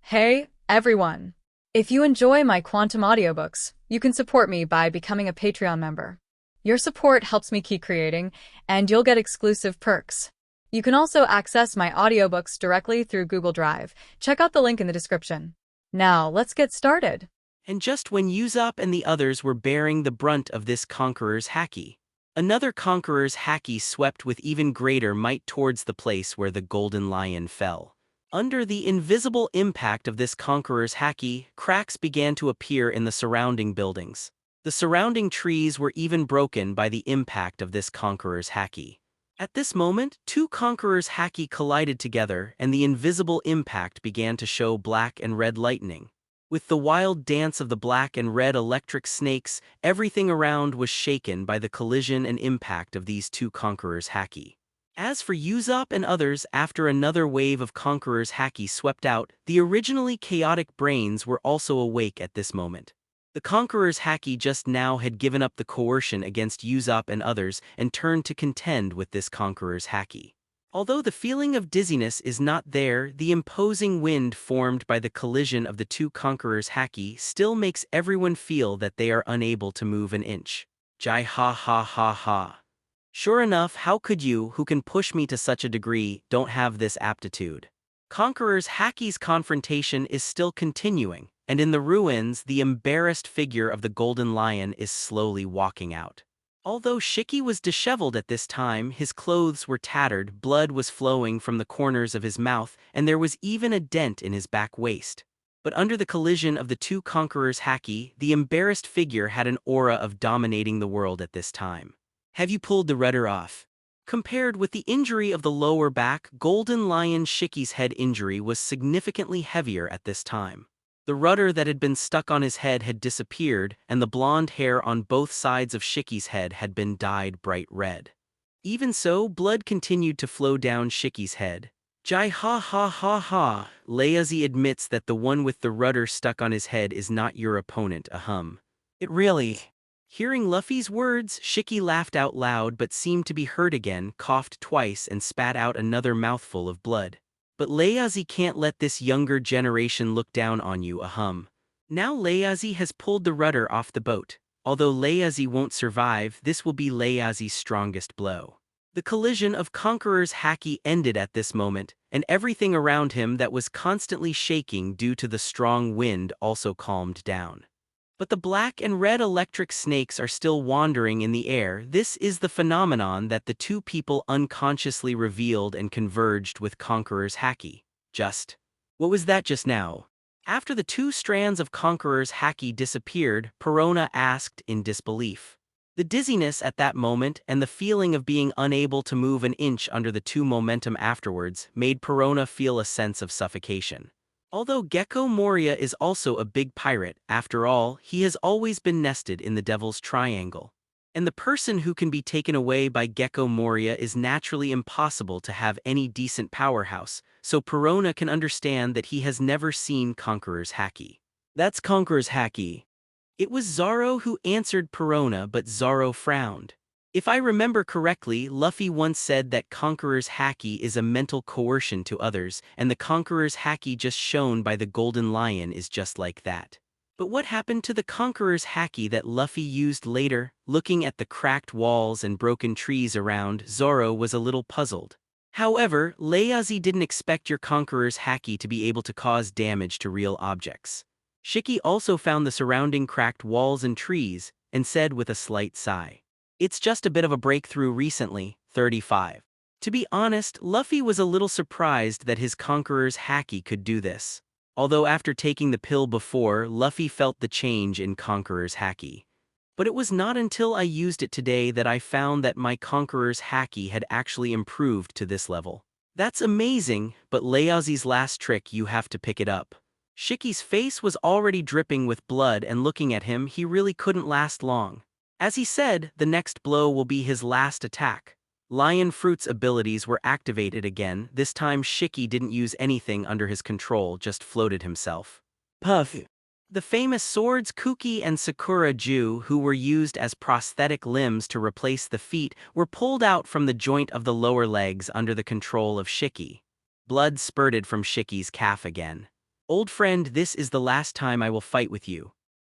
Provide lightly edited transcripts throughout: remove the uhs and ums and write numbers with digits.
Hey, everyone! If you enjoy my quantum audiobooks, you can support me by becoming a Patreon member. Your support helps me keep creating, and you'll get exclusive perks. You can also access my audiobooks directly through Google Drive. Check out the link in the description. Now, let's get started. And just when Usopp and the others were bearing the brunt of this conqueror's haki, another conqueror's haki swept with even greater might towards the place where the golden lion fell. Under the invisible impact of this conqueror's haki, cracks began to appear in the surrounding buildings. The surrounding trees were even broken by the impact of this conqueror's haki. At this moment, two conquerors' haki collided together and the invisible impact began to show black and red lightning. With the wild dance of the black and red electric snakes, everything around was shaken by the collision and impact of these two conquerors' haki. As for Usopp and others, after another wave of conquerors' haki swept out, the originally chaotic brains were also awake at this moment. The conquerors' haki just now had given up the coercion against Usopp and others and turned to contend with this conqueror's haki. Although the feeling of dizziness is not there, the imposing wind formed by the collision of the two conquerors' haki still makes everyone feel that they are unable to move an inch. Jai ha ha ha ha. Sure enough, how could you, who can push me to such a degree, don't have this aptitude? Conqueror's haki's confrontation is still continuing, and in the ruins, the embarrassed figure of the golden lion is slowly walking out. Although Shiki was disheveled at this time, his clothes were tattered, blood was flowing from the corners of his mouth, and there was even a dent in his back waist. But under the collision of the two conquerors' haki, the embarrassed figure had an aura of dominating the world at this time. Have you pulled the rudder off? Compared with the injury of the lower back, Golden Lion Shiki's head injury was significantly heavier at this time. The rudder that had been stuck on his head had disappeared, and the blonde hair on both sides of Shiki's head had been dyed bright red. Even so, blood continued to flow down Shiki's head. Jai ha ha ha ha, Layazi admits that the one with the rudder stuck on his head is not your opponent, ahem. It really... Hearing Luffy's words, Shiki laughed out loud but seemed to be hurt again, coughed twice and spat out another mouthful of blood. But Layazi can't let this younger generation look down on you, ahem. Now Layazi has pulled the rudder off the boat. Although Layazi won't survive, this will be Layazi's strongest blow. The collision of Conqueror's haki ended at this moment, and everything around him that was constantly shaking due to the strong wind also calmed down. But the black and red electric snakes are still wandering in the air. This is the phenomenon that the two people unconsciously revealed and converged with Conqueror's haki. What was that just now? After the two strands of Conqueror's haki disappeared, Perona asked in disbelief. The dizziness at that moment and the feeling of being unable to move an inch under the two momentum afterwards made Perona feel a sense of suffocation. Although Gecko Moria is also a big pirate, after all, he has always been nested in the Devil's Triangle. And the person who can be taken away by Gecko Moria is naturally impossible to have any decent powerhouse, so Perona can understand that he has never seen Conqueror's haki. That's Conqueror's haki. It was Zoro who answered Perona, but Zoro frowned. If I remember correctly, Luffy once said that Conqueror's haki is a mental coercion to others, and the Conqueror's haki just shown by the Golden Lion is just like that. But what happened to the Conqueror's haki that Luffy used later? Looking at the cracked walls and broken trees around, Zoro was a little puzzled. However, Layazi didn't expect your Conqueror's haki to be able to cause damage to real objects. Shiki also found the surrounding cracked walls and trees, and said with a slight sigh. It's just a bit of a breakthrough recently, 35. To be honest, Luffy was a little surprised that his Conqueror's haki could do this. Although after taking the pill before, Luffy felt the change in Conqueror's haki. But it was not until I used it today that I found that my Conqueror's haki had actually improved to this level. That's amazing, but Layazi's last trick, you have to pick it up. Shiki's face was already dripping with blood, and looking at him, he really couldn't last long. As he said, the next blow will be his last attack. Lion Fruit's abilities were activated again. This time Shiki didn't use anything under his control, just floated himself. Puff! The famous swords Kuki and Sakura Ju, who were used as prosthetic limbs to replace the feet, were pulled out from the joint of the lower legs under the control of Shiki. Blood spurted from Shiki's calf again. Old friend, this is the last time I will fight with you.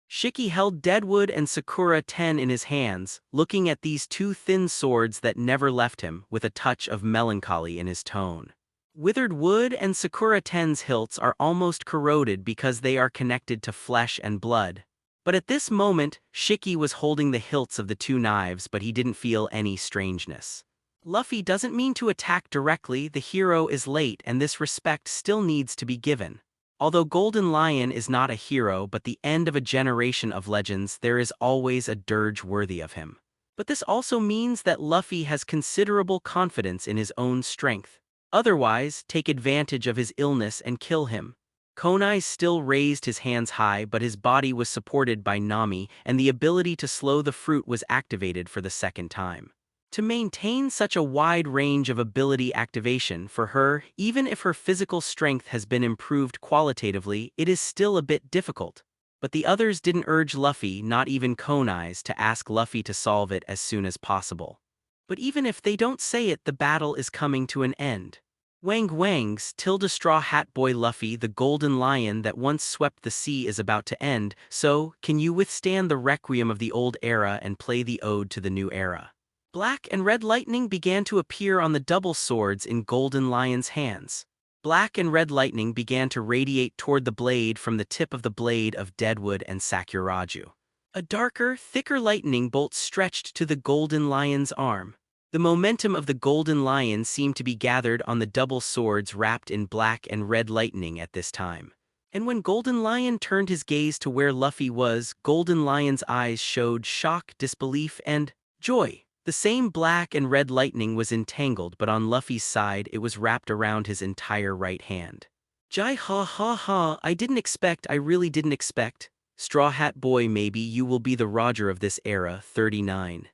Shiki held Deadwood and Sakura 10 in his hands, looking at these two thin swords that never left him, with a touch of melancholy in his tone. Withered wood and Sakura 10's hilts are almost corroded because they are connected to flesh and blood. But at this moment, Shiki was holding the hilts of the two knives, but he didn't feel any strangeness. Luffy doesn't mean to attack directly, the hero is late and this respect still needs to be given. Although Golden Lion is not a hero but the end of a generation of legends, there is always a dirge worthy of him. But this also means that Luffy has considerable confidence in his own strength. Otherwise, take advantage of his illness and kill him. Konai still raised his hands high, but his body was supported by Nami, and the ability to slow the fruit was activated for the second time. To maintain such a wide range of ability activation for her, even if her physical strength has been improved qualitatively, it is still a bit difficult. But the others didn't urge Luffy, not even Konai's, to ask Luffy to solve it as soon as possible. But even if they don't say it, the battle is coming to an end. Wang Wang's Tilda Straw Hat Boy Luffy, the golden lion that once swept the sea, is about to end, so can you withstand the requiem of the old era and play the ode to the new era? Black and red lightning began to appear on the double swords in Golden Lion's hands. Black and red lightning began to radiate toward the blade from the tip of the blade of Deadwood and Sakuraju. A darker, thicker lightning bolt stretched to the Golden Lion's arm. The momentum of the Golden Lion seemed to be gathered on the double swords wrapped in black and red lightning at this time. And when Golden Lion turned his gaze to where Luffy was, Golden Lion's eyes showed shock, disbelief, and joy. The same black and red lightning was entangled, but on Luffy's side it was wrapped around his entire right hand. Jai ha ha ha, I really didn't expect. Straw Hat Boy, maybe you will be the Roger of this era, 39.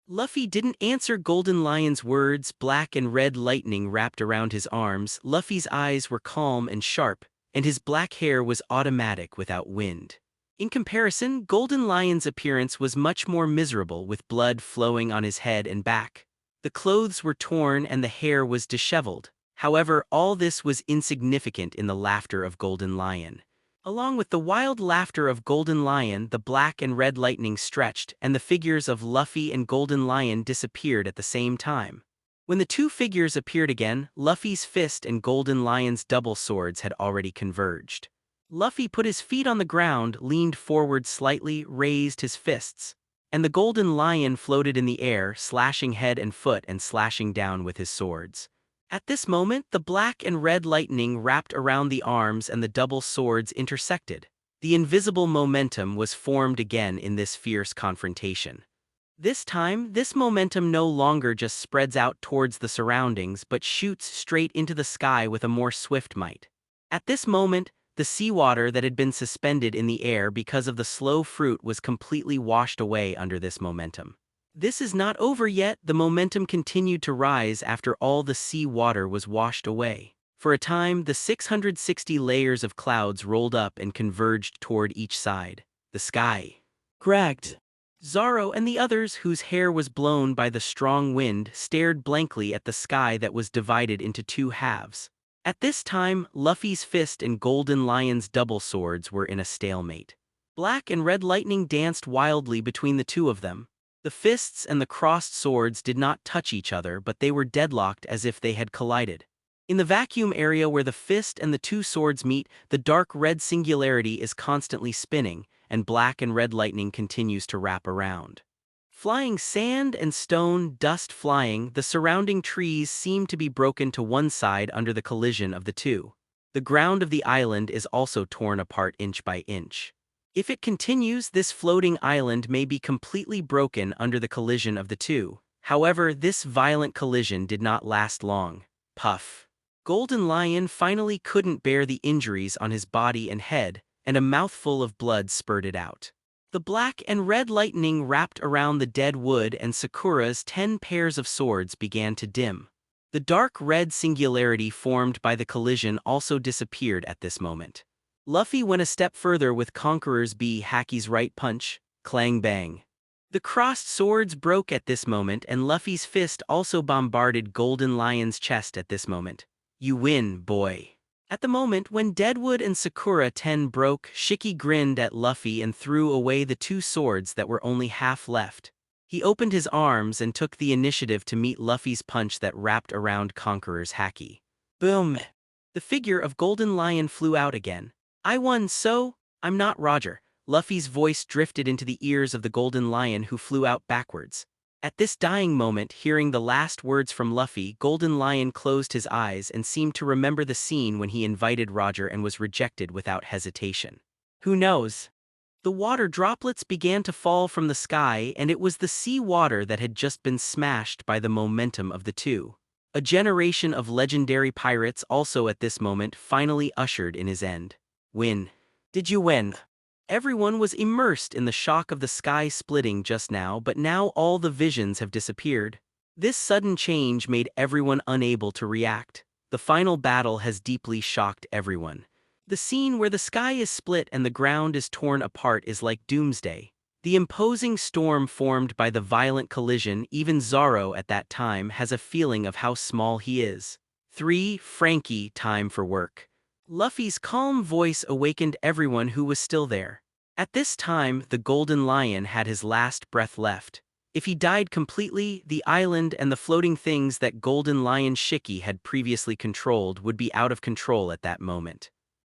Luffy didn't answer Golden Lion's words. Black and red lightning wrapped around his arms. Luffy's eyes were calm and sharp, and his black hair was automatic without wind. In comparison, Golden Lion's appearance was much more miserable, with blood flowing on his head and back. The clothes were torn and the hair was disheveled. However, all this was insignificant in the laughter of Golden Lion. Along with the wild laughter of Golden Lion, the black and red lightning stretched, and the figures of Luffy and Golden Lion disappeared at the same time. When the two figures appeared again, Luffy's fist and Golden Lion's double swords had already converged. Luffy put his feet on the ground, leaned forward slightly, raised his fists, and the Golden Lion floated in the air, slashing head and foot and slashing down with his swords. At this moment, the black and red lightning wrapped around the arms and the double swords intersected. The invisible momentum was formed again in this fierce confrontation. This time, this momentum no longer just spreads out towards the surroundings but shoots straight into the sky with a more swift might. At this moment, the seawater that had been suspended in the air because of the slow fruit was completely washed away under this momentum. This is not over yet. The momentum continued to rise after all the sea water was washed away. For a time, the 660 layers of clouds rolled up and converged toward each side. The sky cracked. Zoro and the others, whose hair was blown by the strong wind, stared blankly at the sky that was divided into two halves. At this time, Luffy's fist and Golden Lion's double swords were in a stalemate. Black and red lightning danced wildly between the two of them. The fists and the crossed swords did not touch each other, but they were deadlocked as if they had collided. In the vacuum area where the fist and the two swords meet, the dark red singularity is constantly spinning, and black and red lightning continues to wrap around. Flying sand and stone, dust flying, the surrounding trees seem to be broken to one side under the collision of the two. The ground of the island is also torn apart inch by inch. If it continues, this floating island may be completely broken under the collision of the two. However, this violent collision did not last long. Puff. Golden Lion finally couldn't bear the injuries on his body and head, and a mouthful of blood spurted out. The black and red lightning wrapped around the dead wood and Sakura's 10 pairs of swords began to dim. The dark red singularity formed by the collision also disappeared at this moment. Luffy went a step further with Conqueror's B. Haki's right punch, clang bang. The crossed swords broke at this moment, and Luffy's fist also bombarded Golden Lion's chest at this moment. You win, boy. At the moment when Deadwood and Sakura 10 broke, Shiki grinned at Luffy and threw away the 2 swords that were only half left. He opened his arms and took the initiative to meet Luffy's punch that wrapped around Conqueror's haki. Boom! The figure of Golden Lion flew out again. I won, so I'm not Roger. Luffy's voice drifted into the ears of the Golden Lion, who flew out backwards. At this dying moment, hearing the last words from Luffy, Golden Lion closed his eyes and seemed to remember the scene when he invited Roger and was rejected without hesitation. Who knows? The water droplets began to fall from the sky, and it was the sea water that had just been smashed by the momentum of the 2. A generation of legendary pirates also at this moment finally ushered in his end. Win. Did you win? Everyone was immersed in the shock of the sky splitting just now, but now all the visions have disappeared. This sudden change made everyone unable to react. The final battle has deeply shocked everyone. The scene where the sky is split and the ground is torn apart is like doomsday. The imposing storm formed by the violent collision, even Zoro at that time has a feeling of how small he is. 3. Frankie, time for work. Luffy's calm voice awakened everyone who was still there. At this time, the Golden Lion had his last breath left. If he died completely, the island and the floating things that Golden Lion Shiki had previously controlled would be out of control at that moment.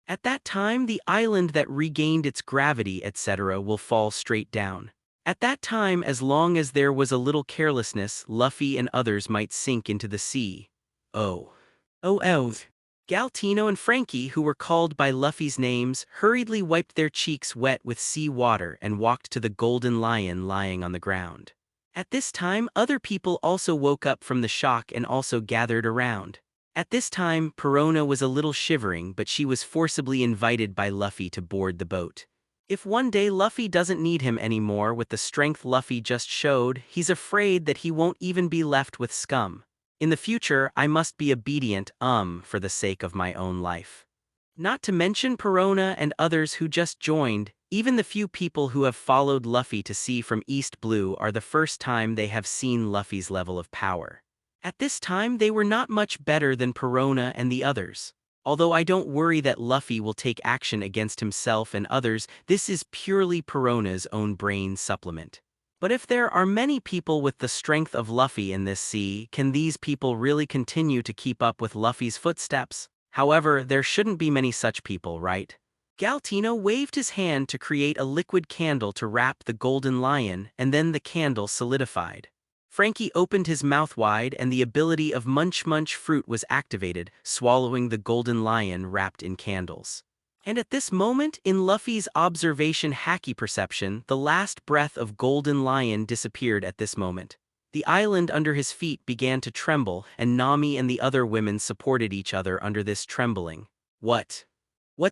At that time, the island that regained its gravity, etc., will fall straight down. At that time, as long as there was a little carelessness, Luffy and others might sink into the sea. Oh. Galtino and Frankie, who were called by Luffy's names, hurriedly wiped their cheeks wet with sea water and walked to the Golden Lion lying on the ground. At this time, other people also woke up from the shock and also gathered around. At this time, Perona was a little shivering, but she was forcibly invited by Luffy to board the boat. If one day Luffy doesn't need him anymore with the strength Luffy just showed, he's afraid that he won't even be left with scum. In the future, I must be obedient, for the sake of my own life. Not to mention Perona and others who just joined, even the few people who have followed Luffy to sea from East Blue are the first time they have seen Luffy's level of power. At this time, they were not much better than Perona and the others. Although I don't worry that Luffy will take action against himself and others, this is purely Perona's own brain supplement. But if there are many people with the strength of Luffy in this sea, can these people really continue to keep up with Luffy's footsteps? However, there shouldn't be many such people, right? Galtino waved his hand to create a liquid candle to wrap the Golden Lion, and then the candle solidified. Frankie opened his mouth wide and the ability of Munch Munch Fruit was activated, swallowing the Golden Lion wrapped in candles. And at this moment, in Luffy's observation haki perception, the last breath of Golden Lion disappeared at this moment. The island under his feet began to tremble, and Nami and the other women supported each other under this trembling. What's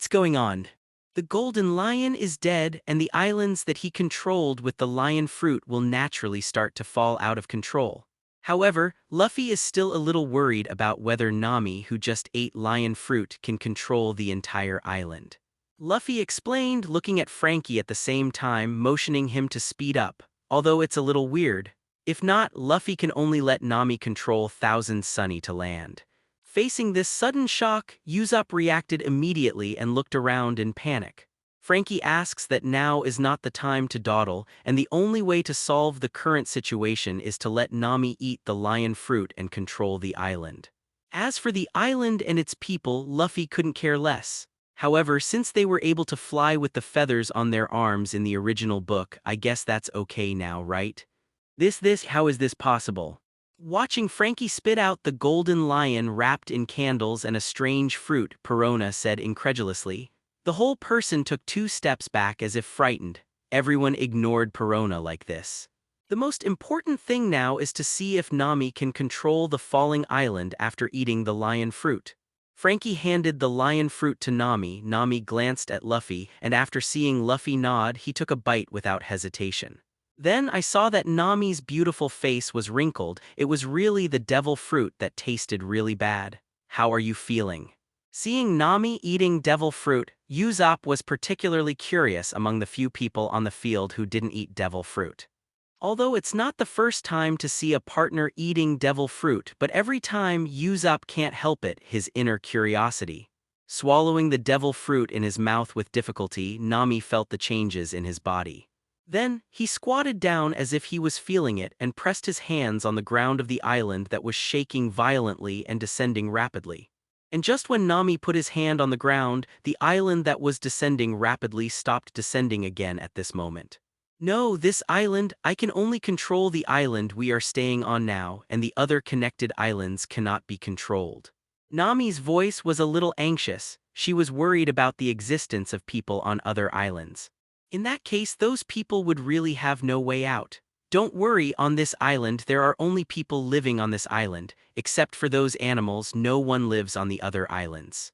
going on? The Golden Lion is dead, and the islands that he controlled with the lion fruit will naturally start to fall out of control. However, Luffy is still a little worried about whether Nami, who just ate lion fruit, can control the entire island. Luffy explained, looking at Frankie at the same time, motioning him to speed up, although it's a little weird. If not, Luffy can only let Nami control Thousand Sunny to land. Facing this sudden shock, Usopp reacted immediately and looked around in panic. Frankie asks that now is not the time to dawdle, and the only way to solve the current situation is to let Nami eat the lion fruit and control the island. As for the island and its people, Luffy couldn't care less. However, since they were able to fly with the feathers on their arms in the original book, I guess that's okay now, right? How is this possible? Watching Frankie spit out the Golden Lion wrapped in candles and a strange fruit, Perona said incredulously. The whole person took 2 steps back as if frightened. Everyone ignored Perona like this. The most important thing now is to see if Nami can control the falling island after eating the lion fruit. Frankie handed the lion fruit to Nami. Nami glanced at Luffy, and after seeing Luffy nod, he took a bite without hesitation. Then I saw that Nami's beautiful face was wrinkled. It was really the devil fruit that tasted really bad. How are you feeling? Seeing Nami eating devil fruit, Usopp was particularly curious among the few people on the field who didn't eat devil fruit. Although it's not the first time to see a partner eating devil fruit, but every time Usopp can't help it, his inner curiosity. Swallowing the devil fruit in his mouth with difficulty, Nami felt the changes in his body. Then, he squatted down as if he was feeling it and pressed his hands on the ground of the island that was shaking violently and descending rapidly. And just when Nami put his hand on the ground, the island that was descending rapidly stopped descending again at this moment. No, this island, I can only control the island we are staying on now, and the other connected islands cannot be controlled. Nami's voice was a little anxious. She was worried about the existence of people on other islands. In that case, those people would really have no way out. Don't worry, on this island there are only people living on this island. Except for those animals, no one lives on the other islands.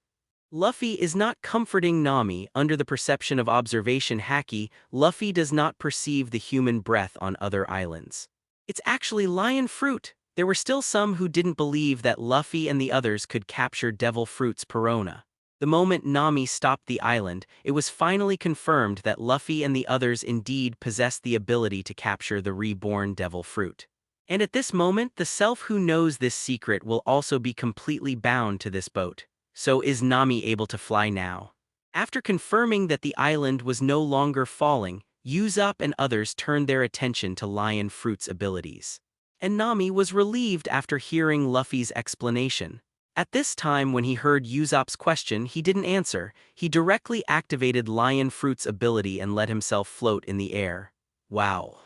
Luffy is not comforting Nami. Under the perception of observation haki, Luffy does not perceive the human breath on other islands. It's actually lion fruit. There were still some who didn't believe that Luffy and the others could capture devil fruit's piranha. The moment Nami stopped the island, it was finally confirmed that Luffy and the others indeed possessed the ability to capture the reborn devil fruit. And at this moment, the self who knows this secret will also be completely bound to this boat. So is Nami able to fly now? After confirming that the island was no longer falling, Usopp and others turned their attention to lion fruit's abilities. And Nami was relieved after hearing Luffy's explanation. At this time, when he heard Usopp's question, he didn't answer. He directly activated lion fruit's ability and let himself float in the air. Wow.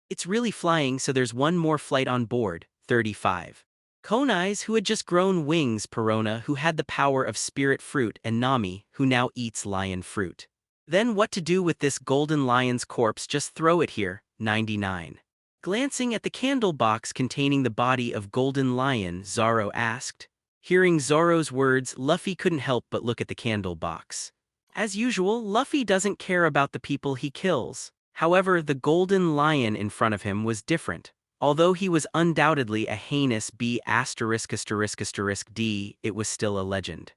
It's really flying, so there's one more flight on board. 35. Konai's, who had just grown wings, Piranha, who had the power of spirit fruit, and Nami, who now eats lion fruit. Then what to do with this golden lion's corpse? Just throw it here. 99. Glancing at the candle box containing the body of Golden Lion, Zoro asked. Hearing Zoro's words, Luffy couldn't help but look at the candle box. As usual, Luffy doesn't care about the people he kills. However, the golden lion in front of him was different. Although he was undoubtedly a heinous B*******D, it was still a legend.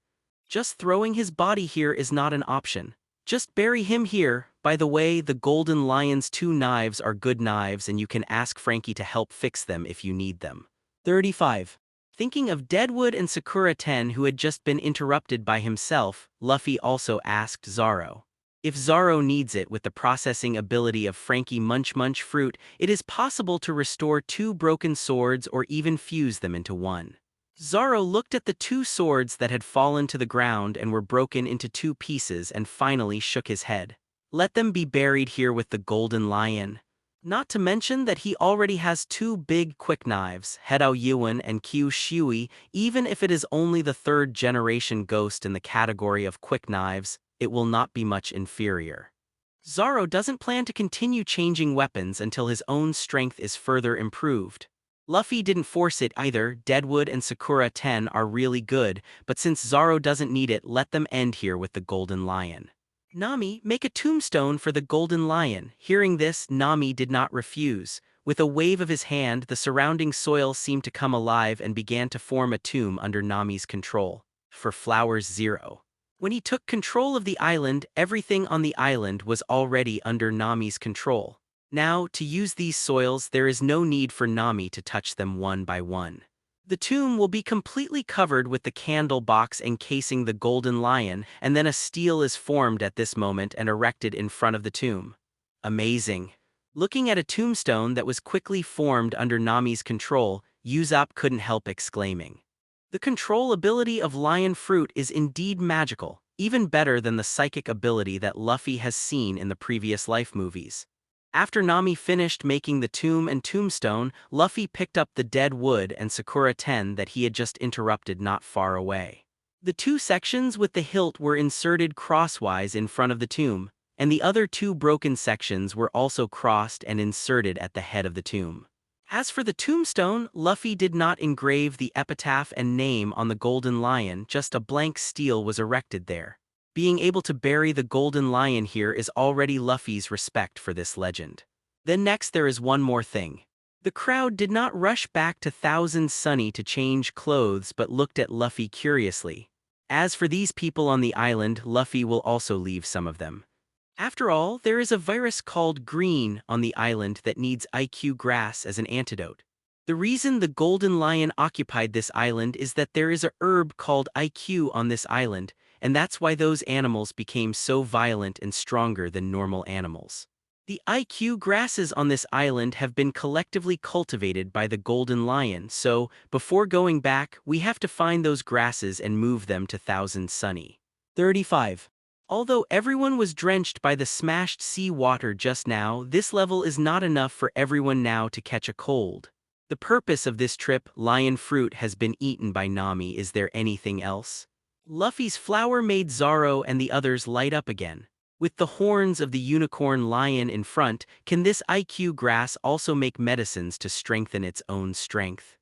Just throwing his body here is not an option. Just bury him here. By the way, the golden lion's 2 knives are good knives and you can ask Frankie to help fix them if you need them. 35. Thinking of Deadwood and Sakura Ten, who had just been interrupted by himself, Luffy also asked Zoro. If Zoro needs it with the processing ability of Frankie Munch Fruit, it is possible to restore 2 broken swords or even fuse them into one. Zoro looked at the 2 swords that had fallen to the ground and were broken into 2 pieces and finally shook his head. Let them be buried here with the golden lion. Not to mention that he already has 2 big quick knives, Hedao Yuan and Kyu Shui. Even if it is only the 3rd generation ghost in the category of quick knives, it will not be much inferior. Zoro doesn't plan to continue changing weapons until his own strength is further improved. Luffy didn't force it either. Deadwood and Sakura Ten are really good, but since Zoro doesn't need it, let them end here with the golden lion. Nami, make a tombstone for the golden lion. Hearing this, Nami did not refuse. With a wave of his hand, the surrounding soil seemed to come alive and began to form a tomb under Nami's control. For Flowers 0. When he took control of the island, everything on the island was already under Nami's control. Now, to use these soils, there is no need for Nami to touch them one by one. The tomb will be completely covered with the candle box encasing the golden lion, and then a stele is formed at this moment and erected in front of the tomb. Amazing. Looking at a tombstone that was quickly formed under Nami's control, Usopp couldn't help exclaiming. The control ability of lion fruit is indeed magical, even better than the psychic ability that Luffy has seen in the previous Life movies. After Nami finished making the tomb and tombstone, Luffy picked up the dead wood and Sakura Ten that he had just interrupted not far away. The 2 sections with the hilt were inserted crosswise in front of the tomb, and the other 2 broken sections were also crossed and inserted at the head of the tomb. As for the tombstone, Luffy did not engrave the epitaph and name on the golden lion, just a blank stele was erected there. Being able to bury the golden lion here is already Luffy's respect for this legend. Then next there is one more thing. The crowd did not rush back to Thousand Sunny to change clothes but looked at Luffy curiously. As for these people on the island, Luffy will also leave some of them. After all, there is a virus called Green on the island that needs IQ grass as an antidote. The reason the golden lion occupied this island is that there is a herb called IQ on this island, and that's why those animals became so violent and stronger than normal animals. The IQ grasses on this island have been collectively cultivated by the golden lion, so, before going back, we have to find those grasses and move them to Thousand Sunny. 35. Although everyone was drenched by the smashed sea water just now, this level is not enough for everyone now to catch a cold. The purpose of this trip, lion fruit, has been eaten by Nami. Is there anything else? Luffy's flower made Zoro and the others light up again. With the horns of the unicorn lion in front, can this IQ grass also make medicines to strengthen its own strength?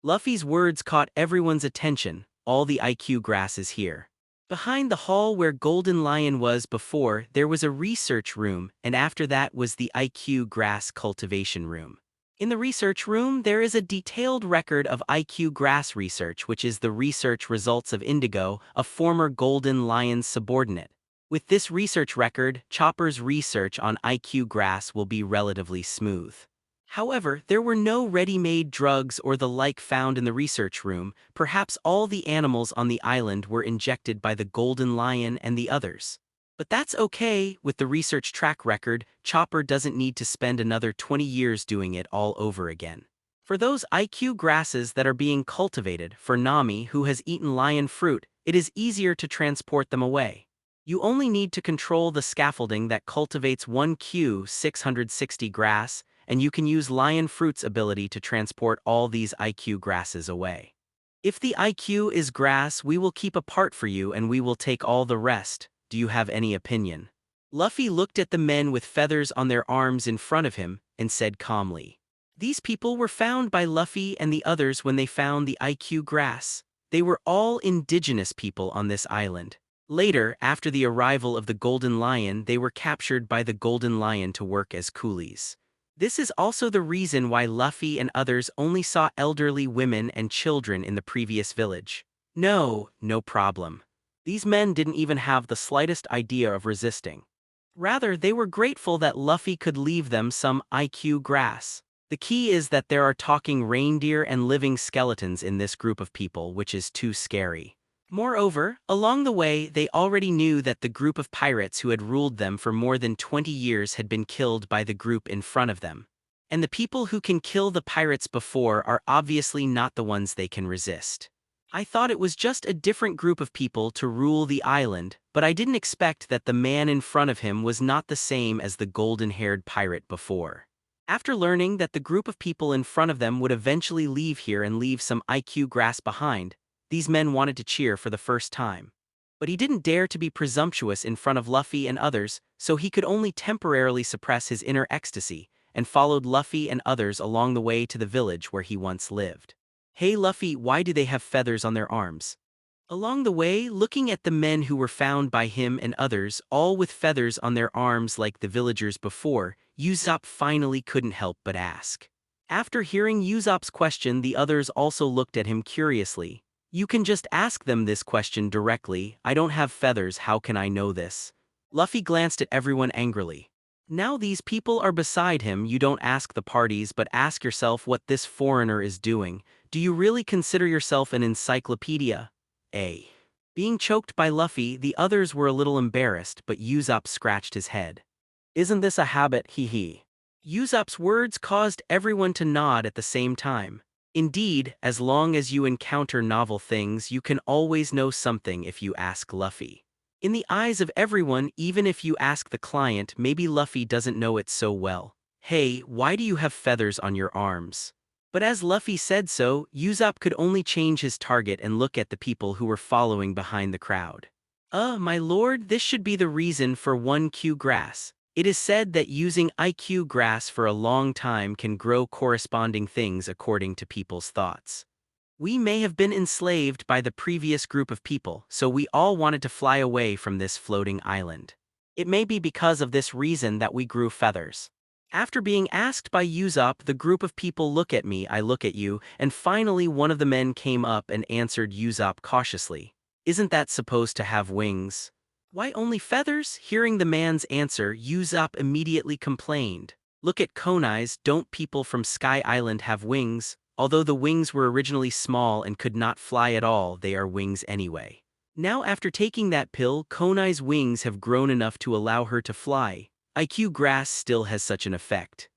Luffy's words caught everyone's attention. All the IQ grass is here. Behind the hall where Golden Lion was before, there was a research room, and after that was the IQ grass cultivation room. In the research room, there is a detailed record of IQ grass research, which is the research results of Indigo, a former Golden Lion's subordinate. With this research record, Chopper's research on IQ grass will be relatively smooth. However, there were no ready-made drugs or the like found in the research room. Perhaps all the animals on the island were injected by the Golden Lion and the others. But that's okay. With the research track record, Chopper doesn't need to spend another 20 years doing it all over again. For those IQ grasses that are being cultivated, for Nami, who has eaten lion fruit, it is easier to transport them away. You only need to control the scaffolding that cultivates 1Q660 grass, and you can use lion fruit's ability to transport all these IQ grasses away. If the IQ is grass, we will keep a part for you and we will take all the rest. Do you have any opinion? Luffy looked at the men with feathers on their arms in front of him and said calmly. These people were found by Luffy and the others when they found the IQ grass. They were all indigenous people on this island. Later, after the arrival of the Golden Lion, they were captured by the Golden Lion to work as coolies. This is also the reason why Luffy and others only saw elderly women and children in the previous village. No problem. These men didn't even have the slightest idea of resisting. Rather, they were grateful that Luffy could leave them some IQ grass. The key is that there are talking reindeer and living skeletons in this group of people, which is too scary. Moreover, along the way, they already knew that the group of pirates who had ruled them for more than 20 years had been killed by the group in front of them. And the people who can kill the pirates before are obviously not the ones they can resist. I thought it was just a different group of people to rule the island, but I didn't expect that the man in front of him was not the same as the golden-haired pirate before. After learning that the group of people in front of them would eventually leave here and leave some IQ grass behind, these men wanted to cheer for the first time. But he didn't dare to be presumptuous in front of Luffy and others, so he could only temporarily suppress his inner ecstasy, and followed Luffy and others along the way to the village where he once lived. Hey Luffy, why do they have feathers on their arms? Along the way, looking at the men who were found by him and others, all with feathers on their arms like the villagers before, Usopp finally couldn't help but ask. After hearing Usopp's question, the others also looked at him curiously. You can just ask them this question directly. I don't have feathers, how can I know this? Luffy glanced at everyone angrily. Now these people are beside him. You don't ask the parties, but ask yourself what this foreigner is doing. Do you really consider yourself an encyclopedia? Being choked by Luffy, the others were a little embarrassed, but Usopp scratched his head. Isn't this a habit, hee. Usopp's words caused everyone to nod at the same time. Indeed, as long as you encounter novel things, you can always know something if you ask Luffy. In the eyes of everyone, even if you ask the client, maybe Luffy doesn't know it so well. Hey, why do you have feathers on your arms? But as Luffy said so, Usopp could only change his target and look at the people who were following behind the crowd. My lord, this should be the reason for 1Q grass. It is said that using IQ grass for a long time can grow corresponding things according to people's thoughts. We may have been enslaved by the previous group of people, so we all wanted to fly away from this floating island. It may be because of this reason that we grew feathers. After being asked by Usopp, the group of people look at me, I look at you, and finally one of the men came up and answered Usopp cautiously. Isn't that supposed to have wings? Why only feathers? Hearing the man's answer, Usopp immediately complained. Look at Konai's, don't people from Sky Island have wings? Although the wings were originally small and could not fly at all, they are wings anyway. Now after taking that pill, Konai's wings have grown enough to allow her to fly. IQ grass still has such an effect.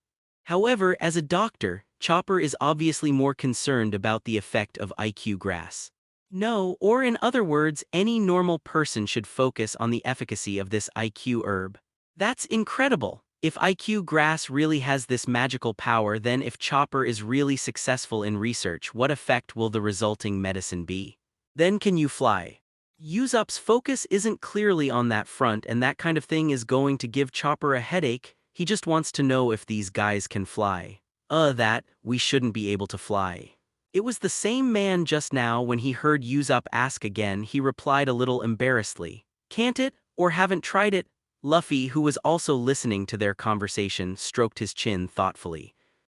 However, as a doctor, Chopper is obviously more concerned about the effect of IQ grass. No, or in other words, any normal person should focus on the efficacy of this IQ herb. That's incredible. If IQ grass really has this magical power, then if Chopper is really successful in research, what effect will the resulting medicine be? Then can you fly? Usopp's focus isn't clearly on that front, and that kind of thing is going to give Chopper a headache. He just wants to know if these guys can fly. That, we shouldn't be able to fly. It was the same man just now. When he heard Usopp ask again, he replied a little embarrassedly. Can't it, or haven't tried it? Luffy, who was also listening to their conversation, stroked his chin thoughtfully.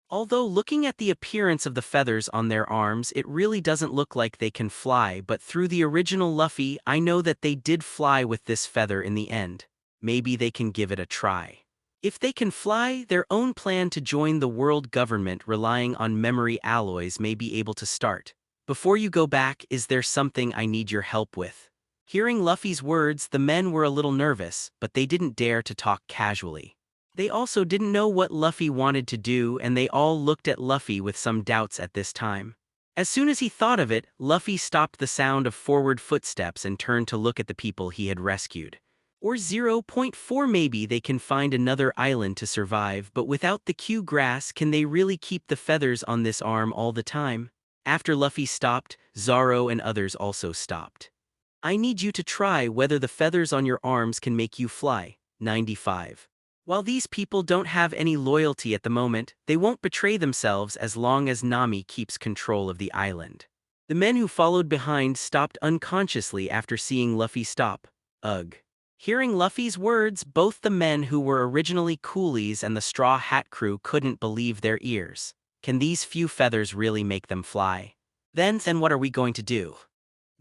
Although looking at the appearance of the feathers on their arms, it really doesn't look like they can fly, but through the original Luffy, I know that they did fly with this feather in the end. Maybe they can give it a try. If they can fly, their own plan to join the world government relying on memory alloys may be able to start. Before you go back, is there something I need your help with? Hearing Luffy's words, the men were a little nervous, but they didn't dare to talk casually. They also didn't know what Luffy wanted to do, and they all looked at Luffy with some doubts at this time. As soon as he thought of it, Luffy stopped the sound of forward footsteps and turned to look at the people he had rescued. Or 0. 4 maybe they can find another island to survive, but without the Q grass, can they really keep the feathers on this arm all the time? After Luffy stopped, Zoro and others also stopped. I need you to try whether the feathers on your arms can make you fly. 95. While these people don't have any loyalty at the moment, they won't betray themselves as long as Nami keeps control of the island. The men who followed behind stopped unconsciously after seeing Luffy stop. Ugh. Hearing Luffy's words, both the men who were originally coolies and the Straw Hat crew couldn't believe their ears. Can these few feathers really make them fly? Then what are we going to do?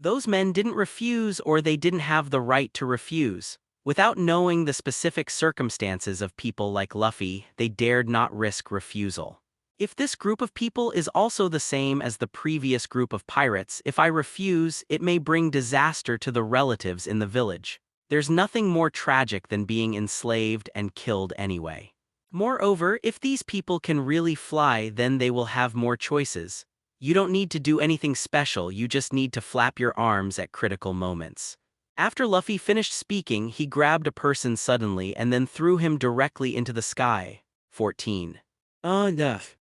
Those men didn't refuse, or they didn't have the right to refuse. Without knowing the specific circumstances of people like Luffy, they dared not risk refusal. If this group of people is also the same as the previous group of pirates, if I refuse, it may bring disaster to the relatives in the village. There's nothing more tragic than being enslaved and killed anyway. Moreover, if these people can really fly, then they will have more choices. You don't need to do anything special, you just need to flap your arms at critical moments. After Luffy finished speaking, he grabbed a person suddenly and then threw him directly into the sky. 14. Enough.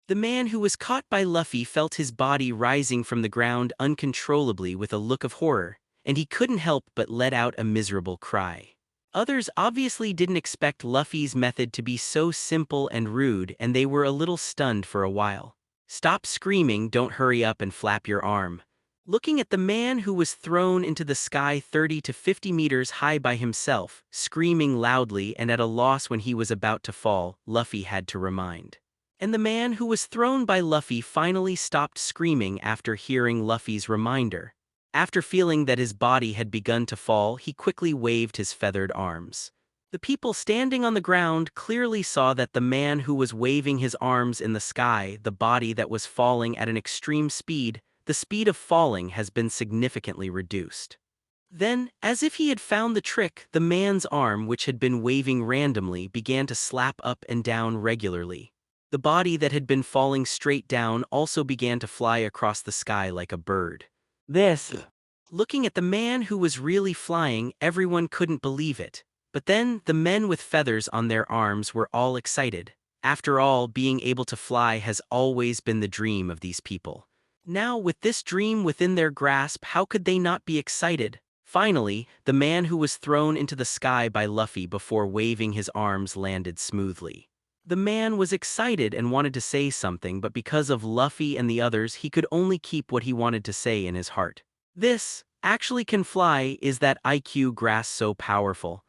The man who was caught by Luffy felt his body rising from the ground uncontrollably with a look of horror, and he couldn't help but let out a miserable cry. Others obviously didn't expect Luffy's method to be so simple and rude, and they were a little stunned for a while. Stop screaming, don't hurry up and flap your arm. Looking at the man who was thrown into the sky 30 to 50 meters high by himself, screaming loudly and at a loss when he was about to fall, Luffy had to remind. And the man who was thrown by Luffy finally stopped screaming after hearing Luffy's reminder. After feeling that his body had begun to fall, he quickly waved his feathered arms. The people standing on the ground clearly saw that the man who was waving his arms in the sky, the body that was falling at an extreme speed, the speed of falling has been significantly reduced. Then, as if he had found the trick, the man's arm, which had been waving randomly, began to slap up and down regularly. The body that had been falling straight down also began to fly across the sky like a bird. Looking at the man who was really flying, everyone couldn't believe it. But then, the men with feathers on their arms were all excited. After all, being able to fly has always been the dream of these people. Now, with this dream within their grasp, how could they not be excited? Finally, the man who was thrown into the sky by Luffy before waving his arms landed smoothly. The man was excited and wanted to say something, but because of Luffy and the others, he could only keep what he wanted to say in his heart. This actually can fly, is that IQ grass so powerful?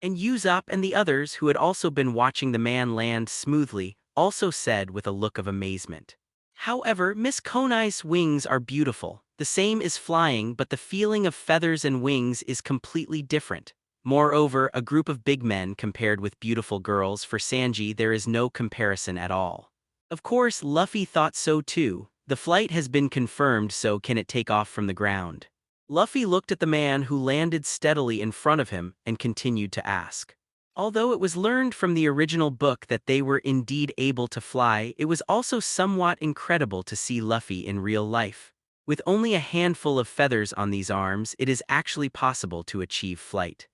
And Usopp and the others, who had also been watching the man land smoothly, also said with a look of amazement. However, Miss Konai's wings are beautiful. The same is flying, but the feeling of feathers and wings is completely different. Moreover, a group of big men compared with beautiful girls, for Sanji there is no comparison at all. Of course, Luffy thought so too. The flight has been confirmed, so can it take off from the ground? Luffy looked at the man who landed steadily in front of him and continued to ask. Although it was learned from the original book that they were indeed able to fly, it was also somewhat incredible to see Luffy in real life. With only a handful of feathers on these arms, it is actually possible to achieve flight.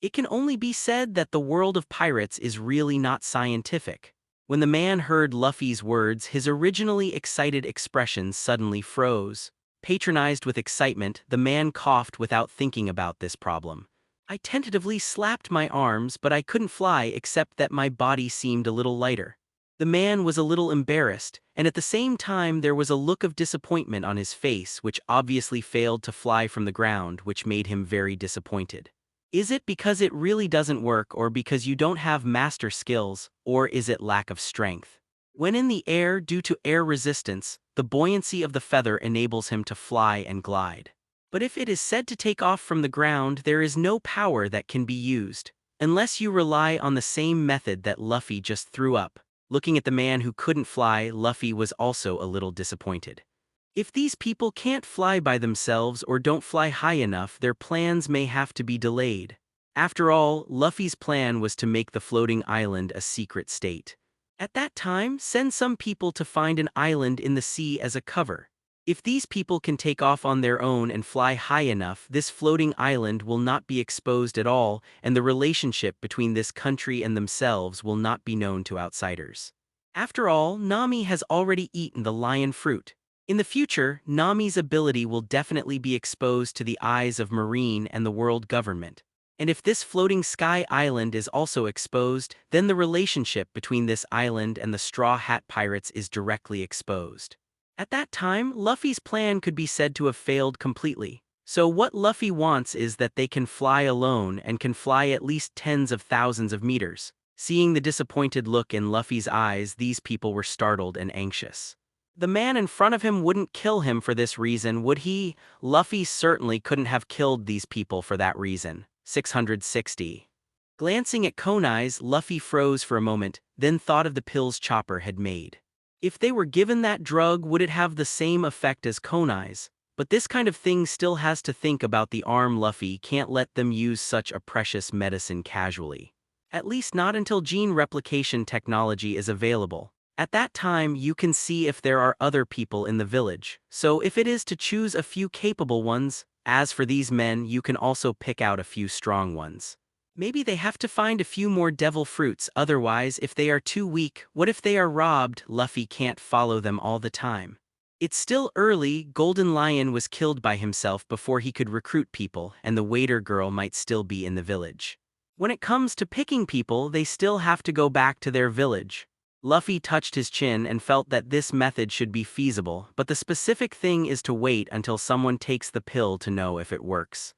It can only be said that the world of pirates is really not scientific. When the man heard Luffy's words, his originally excited expression suddenly froze. Patronized with excitement, the man coughed without thinking about this problem. I tentatively slapped my arms, but I couldn't fly except that my body seemed a little lighter. The man was a little embarrassed, and at the same time there was a look of disappointment on his face which obviously failed to fly from the ground, which made him very disappointed. Is it because it really doesn't work, or because you don't have master skills, or is it lack of strength? When in the air due to air resistance, the buoyancy of the feather enables him to fly and glide. But if it is said to take off from the ground, there is no power that can be used, unless you rely on the same method that Luffy just threw up. Looking at the man who couldn't fly, Luffy was also a little disappointed. If these people can't fly by themselves or don't fly high enough, their plans may have to be delayed. After all, Luffy's plan was to make the floating island a secret state. At that time, send some people to find an island in the sea as a cover. If these people can take off on their own and fly high enough, this floating island will not be exposed at all, and the relationship between this country and themselves will not be known to outsiders. After all, Nami has already eaten the lion fruit. In the future, Nami's ability will definitely be exposed to the eyes of Marine and the world government. And if this floating sky island is also exposed, then the relationship between this island and the Straw Hat Pirates is directly exposed. At that time, Luffy's plan could be said to have failed completely. So what Luffy wants is that they can fly alone and can fly at least tens of thousands of meters. Seeing the disappointed look in Luffy's eyes, these people were startled and anxious. The man in front of him wouldn't kill him for this reason, would he? Luffy certainly couldn't have killed these people for that reason. 660. Glancing at Konai's, Luffy froze for a moment, then thought of the pills Chopper had made. If they were given that drug, would it have the same effect as Konai's? But this kind of thing still has to think about the arm. Luffy can't let them use such a precious medicine casually. At least not until gene replication technology is available. At that time, you can see if there are other people in the village. So if it is to choose a few capable ones, as for these men, you can also pick out a few strong ones. Maybe they have to find a few more devil fruits, otherwise if they are too weak, what if they are robbed? Luffy can't follow them all the time. It's still early. Golden Lion was killed by himself before he could recruit people, and the waiter girl might still be in the village. When it comes to picking people, they still have to go back to their village. Luffy touched his chin and felt that this method should be feasible, but the specific thing is to wait until someone takes the pill to know if it works.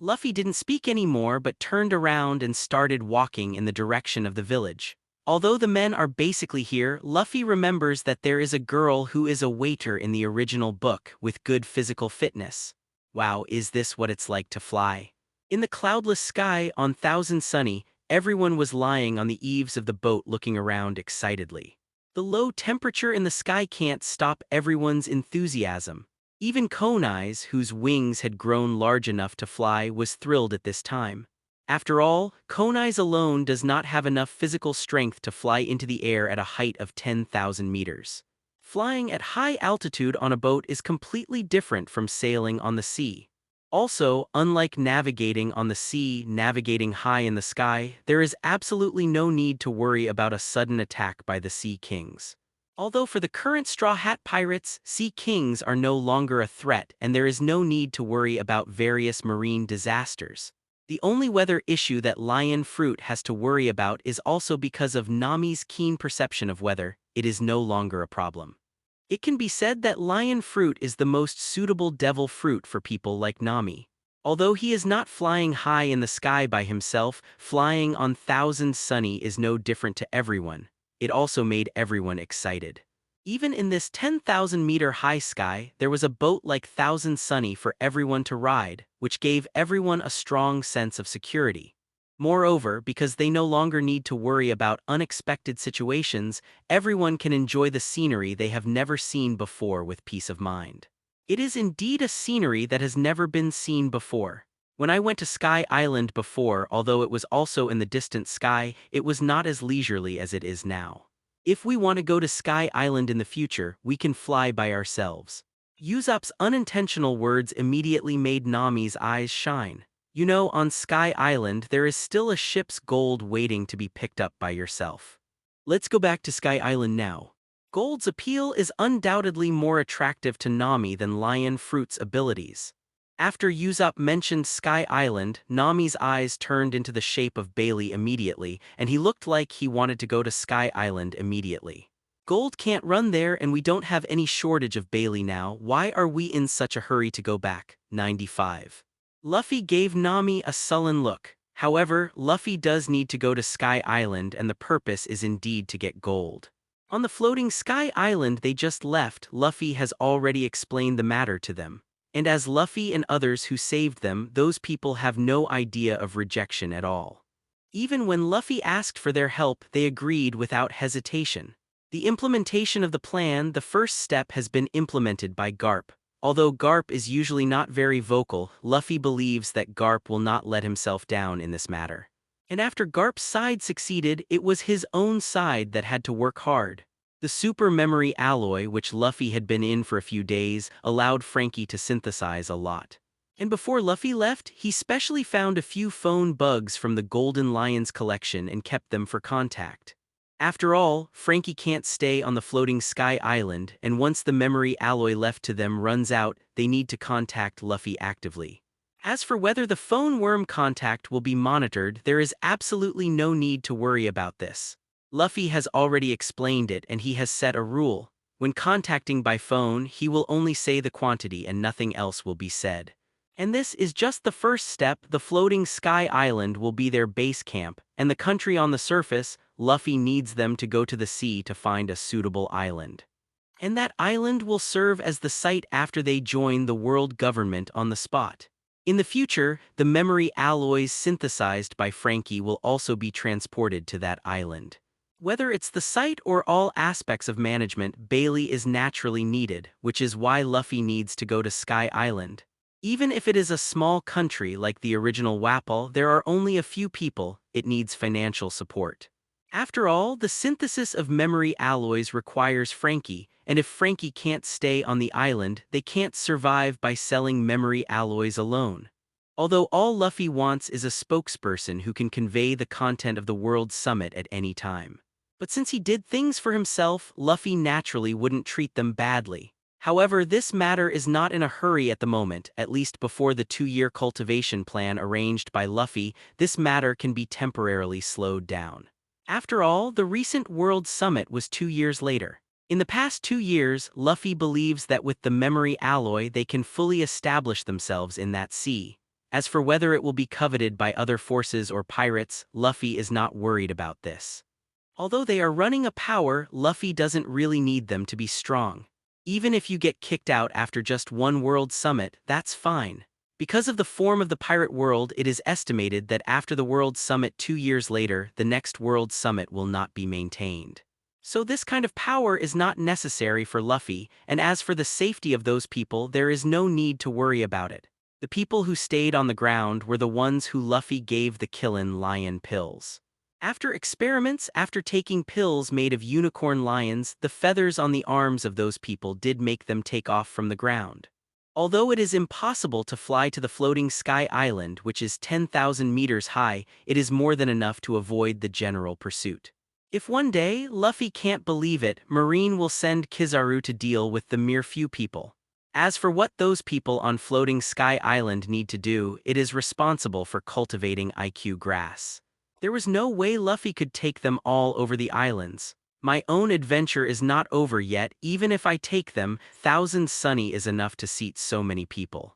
Luffy didn't speak anymore but turned around and started walking in the direction of the village. Although the men are basically here, Luffy remembers that there is a girl who is a waiter in the original book with good physical fitness. Wow, is this what it's like to fly? In the cloudless sky on Thousand Sunny, everyone was lying on the eaves of the boat looking around excitedly. The low temperature in the sky can't stop everyone's enthusiasm. Even Konai's, whose wings had grown large enough to fly, was thrilled at this time. After all, Konai's alone does not have enough physical strength to fly into the air at a height of 10,000 meters. Flying at high altitude on a boat is completely different from sailing on the sea. Also, unlike navigating on the sea, navigating high in the sky, there is absolutely no need to worry about a sudden attack by the Sea Kings. Although for the current Straw Hat Pirates, Sea Kings are no longer a threat and there is no need to worry about various marine disasters. The only weather issue that Lion Fruit has to worry about is also because of Nami's keen perception of weather. It is no longer a problem. It can be said that Lion Fruit is the most suitable devil fruit for people like Nami. Although he is not flying high in the sky by himself, flying on Thousand Sunny is no different to everyone. It also made everyone excited. Even in this 10,000-meter high sky, there was a boat like Thousand Sunny for everyone to ride, which gave everyone a strong sense of security. Moreover, because they no longer need to worry about unexpected situations, everyone can enjoy the scenery they have never seen before with peace of mind. It is indeed a scenery that has never been seen before. When I went to Sky Island before, although it was also in the distant sky, it was not as leisurely as it is now. If we want to go to Sky Island in the future, we can fly by ourselves. Usopp's unintentional words immediately made Nami's eyes shine. You know, on Sky Island there is still a ship's gold waiting to be picked up by yourself. Let's go back to Sky Island now. Gold's appeal is undoubtedly more attractive to Nami than Lion Fruit's abilities. After Usopp mentioned Sky Island, Nami's eyes turned into the shape of Bailey immediately, and he looked like he wanted to go to Sky Island immediately. Gold can't run there and we don't have any shortage of Bailey now. Why are we in such a hurry to go back? 95. Luffy gave Nami a sullen look. However, Luffy does need to go to Sky Island and the purpose is indeed to get gold. On the floating Sky Island they just left, Luffy has already explained the matter to them. And as Luffy and others who saved them, those people have no idea of rejection at all. Even when Luffy asked for their help, they agreed without hesitation. The implementation of the plan, the first step has been implemented by Garp. Although Garp is usually not very vocal, Luffy believes that Garp will not let himself down in this matter. And after Garp's side succeeded, it was his own side that had to work hard. The super memory alloy, which Luffy had been in for a few days, allowed Franky to synthesize a lot. And before Luffy left, he specially found a few phone bugs from the Golden Lion's collection and kept them for contact. After all, Franky can't stay on the floating Sky Island, and once the memory alloy left to them runs out, they need to contact Luffy actively. As for whether the phone worm contact will be monitored, there is absolutely no need to worry about this. Luffy has already explained it and he has set a rule. When contacting by phone, he will only say the quantity and nothing else will be said. And this is just the first step. The floating Sky Island will be their base camp, and the country on the surface, Luffy needs them to go to the sea to find a suitable island. And that island will serve as the site after they join the world government on the spot. In the future, the memory alloys synthesized by Franky will also be transported to that island. Whether it's the site or all aspects of management, Bailey is naturally needed, which is why Luffy needs to go to Sky Island. Even if it is a small country like the original Wapol, there are only a few people, it needs financial support. After all, the synthesis of memory alloys requires Franky, and if Franky can't stay on the island, they can't survive by selling memory alloys alone. Although all Luffy wants is a spokesperson who can convey the content of the World Summit at any time. But since he did things for himself, Luffy naturally wouldn't treat them badly. However, this matter is not in a hurry at the moment, at least before the 2-year cultivation plan arranged by Luffy, this matter can be temporarily slowed down. After all, the recent World Summit was 2 years later. In the past 2 years, Luffy believes that with the memory alloy they can fully establish themselves in that sea. As for whether it will be coveted by other forces or pirates, Luffy is not worried about this. Although they are running a power, Luffy doesn't really need them to be strong. Even if you get kicked out after just one World Summit, that's fine. Because of the form of the pirate world, it is estimated that after the World Summit 2 years later, the next World Summit will not be maintained. So this kind of power is not necessary for Luffy, and as for the safety of those people, there is no need to worry about it. The people who stayed on the ground were the ones who Luffy gave the Killin Lion pills. After experiments, after taking pills made of unicorn lions, the feathers on the arms of those people did make them take off from the ground. Although it is impossible to fly to the floating Sky Island, which is 10,000 meters high, it is more than enough to avoid the general pursuit. If one day, Luffy can't believe it, Marine will send Kizaru to deal with the mere few people. As for what those people on floating Sky Island need to do, it is responsible for cultivating IQ grass. There was no way Luffy could take them all over the islands. My own adventure is not over yet. Even if I take them, 1,000 Sunny is enough to seat so many people.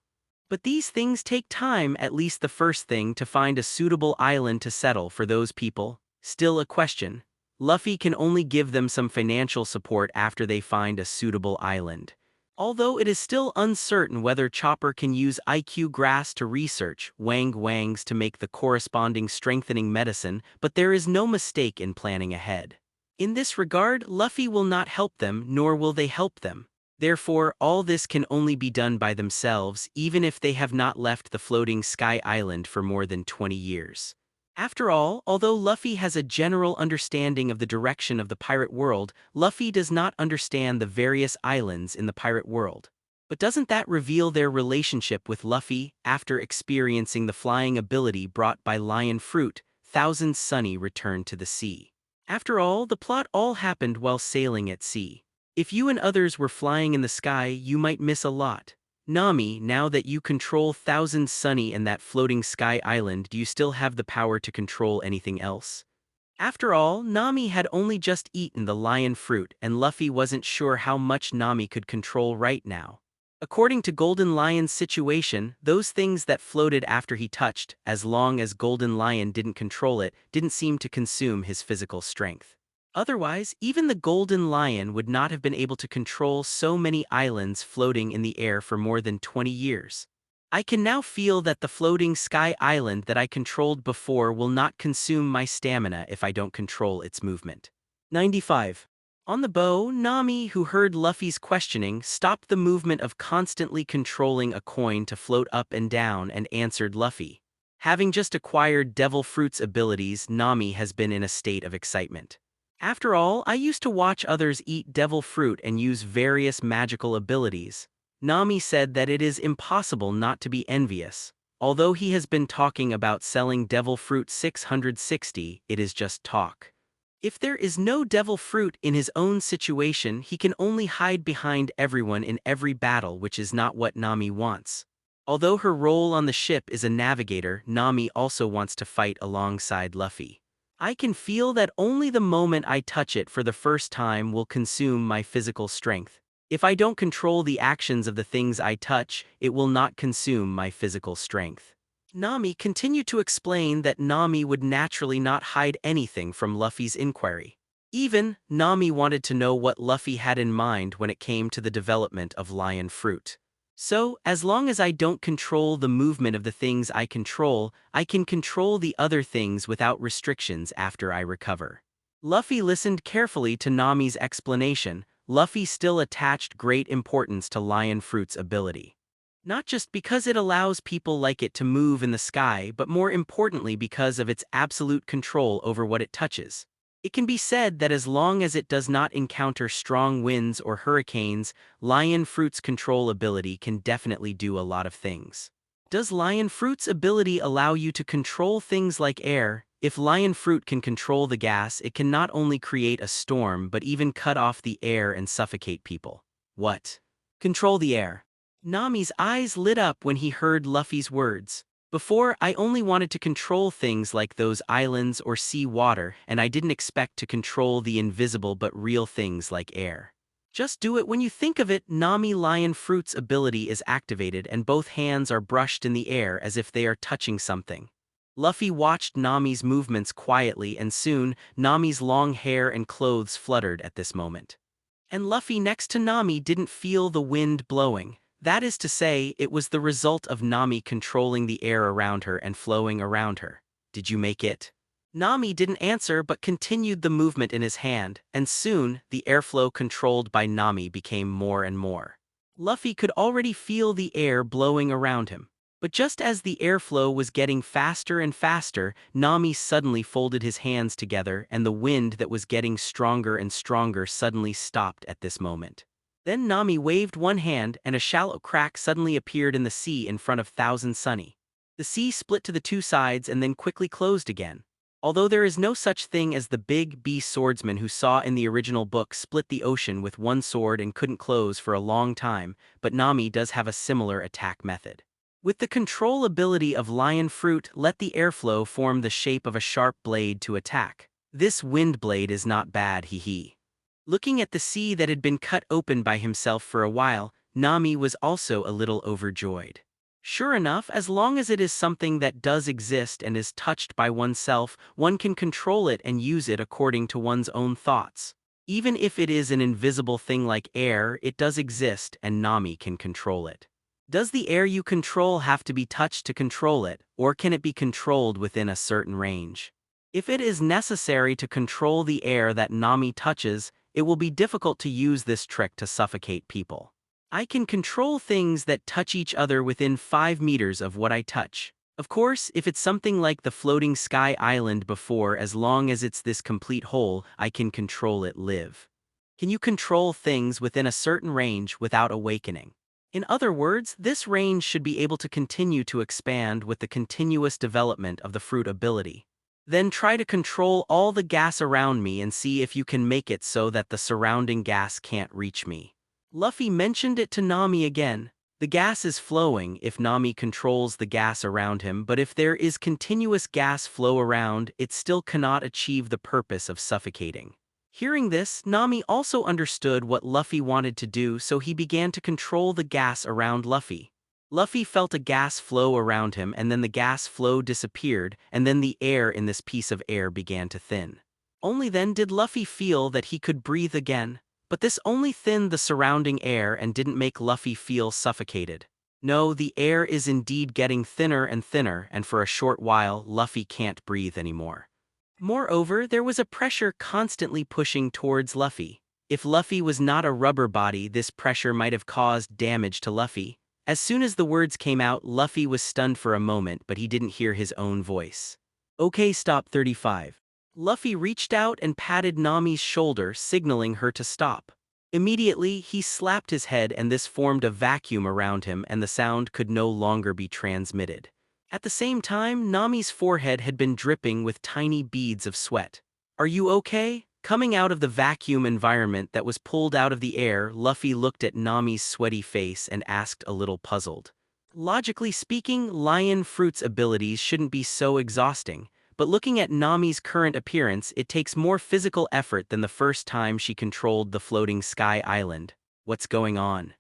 But these things take time, at least the first thing, to find a suitable island to settle for those people. Still a question. Luffy can only give them some financial support after they find a suitable island. Although it is still uncertain whether Chopper can use IQ grass to research Wang Wangs to make the corresponding strengthening medicine, but there is no mistake in planning ahead. In this regard, Luffy will not help them, nor will they help them. Therefore, all this can only be done by themselves, even if they have not left the floating sky island for more than 20 years. After all, although Luffy has a general understanding of the direction of the pirate world, Luffy does not understand the various islands in the pirate world. But doesn't that reveal their relationship with Luffy? After experiencing the flying ability brought by Lion Fruit, Thousand Sunny returned to the sea. After all, the plot all happened while sailing at sea. If you and others were flying in the sky, you might miss a lot. Nami, now that you control Thousand Sunny and that floating sky island, do you still have the power to control anything else? After all, Nami had only just eaten the lion fruit, and Luffy wasn't sure how much Nami could control right now. According to Golden Lion's situation, those things that floated after he touched, as long as Golden Lion didn't control it, didn't seem to consume his physical strength. Otherwise, even the Golden Lion would not have been able to control so many islands floating in the air for more than 20 years. I can now feel that the floating sky island that I controlled before will not consume my stamina if I don't control its movement. 95. On the bow, Nami, who heard Luffy's questioning, stopped the movement of constantly controlling a coin to float up and down and answered Luffy. Having just acquired Devil Fruit's abilities, Nami has been in a state of excitement. After all, I used to watch others eat devil fruit and use various magical abilities. Nami said that it is impossible not to be envious. Although he has been talking about selling devil fruit 660, it is just talk. If there is no devil fruit in his own situation, he can only hide behind everyone in every battle, which is not what Nami wants. Although her role on the ship is a navigator, Nami also wants to fight alongside Luffy. I can feel that only the moment I touch it for the first time will consume my physical strength. If I don't control the actions of the things I touch, it will not consume my physical strength. Nami continued to explain that Nami would naturally not hide anything from Luffy's inquiry. Even, Nami wanted to know what Luffy had in mind when it came to the development of lion fruit. So, as long as I don't control the movement of the things I can control the other things without restrictions after I recover. Luffy listened carefully to Nami's explanation. Luffy still attached great importance to Lion Fruit's ability. Not just because it allows people like it to move in the sky, but more importantly because of its absolute control over what it touches. It can be said that as long as it does not encounter strong winds or hurricanes, Lion Fruit's control ability can definitely do a lot of things. Does Lion Fruit's ability allow you to control things like air? If Lion Fruit can control the gas, it can not only create a storm but even cut off the air and suffocate people. What? Control the air. Nami's eyes lit up when he heard Luffy's words. Before, I only wanted to control things like those islands or sea water, and I didn't expect to control the invisible but real things like air. Just do it when you think of it. Nami Lion Fruit's ability is activated and both hands are brushed in the air as if they are touching something. Luffy watched Nami's movements quietly, and soon, Nami's long hair and clothes fluttered at this moment. And Luffy next to Nami didn't feel the wind blowing. That is to say, it was the result of Nami controlling the air around her and flowing around her. Did you make it? Nami didn't answer but continued the movement in his hand, and soon, the airflow controlled by Nami became more and more. Luffy could already feel the air blowing around him. But just as the airflow was getting faster and faster, Nami suddenly folded his hands together, and the wind that was getting stronger and stronger suddenly stopped at this moment. Then Nami waved one hand and a shallow crack suddenly appeared in the sea in front of Thousand Sunny. The sea split to the two sides and then quickly closed again. Although there is no such thing as the big beast swordsman who saw in the original book split the ocean with one sword and couldn't close for a long time, but Nami does have a similar attack method. With the control ability of Lion Fruit, let the airflow form the shape of a sharp blade to attack. This wind blade is not bad, hee. Looking at the sea that had been cut open by himself for a while, Nami was also a little overjoyed. Sure enough, as long as it is something that does exist and is touched by oneself, one can control it and use it according to one's own thoughts. Even if it is an invisible thing like air, it does exist and Nami can control it. Does the air you control have to be touched to control it, or can it be controlled within a certain range? If it is necessary to control the air that Nami touches, it will be difficult to use this trick to suffocate people. I can control things that touch each other within 5 meters of what I touch. Of course, if it's something like the floating sky island before, as long as it's this complete whole, I can control it live. Can you control things within a certain range without awakening? In other words, this range should be able to continue to expand with the continuous development of the fruit ability. Then try to control all the gas around me and see if you can make it so that the surrounding gas can't reach me. Luffy mentioned it to Nami again. The gas is flowing if Nami controls the gas around him, but if there is continuous gas flow around, it still cannot achieve the purpose of suffocating. Hearing this, Nami also understood what Luffy wanted to do, so he began to control the gas around Luffy. Luffy felt a gas flow around him, and then the gas flow disappeared, and then the air in this piece of air began to thin. Only then did Luffy feel that he could breathe again. But this only thinned the surrounding air and didn't make Luffy feel suffocated. No, the air is indeed getting thinner, and for a short while, Luffy can't breathe anymore. Moreover, there was a pressure constantly pushing towards Luffy. If Luffy was not a rubber body, this pressure might have caused damage to Luffy. As soon as the words came out, Luffy was stunned for a moment, but he didn't hear his own voice. Okay, stop 35. Luffy reached out and patted Nami's shoulder, signaling her to stop. Immediately, he slapped his head and this formed a vacuum around him and the sound could no longer be transmitted. At the same time, Nami's forehead had been dripping with tiny beads of sweat. Are you okay? Coming out of the vacuum environment that was pulled out of the air, Luffy looked at Nami's sweaty face and asked, a little puzzled. Logically speaking, lion fruit's abilities shouldn't be so exhausting. But looking at Nami's current appearance, it takes more physical effort than the first time she controlled the floating sky island. What's going on?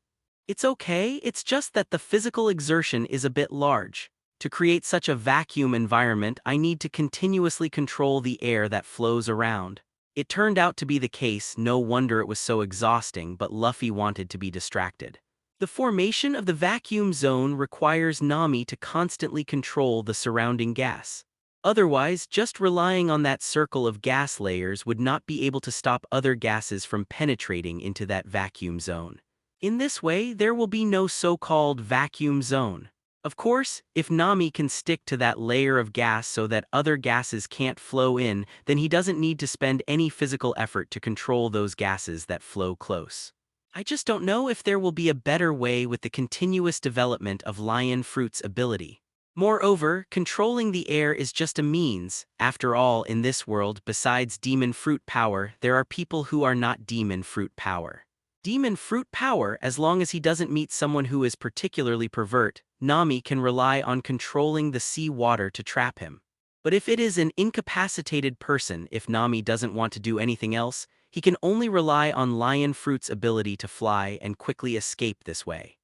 It's okay, it's just that the physical exertion is a bit large. To create such a vacuum environment, I need to continuously control the air that flows around. It turned out to be the case, no wonder it was so exhausting, but Luffy wanted to be distracted. The formation of the vacuum zone requires Nami to constantly control the surrounding gas. Otherwise, just relying on that circle of gas layers would not be able to stop other gases from penetrating into that vacuum zone. In this way, there will be no so-called vacuum zone. Of course, if Nami can stick to that layer of gas so that other gases can't flow in, then he doesn't need to spend any physical effort to control those gases that flow close. I just don't know if there will be a better way with the continuous development of lion fruit's ability. Moreover, controlling the air is just a means. After all, in this world, besides demon fruit power, there are people who are not demon fruit power. Demon fruit power, as long as he doesn't meet someone who is particularly pervert, Nami can rely on controlling the sea water to trap him. But if it is an incapacitated person, if Nami doesn't want to do anything else, he can only rely on lion fruit's ability to fly and quickly escape this way.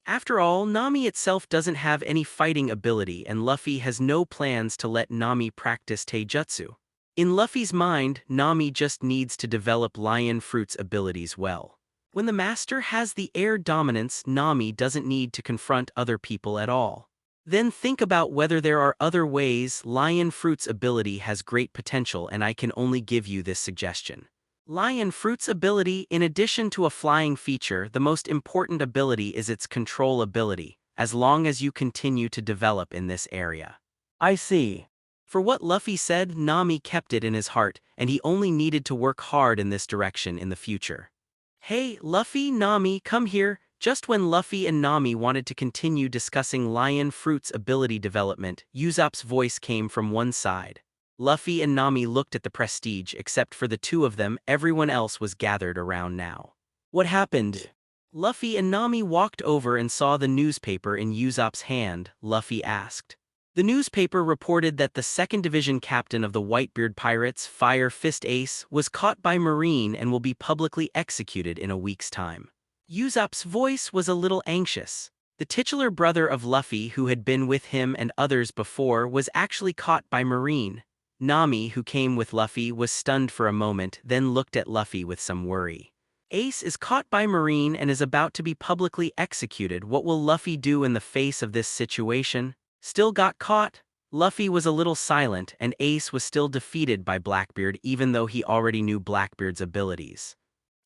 After all, Nami itself doesn't have any fighting ability and Luffy has no plans to let Nami practice taijutsu. In Luffy's mind, Nami just needs to develop lion fruit's abilities well. When the master has the air dominance, Nami doesn't need to confront other people at all. Then think about whether there are other ways. Lion fruit's ability has great potential and I can only give you this suggestion. Lion fruit's ability, in addition to a flying feature, the most important ability is its control ability, as long as you continue to develop in this area. I see. For what Luffy said, Nami kept it in his heart, and he only needed to work hard in this direction in the future. Hey, Luffy, Nami, come here. Just when Luffy and Nami wanted to continue discussing lion fruit's ability development, Usopp's voice came from one side. Luffy and Nami looked at the prestige. Except for the two of them, everyone else was gathered around now. What happened? Luffy and Nami walked over and saw the newspaper in Usopp's hand. Luffy asked. The newspaper reported that the 2nd Division captain of the Whitebeard Pirates, Fire Fist Ace, was caught by Marine and will be publicly executed in a week's time. Usopp's voice was a little anxious. The titular brother of Luffy, who had been with him and others before, was actually caught by Marine. Nami, who came with Luffy, was stunned for a moment, then looked at Luffy with some worry. Ace is caught by Marine and is about to be publicly executed. What will Luffy do in the face of this situation? Still got caught? Luffy was a little silent, and Ace was still defeated by Blackbeard even though he already knew Blackbeard's abilities.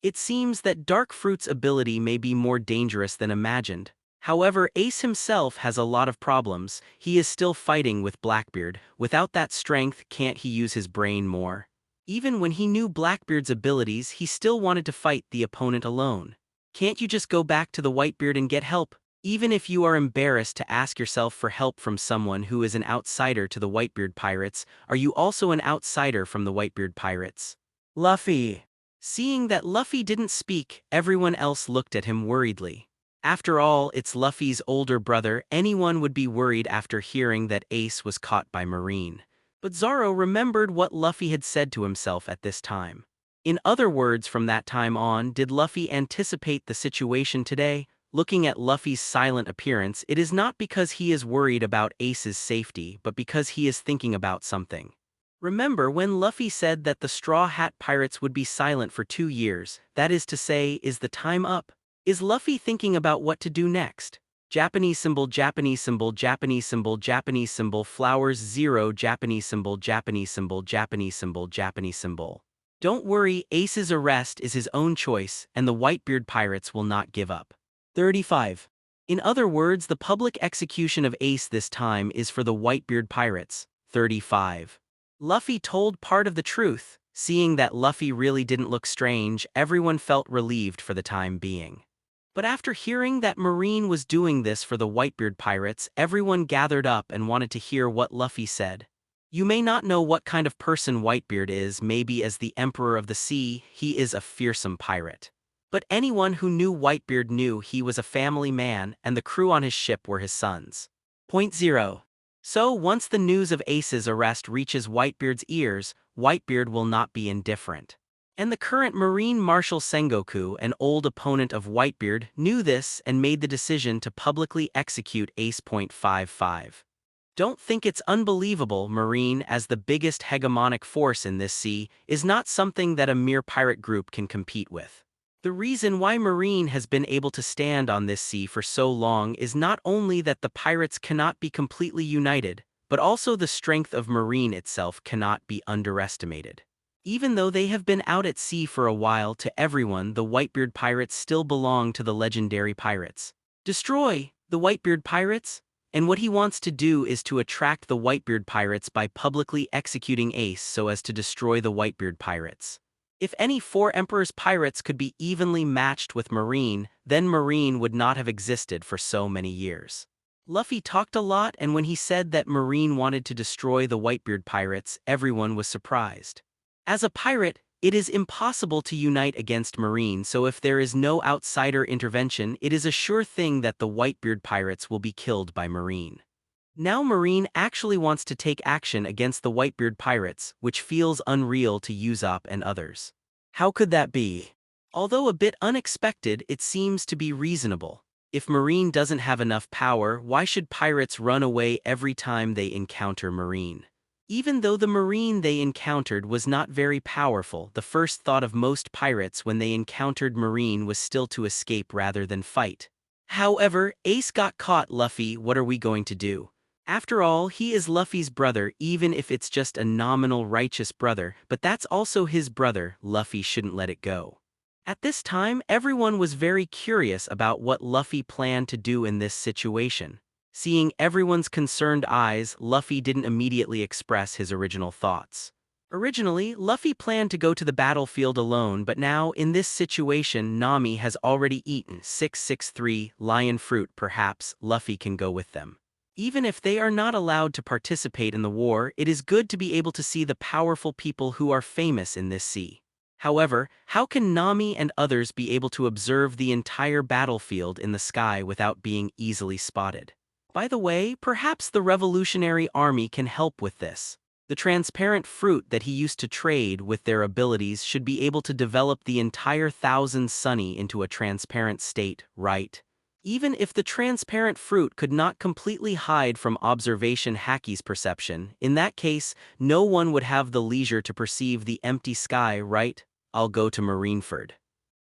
It seems that Dark Fruit's ability may be more dangerous than imagined. However, Ace himself has a lot of problems. He is still fighting with Blackbeard. Without that strength, can't he use his brain more? Even when he knew Blackbeard's abilities, he still wanted to fight the opponent alone. Can't you just go back to the Whitebeard and get help? Even if you are embarrassed to ask yourself for help from someone who is an outsider to the Whitebeard pirates, are you also an outsider from the Whitebeard pirates? Luffy. Seeing that Luffy didn't speak, everyone else looked at him worriedly. After all, it's Luffy's older brother. Anyone would be worried after hearing that Ace was caught by Marine. But Zoro remembered what Luffy had said to himself at this time. In other words, from that time on, did Luffy anticipate the situation today? Looking at Luffy's silent appearance, it is not because he is worried about Ace's safety, but because he is thinking about something. Remember when Luffy said that the Straw Hat Pirates would be silent for 2 years, that is to say, is the time up? Is Luffy thinking about what to do next? Japanese symbol, Japanese symbol, Japanese symbol, Japanese symbol, flowers 0, Japanese symbol, Japanese symbol, Japanese symbol, Japanese symbol. Don't worry, Ace's arrest is his own choice, and the Whitebeard pirates will not give up. 35. In other words, the public execution of Ace this time is for the Whitebeard pirates. 35. Luffy told part of the truth. Seeing that Luffy really didn't look strange, everyone felt relieved for the time being. But after hearing that Marine was doing this for the Whitebeard pirates, everyone gathered up and wanted to hear what Luffy said. You may not know what kind of person Whitebeard is. Maybe as the Emperor of the Sea, he is a fearsome pirate. But anyone who knew Whitebeard knew he was a family man, and the crew on his ship were his sons. Point 0. So once the news of Ace's arrest reaches Whitebeard's ears, Whitebeard will not be indifferent. And the current Marine Marshal Sengoku, an old opponent of Whitebeard, knew this and made the decision to publicly execute Ace. 55. Don't think it's unbelievable. Marine, as the biggest hegemonic force in this sea, is not something that a mere pirate group can compete with. The reason why Marine has been able to stand on this sea for so long is not only that the pirates cannot be completely united, but also the strength of Marine itself cannot be underestimated. Even though they have been out at sea for a while, to everyone, the Whitebeard pirates still belong to the legendary pirates. Destroy the Whitebeard pirates? And what he wants to do is to attract the Whitebeard pirates by publicly executing Ace so as to destroy the Whitebeard pirates. If any 4 Emperor's pirates could be evenly matched with Marine, then Marine would not have existed for so many years. Luffy talked a lot, and when he said that Marine wanted to destroy the Whitebeard pirates, everyone was surprised. As a pirate, it is impossible to unite against Marine, so if there is no outsider intervention, it is a sure thing that the Whitebeard pirates will be killed by Marine. Now Marine actually wants to take action against the Whitebeard pirates, which feels unreal to Usopp and others. How could that be? Although a bit unexpected, it seems to be reasonable. If Marine doesn't have enough power, why should pirates run away every time they encounter Marine? Even though the Marine they encountered was not very powerful, the first thought of most pirates when they encountered Marine was still to escape rather than fight. However, Ace got caught. Luffy, what are we going to do? After all, he is Luffy's brother, even if it's just a nominal righteous brother, but that's also his brother. Luffy shouldn't let it go. At this time, everyone was very curious about what Luffy planned to do in this situation. Seeing everyone's concerned eyes, Luffy didn't immediately express his original thoughts. Originally, Luffy planned to go to the battlefield alone, but now, in this situation, Nami has already eaten 663 lion fruit. Perhaps Luffy can go with them. Even if they are not allowed to participate in the war, it is good to be able to see the powerful people who are famous in this sea. However, how can Nami and others be able to observe the entire battlefield in the sky without being easily spotted? By the way, perhaps the Revolutionary Army can help with this. The transparent fruit that he used to trade with their abilities should be able to develop the entire Thousand Sunny into a transparent state, right? Even if the transparent fruit could not completely hide from observation Haki's perception, in that case, no one would have the leisure to perceive the empty sky, right? I'll go to Marineford.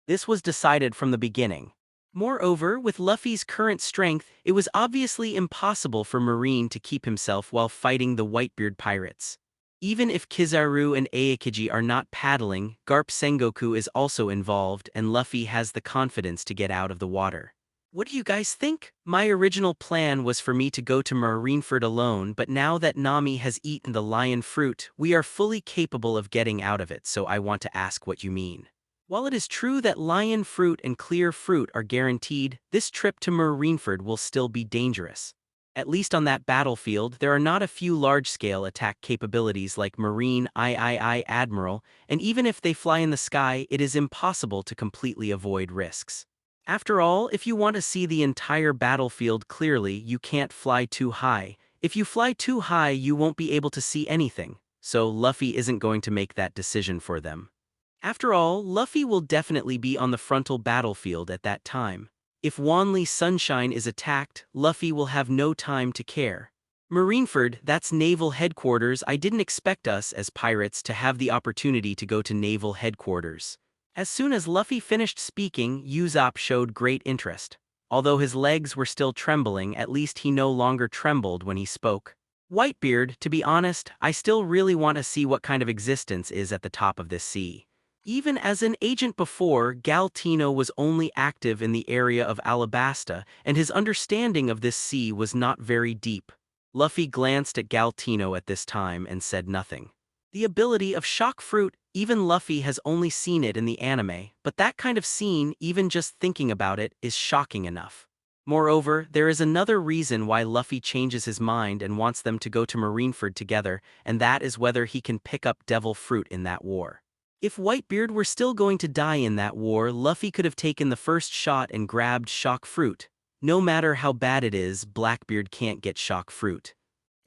This was decided from the beginning. Moreover, with Luffy's current strength, it was obviously impossible for Marine to keep himself while fighting the Whitebeard pirates. Even if Kizaru and Aokiji are not paddling, Garp Sengoku is also involved and Luffy has the confidence to get out of the water. What do you guys think? My original plan was for me to go to Marineford alone, but now that Nami has eaten the lion fruit, we are fully capable of getting out of it, so I want to ask what you mean. While it is true that lion fruit and clear fruit are guaranteed, this trip to Marineford will still be dangerous. At least on that battlefield, there are not a few large-scale attack capabilities like Marine III Admiral, and even if they fly in the sky, it is impossible to completely avoid risks. After all, if you want to see the entire battlefield clearly, you can't fly too high. If you fly too high, you won't be able to see anything, so Luffy isn't going to make that decision for them. After all, Luffy will definitely be on the frontal battlefield at that time. If Wanli Sunshine is attacked, Luffy will have no time to care. Marineford, that's naval headquarters. I didn't expect us as pirates to have the opportunity to go to naval headquarters. As soon as Luffy finished speaking, Usopp showed great interest. Although his legs were still trembling, at least he no longer trembled when he spoke. Whitebeard, to be honest, I still really want to see what kind of existence is at the top of this sea. Even as an agent before, Galtino was only active in the area of Alabasta, and his understanding of this sea was not very deep. Luffy glanced at Galtino at this time and said nothing. The ability of shock fruit, even Luffy has only seen it in the anime, but that kind of scene, even just thinking about it, is shocking enough. Moreover, there is another reason why Luffy changes his mind and wants them to go to Marineford together, and that is whether he can pick up devil fruit in that war. If Whitebeard were still going to die in that war, Luffy could have taken the first shot and grabbed shock fruit. No matter how bad it is, Blackbeard can't get shock fruit.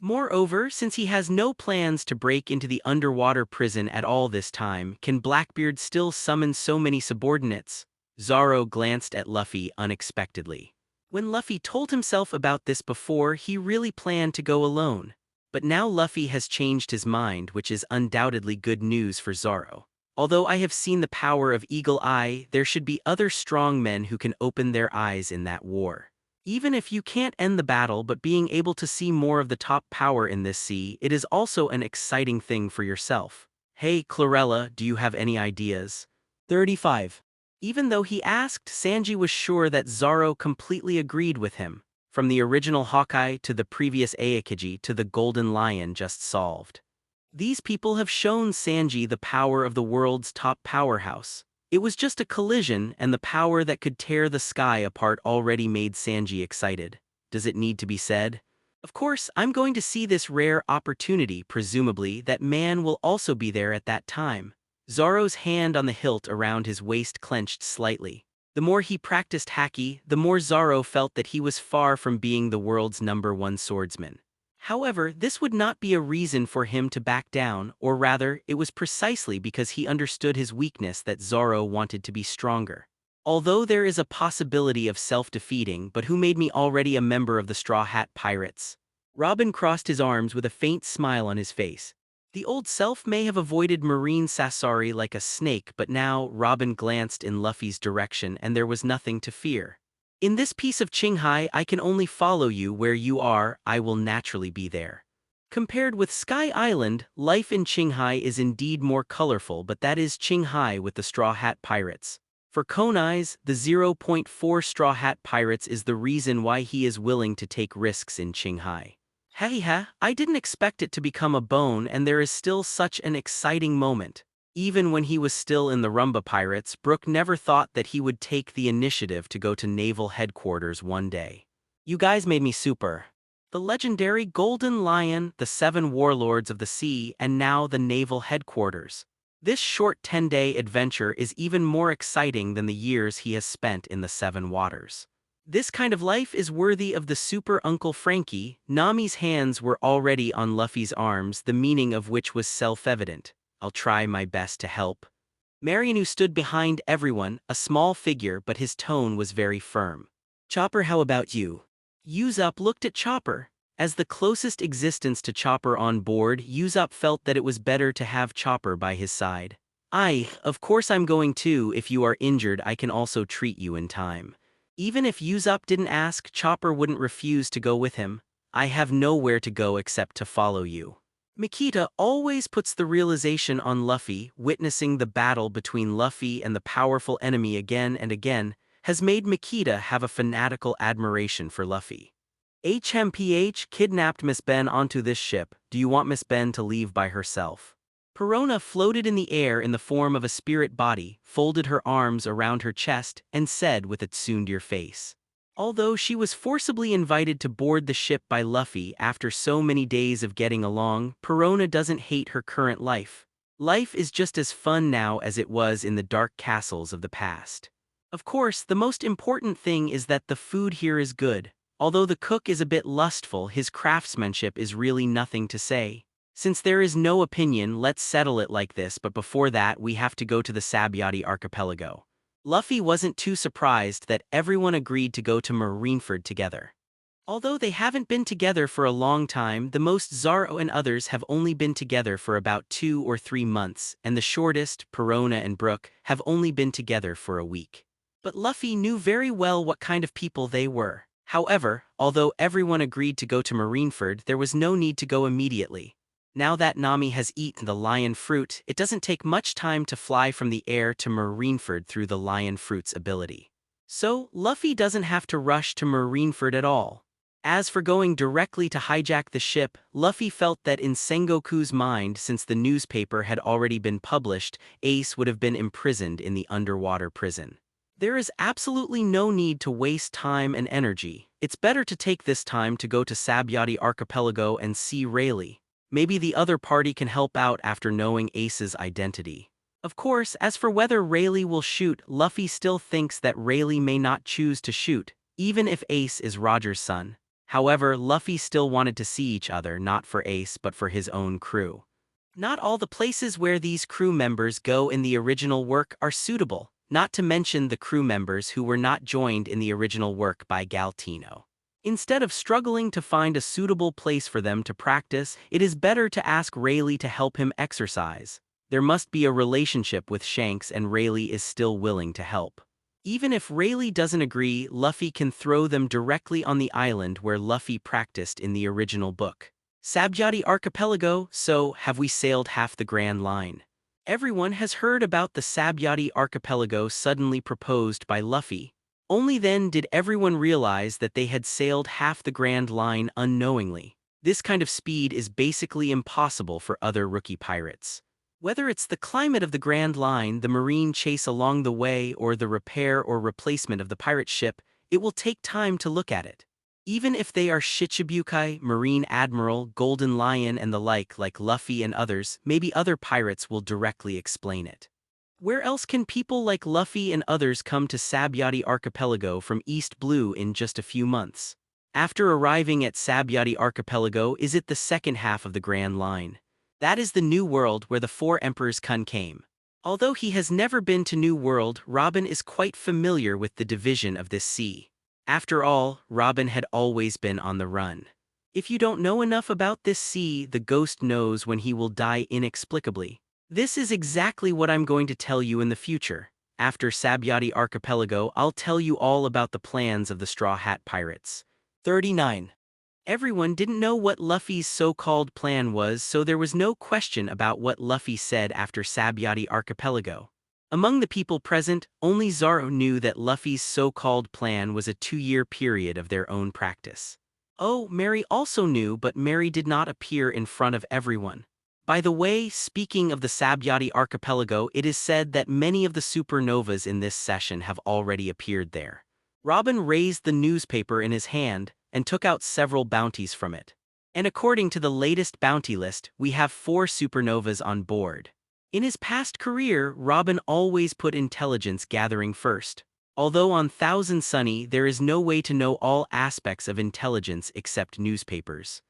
Moreover, since he has no plans to break into the underwater prison at all this time, can Blackbeard still summon so many subordinates? Zoro glanced at Luffy unexpectedly. When Luffy told himself about this before, he really planned to go alone. But now Luffy has changed his mind, which is undoubtedly good news for Zoro. Although I have seen the power of Eagle Eye, there should be other strong men who can open their eyes in that war. Even if you can't end the battle, but being able to see more of the top power in this sea, it is also an exciting thing for yourself. Hey Chlorella, do you have any ideas? 35. Even though he asked, Sanji was sure that Zoro completely agreed with him. From the original Hawkeye to the previous Aokiji to the Golden Lion just solved. These people have shown Sanji the power of the world's top powerhouse. It was just a collision, and the power that could tear the sky apart already made Sanji excited. Does it need to be said? Of course, I'm going to see this rare opportunity, presumably that man will also be there at that time. Zoro's hand on the hilt around his waist clenched slightly. The more he practiced haki, the more Zoro felt that he was far from being the world's #1 swordsman. However, this would not be a reason for him to back down, or rather, it was precisely because he understood his weakness that Zoro wanted to be stronger. Although there is a possibility of self-defeating, but who made me already a member of the Straw Hat Pirates? Robin crossed his arms with a faint smile on his face. The old self may have avoided Marine Sasori like a snake, but now Robin glanced in Luffy's direction and there was nothing to fear. In this piece of Qinghai, I can only follow you where you are, I will naturally be there. Compared with Sky Island, life in Qinghai is indeed more colorful, but that is Qinghai with the Straw Hat Pirates. For Konai's, the zero point 0.4 Straw Hat Pirates is the reason why he is willing to take risks in Qinghai. Hehehe, I didn't expect it to become a bone, and there is still such an exciting moment. Even when he was still in the Rumba Pirates, Brook never thought that he would take the initiative to go to naval headquarters one day. You guys made me super. The legendary Golden Lion, the 7 warlords of the sea, and now the naval headquarters. This short 10-day adventure is even more exciting than the years he has spent in the 7 waters. This kind of life is worthy of the super Uncle Frankie. Nami's hands were already on Luffy's arms, the meaning of which was self-evident. I'll try my best to help. Marianu stood behind everyone, a small figure, but his tone was very firm. Chopper, how about you? Usopp looked at Chopper. As the closest existence to Chopper on board, Usopp felt that it was better to have Chopper by his side. Of course I'm going to. If you are injured, I can also treat you in time. Even if Usopp didn't ask, Chopper wouldn't refuse to go with him. I have nowhere to go except to follow you. Mikita always puts the realization on Luffy. Witnessing the battle between Luffy and the powerful enemy again and again has made Mikita have a fanatical admiration for Luffy. HMPH kidnapped Miss Ben onto this ship. Do you want Miss Ben to leave by herself? Perona floated in the air in the form of a spirit body, folded her arms around her chest, and said with a tsundere face. Although she was forcibly invited to board the ship by Luffy after so many days of getting along, Perona doesn't hate her current life. Life is just as fun now as it was in the dark castles of the past. Of course, the most important thing is that the food here is good. Although the cook is a bit lustful, his craftsmanship is really nothing to say. Since there is no opinion, let's settle it like this, but before that we have to go to the Sabayati archipelago. Luffy wasn't too surprised that everyone agreed to go to Marineford together. Although they haven't been together for a long time, the most Zoro and others have only been together for about 2 or 3 months, and the shortest, Perona and Brook, have only been together for a week. But Luffy knew very well what kind of people they were. However, although everyone agreed to go to Marineford, there was no need to go immediately. Now that Nami has eaten the lion fruit, it doesn't take much time to fly from the air to Marineford through the lion fruit's ability. So, Luffy doesn't have to rush to Marineford at all. As for going directly to hijack the ship, Luffy felt that in Sengoku's mind, since the newspaper had already been published, Ace would have been imprisoned in the underwater prison. There is absolutely no need to waste time and energy. It's better to take this time to go to Sabayati Archipelago and see Rayleigh. Maybe the other party can help out after knowing Ace's identity. Of course, as for whether Rayleigh will shoot, Luffy still thinks that Rayleigh may not choose to shoot, even if Ace is Roger's son. However, Luffy still wanted to see each other, not for Ace but for his own crew. Not all the places where these crew members go in the original work are suitable, not to mention the crew members who were not joined in the original work by Galtino. Instead of struggling to find a suitable place for them to practice, it is better to ask Rayleigh to help him exercise. There must be a relationship with Shanks, and Rayleigh is still willing to help. Even if Rayleigh doesn't agree, Luffy can throw them directly on the island where Luffy practiced in the original book. Sabayati Archipelago, so have we sailed half the Grand Line? Everyone has heard about the Sabayati Archipelago suddenly proposed by Luffy. Only then did everyone realize that they had sailed half the Grand Line unknowingly. This kind of speed is basically impossible for other rookie pirates. Whether it's the climate of the Grand Line, the marine chase along the way, or the repair or replacement of the pirate ship, it will take time to look at it. Even if they are Shichibukai, Marine Admiral, Golden Lion and the like Luffy and others, maybe other pirates will directly explain it. Where else can people like Luffy and others come to Sabayati Archipelago from East Blue in just a few months? After arriving at Sabayati Archipelago, is it the second half of the Grand Line? That is the New World where the Four Emperors Kun came. Although he has never been to New World, Robin is quite familiar with the division of this sea. After all, Robin had always been on the run. If you don't know enough about this sea, the ghost knows when he will die inexplicably. This is exactly what I'm going to tell you in the future. After Sabayati Archipelago, I'll tell you all about the plans of the Straw Hat Pirates. 39. Everyone didn't know what Luffy's so-called plan was, so there was no question about what Luffy said after Sabayati Archipelago. Among the people present, only Zoro knew that Luffy's so-called plan was a 2-year period of their own practice. Oh, Mary also knew, but Mary did not appear in front of everyone. By the way, speaking of the Sabayati Archipelago, it is said that many of the supernovas in this session have already appeared there. Robin raised the newspaper in his hand and took out several bounties from it. And according to the latest bounty list, we have 4 supernovas on board. In his past career, Robin always put intelligence gathering first. Although on Thousand Sunny there is no way to know all aspects of intelligence except newspapers.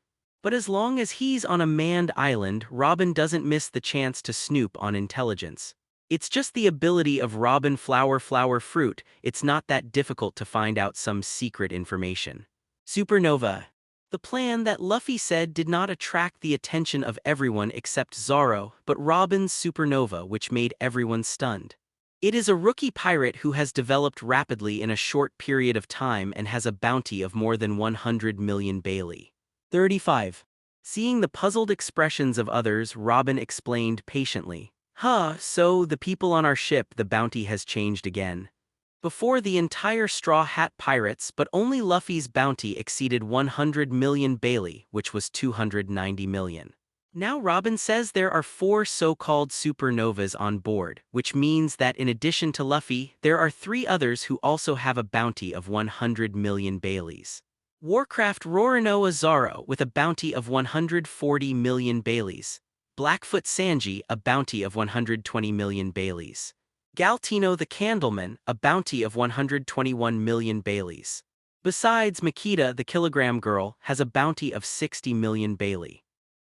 But as long as he's on a manned island, Robin doesn't miss the chance to snoop on intelligence. It's just the ability of Robin Flower Fruit, it's not that difficult to find out some secret information. Supernova. The plan that Luffy said did not attract the attention of everyone except Zoro, but Robin's supernova, which made everyone stunned. It is a rookie pirate who has developed rapidly in a short period of time and has a bounty of more than 100 million Bailey. 35. Seeing the puzzled expressions of others, Robin explained patiently. So the people on our ship, the bounty has changed again. Before the entire Straw Hat Pirates, but only Luffy's bounty exceeded 100 million Bailey, which was 290 million. Now Robin says there are 4 so-called supernovas on board, which means that in addition to Luffy, there are 3 others who also have a bounty of 100 million Baileys. Warcraft Roronoa Zaro with a bounty of 140 million Baileys. Blackfoot Sanji a bounty of 120 million Baileys. Galtino the Candleman, a bounty of 121 million Baileys. Besides, Makita the Kilogram Girl has a bounty of 60 million Bailey.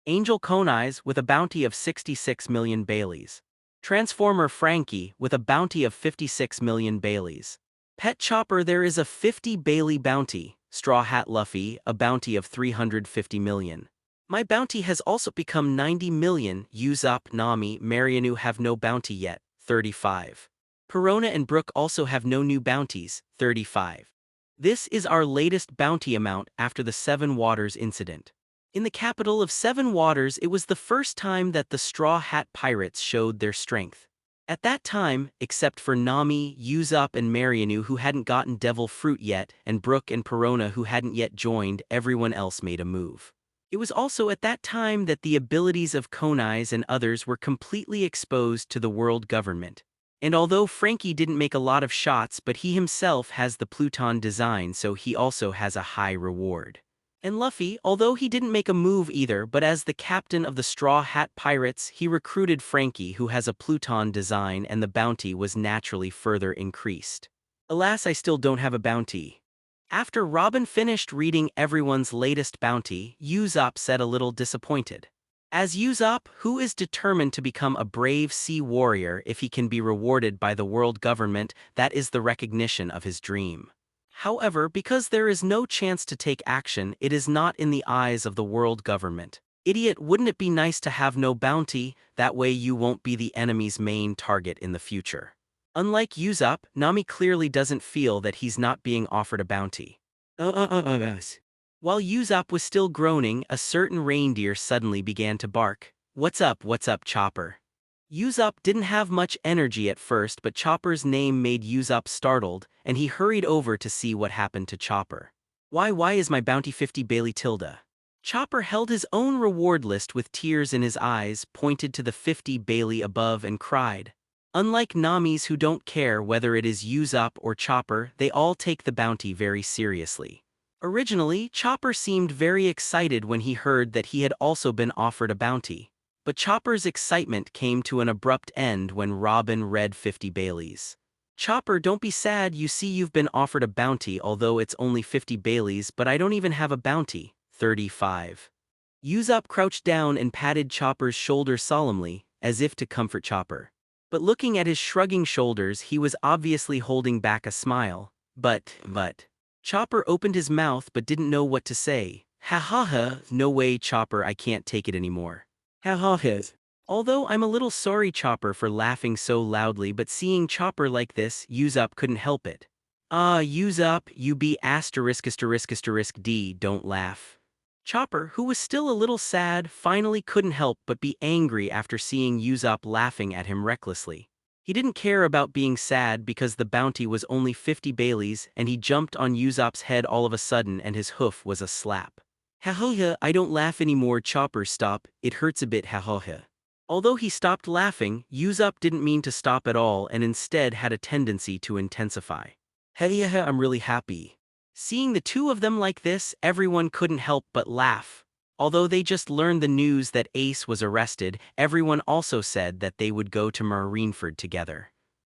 Angel Coneyes with a bounty of 66 million Baileys. Transformer Frankie with a bounty of 56 million Baileys. Pet Chopper there is a 50 Bailey bounty. Straw Hat Luffy a bounty of 350 million. My bounty has also become 90 million. Usopp, Nami, Marianu have no bounty yet. 35. Perona and Brook also have no new bounties, 35. This is our latest bounty amount after the Seven Waters incident. In the capital of Seven Waters, it was the first time that the Straw Hat Pirates showed their strength. At that time, except for Nami, Usopp and Marianu who hadn't gotten Devil Fruit yet, and Brook and Perona who hadn't yet joined, everyone else made a move. It was also at that time that the abilities of Konais and others were completely exposed to the world government. And although Frankie didn't make a lot of shots, but he himself has the Pluton design, so he also has a high reward. And Luffy, although he didn't make a move either, but as the captain of the Straw Hat Pirates, he recruited Frankie who has a Pluton design, and the bounty was naturally further increased. Alas, I still don't have a bounty. After Robin finished reading everyone's latest bounty, Usopp said a little disappointed. As Usopp, who is determined to become a brave sea warrior if he can be rewarded by the world government, that is the recognition of his dream. However, because there is no chance to take action, it is not in the eyes of the world government. Idiot, wouldn't it be nice to have no bounty? That way you won't be the enemy's main target in the future. Unlike Usopp, Nami clearly doesn't feel that he's not being offered a bounty. While Usopp was still groaning, a certain reindeer suddenly began to bark. What's up, Chopper? Usopp didn't have much energy at first, but Chopper's name made Usopp startled, and he hurried over to see what happened to Chopper. Why is my bounty 50 Bailey tilde? Chopper held his own reward list with tears in his eyes, pointed to the 50 Bailey above and cried. Unlike Nami's who don't care whether it is Usopp or Chopper, they all take the bounty very seriously. Originally, Chopper seemed very excited when he heard that he had also been offered a bounty. But Chopper's excitement came to an abrupt end when Robin read 50 Baileys. Chopper, don't be sad, you see you've been offered a bounty although it's only 50 Baileys, but I don't even have a bounty. 35. Usopp crouched down and patted Chopper's shoulder solemnly, as if to comfort Chopper. But looking at his shrugging shoulders, he was obviously holding back a smile. But. Chopper opened his mouth but didn't know what to say. No way, Chopper, I can't take it anymore. Although I'm a little sorry, Chopper, for laughing so loudly, but seeing Chopper like this, Usopp couldn't help it. Usopp, you be ****D, don't laugh. Chopper, who was still a little sad, finally couldn't help but be angry after seeing Usopp laughing at him recklessly. He didn't care about being sad because the bounty was only 50 Baileys, and he jumped on Usopp's head all of a sudden and his hoof was a slap. I don't laugh anymore, Chopper, stop, it hurts a bit, Although he stopped laughing, Usopp didn't mean to stop at all and instead had a tendency to intensify. I'm really happy. Seeing the two of them like this, everyone couldn't help but laugh. Although they just learned the news that Ace was arrested, everyone also said that they would go to Marineford together.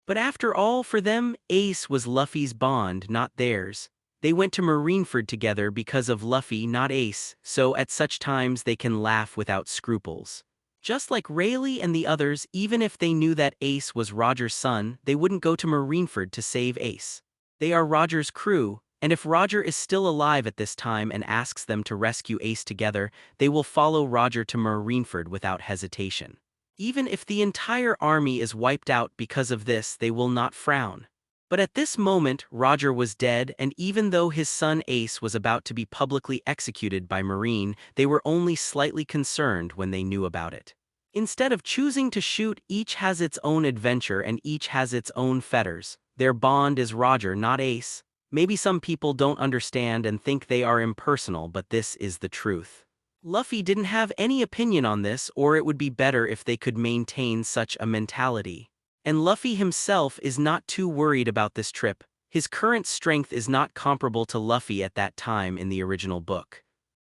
But after all, for them, Ace was Luffy's bond, not theirs. They went to Marineford together because of Luffy, not Ace, so at such times they can laugh without scruples. Just like Rayleigh and the others, even if they knew that Ace was Roger's son, they wouldn't go to Marineford to save Ace. They are Roger's crew, and if Roger is still alive at this time and asks them to rescue Ace together, they will follow Roger to Marineford without hesitation. Even if the entire army is wiped out because of this, they will not frown. But at this moment, Roger was dead, and even though his son Ace was about to be publicly executed by Marine, they were only slightly concerned when they knew about it. Instead of choosing to shoot, each has its own adventure and each has its own fetters. Their bond is Roger, not Ace. Maybe some people don't understand and think they are impersonal, but this is the truth. Luffy didn't have any opinion on this, or it would be better if they could maintain such a mentality. And Luffy himself is not too worried about this trip. His current strength is not comparable to Luffy at that time in the original book.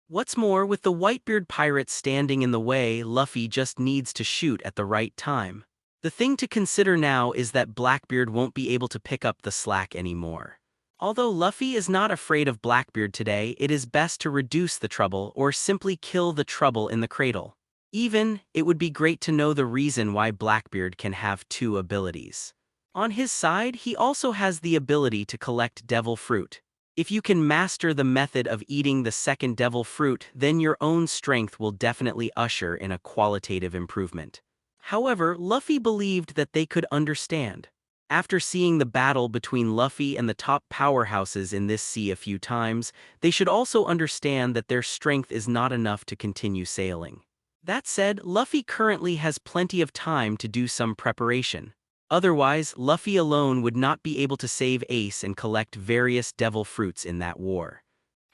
What's more, with the Whitebeard pirates standing in the way, Luffy just needs to shoot at the right time. The thing to consider now is that Blackbeard won't be able to pick up the slack anymore. Although Luffy is not afraid of Blackbeard today, it is best to reduce the trouble or simply kill the trouble in the cradle. Even, it would be great to know the reason why Blackbeard can have two abilities. On his side, he also has the ability to collect devil fruit. If you can master the method of eating the second devil fruit, then your own strength will definitely usher in a qualitative improvement. However, Luffy believed that they could understand. After seeing the battle between Luffy and the top powerhouses in this sea a few times, they should also understand that their strength is not enough to continue sailing. That said, Luffy currently has plenty of time to do some preparation. Otherwise, Luffy alone would not be able to save Ace and collect various devil fruits in that war.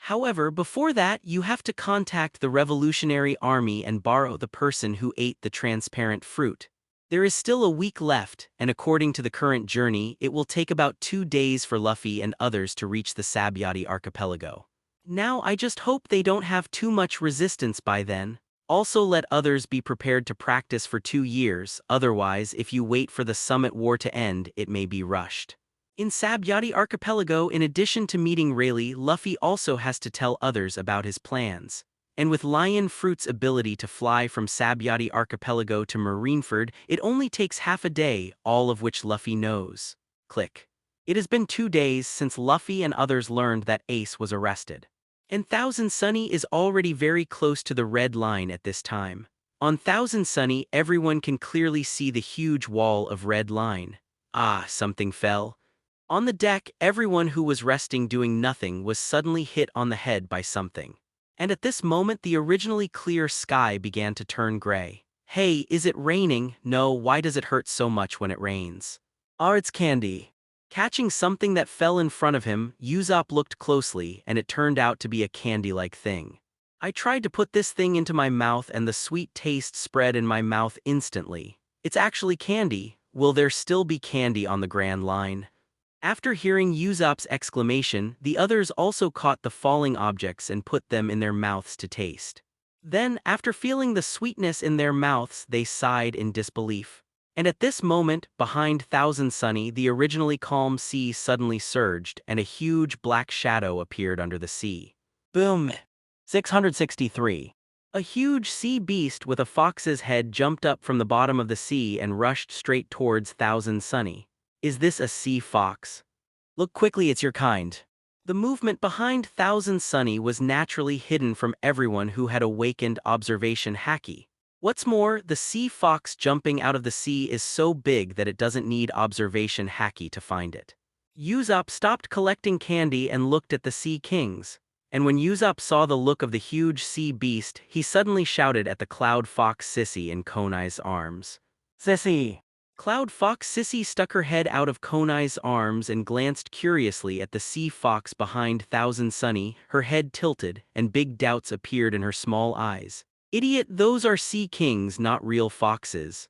However, before that, you have to contact the Revolutionary Army and borrow the person who ate the transparent fruit. There is still a week left, and according to the current journey, it will take about 2 days for Luffy and others to reach the Sabayati archipelago. Now I just hope they don't have too much resistance by then. Also let others be prepared to practice for 2 years, otherwise if you wait for the summit war to end, it may be rushed. In Sabayati archipelago, in addition to meeting Rayleigh, Luffy also has to tell others about his plans. And with Lion Fruit's ability to fly from Sabayati archipelago to Marineford, it only takes half a day, all of which Luffy knows. Click. It has been 2 days since Luffy and others learned that Ace was arrested. And Thousand Sunny is already very close to the red line at this time. On Thousand Sunny, everyone can clearly see the huge wall of red line. Ah, something fell. On the deck, everyone who was resting doing nothing was suddenly hit on the head by something. And at this moment the originally clear sky began to turn gray. Hey, is it raining? No, why does it hurt so much when it rains? Ah, it's candy. Catching something that fell in front of him, Usopp looked closely, and it turned out to be a candy-like thing. I tried to put this thing into my mouth and the sweet taste spread in my mouth instantly. It's actually candy. Will there still be candy on the Grand Line? After hearing Usopp's exclamation, the others also caught the falling objects and put them in their mouths to taste. Then, after feeling the sweetness in their mouths, they sighed in disbelief. And at this moment, behind Thousand Sunny, the originally calm sea suddenly surged, and a huge black shadow appeared under the sea. Boom! 663. A huge sea beast with a fox's head jumped up from the bottom of the sea and rushed straight towards Thousand Sunny. Is this a sea fox? Look quickly, it's your kind. The movement behind Thousand Sunny was naturally hidden from everyone who had awakened observation haki. What's more, the sea fox jumping out of the sea is so big that it doesn't need observation haki to find it. Usopp stopped collecting candy and looked at the sea kings. And when Usopp saw the look of the huge sea beast, he suddenly shouted at the Cloud Fox Sissy in Konai's arms. Sissy! Cloud Fox Sissy stuck her head out of Konai's arms and glanced curiously at the sea fox behind Thousand Sunny. Her head tilted, and big doubts appeared in her small eyes. Idiot, those are sea kings, not real foxes.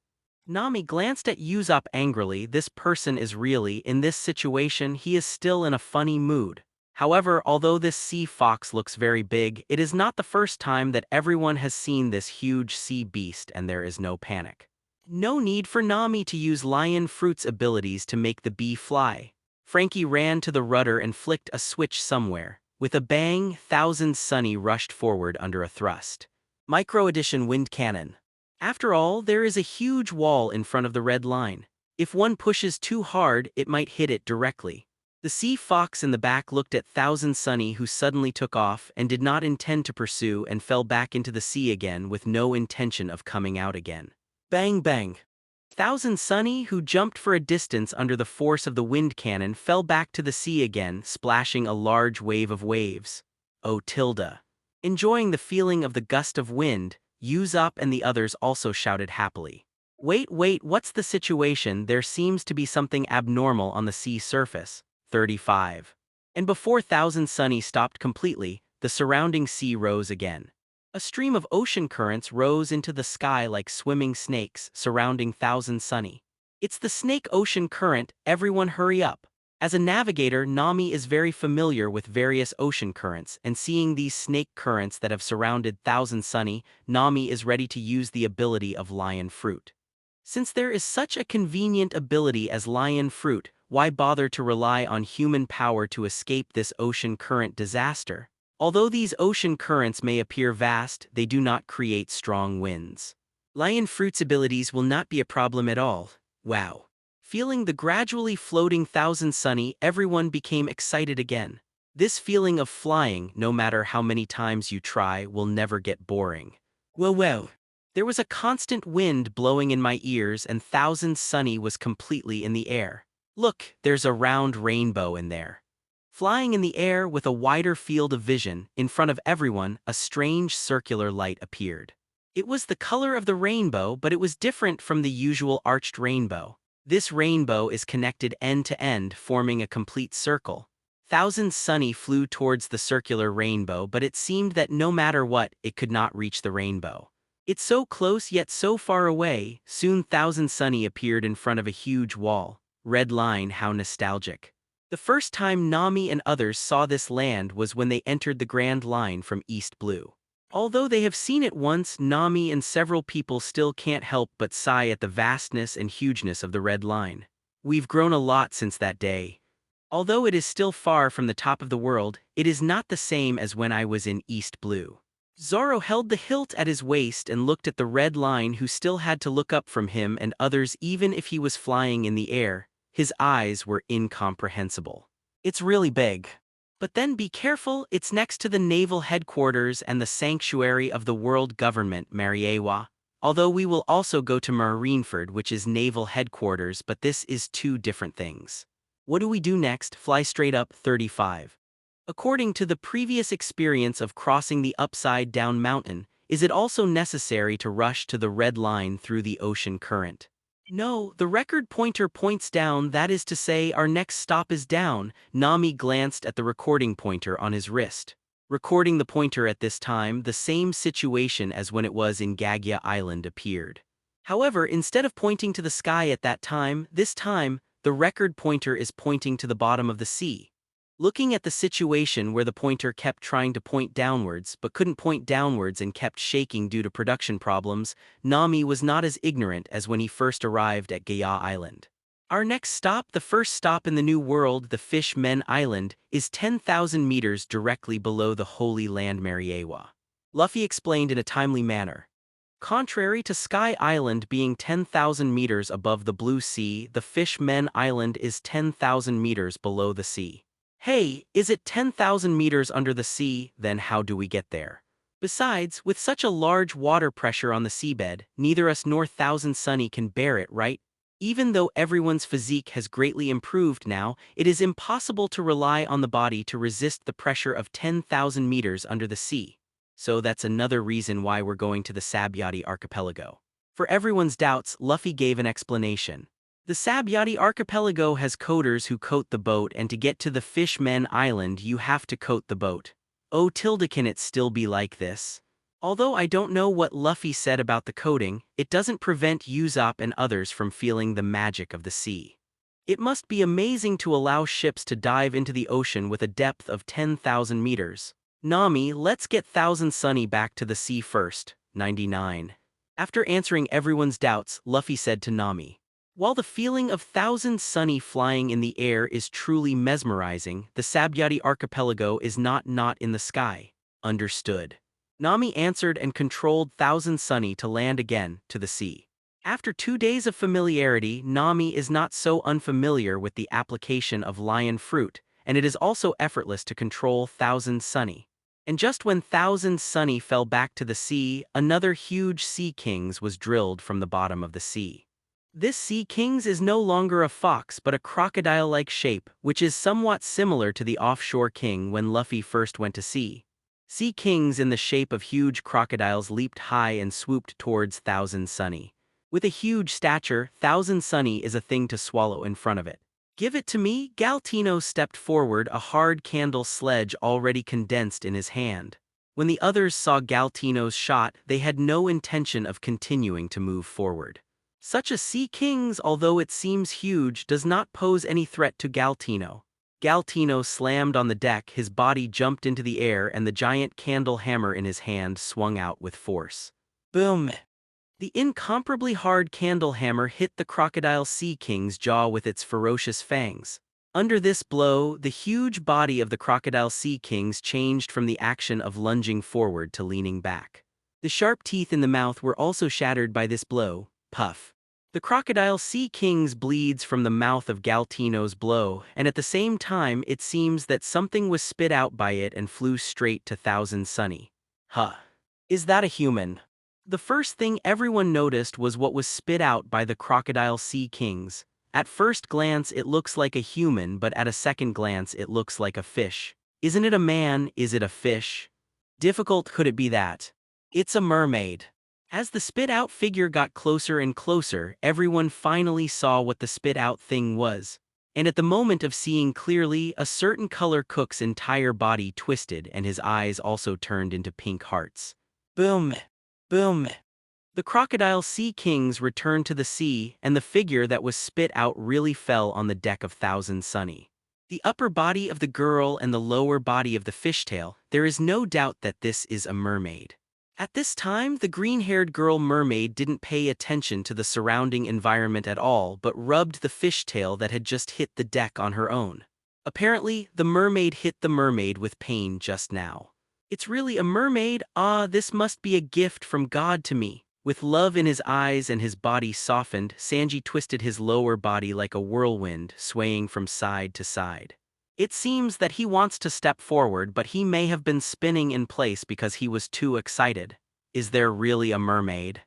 Nami glanced at Usopp angrily. This person is really, in this situation, he is still in a funny mood. However, although this sea fox looks very big, it is not the first time that everyone has seen this huge sea beast, and there is no panic. No need for Nami to use Lion Fruit's abilities to make the bee fly. Frankie ran to the rudder and flicked a switch somewhere. With a bang, Thousand Sunny rushed forward under a thrust. Micro Edition Wind Cannon. After all, there is a huge wall in front of the red line. If one pushes too hard, it might hit it directly. The sea fox in the back looked at Thousand Sunny, who suddenly took off and did not intend to pursue, and fell back into the sea again with no intention of coming out again. Bang bang. Thousand Sunny, who jumped for a distance under the force of the wind cannon, fell back to the sea again, splashing a large wave of waves. Oh Tilda. Enjoying the feeling of the gust of wind, Usopp and the others also shouted happily. Wait, what's the situation? There seems to be something abnormal on the sea surface. 35. And before Thousand Sunny stopped completely, the surrounding sea rose again. A stream of ocean currents rose into the sky like swimming snakes surrounding Thousand Sunny. It's the snake ocean current, everyone hurry up. As a navigator, Nami is very familiar with various ocean currents, and seeing these snake currents that have surrounded Thousand Sunny, Nami is ready to use the ability of Lion Fruit. Since there is such a convenient ability as Lion Fruit, why bother to rely on human power to escape this ocean current disaster? Although these ocean currents may appear vast, they do not create strong winds. Lion Fruit's abilities will not be a problem at all. Wow. Feeling the gradually floating Thousand Sunny, everyone became excited again. This feeling of flying, no matter how many times you try, will never get boring. Well. There was a constant wind blowing in my ears and Thousand Sunny was completely in the air. Look, there's a round rainbow in there. Flying in the air with a wider field of vision, in front of everyone, a strange circular light appeared. It was the color of the rainbow, but it was different from the usual arched rainbow. This rainbow is connected end to end, forming a complete circle. Thousand Sunny flew towards the circular rainbow, but it seemed that no matter what, it could not reach the rainbow. It's so close yet so far away. Soon Thousand Sunny appeared in front of a huge wall. Red line, how nostalgic. The first time Nami and others saw this land was when they entered the Grand Line from East Blue. Although they have seen it once, Nami and several people still can't help but sigh at the vastness and hugeness of the Red Line. We've grown a lot since that day. Although it is still far from the top of the world, it is not the same as when I was in East Blue. Zoro held the hilt at his waist and looked at the Red Line, who still had to look up from him and others even if he was flying in the air. His eyes were incomprehensible. It's really big. But then be careful, it's next to the naval headquarters and the sanctuary of the world government, Mariewa. Although we will also go to Marineford, which is naval headquarters, but this is two different things. What do we do next? Fly straight up. 35. According to the previous experience of crossing the upside-down mountain, is it also necessary to rush to the Red Line through the ocean current? No, the record pointer points down, that is to say our next stop is down. Nami glanced at the recording pointer on his wrist. Recording the pointer at this time, the same situation as when it was in Gaggia Island appeared. However, instead of pointing to the sky at that time, this time, the record pointer is pointing to the bottom of the sea. Looking at the situation where the pointer kept trying to point downwards but couldn't point downwards and kept shaking due to production problems, Nami was not as ignorant as when he first arrived at Gaya Island. Our next stop, the first stop in the New World, the Fish Men Island, is 10,000 meters directly below the Holy Land Mariewa. Luffy explained in a timely manner. Contrary to Sky Island being 10,000 meters above the Blue Sea, the Fish Men Island is 10,000 meters below the sea. Hey, is it 10,000 meters under the sea? Then how do we get there? Besides, with such a large water pressure on the seabed, neither us nor Thousand Sunny can bear it, right? Even though everyone's physique has greatly improved now, it is impossible to rely on the body to resist the pressure of 10,000 meters under the sea. So that's another reason why we're going to the Sabyati archipelago. For everyone's doubts, Luffy gave an explanation. The Sabyati archipelago has coaters who coat the boat, and to get to the Fish Men Island you have to coat the boat. Oh Tilda, can it still be like this? Although I don't know what Luffy said about the coating, it doesn't prevent Usopp and others from feeling the magic of the sea. It must be amazing to allow ships to dive into the ocean with a depth of 10,000 meters. Nami, let's get Thousand Sunny back to the sea first. 99. After answering everyone's doubts, Luffy said to Nami. While the feeling of Thousand Sunny flying in the air is truly mesmerizing, the Sabyati archipelago is not in the sky. Understood. Nami answered and controlled Thousand Sunny to land again to the sea. After 2 days of familiarity, Nami is not so unfamiliar with the application of Lion Fruit, and it is also effortless to control Thousand Sunny. And just when Thousand Sunny fell back to the sea, another huge sea kings was drilled from the bottom of the sea. This sea king's is no longer a fox but a crocodile-like shape, which is somewhat similar to the offshore king when Luffy first went to sea. Sea kings in the shape of huge crocodiles leaped high and swooped towards Thousand Sunny. With a huge stature, Thousand Sunny is a thing to swallow in front of it. "Give it to me." Galtino stepped forward, a hard candle sledge already condensed in his hand. When the others saw Galtino's shot, they had no intention of continuing to move forward. Such a sea king's, although it seems huge, does not pose any threat to Galtino. Galtino slammed on the deck, his body jumped into the air, and the giant candle hammer in his hand swung out with force. Boom! The incomparably hard candle hammer hit the crocodile sea king's jaw with its ferocious fangs. Under this blow, the huge body of the crocodile sea kings changed from the action of lunging forward to leaning back. The sharp teeth in the mouth were also shattered by this blow. Puff. The crocodile sea king's bleeds from the mouth of Galtino's blow, and at the same time it seems that something was spit out by it and flew straight to Thousand Sunny. Huh. Is that a human? The first thing everyone noticed was what was spit out by the crocodile sea kings. At first glance it looks like a human, but at a second glance it looks like a fish. Isn't it a man? Is it a fish? Difficult could it be that? It's a mermaid. As the spit-out figure got closer and closer, everyone finally saw what the spit-out thing was. And at the moment of seeing clearly, a certain color cook's entire body twisted and his eyes also turned into pink hearts. Boom! Boom! The crocodile sea kings returned to the sea, and the figure that was spit out really fell on the deck of Thousand Sunny. The upper body of the girl and the lower body of the fishtail, there is no doubt that this is a mermaid. At this time, the green-haired girl mermaid didn't pay attention to the surrounding environment at all but rubbed the fishtail that had just hit the deck on her own. Apparently, the mermaid hit the mermaid with pain just now. It's really a mermaid? Ah, this must be a gift from God to me. With love in his eyes and his body softened, Sanji twisted his lower body like a whirlwind, swaying from side to side. It seems that he wants to step forward, but he may have been spinning in place because he was too excited. Is there really a mermaid?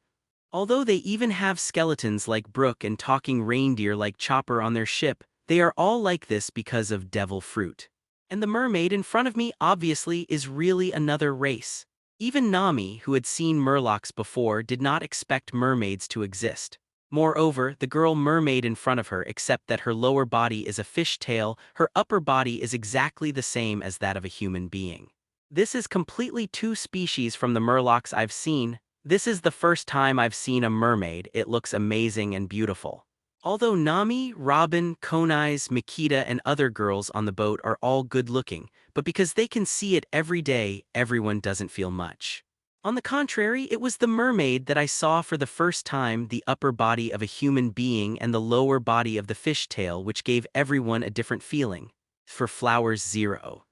Although they even have skeletons like Brook and talking reindeer like Chopper on their ship, they are all like this because of devil fruit. And the mermaid in front of me obviously is really another race. Even Nami, who had seen Murlocs before, did not expect mermaids to exist. Moreover, the girl mermaid in front of her, except that her lower body is a fish tail, her upper body is exactly the same as that of a human being. This is completely two species from the Murlocs I've seen. This is the first time I've seen a mermaid. It looks amazing and beautiful. Although Nami, Robin, Konais, Makita, and other girls on the boat are all good-looking, but because they can see it every day, everyone doesn't feel much. On the contrary, it was the mermaid that I saw for the first time, the upper body of a human being and the lower body of the fishtail, which gave everyone a different feeling. For Flowers 0.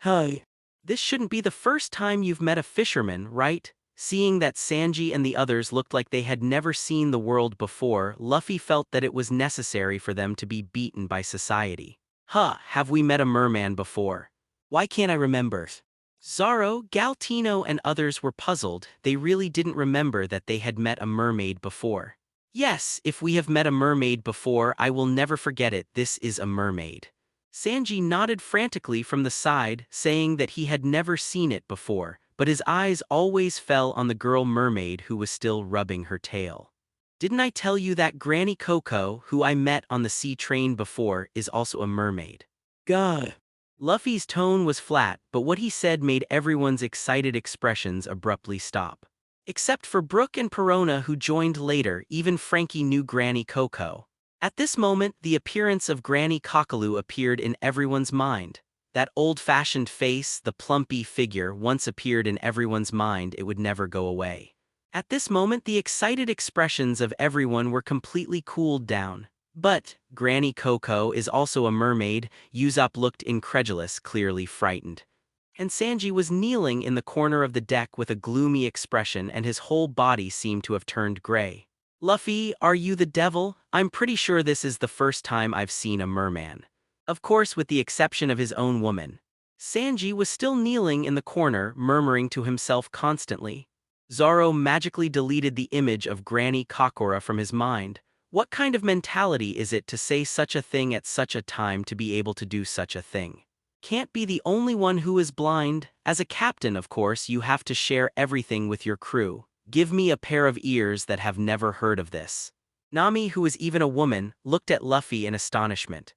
Hi. This shouldn't be the first time you've met a fisherman, right? Seeing that Sanji and the others looked like they had never seen the world before, Luffy felt that it was necessary for them to be beaten by society. Huh, have we met a merman before? Why can't I remember? Zoro, Galtino, and others were puzzled. They really didn't remember that they had met a mermaid before. Yes, if we have met a mermaid before, I will never forget it. This is a mermaid. Sanji nodded frantically from the side, saying that he had never seen it before, but his eyes always fell on the girl mermaid who was still rubbing her tail. Didn't I tell you that Granny Coco, who I met on the sea train before, is also a mermaid? God. Luffy's tone was flat, but what he said made everyone's excited expressions abruptly stop. Except for Brook and Perona, who joined later. Even Frankie knew Granny Coco. At this moment, the appearance of Granny Cockaloo appeared in everyone's mind. That old-fashioned face, the plumpy figure, once appeared in everyone's mind. It would never go away. At this moment, the excited expressions of everyone were completely cooled down. But Granny Coco is also a mermaid. Usopp looked incredulous, clearly frightened. And Sanji was kneeling in the corner of the deck with a gloomy expression, and his whole body seemed to have turned gray. Luffy, are you the devil? I'm pretty sure this is the first time I've seen a merman. Of course, with the exception of his own woman. Sanji was still kneeling in the corner, murmuring to himself constantly. Zoro magically deleted the image of Granny Kokora from his mind. What kind of mentality is it to say such a thing at such a time to be able to do such a thing? Can't be the only one who is blind. As a captain, of course, you have to share everything with your crew. Give me a pair of ears that have never heard of this. Nami, who is even a woman, looked at Luffy in astonishment.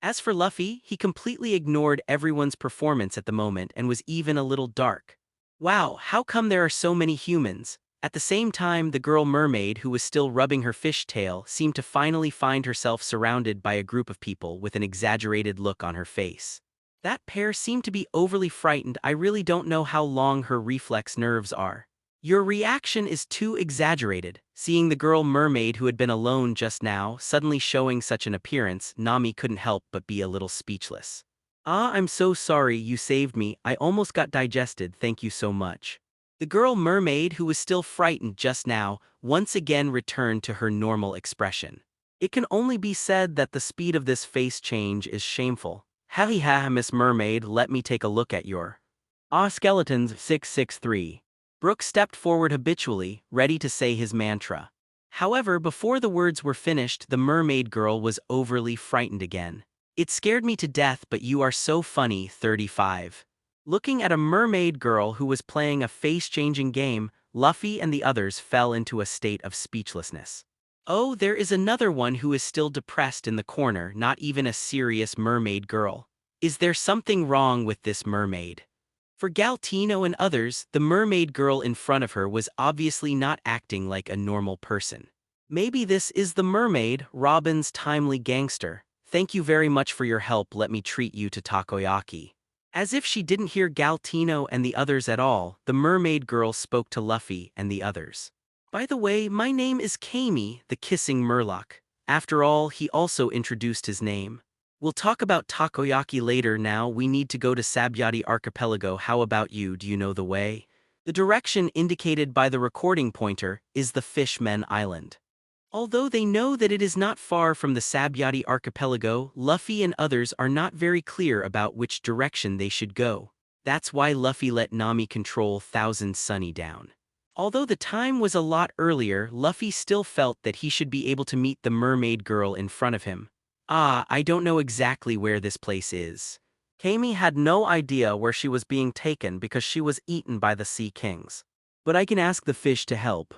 As for Luffy, he completely ignored everyone's performance at the moment and was even a little dark. Wow, how come there are so many humans? At the same time, the girl mermaid who was still rubbing her fish tail seemed to finally find herself surrounded by a group of people with an exaggerated look on her face. That pair seemed to be overly frightened. I really don't know how long her reflex nerves are. Your reaction is too exaggerated. Seeing the girl mermaid who had been alone just now suddenly showing such an appearance, Nami couldn't help but be a little speechless. Ah, I'm so sorry, you saved me. I almost got digested, thank you so much. The girl mermaid, who was still frightened just now, once again returned to her normal expression. It can only be said that the speed of this face change is shameful. Ha, Miss Mermaid, let me take a look at your skeletons 663. Brooks stepped forward habitually, ready to say his mantra. However, before the words were finished, the mermaid girl was overly frightened again. It scared me to death, but you are so funny, 35. Looking at a mermaid girl who was playing a face-changing game, Luffy and the others fell into a state of speechlessness. Oh, there is another one who is still depressed in the corner, not even a serious mermaid girl. Is there something wrong with this mermaid? For Galtino and others, the mermaid girl in front of her was obviously not acting like a normal person. Maybe this is the mermaid, Robin's timely gangster. Thank you very much for your help, let me treat you to takoyaki. As if she didn't hear Galtino and the others at all, the mermaid girl spoke to Luffy and the others. By the way, my name is Kami, the kissing Murloc. After all, he also introduced his name. We'll talk about takoyaki later. Now we need to go to Sabyati Archipelago. How about you? Do you know the way? The direction indicated by the recording pointer is the Fishmen Island. Although they know that it is not far from the Sabyati Archipelago, Luffy and others are not very clear about which direction they should go. That's why Luffy let Nami control Thousand Sunny down. Although the time was a lot earlier, Luffy still felt that he should be able to meet the mermaid girl in front of him. Ah, I don't know exactly where this place is. Kami had no idea where she was being taken because she was eaten by the Sea Kings. But I can ask the fish to help.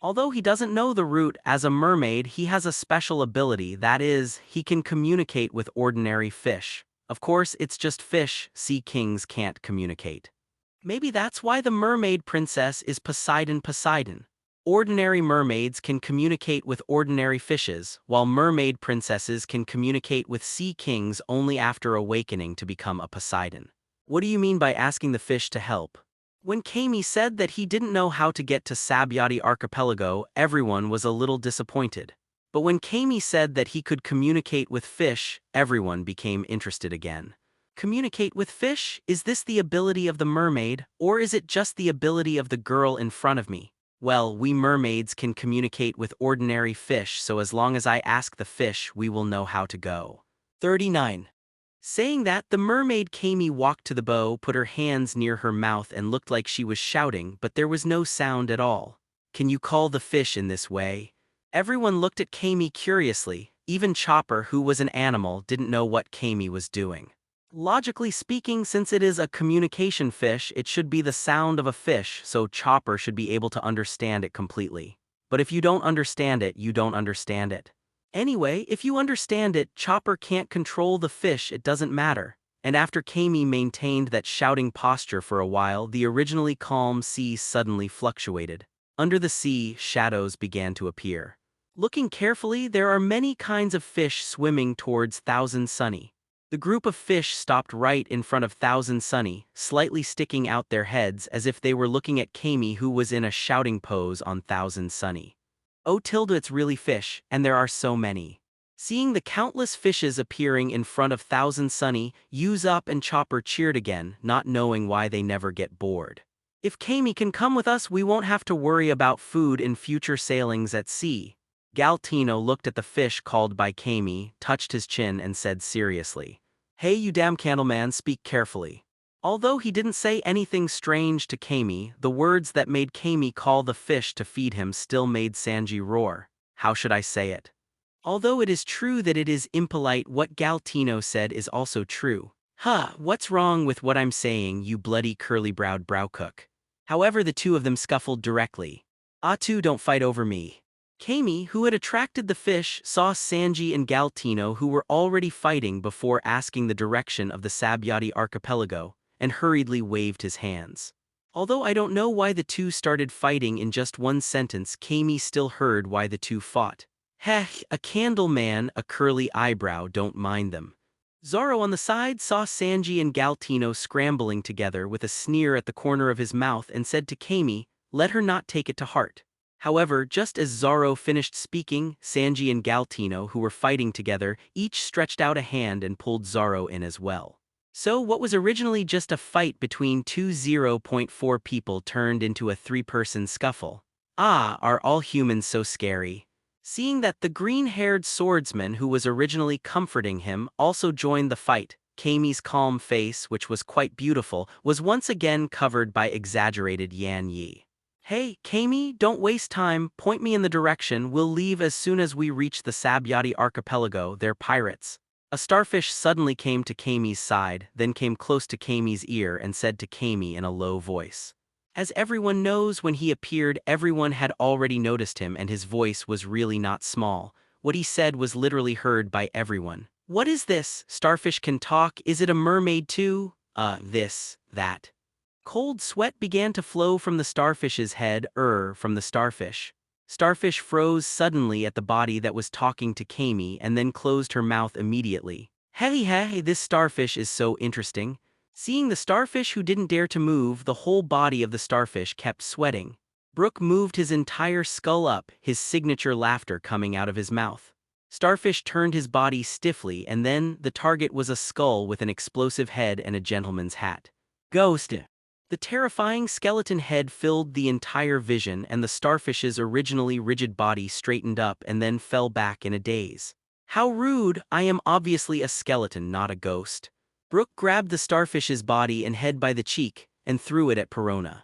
Although he doesn't know the route as a mermaid, he has a special ability, that is, he can communicate with ordinary fish. Of course, it's just fish, Sea Kings can't communicate. Maybe that's why the mermaid princess is Poseidon. Ordinary mermaids can communicate with ordinary fishes, while mermaid princesses can communicate with sea kings only after awakening to become a Poseidon. What do you mean by asking the fish to help? When Kami said that he didn't know how to get to Sabyati Archipelago, everyone was a little disappointed. But when Kami said that he could communicate with fish, everyone became interested again. Communicate with fish? Is this the ability of the mermaid, or is it just the ability of the girl in front of me? Well, we mermaids can communicate with ordinary fish, so as long as I ask the fish, we will know how to go. 39. Saying that, the mermaid Kami walked to the bow, put her hands near her mouth and looked like she was shouting, but there was no sound at all. Can you call the fish in this way? Everyone looked at Kami curiously. Even Chopper, who was an animal, didn't know what Kami was doing. Logically speaking, since it is a communication fish, it should be the sound of a fish, so Chopper should be able to understand it completely. But if you don't understand it, you don't understand it. Anyway, if you understand it, Chopper can't control the fish, it doesn't matter. And after Kami maintained that shouting posture for a while, the originally calm sea suddenly fluctuated. Under the sea, shadows began to appear. Looking carefully, there are many kinds of fish swimming towards Thousand Sunny. The group of fish stopped right in front of Thousand Sunny, slightly sticking out their heads as if they were looking at Kami, who was in a shouting pose on Thousand Sunny. Oh tilde, it's really fish, and there are so many. Seeing the countless fishes appearing in front of Thousand Sunny, Usopp and Chopper cheered again, not knowing why they never get bored. If Kami can come with us, we won't have to worry about food in future sailings at sea. Galtino looked at the fish called by Kami, touched his chin and said seriously, "Hey you damn candleman, speak carefully." Although he didn't say anything strange to Kami, the words that made Kami call the fish to feed him still made Sanji roar. How should I say it? Although it is true that it is impolite, what Galtino said is also true. Huh, what's wrong with what I'm saying, you bloody curly-browed browcook? However, the two of them scuffled directly. Atu, don't fight over me. Kami, who had attracted the fish, saw Sanji and Galtino, who were already fighting, before asking the direction of the Sabyati archipelago, and hurriedly waved his hands. Although I don't know why the two started fighting in just one sentence, Kami still heard why the two fought. Heh, a candle man, a curly eyebrow, don't mind them. Zoro on the side saw Sanji and Galtino scrambling together with a sneer at the corner of his mouth and said to Kami, let her not take it to heart. However, just as Zoro finished speaking, Sanji and Galtino, who were fighting together, each stretched out a hand and pulled Zoro in as well. So what was originally just a fight between two 0.4 people turned into a three-person scuffle. Ah, are all humans so scary? Seeing that the green-haired swordsman who was originally comforting him also joined the fight, Kami's calm face, which was quite beautiful, was once again covered by exaggerated yan yi. Hey, Kami, don't waste time, point me in the direction, we'll leave as soon as we reach the Sabyati archipelago, they're pirates. A starfish suddenly came to Kami's side, then came close to Kami's ear and said to Kami in a low voice. As everyone knows, when he appeared, everyone had already noticed him, and his voice was really not small. What he said was literally heard by everyone. What is this? Starfish can talk? Is it a mermaid too? This, that. Cold sweat began to flow from the starfish's head, from the starfish. Starfish froze suddenly at the body that was talking to Kami and then closed her mouth immediately. Hey, this starfish is so interesting. Seeing the starfish who didn't dare to move, the whole body of the starfish kept sweating. Brook moved his entire skull up, his signature laughter coming out of his mouth. Starfish turned his body stiffly, and then the target was a skull with an explosive head and a gentleman's hat. Ghost! The terrifying skeleton head filled the entire vision, and the starfish's originally rigid body straightened up and then fell back in a daze. How rude! I am obviously a skeleton, not a ghost. Brook grabbed the starfish's body and head by the cheek and threw it at Perona.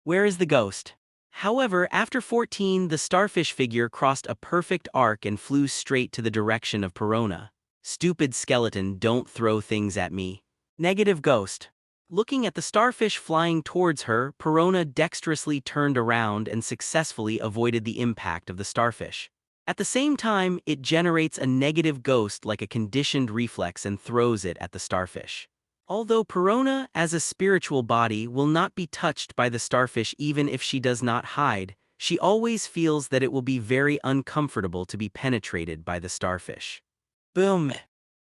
Where is the ghost? However, after 14, the starfish figure crossed a perfect arc and flew straight to the direction of Perona. Stupid skeleton, don't throw things at me. Negative ghost. Looking at the starfish flying towards her, Perona dexterously turned around and successfully avoided the impact of the starfish. At the same time, it generates a negative ghost like a conditioned reflex and throws it at the starfish. Although Perona, as a spiritual body, will not be touched by the starfish even if she does not hide, she always feels that it will be very uncomfortable to be penetrated by the starfish. Boom!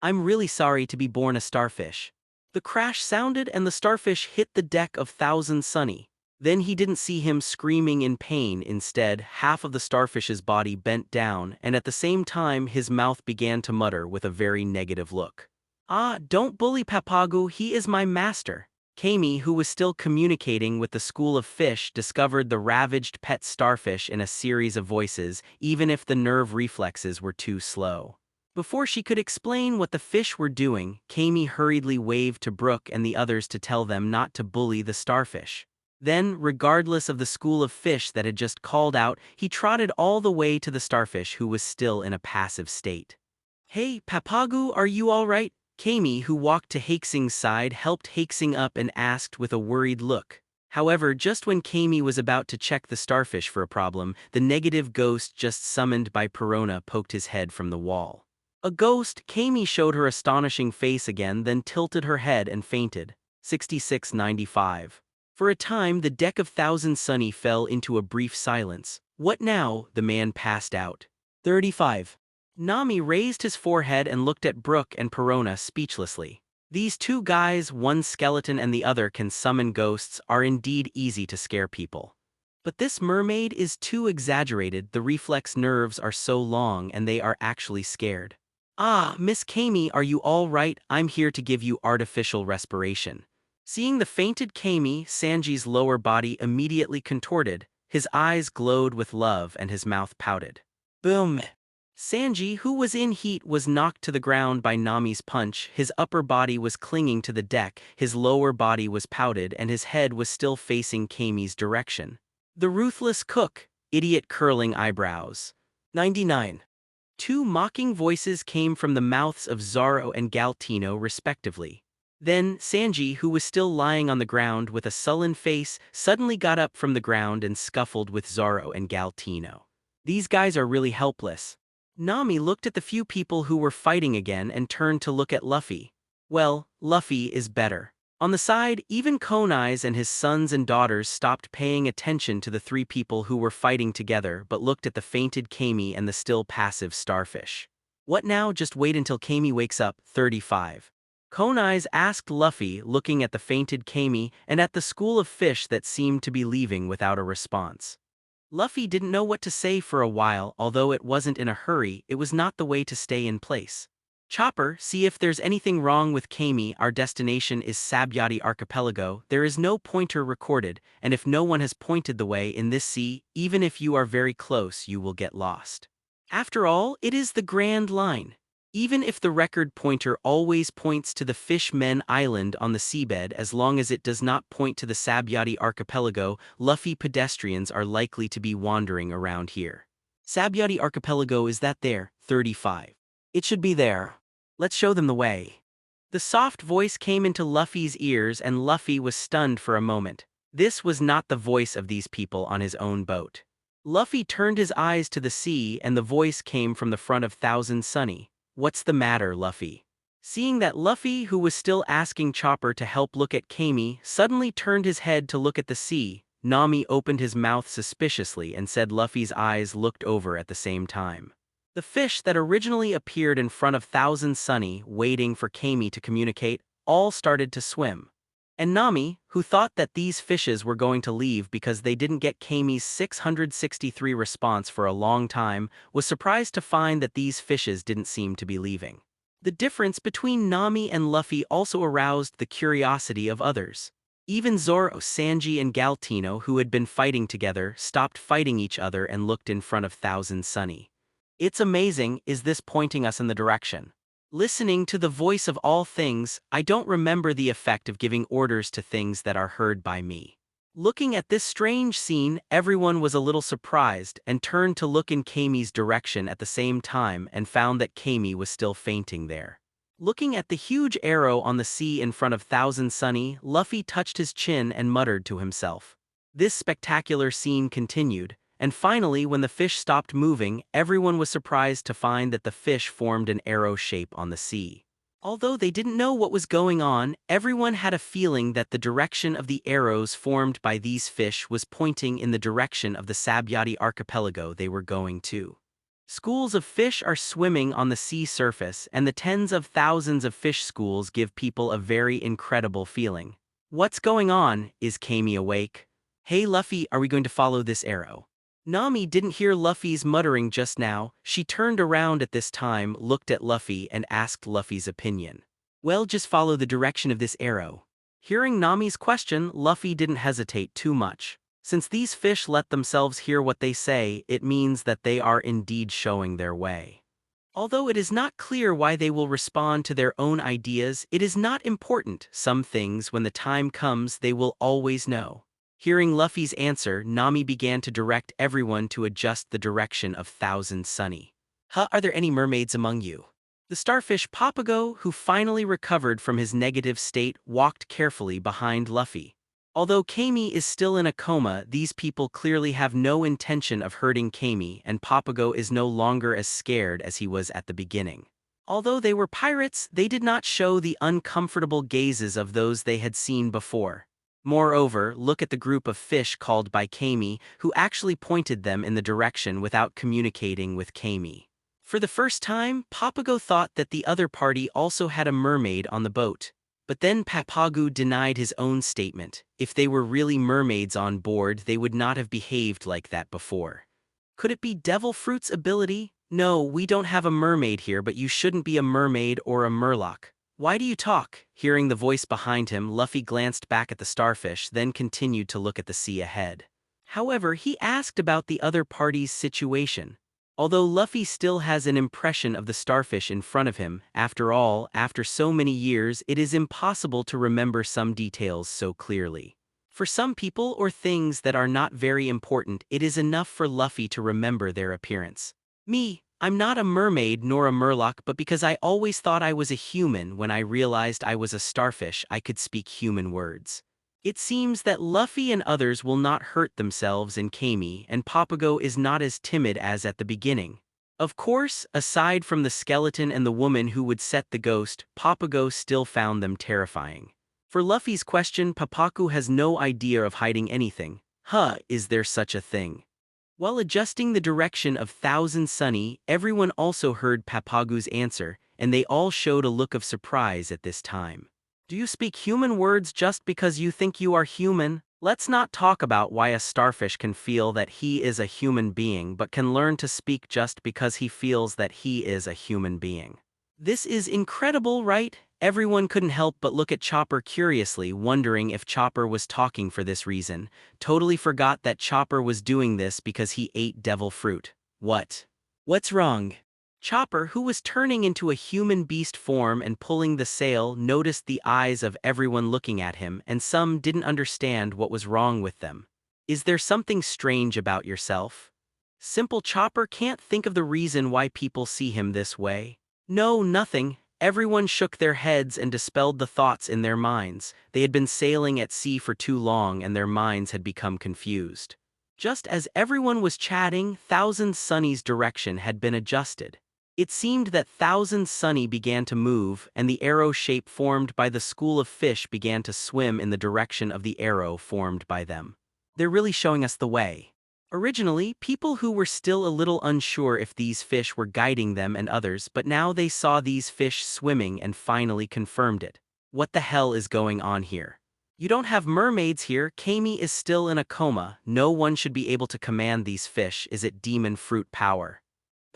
I'm really sorry to be born a starfish. The crash sounded and the starfish hit the deck of Thousand Sunny. Then he didn't see him screaming in pain. Instead, half of the starfish's body bent down, and at the same time his mouth began to mutter with a very negative look. Ah, don't bully Papagu, he is my master. Kami, who was still communicating with the school of fish, discovered the ravaged pet starfish in a series of voices, even if the nerve reflexes were too slow. Before she could explain what the fish were doing, Kami hurriedly waved to Brook and the others to tell them not to bully the starfish. Then, regardless of the school of fish that had just called out, he trotted all the way to the starfish, who was still in a passive state. Hey, Papagu, are you all right? Kami, who walked to Haixing's side, helped Haixing up and asked with a worried look. However, just when Kami was about to check the starfish for a problem, the negative ghost just summoned by Perona poked his head from the wall. A ghost, Kami showed her astonishing face again, then tilted her head and fainted. 66:95. For a time, the deck of Thousand Sunny fell into a brief silence. What now? The man passed out. 35. Nami raised his forehead and looked at Brook and Perona speechlessly. These two guys, one skeleton and the other can summon ghosts, are indeed easy to scare people. But this mermaid is too exaggerated, the reflex nerves are so long and they are actually scared. Ah, Miss Kami, are you all right? I'm here to give you artificial respiration. Seeing the fainted Kami, Sanji's lower body immediately contorted, his eyes glowed with love and his mouth pouted. Boom! Sanji, who was in heat, was knocked to the ground by Nami's punch. His upper body was clinging to the deck, his lower body was pouted, and his head was still facing Kami's direction. The ruthless cook, idiot curling eyebrows. 99. Two mocking voices came from the mouths of Zoro and Galtino respectively. Then, Sanji, who was still lying on the ground with a sullen face, suddenly got up from the ground and scuffled with Zoro and Galtino. These guys are really helpless. Nami looked at the few people who were fighting again and turned to look at Luffy. Well, Luffy is better. On the side, even Konai's and his sons and daughters stopped paying attention to the three people who were fighting together but looked at the fainted Kami and the still passive starfish. What now? Just wait until Kami wakes up. 35. Konai's asked Luffy, looking at the fainted Kami and at the school of fish that seemed to be leaving without a response. Luffy didn't know what to say for a while. Although it wasn't in a hurry, it was not the way to stay in place. Chopper, see if there's anything wrong with Kami. Our destination is Sabyati Archipelago. There is no pointer recorded, and if no one has pointed the way in this sea, even if you are very close, you will get lost. After all, it is the Grand Line. Even if the record pointer always points to the Fishmen Island on the seabed, as long as it does not point to the Sabyati Archipelago, Luffy pedestrians are likely to be wandering around here. Sabyati Archipelago, is that there? 35. It should be there. Let's show them the way. The soft voice came into Luffy's ears and Luffy was stunned for a moment. This was not the voice of these people on his own boat. Luffy turned his eyes to the sea and the voice came from the front of Thousand Sunny. What's the matter, Luffy? Seeing that Luffy, who was still asking Chopper to help look at Kami, suddenly turned his head to look at the sea, Nami opened his mouth suspiciously and said Luffy's eyes looked over at the same time. The fish that originally appeared in front of Thousand Sunny, waiting for Kami to communicate, all started to swim. And Nami, who thought that these fishes were going to leave because they didn't get Kami's 663 response for a long time, was surprised to find that these fishes didn't seem to be leaving. The difference between Nami and Luffy also aroused the curiosity of others. Even Zoro, Sanji and Galtino, who had been fighting together, stopped fighting each other and looked in front of Thousand Sunny. It's amazing, is this pointing us in the direction? Listening to the voice of all things, I don't remember the effect of giving orders to things that are heard by me. Looking at this strange scene, everyone was a little surprised and turned to look in Kami's direction at the same time and found that Kami was still fainting there. Looking at the huge arrow on the sea in front of Thousand Sunny, Luffy touched his chin and muttered to himself. This spectacular scene continued. And finally, when the fish stopped moving, everyone was surprised to find that the fish formed an arrow shape on the sea. Although they didn't know what was going on, everyone had a feeling that the direction of the arrows formed by these fish was pointing in the direction of the Sabyati Archipelago they were going to. Schools of fish are swimming on the sea surface, and the tens of thousands of fish schools give people a very incredible feeling. What's going on? Is Kami awake? Hey Luffy, are we going to follow this arrow? Nami didn't hear Luffy's muttering just now. She turned around at this time, looked at Luffy and asked Luffy's opinion. Well, just follow the direction of this arrow. Hearing Nami's question, Luffy didn't hesitate too much. Since these fish let themselves hear what they say, it means that they are indeed showing their way. Although it is not clear why they will respond to their own ideas, it is not important. Some things, when the time comes, they will always know. Hearing Luffy's answer, Nami began to direct everyone to adjust the direction of Thousand Sunny. Are there any mermaids among you? The starfish Papago, who finally recovered from his negative state, walked carefully behind Luffy. Although Kami is still in a coma, these people clearly have no intention of hurting Kami, and Papago is no longer as scared as he was at the beginning. Although they were pirates, they did not show the uncomfortable gazes of those they had seen before. Moreover, look at the group of fish called by Kami, who actually pointed them in the direction without communicating with Kami. For the first time, Papago thought that the other party also had a mermaid on the boat. But then Papago denied his own statement. If they were really mermaids on board, they would not have behaved like that before. Could it be Devil Fruit's ability? No, we don't have a mermaid here, but you shouldn't be a mermaid or a murloc. Why do you talk? Hearing the voice behind him, Luffy glanced back at the starfish, then continued to look at the sea ahead. However, he asked about the other party's situation. Although Luffy still has an impression of the starfish in front of him, after all, after so many years, it is impossible to remember some details so clearly. For some people or things that are not very important, it is enough for Luffy to remember their appearance. Me, I'm not a mermaid nor a murloc, but because I always thought I was a human, when I realized I was a starfish, I could speak human words. It seems that Luffy and others will not hurt themselves in Kami, and Papago is not as timid as at the beginning. Of course, aside from the skeleton and the woman who would set the ghost, Papago still found them terrifying. For Luffy's question, Papaku has no idea of hiding anything. Is there such a thing? While adjusting the direction of Thousand Sunny, everyone also heard Papagu's answer, and they all showed a look of surprise at this time. Do you speak human words just because you think you are human? Let's not talk about why a starfish can feel that he is a human being but can learn to speak just because he feels that he is a human being. This is incredible, right? Everyone couldn't help but look at Chopper curiously, wondering if Chopper was talking for this reason. Totally forgot that Chopper was doing this because he ate devil fruit. What? What's wrong? Chopper, who was turning into a human beast form and pulling the sail, noticed the eyes of everyone looking at him, and some didn't understand what was wrong with them. Is there something strange about yourself? Simple Chopper can't think of the reason why people see him this way. No, nothing. Everyone shook their heads and dispelled the thoughts in their minds. They had been sailing at sea for too long and their minds had become confused. Just as everyone was chatting, Thousand Sunny's direction had been adjusted. It seemed that Thousand Sunny began to move, and the arrow shape formed by the school of fish began to swim in the direction of the arrow formed by them. They're really showing us the way. Originally, people who were still a little unsure if these fish were guiding them and others, but now they saw these fish swimming and finally confirmed it. What the hell is going on here? You don't have mermaids here, Kami is still in a coma, no one should be able to command these fish, is it demon fruit power?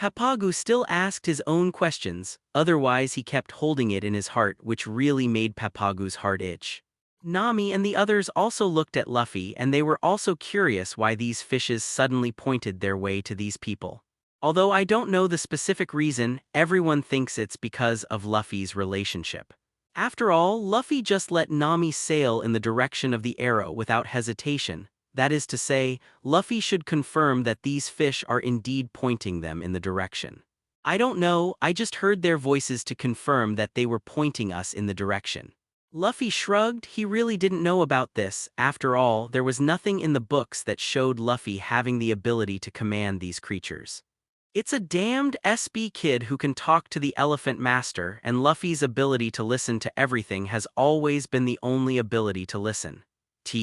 Papagu still asked his own questions, otherwise he kept holding it in his heart, which really made Papagu's heart itch. Nami and the others also looked at Luffy, and they were also curious why these fishes suddenly pointed their way to these people. Although I don't know the specific reason, everyone thinks it's because of Luffy's relationship. After all, Luffy just let Nami sail in the direction of the arrow without hesitation. That is to say, Luffy should confirm that these fish are indeed pointing them in the direction. I don't know, I just heard their voices to confirm that they were pointing us in the direction. Luffy shrugged, he really didn't know about this. After all, there was nothing in the books that showed Luffy having the ability to command these creatures. It's a damned SB kid who can talk to the Elephant Master, and Luffy's ability to listen to everything has always been the only ability to listen. To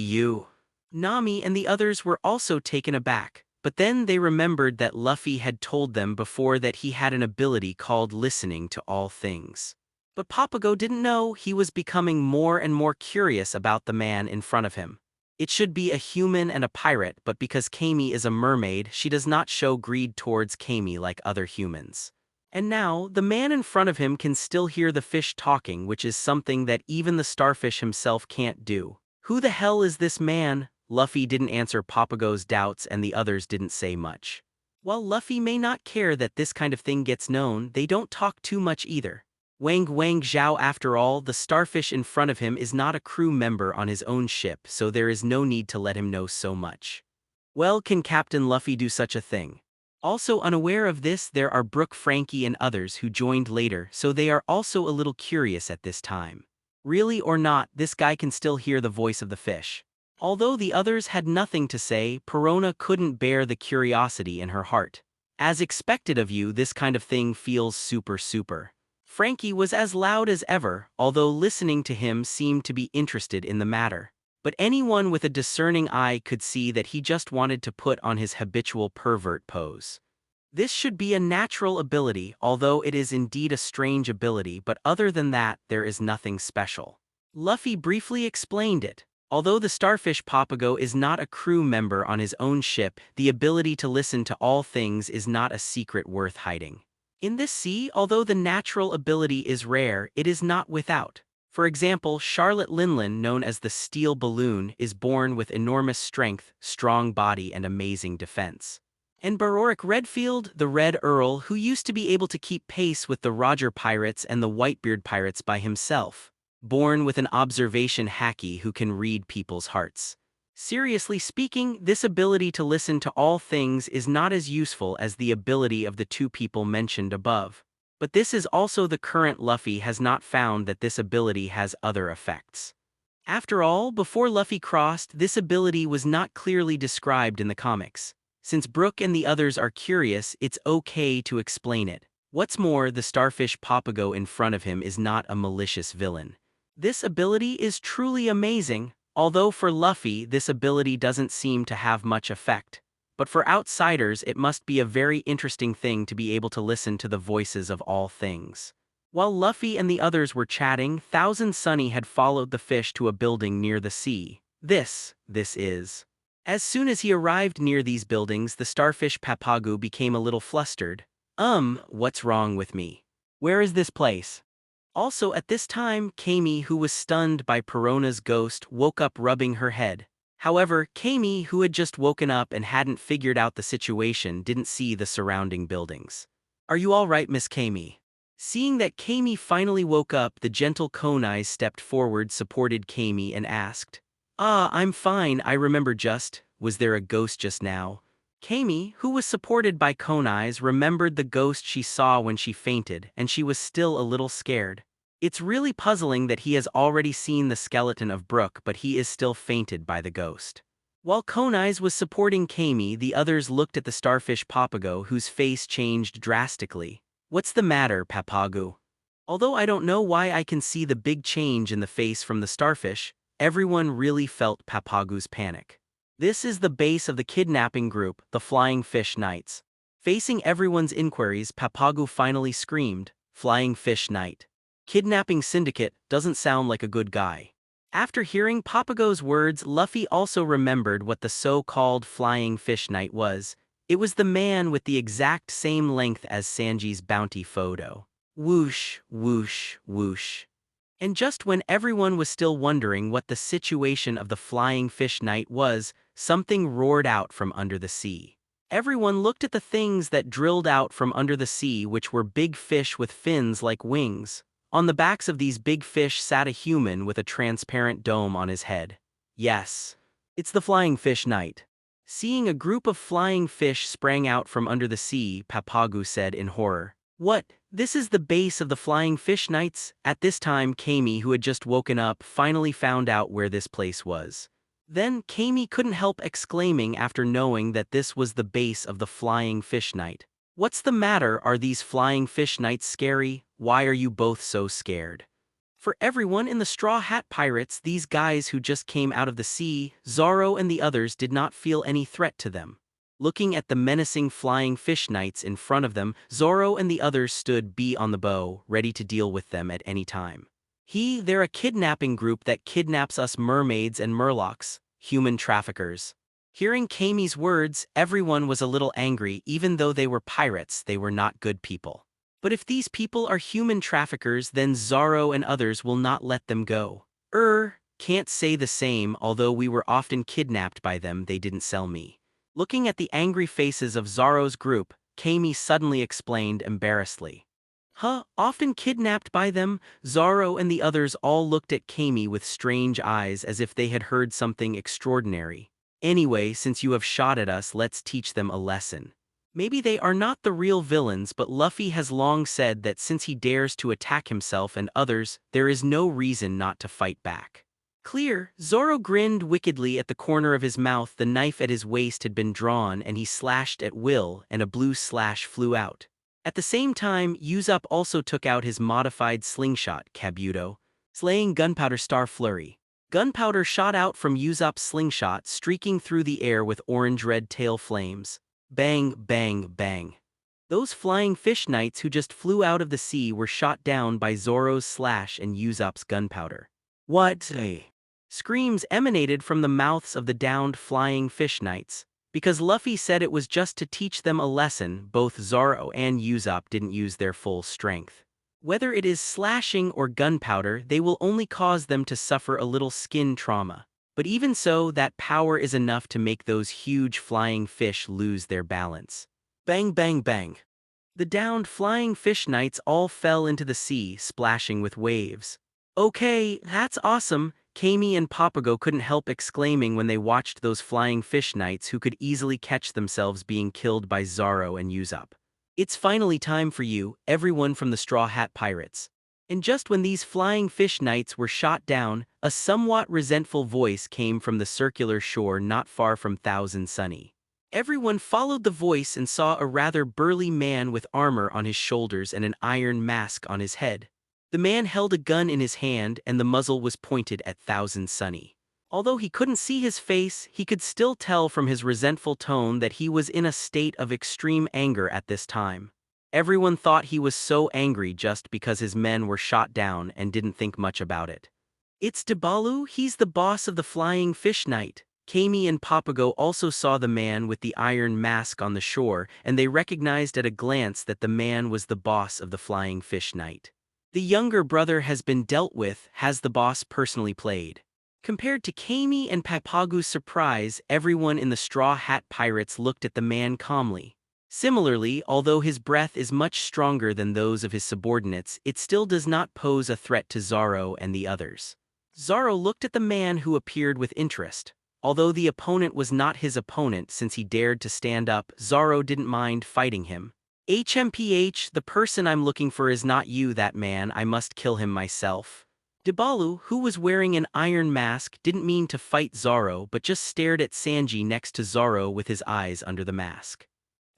Nami and the others were also taken aback, but then they remembered that Luffy had told them before that he had an ability called listening to all things. But Papago didn't know. He was becoming more and more curious about the man in front of him. It should be a human and a pirate, but because Kami is a mermaid, she does not show greed towards Kami like other humans. And now, the man in front of him can still hear the fish talking, which is something that even the starfish himself can't do. Who the hell is this man? Luffy didn't answer Papago's doubts and the others didn't say much. While Luffy may not care that this kind of thing gets known, they don't talk too much either. Wang Zhao, after all, the starfish in front of him is not a crew member on his own ship, so there is no need to let him know so much. Well, can Captain Luffy do such a thing? Also unaware of this, there are Brook, Frankie and others who joined later, so they are also a little curious at this time. Really or not, this guy can still hear the voice of the fish. Although the others had nothing to say, Perona couldn't bear the curiosity in her heart. As expected of you, this kind of thing feels super. Frankie was as loud as ever, although listening to him seemed to be interested in the matter. But anyone with a discerning eye could see that he just wanted to put on his habitual pervert pose. This should be a natural ability, although it is indeed a strange ability, but other than that, there is nothing special. Luffy briefly explained it. Although the starfish Papago is not a crew member on his own ship, the ability to listen to all things is not a secret worth hiding. In this sea, although the natural ability is rare, it is not without. For example, Charlotte Linlin, known as the Steel Balloon, is born with enormous strength, strong body and amazing defense. And Baroric Redfield, the Red Earl, who used to be able to keep pace with the Roger Pirates and the Whitebeard Pirates by himself. Born with an observation haki who can read people's hearts. Seriously speaking, this ability to listen to all things is not as useful as the ability of the two people mentioned above. But this is also the current Luffy has not found that this ability has other effects. After all, before Luffy crossed, this ability was not clearly described in the comics. Since Brook and the others are curious, it's okay to explain it. What's more, the starfish Papago in front of him is not a malicious villain. This ability is truly amazing, although for Luffy this ability doesn't seem to have much effect. But for outsiders it must be a very interesting thing to be able to listen to the voices of all things. While Luffy and the others were chatting, Thousand Sunny had followed the fish to a building near the sea. This is. As soon as he arrived near these buildings, the starfish Papago became a little flustered. What's wrong with me? Where is this place? Also at this time, Kami, who was stunned by Perona's ghost, woke up rubbing her head. However, Kami, who had just woken up and hadn't figured out the situation, didn't see the surrounding buildings. Are you all right, Miss Kami? Seeing that Kami finally woke up, the gentle Konai stepped forward, supported Kami and asked, I'm fine, I remember was there a ghost just now? Kami, who was supported by Konai's, remembered the ghost she saw when she fainted, and she was still a little scared. It's really puzzling that he has already seen the skeleton of Brook, but he is still fainted by the ghost. While Konai's was supporting Kami, the others looked at the starfish Papago, whose face changed drastically. What's the matter, Papago? Although I don't know why I can see the big change in the face from the starfish, everyone really felt Papago's panic. This is the base of the kidnapping group, the Flying Fish Knights. Facing everyone's inquiries, Papago finally screamed, Flying Fish Knight. Kidnapping syndicate doesn't sound like a good guy. After hearing Papago's words, Luffy also remembered what the so-called Flying Fish Knight was. It was the man with the exact same length as Sanji's bounty photo. Whoosh, whoosh, whoosh. And just when everyone was still wondering what the situation of the Flying Fish Knight was, something roared out from under the sea. Everyone looked at the things that drilled out from under the sea, which were big fish with fins like wings. On the backs of these big fish sat a human with a transparent dome on his head. Yes, it's the Flying Fish Knight. Seeing a group of flying fish sprang out from under the sea, Papago said in horror. What? This is the base of the Flying Fish Knights? At this time, Kami, who had just woken up, finally found out where this place was. Then, Kami couldn't help exclaiming after knowing that this was the base of the Flying Fish Knight. What's the matter? Are these Flying Fish Knights scary? Why are you both so scared? For everyone in the Straw Hat Pirates, these guys who just came out of the sea, Zoro and the others did not feel any threat to them. Looking at the menacing Flying Fish Knights in front of them, Zoro and the others stood on the bow, ready to deal with them at any time. They're a kidnapping group that kidnaps us mermaids and murlocs, human traffickers. Hearing Kami's words, everyone was a little angry. Even though they were pirates, they were not good people. But if these people are human traffickers, then Zoro and others will not let them go. Can't say the same. Although we were often kidnapped by them, they didn't sell me. Looking at the angry faces of Zoro's group, Kami suddenly explained embarrassedly. Often kidnapped by them? Zoro and the others all looked at Kami with strange eyes as if they had heard something extraordinary. Anyway, since you have shot at us, let's teach them a lesson. Maybe they are not the real villains, but Luffy has long said that since he dares to attack himself and others, there is no reason not to fight back. Clear. Zoro grinned wickedly at the corner of his mouth. The knife at his waist had been drawn and he slashed at will, and a blue slash flew out. At the same time, Usopp also took out his modified slingshot, Kabuto, slaying Gunpowder Star Flurry. Gunpowder shot out from Usopp's slingshot, streaking through the air with orange-red tail flames. Bang, bang, bang. Those Flying Fish Knights who just flew out of the sea were shot down by Zoro's slash and Usopp's gunpowder. What? Screams emanated from the mouths of the downed Flying Fish Knights. Because Luffy said it was just to teach them a lesson, both Zoro and Usopp didn't use their full strength. Whether it is slashing or gunpowder, they will only cause them to suffer a little skin trauma. But even so, that power is enough to make those huge flying fish lose their balance. Bang, bang, bang. The downed Flying Fish Knights all fell into the sea, splashing with waves. Okay, that's awesome. Kami and Papago couldn't help exclaiming when they watched those flying fish knights who could easily catch themselves being killed by Zoro and Usopp. It's finally time for you, everyone from the Straw Hat Pirates. And just when these flying fish knights were shot down, a somewhat resentful voice came from the circular shore not far from Thousand Sunny. Everyone followed the voice and saw a rather burly man with armor on his shoulders and an iron mask on his head. The man held a gun in his hand and the muzzle was pointed at Thousand Sunny. Although he couldn't see his face, he could still tell from his resentful tone that he was in a state of extreme anger at this time. Everyone thought he was so angry just because his men were shot down and didn't think much about it. It's Dabalu, he's the boss of the Flying Fish Knight. Kami and Papago also saw the man with the iron mask on the shore, and they recognized at a glance that the man was the boss of the Flying Fish Knight. The younger brother has been dealt with, has the boss personally played. Compared to Kami and Papago's surprise, everyone in the Straw Hat Pirates looked at the man calmly. Similarly, although his breath is much stronger than those of his subordinates, it still does not pose a threat to Zoro and the others. Zoro looked at the man who appeared with interest. Although the opponent was not his opponent since he dared to stand up, Zoro didn't mind fighting him. HMPH, the person I'm looking for is not you, that man, I must kill him myself. Dabalu, who was wearing an iron mask, didn't mean to fight Zoro but just stared at Sanji next to Zoro with his eyes under the mask.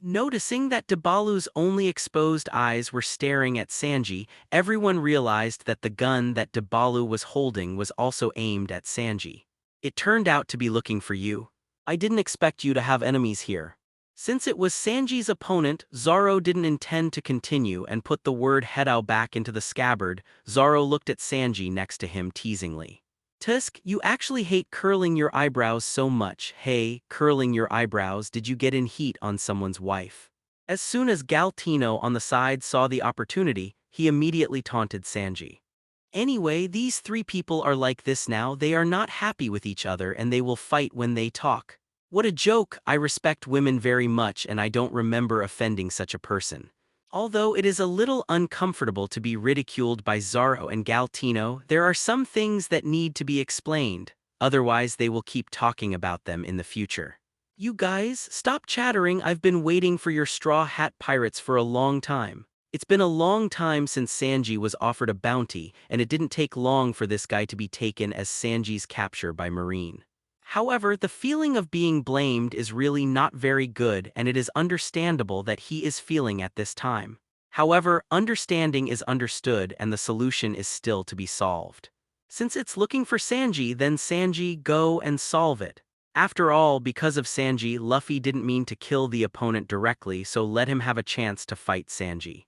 Noticing that Dabalu's only exposed eyes were staring at Sanji, everyone realized that the gun that Dabalu was holding was also aimed at Sanji. It turned out to be looking for you. I didn't expect you to have enemies here. Since it was Sanji's opponent, Zoro didn't intend to continue and put the word Hedao back into the scabbard. Zoro looked at Sanji next to him teasingly. Tusk, you actually hate curling your eyebrows so much. Hey, curling your eyebrows, did you get in heat on someone's wife? As soon as Galtino on the side saw the opportunity, he immediately taunted Sanji. Anyway, these three people are like this now, they are not happy with each other and they will fight when they talk. What a joke, I respect women very much and I don't remember offending such a person. Although it is a little uncomfortable to be ridiculed by Zoro and Galtino, there are some things that need to be explained, otherwise they will keep talking about them in the future. You guys, stop chattering, I've been waiting for your Straw Hat Pirates for a long time. It's been a long time since Sanji was offered a bounty, and it didn't take long for this guy to be taken as Sanji's capture by Marine. However, the feeling of being blamed is really not very good and it is understandable that he is feeling at this time. However, understanding is understood and the solution is still to be solved. Since it's looking for Sanji, then Sanji, go and solve it. After all, because of Sanji, Luffy didn't mean to kill the opponent directly, so let him have a chance to fight Sanji.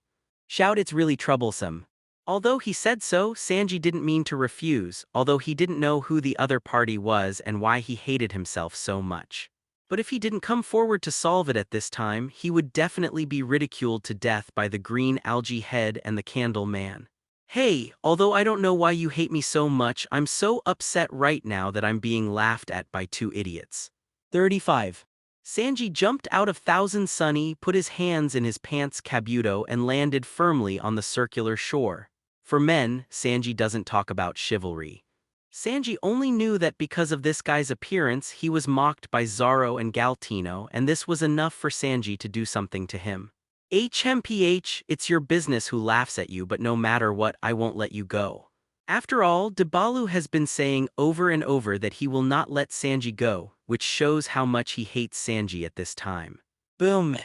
Shout, it's really troublesome. Although he said so, Sanji didn't mean to refuse, although he didn't know who the other party was and why he hated himself so much. But if he didn't come forward to solve it at this time, he would definitely be ridiculed to death by the green algae head and the candle man. Hey, although I don't know why you hate me so much, I'm so upset right now that I'm being laughed at by two idiots. 35. Sanji jumped out of Thousand Sunny, put his hands in his pants kabuto and landed firmly on the circular shore. For men, Sanji doesn't talk about chivalry. Sanji only knew that because of this guy's appearance he was mocked by Zoro and Galtino, and this was enough for Sanji to do something to him. HMPH, it's your business who laughs at you, but no matter what, I won't let you go. After all, Dabalu has been saying over and over that he will not let Sanji go, which shows how much he hates Sanji at this time. Boom!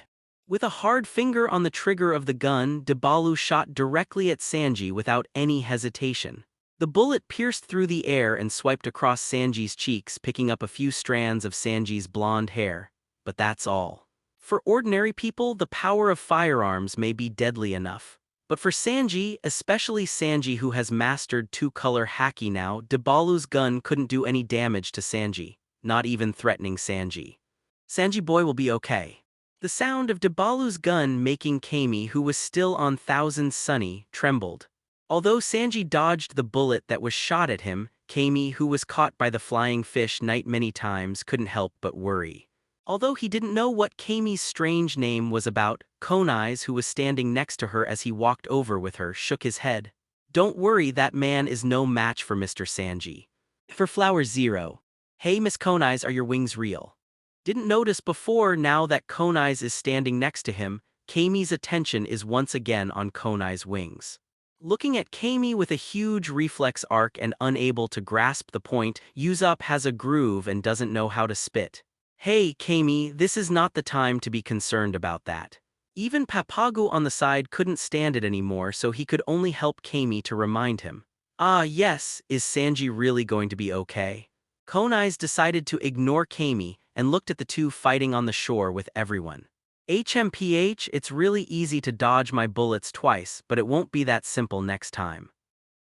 With a hard finger on the trigger of the gun, Dabalu shot directly at Sanji without any hesitation. The bullet pierced through the air and swiped across Sanji's cheeks, picking up a few strands of Sanji's blonde hair. But that's all. For ordinary people, the power of firearms may be deadly enough. But for Sanji, especially Sanji who has mastered two-color haki now, Dabalu's gun couldn't do any damage to Sanji, not even threatening Sanji. Sanji boy will be okay. The sound of Dabalu's gun making Kami, who was still on Thousand Sunny, trembled. Although Sanji dodged the bullet that was shot at him, Kami, who was caught by the flying fish knight many times, couldn't help but worry. Although he didn't know what Kami's strange name was about, Konai's, who was standing next to her as he walked over with her, shook his head. Don't worry, that man is no match for Mr. Sanji. For Flower Zero. Hey Miss Konais, are your wings real? Didn't notice before. Now that Konais is standing next to him, Kami's attention is once again on Konai's wings. Looking at Kami with a huge reflex arc and unable to grasp the point, Usopp has a groove and doesn't know how to spit. Hey Kami, this is not the time to be concerned about that. Even Papagu on the side couldn't stand it anymore, so he could only help Kami to remind him. Ah yes, is Sanji really going to be okay? Konais decided to ignore Kami and looked at the two fighting on the shore with everyone. HMPH, it's really easy to dodge my bullets twice, but it won't be that simple next time.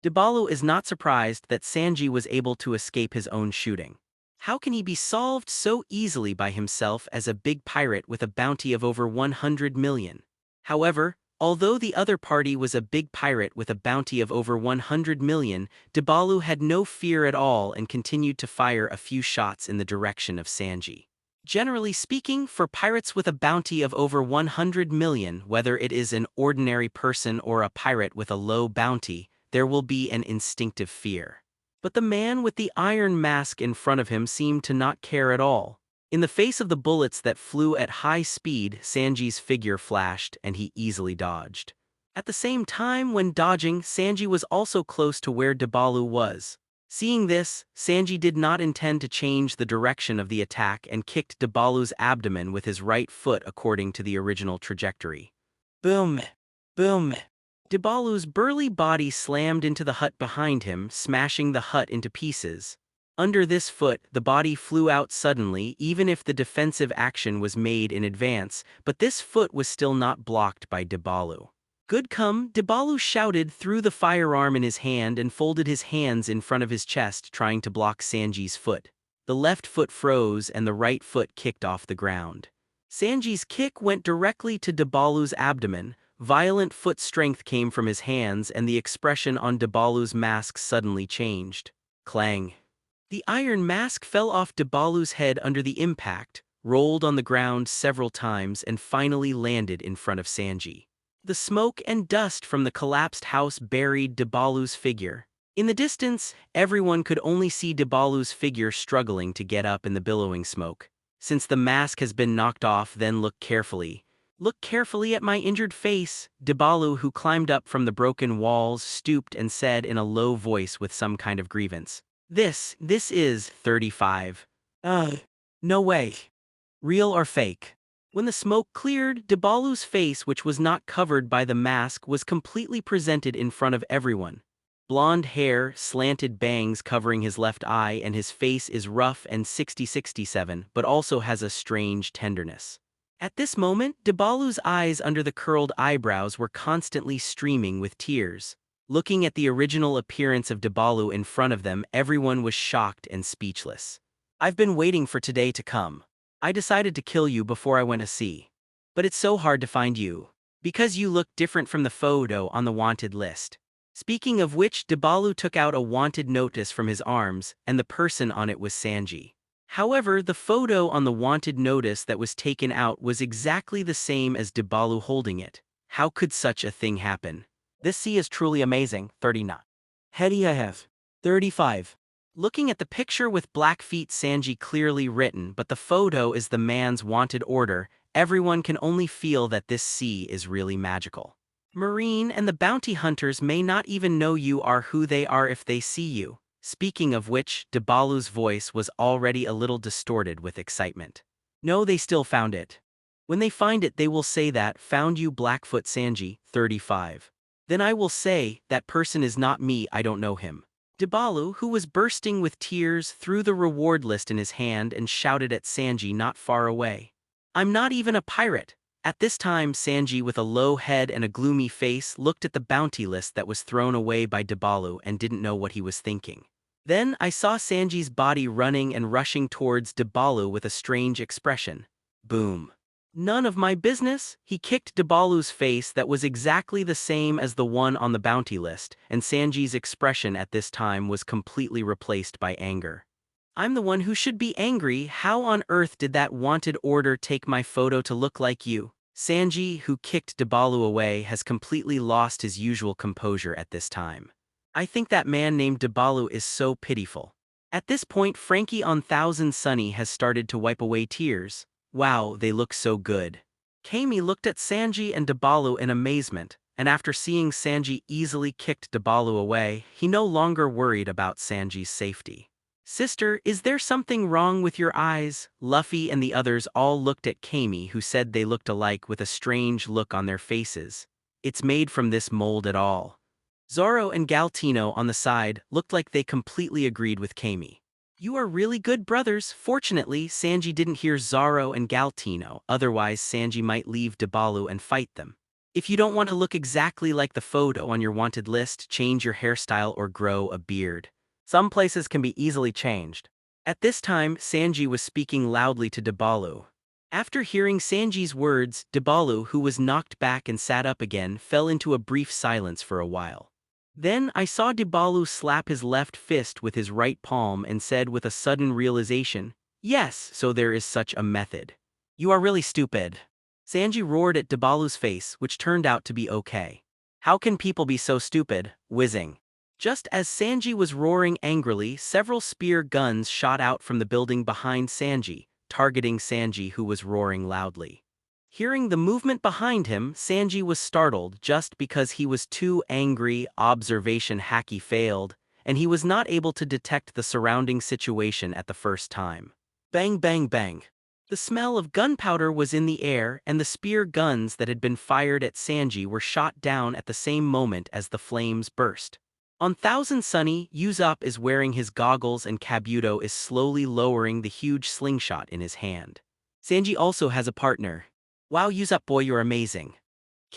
Dibalu is not surprised that Sanji was able to escape his own shooting. How can he be solved so easily by himself as a big pirate with a bounty of over 100 million? However, although the other party was a big pirate with a bounty of over 100 million, Dibalu had no fear at all and continued to fire a few shots in the direction of Sanji. Generally speaking, for pirates with a bounty of over 100 million, whether it is an ordinary person or a pirate with a low bounty, there will be an instinctive fear. But the man with the iron mask in front of him seemed to not care at all. In the face of the bullets that flew at high speed, Sanji's figure flashed and he easily dodged. At the same time, when dodging, Sanji was also close to where Dibalu was. Seeing this, Sanji did not intend to change the direction of the attack and kicked Dibalu's abdomen with his right foot according to the original trajectory. Boom! Boom! Dibalu's burly body slammed into the hut behind him, smashing the hut into pieces. Under this foot, the body flew out suddenly, even if the defensive action was made in advance, but this foot was still not blocked by Dibalu. Good come, Dibalu shouted through the firearm in his hand and folded his hands in front of his chest, trying to block Sanji's foot. The left foot froze and the right foot kicked off the ground. Sanji's kick went directly to Dibalu's abdomen. Violent foot strength came from his hands and the expression on Dibalu's mask suddenly changed. Clang. The iron mask fell off Dibalu's head under the impact, rolled on the ground several times and finally landed in front of Sanji. The smoke and dust from the collapsed house buried Dibalu's figure. In the distance, everyone could only see Dibalu's figure struggling to get up in the billowing smoke. Since the mask has been knocked off, then look carefully. Look carefully at my injured face. Dibalu, who climbed up from the broken walls, stooped and said in a low voice with some kind of grievance. This is 35. No way. Real or fake? When the smoke cleared, Dibalu's face, which was not covered by the mask, was completely presented in front of everyone. Blonde hair, slanted bangs covering his left eye, and his face is rough and 67, but also has a strange tenderness. At this moment, Dibalu's eyes under the curled eyebrows were constantly streaming with tears. Looking at the original appearance of Dibalu in front of them, everyone was shocked and speechless. I've been waiting for today to come. I decided to kill you before I went to sea. But it's so hard to find you. Because you look different from the photo on the wanted list. Speaking of which, Dibalu took out a wanted notice from his arms, and the person on it was Sanji. However, the photo on the wanted notice that was taken out was exactly the same as Dibalu holding it. How could such a thing happen? This sea is truly amazing. 39. Hetty I have. 35. Looking at the picture with Blackfeet Sanji clearly written, but the photo is the man's wanted order, everyone can only feel that this sea is really magical. Marine and the bounty hunters may not even know you are who they are if they see you. Speaking of which, Dibalu's voice was already a little distorted with excitement. No, they still found it. When they find it, they will say that, found you Blackfoot Sanji, 35. Then I will say, that person is not me, I don't know him. Dibalu, who was bursting with tears, threw the reward list in his hand and shouted at Sanji not far away. I'm not even a pirate. At this time, Sanji, with a low head and a gloomy face, looked at the bounty list that was thrown away by Dibalu and didn't know what he was thinking. Then I saw Sanji's body running and rushing towards Dibalu with a strange expression. Boom. None of my business. He kicked Dibalu's face that was exactly the same as the one on the bounty list, and Sanji's expression at this time was completely replaced by anger. I'm the one who should be angry. How on earth did that wanted order take my photo to look like you? Sanji, who kicked Dibalu away, has completely lost his usual composure at this time. I think that man named Dibalu is so pitiful. At this point, Frankie on Thousand Sunny has started to wipe away tears. Wow, they look so good. Kami looked at Sanji and Dabalu in amazement, and after seeing Sanji easily kicked Dabalu away, he no longer worried about Sanji's safety. Sister, is there something wrong with your eyes? Luffy and the others all looked at Kami, who said they looked alike with a strange look on their faces. It's made from this mold at all. Zoro and Galtino on the side looked like they completely agreed with Kami. You are really good brothers. Fortunately, Sanji didn't hear Zoro and Galtino, otherwise Sanji might leave Dabalu and fight them. If you don't want to look exactly like the photo on your wanted list, change your hairstyle or grow a beard. Some places can be easily changed. At this time, Sanji was speaking loudly to Dabalu. After hearing Sanji's words, Dabalu, who was knocked back and sat up again, fell into a brief silence for a while. Then I saw Dabalu slap his left fist with his right palm and said with a sudden realization, "Yes, so there is such a method. You are really stupid." Sanji roared at Dabalu's face, which turned out to be okay. How can people be so stupid? Whizzing. Just as Sanji was roaring angrily, several spear guns shot out from the building behind Sanji, targeting Sanji, who was roaring loudly. Hearing the movement behind him, Sanji was startled just because he was too angry. Observation Haki failed, and he was not able to detect the surrounding situation at the first time. Bang bang bang. The smell of gunpowder was in the air, and the spear guns that had been fired at Sanji were shot down at the same moment as the flames burst. On Thousand Sunny, Usopp is wearing his goggles and Kabuto is slowly lowering the huge slingshot in his hand. Sanji also has a partner. Wow, Usopp boy, you're amazing.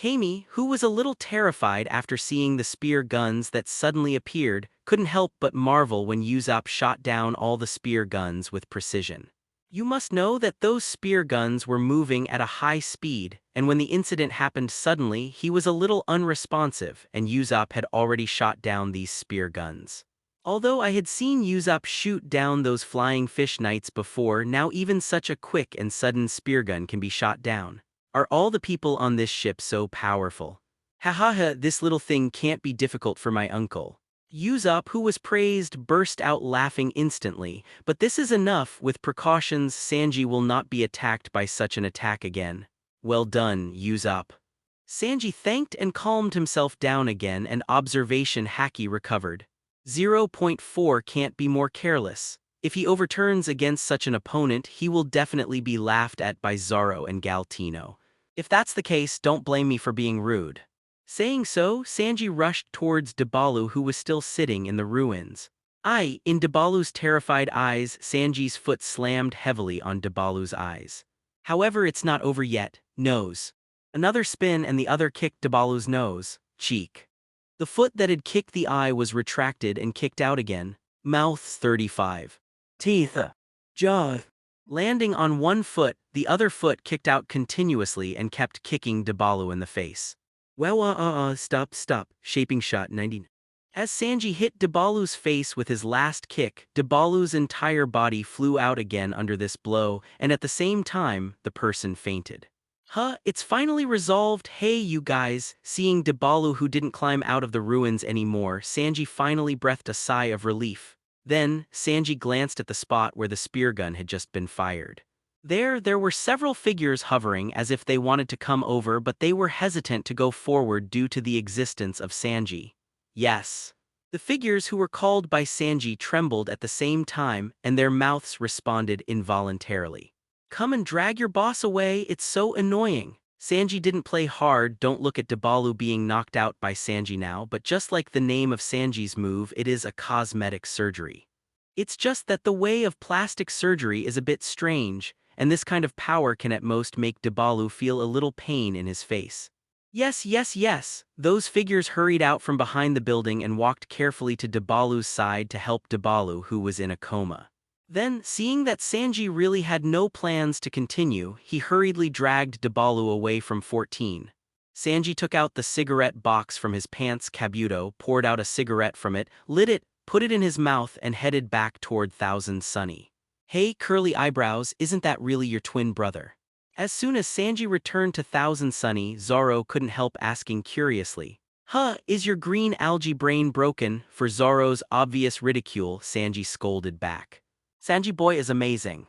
Kami, who was a little terrified after seeing the spear guns that suddenly appeared, couldn't help but marvel when Usopp shot down all the spear guns with precision. You must know that those spear guns were moving at a high speed, and when the incident happened suddenly, he was a little unresponsive, and Usopp had already shot down these spear guns. Although I had seen Usopp shoot down those flying fish knights before, now even such a quick and sudden spear gun can be shot down. Are all the people on this ship so powerful? Ha ha ha, this little thing can't be difficult for my uncle. Usopp, who was praised, burst out laughing instantly, but this is enough. With precautions, Sanji will not be attacked by such an attack again. Well done, Usopp. Sanji thanked and calmed himself down again, and observation Haki recovered. 0.4 can't be more careless. If he overturns against such an opponent, he will definitely be laughed at by Zoro and Galtino. If that's the case, don't blame me for being rude. Saying so, Sanji rushed towards Dabalu, who was still sitting in the ruins. In Dabalu's terrified eyes, Sanji's foot slammed heavily on Dabalu's eyes. However, it's not over yet. Nose. Another spin and the other kicked Dabalu's nose. Cheek. The foot that had kicked the eye was retracted and kicked out again. Mouth 35. Teeth. Jaw. Landing on one foot, the other foot kicked out continuously and kept kicking Dabalu in the face. Well, stop, shaping shot 19. As Sanji hit Dabalu's face with his last kick, Dabalu's entire body flew out again under this blow, and at the same time, the person fainted. It's finally resolved. Hey you guys. Seeing Dabalu, who didn't climb out of the ruins anymore, Sanji finally breathed a sigh of relief. Then, Sanji glanced at the spot where the spear gun had just been fired. There were several figures hovering as if they wanted to come over, but they were hesitant to go forward due to the existence of Sanji. Yes. The figures who were called by Sanji trembled at the same time, and their mouths responded involuntarily. Come and drag your boss away, it's so annoying. Sanji didn't play hard. Don't look at Dabalu being knocked out by Sanji now, but just like the name of Sanji's move, it is a cosmetic surgery. It's just that the way of plastic surgery is a bit strange, and this kind of power can at most make Dabalu feel a little pain in his face. Yes. Those figures hurried out from behind the building and walked carefully to Dabalu's side to help Dabalu, who was in a coma. Then, seeing that Sanji really had no plans to continue, he hurriedly dragged Dabalu away from 14. Sanji took out the cigarette box from his pants. Kabuto poured out a cigarette from it, lit it, put it in his mouth, and headed back toward Thousand Sunny. Hey, curly eyebrows, isn't that really your twin brother? As soon as Sanji returned to Thousand Sunny, Zoro couldn't help asking curiously. Huh, is your green algae brain broken? For Zoro's obvious ridicule, Sanji scolded back. Sanji boy is amazing.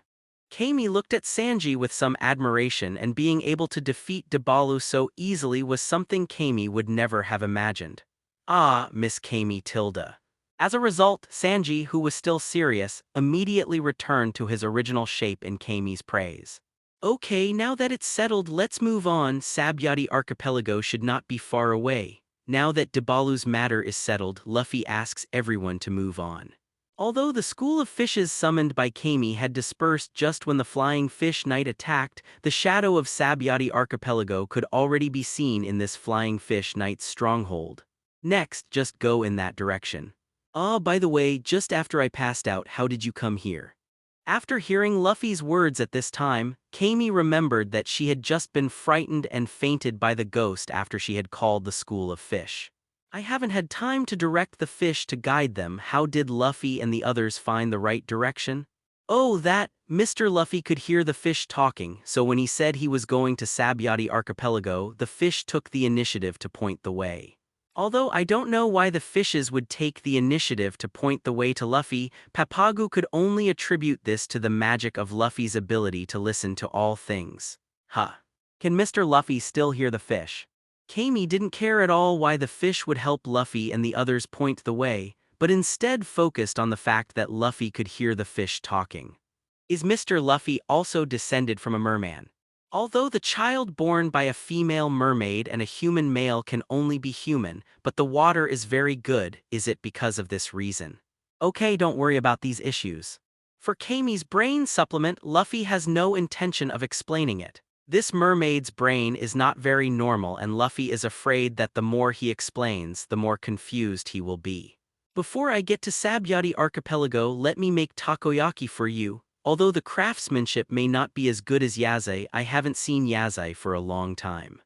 Kami looked at Sanji with some admiration, and being able to defeat Dabalu so easily was something Kami would never have imagined. Ah, Miss Kami Tilda. As a result, Sanji, who was still serious, immediately returned to his original shape in Kami's praise. Okay, now that it's settled, let's move on. Sabyati Archipelago should not be far away. Now that Dabalu's matter is settled, Luffy asks everyone to move on. Although the school of fishes summoned by Kami had dispersed just when the Flying Fish Knight attacked, the shadow of Sabyati Archipelago could already be seen in this Flying Fish Knight's stronghold. Next, just go in that direction. Ah, by the way, just after I passed out, how did you come here? After hearing Luffy's words at this time, Kami remembered that she had just been frightened and fainted by the ghost after she had called the school of fish. I haven't had time to direct the fish to guide them. How did Luffy and the others find the right direction? Oh, that, Mr. Luffy could hear the fish talking, so when he said he was going to Sabyati Archipelago, the fish took the initiative to point the way. Although I don't know why the fishes would take the initiative to point the way to Luffy, Papagu could only attribute this to the magic of Luffy's ability to listen to all things. Huh. Can Mr. Luffy still hear the fish? Kami didn't care at all why the fish would help Luffy and the others point the way, but instead focused on the fact that Luffy could hear the fish talking. Is Mr. Luffy also descended from a merman? Although the child born by a female mermaid and a human male can only be human, but the water is very good, is it because of this reason? Okay, don't worry about these issues. For Kami's brain supplement, Luffy has no intention of explaining it. This mermaid's brain is not very normal, and Luffy is afraid that the more he explains, the more confused he will be. Before I get to Sabyati Archipelago, let me make takoyaki for you. Although the craftsmanship may not be as good as Yaze, I haven't seen Yaze for a long time.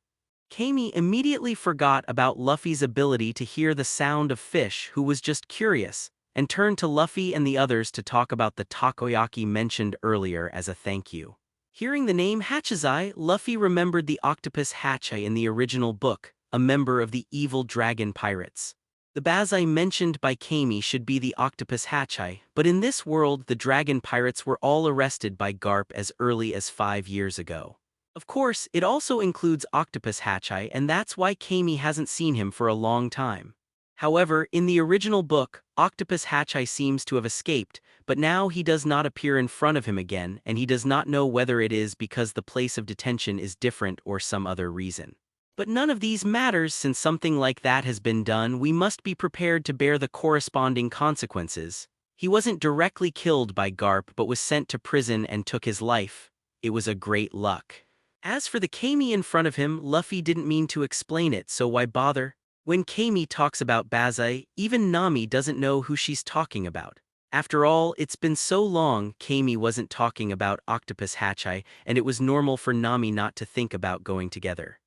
Kami immediately forgot about Luffy's ability to hear the sound of fish, who was just curious, and turned to Luffy and the others to talk about the takoyaki mentioned earlier as a thank you. Hearing the name Hatchizai, Luffy remembered the octopus Hatchai in the original book, a member of the evil dragon pirates. The Bazai mentioned by Kami should be the octopus Hatchai, but in this world the dragon pirates were all arrested by Garp as early as 5 years ago. Of course, it also includes octopus Hatchai, and that's why Kami hasn't seen him for a long time. However, in the original book, Octopus Hatchai seems to have escaped, but now he does not appear in front of him again, and he does not know whether it is because the place of detention is different or some other reason. But none of these matters. Since something like that has been done, we must be prepared to bear the corresponding consequences. He wasn't directly killed by Garp but was sent to prison and took his life. It was a great luck. As for the Kami in front of him, Luffy didn't mean to explain it, so why bother? When Kami talks about Bazai, even Nami doesn't know who she's talking about. After all, it's been so long. Kami wasn't talking about Octopus Hatchai, and it was normal for Nami not to think about going together.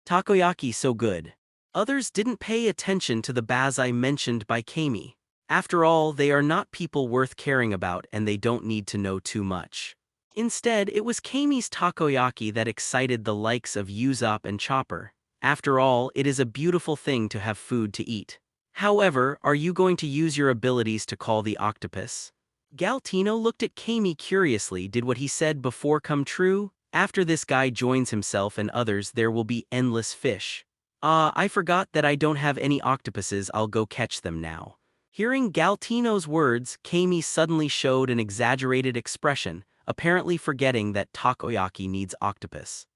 Takoyaki so good. Others didn't pay attention to the Bazai mentioned by Kami. After all, they are not people worth caring about, and they don't need to know too much. Instead, it was Kami's takoyaki that excited the likes of Usopp and Chopper. After all, it is a beautiful thing to have food to eat. However, are you going to use your abilities to call the octopus? Galtino looked at Kami curiously. Did what he said before come true? After this guy joins himself and others, there will be endless fish. Ah, I forgot that I don't have any octopuses. I'll go catch them now. Hearing Galtino's words, Kami suddenly showed an exaggerated expression, apparently forgetting that takoyaki needs octopus.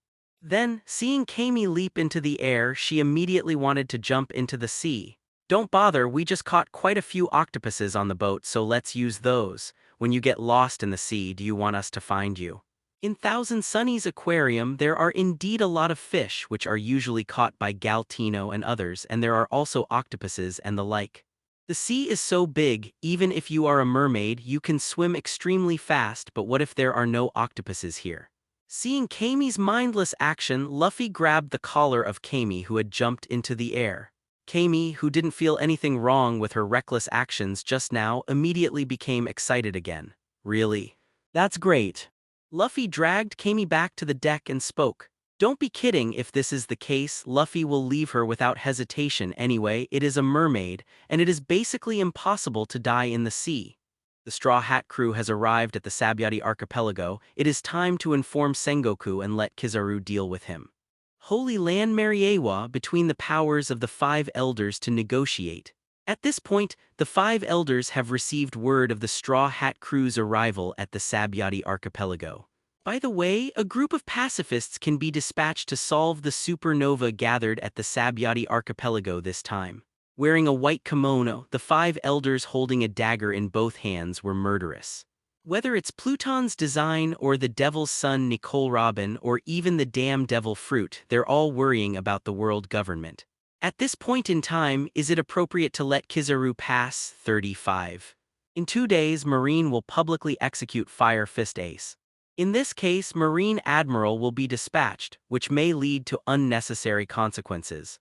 Then, seeing Kami leap into the air, she immediately wanted to jump into the sea. Don't bother, we just caught quite a few octopuses on the boat, so let's use those. When you get lost in the sea, do you want us to find you? In Thousand Sunny's aquarium, there are indeed a lot of fish, which are usually caught by Galtino and others, and there are also octopuses and the like. The sea is so big, even if you are a mermaid, you can swim extremely fast, but what if there are no octopuses here? Seeing Kami's mindless action, Luffy grabbed the collar of Kami, who had jumped into the air. Kami, who didn't feel anything wrong with her reckless actions just now, immediately became excited again. Really? That's great. Luffy dragged Kami back to the deck and spoke. Don't be kidding. If this is the case, Luffy will leave her without hesitation anyway. It is a mermaid, and it is basically impossible to die in the sea. The Straw Hat crew has arrived at the Sabayati archipelago. It is time to inform Sengoku and let Kizaru deal with him. Holy Land Mariewa between the powers of the five elders to negotiate. At this point, the five elders have received word of the Straw Hat crew's arrival at the Sabayati archipelago. By the way, a group of pacifists can be dispatched to solve the supernova gathered at the Sabayati archipelago this time. Wearing a white kimono, the five elders holding a dagger in both hands were murderous. Whether it's Pluton's design or the devil's son Nicole Robin or even the damn devil fruit, they're all worrying about the world government. At this point in time, is it appropriate to let Kizaru pass? 35. In 2 days, Marine will publicly execute Fire Fist Ace. In this case, Marine Admiral will be dispatched, which may lead to unnecessary consequences.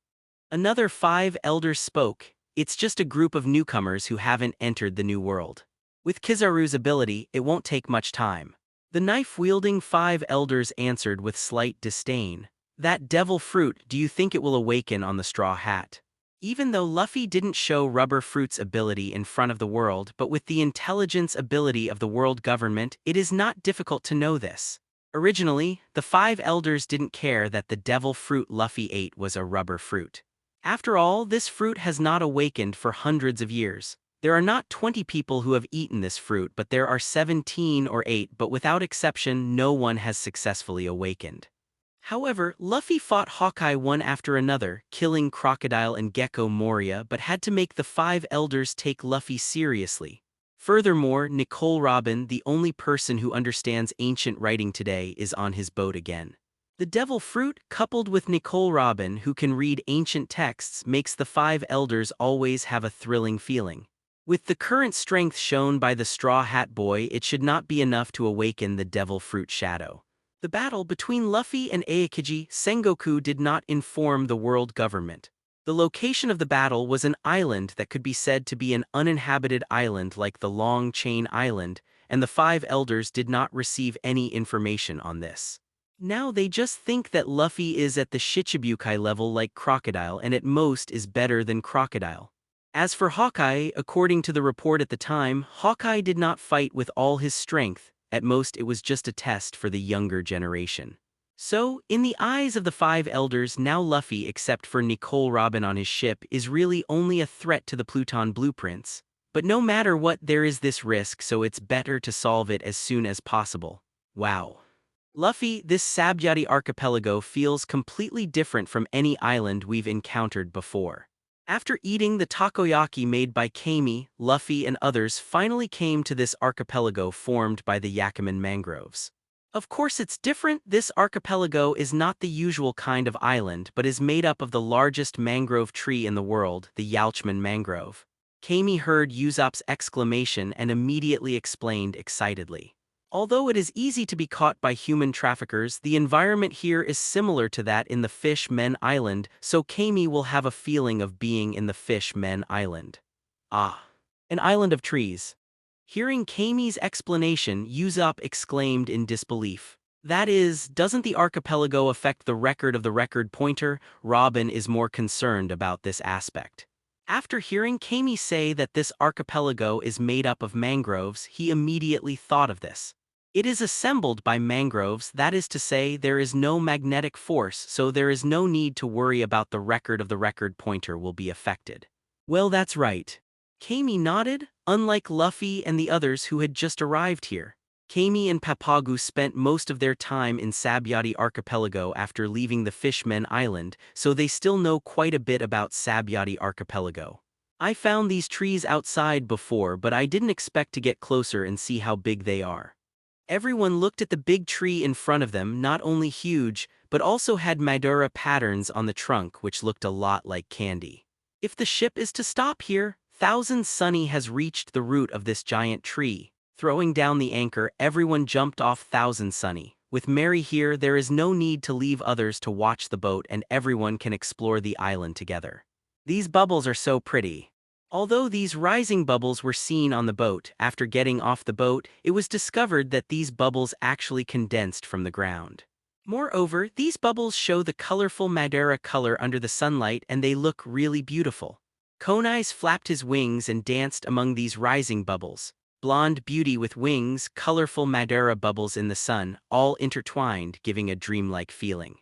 Another five elders spoke. It's just a group of newcomers who haven't entered the new world. With Kizaru's ability, it won't take much time. The knife-wielding five elders answered with slight disdain. That devil fruit, do you think it will awaken on the Straw Hat? Even though Luffy didn't show Rubber Fruit's ability in front of the world, but with the intelligence ability of the world government, it is not difficult to know this. Originally, the five elders didn't care that the devil fruit Luffy ate was a rubber fruit. After all, this fruit has not awakened for hundreds of years. There are not 20 people who have eaten this fruit, but there are 17 or 8, but without exception, no one has successfully awakened. However, Luffy fought Hawkeye one after another, killing Crocodile and Gecko Moria, but had to make the five elders take Luffy seriously. Furthermore, Nicole Robin, the only person who understands ancient writing today, is on his boat again. The devil fruit, coupled with Nicole Robin, who can read ancient texts, makes the five elders always have a thrilling feeling. With the current strength shown by the Straw Hat Boy, it should not be enough to awaken the devil fruit shadow. The battle between Luffy and Aokiji Sengoku did not inform the world government. The location of the battle was an island that could be said to be an uninhabited island like the Long Chain Island, and the five elders did not receive any information on this. Now they just think that Luffy is at the Shichibukai level like Crocodile and at most is better than Crocodile. As for Hawkeye, according to the report at the time, Hawkeye did not fight with all his strength. At most it was just a test for the younger generation. So, in the eyes of the five elders, now Luffy, except for Nicole Robin on his ship, is really only a threat to the Pluton blueprints. But no matter what, there is this risk, so it's better to solve it as soon as possible. Wow. Luffy, this Sabayati archipelago feels completely different from any island we've encountered before. After eating the takoyaki made by Kami, Luffy and others finally came to this archipelago formed by the Yakuman mangroves. Of course it's different. This archipelago is not the usual kind of island but is made up of the largest mangrove tree in the world, the Yalchman mangrove. Kami heard Usopp's exclamation and immediately explained excitedly. Although it is easy to be caught by human traffickers, the environment here is similar to that in the Fish Men Island, so Kami will have a feeling of being in the Fish Men Island. Ah, an island of trees. Hearing Kami's explanation, Usopp exclaimed in disbelief. That is, doesn't the archipelago affect the record of the record pointer? Robin is more concerned about this aspect. After hearing Kami say that this archipelago is made up of mangroves, he immediately thought of this. It is assembled by mangroves, that is to say, there is no magnetic force, so there is no need to worry about the record of the record pointer will be affected. Well, that's right. Kami nodded. Unlike Luffy and the others who had just arrived here, Kami and Papagu spent most of their time in Sabayati Archipelago after leaving the Fishmen Island, so they still know quite a bit about Sabayati Archipelago. I found these trees outside before, but I didn't expect to get closer and see how big they are. Everyone looked at the big tree in front of them, not only huge, but also had Madura patterns on the trunk which looked a lot like candy. If the ship is to stop here, Thousand Sunny has reached the root of this giant tree. Throwing down the anchor, everyone jumped off Thousand Sunny. With Mary here, there is no need to leave others to watch the boat and everyone can explore the island together. These bubbles are so pretty. Although these rising bubbles were seen on the boat, after getting off the boat, it was discovered that these bubbles actually condensed from the ground. Moreover, these bubbles show the colorful Madeira color under the sunlight and they look really beautiful. Konai's flapped his wings and danced among these rising bubbles. Blonde beauty with wings, colorful Madeira bubbles in the sun, all intertwined, giving a dreamlike feeling.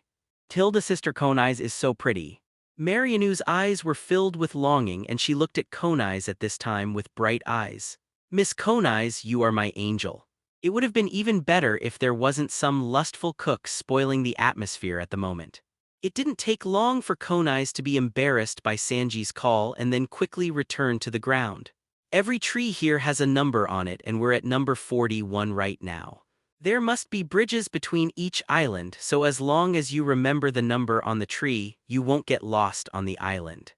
Tilda sister Konai's is so pretty. Marianu's eyes were filled with longing and she looked at Konai's at this time with bright eyes. Miss Konai's, you are my angel. It would have been even better if there wasn't some lustful cook spoiling the atmosphere at the moment. It didn't take long for Konai's to be embarrassed by Sanji's call and then quickly return to the ground. Every tree here has a number on it and we're at number 41 right now. There must be bridges between each island, so as long as you remember the number on the tree, you won't get lost on the island.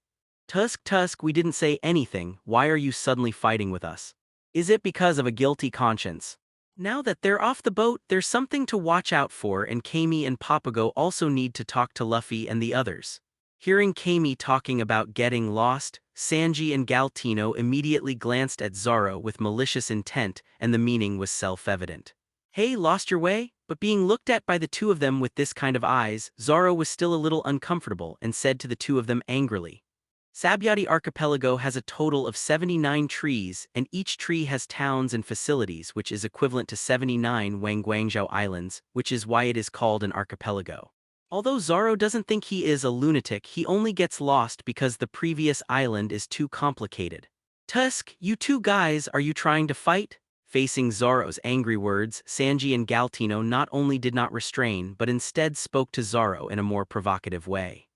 Tusk, we didn't say anything, why are you suddenly fighting with us? Is it because of a guilty conscience? Now that they're off the boat, there's something to watch out for and Kami and Papago also need to talk to Luffy and the others. Hearing Kami talking about getting lost, Sanji and Galtino immediately glanced at Zoro with malicious intent and the meaning was self-evident. Hey, lost your way? But being looked at by the two of them with this kind of eyes, Zoro was still a little uncomfortable and said to the two of them angrily. Sabyati Archipelago has a total of 79 trees, and each tree has towns and facilities which is equivalent to 79 Wangguangzhou Islands, which is why it is called an archipelago. Although Zoro doesn't think he is a lunatic, he only gets lost because the previous island is too complicated. Tusk, you two guys, are you trying to fight? Facing Zoro's angry words, Sanji and Galtino not only did not restrain but instead spoke to Zoro in a more provocative way.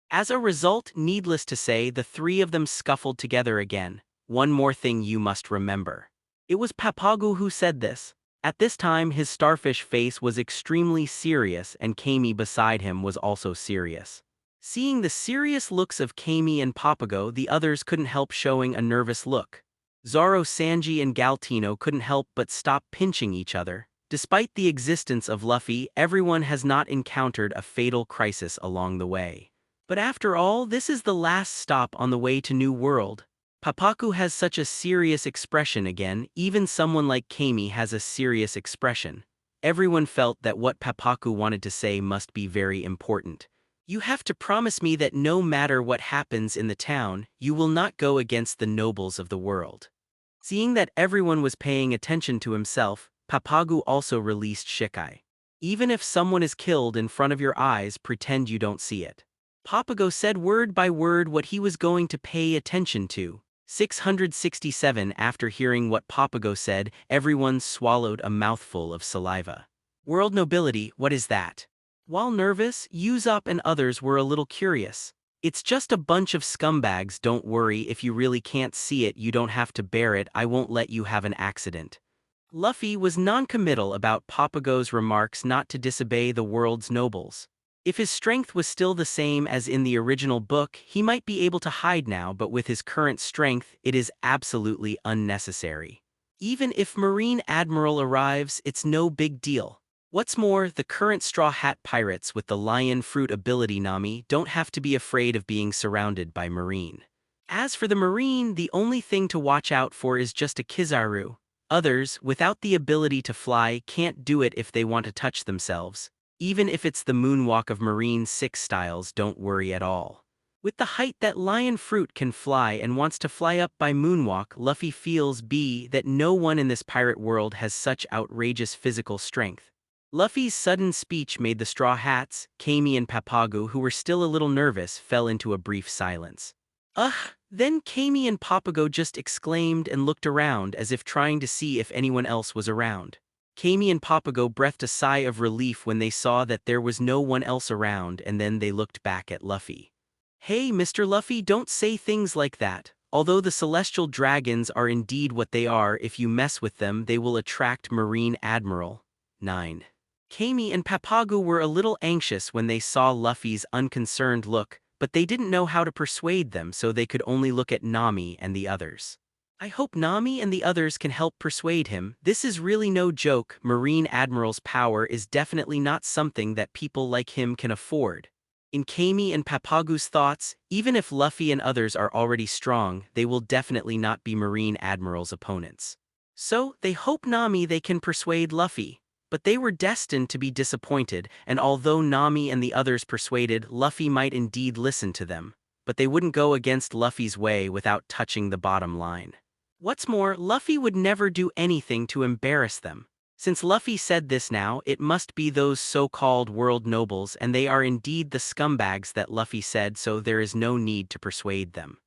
As a result, needless to say, the three of them scuffled together again. One more thing you must remember. It was Papago who said this. At this time his starfish face was extremely serious and Kami beside him was also serious. Seeing the serious looks of Kami and Papago, the others couldn't help showing a nervous look. Zoro, Sanji and Galtino couldn't help but stop pinching each other. Despite the existence of Luffy, everyone has not encountered a fatal crisis along the way. But after all, this is the last stop on the way to New World. Papaku has such a serious expression again, even someone like Kami has a serious expression. Everyone felt that what Papaku wanted to say must be very important. You have to promise me that no matter what happens in the town, you will not go against the nobles of the world. Seeing that everyone was paying attention to himself, Papagu also released Shikai. Even if someone is killed in front of your eyes, pretend you don't see it. Papago said word by word what he was going to pay attention to. 667 After hearing what Papago said, everyone swallowed a mouthful of saliva. World nobility, what is that? While nervous, Usopp and others were a little curious. It's just a bunch of scumbags, don't worry, if you really can't see it you don't have to bear it, I won't let you have an accident. Luffy was non-committal about Papago's remarks not to disobey the world's nobles. If his strength was still the same as in the original book, he might be able to hide now, but with his current strength, it is absolutely unnecessary. Even if Marine Admiral arrives, it's no big deal. What's more, the current Straw Hat Pirates with the Lion Fruit ability Nami don't have to be afraid of being surrounded by Marine. As for the Marine, the only thing to watch out for is just a Kizaru. Others, without the ability to fly, can't do it if they want to touch themselves. Even if it's the moonwalk of Marine 6 styles, don't worry at all. With the height that Lion Fruit can fly and wants to fly up by moonwalk, Luffy feels that no one in this pirate world has such outrageous physical strength. Luffy's sudden speech made the Straw Hats, Kami and Papago, who were still a little nervous, fell into a brief silence. Then Kami and Papago just exclaimed and looked around as if trying to see if anyone else was around. Kami and Papago breathed a sigh of relief when they saw that there was no one else around, and then they looked back at Luffy. Hey, Mr. Luffy, don't say things like that. Although the celestial dragons are indeed what they are, if you mess with them they will attract Marine Admiral. 9. Kami and Papago were a little anxious when they saw Luffy's unconcerned look, but they didn't know how to persuade them, so they could only look at Nami and the others. I hope Nami and the others can help persuade him. This is really no joke. Marine Admiral's power is definitely not something that people like him can afford. In Kami and Papago's thoughts, even if Luffy and others are already strong, they will definitely not be Marine Admiral's opponents. So, they hope they can persuade Luffy. But they were destined to be disappointed, and although Nami and the others persuaded, Luffy might indeed listen to them, but they wouldn't go against Luffy's way without touching the bottom line. What's more, Luffy would never do anything to embarrass them. Since Luffy said this now, it must be those so-called world nobles, and they are indeed the scumbags that Luffy said, so there is no need to persuade them.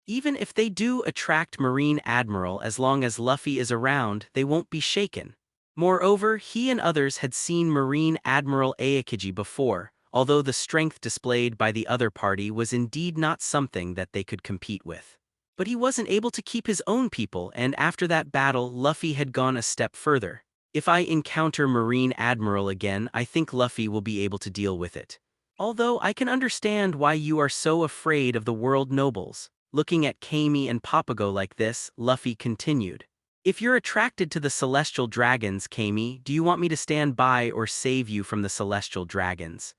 Even if they do attract Marine Admiral, as long as Luffy is around, they won't be shaken. Moreover, he and others had seen Marine Admiral Aokiji before, although the strength displayed by the other party was indeed not something that they could compete with. But he wasn't able to keep his own people, and after that battle, Luffy had gone a step further. If I encounter Marine Admiral again, I think Luffy will be able to deal with it. Although I can understand why you are so afraid of the world nobles. Looking at Kami and Papago like this, Luffy continued. If you're attracted to the celestial dragons, Kami, do you want me to stand by or save you from the celestial dragons?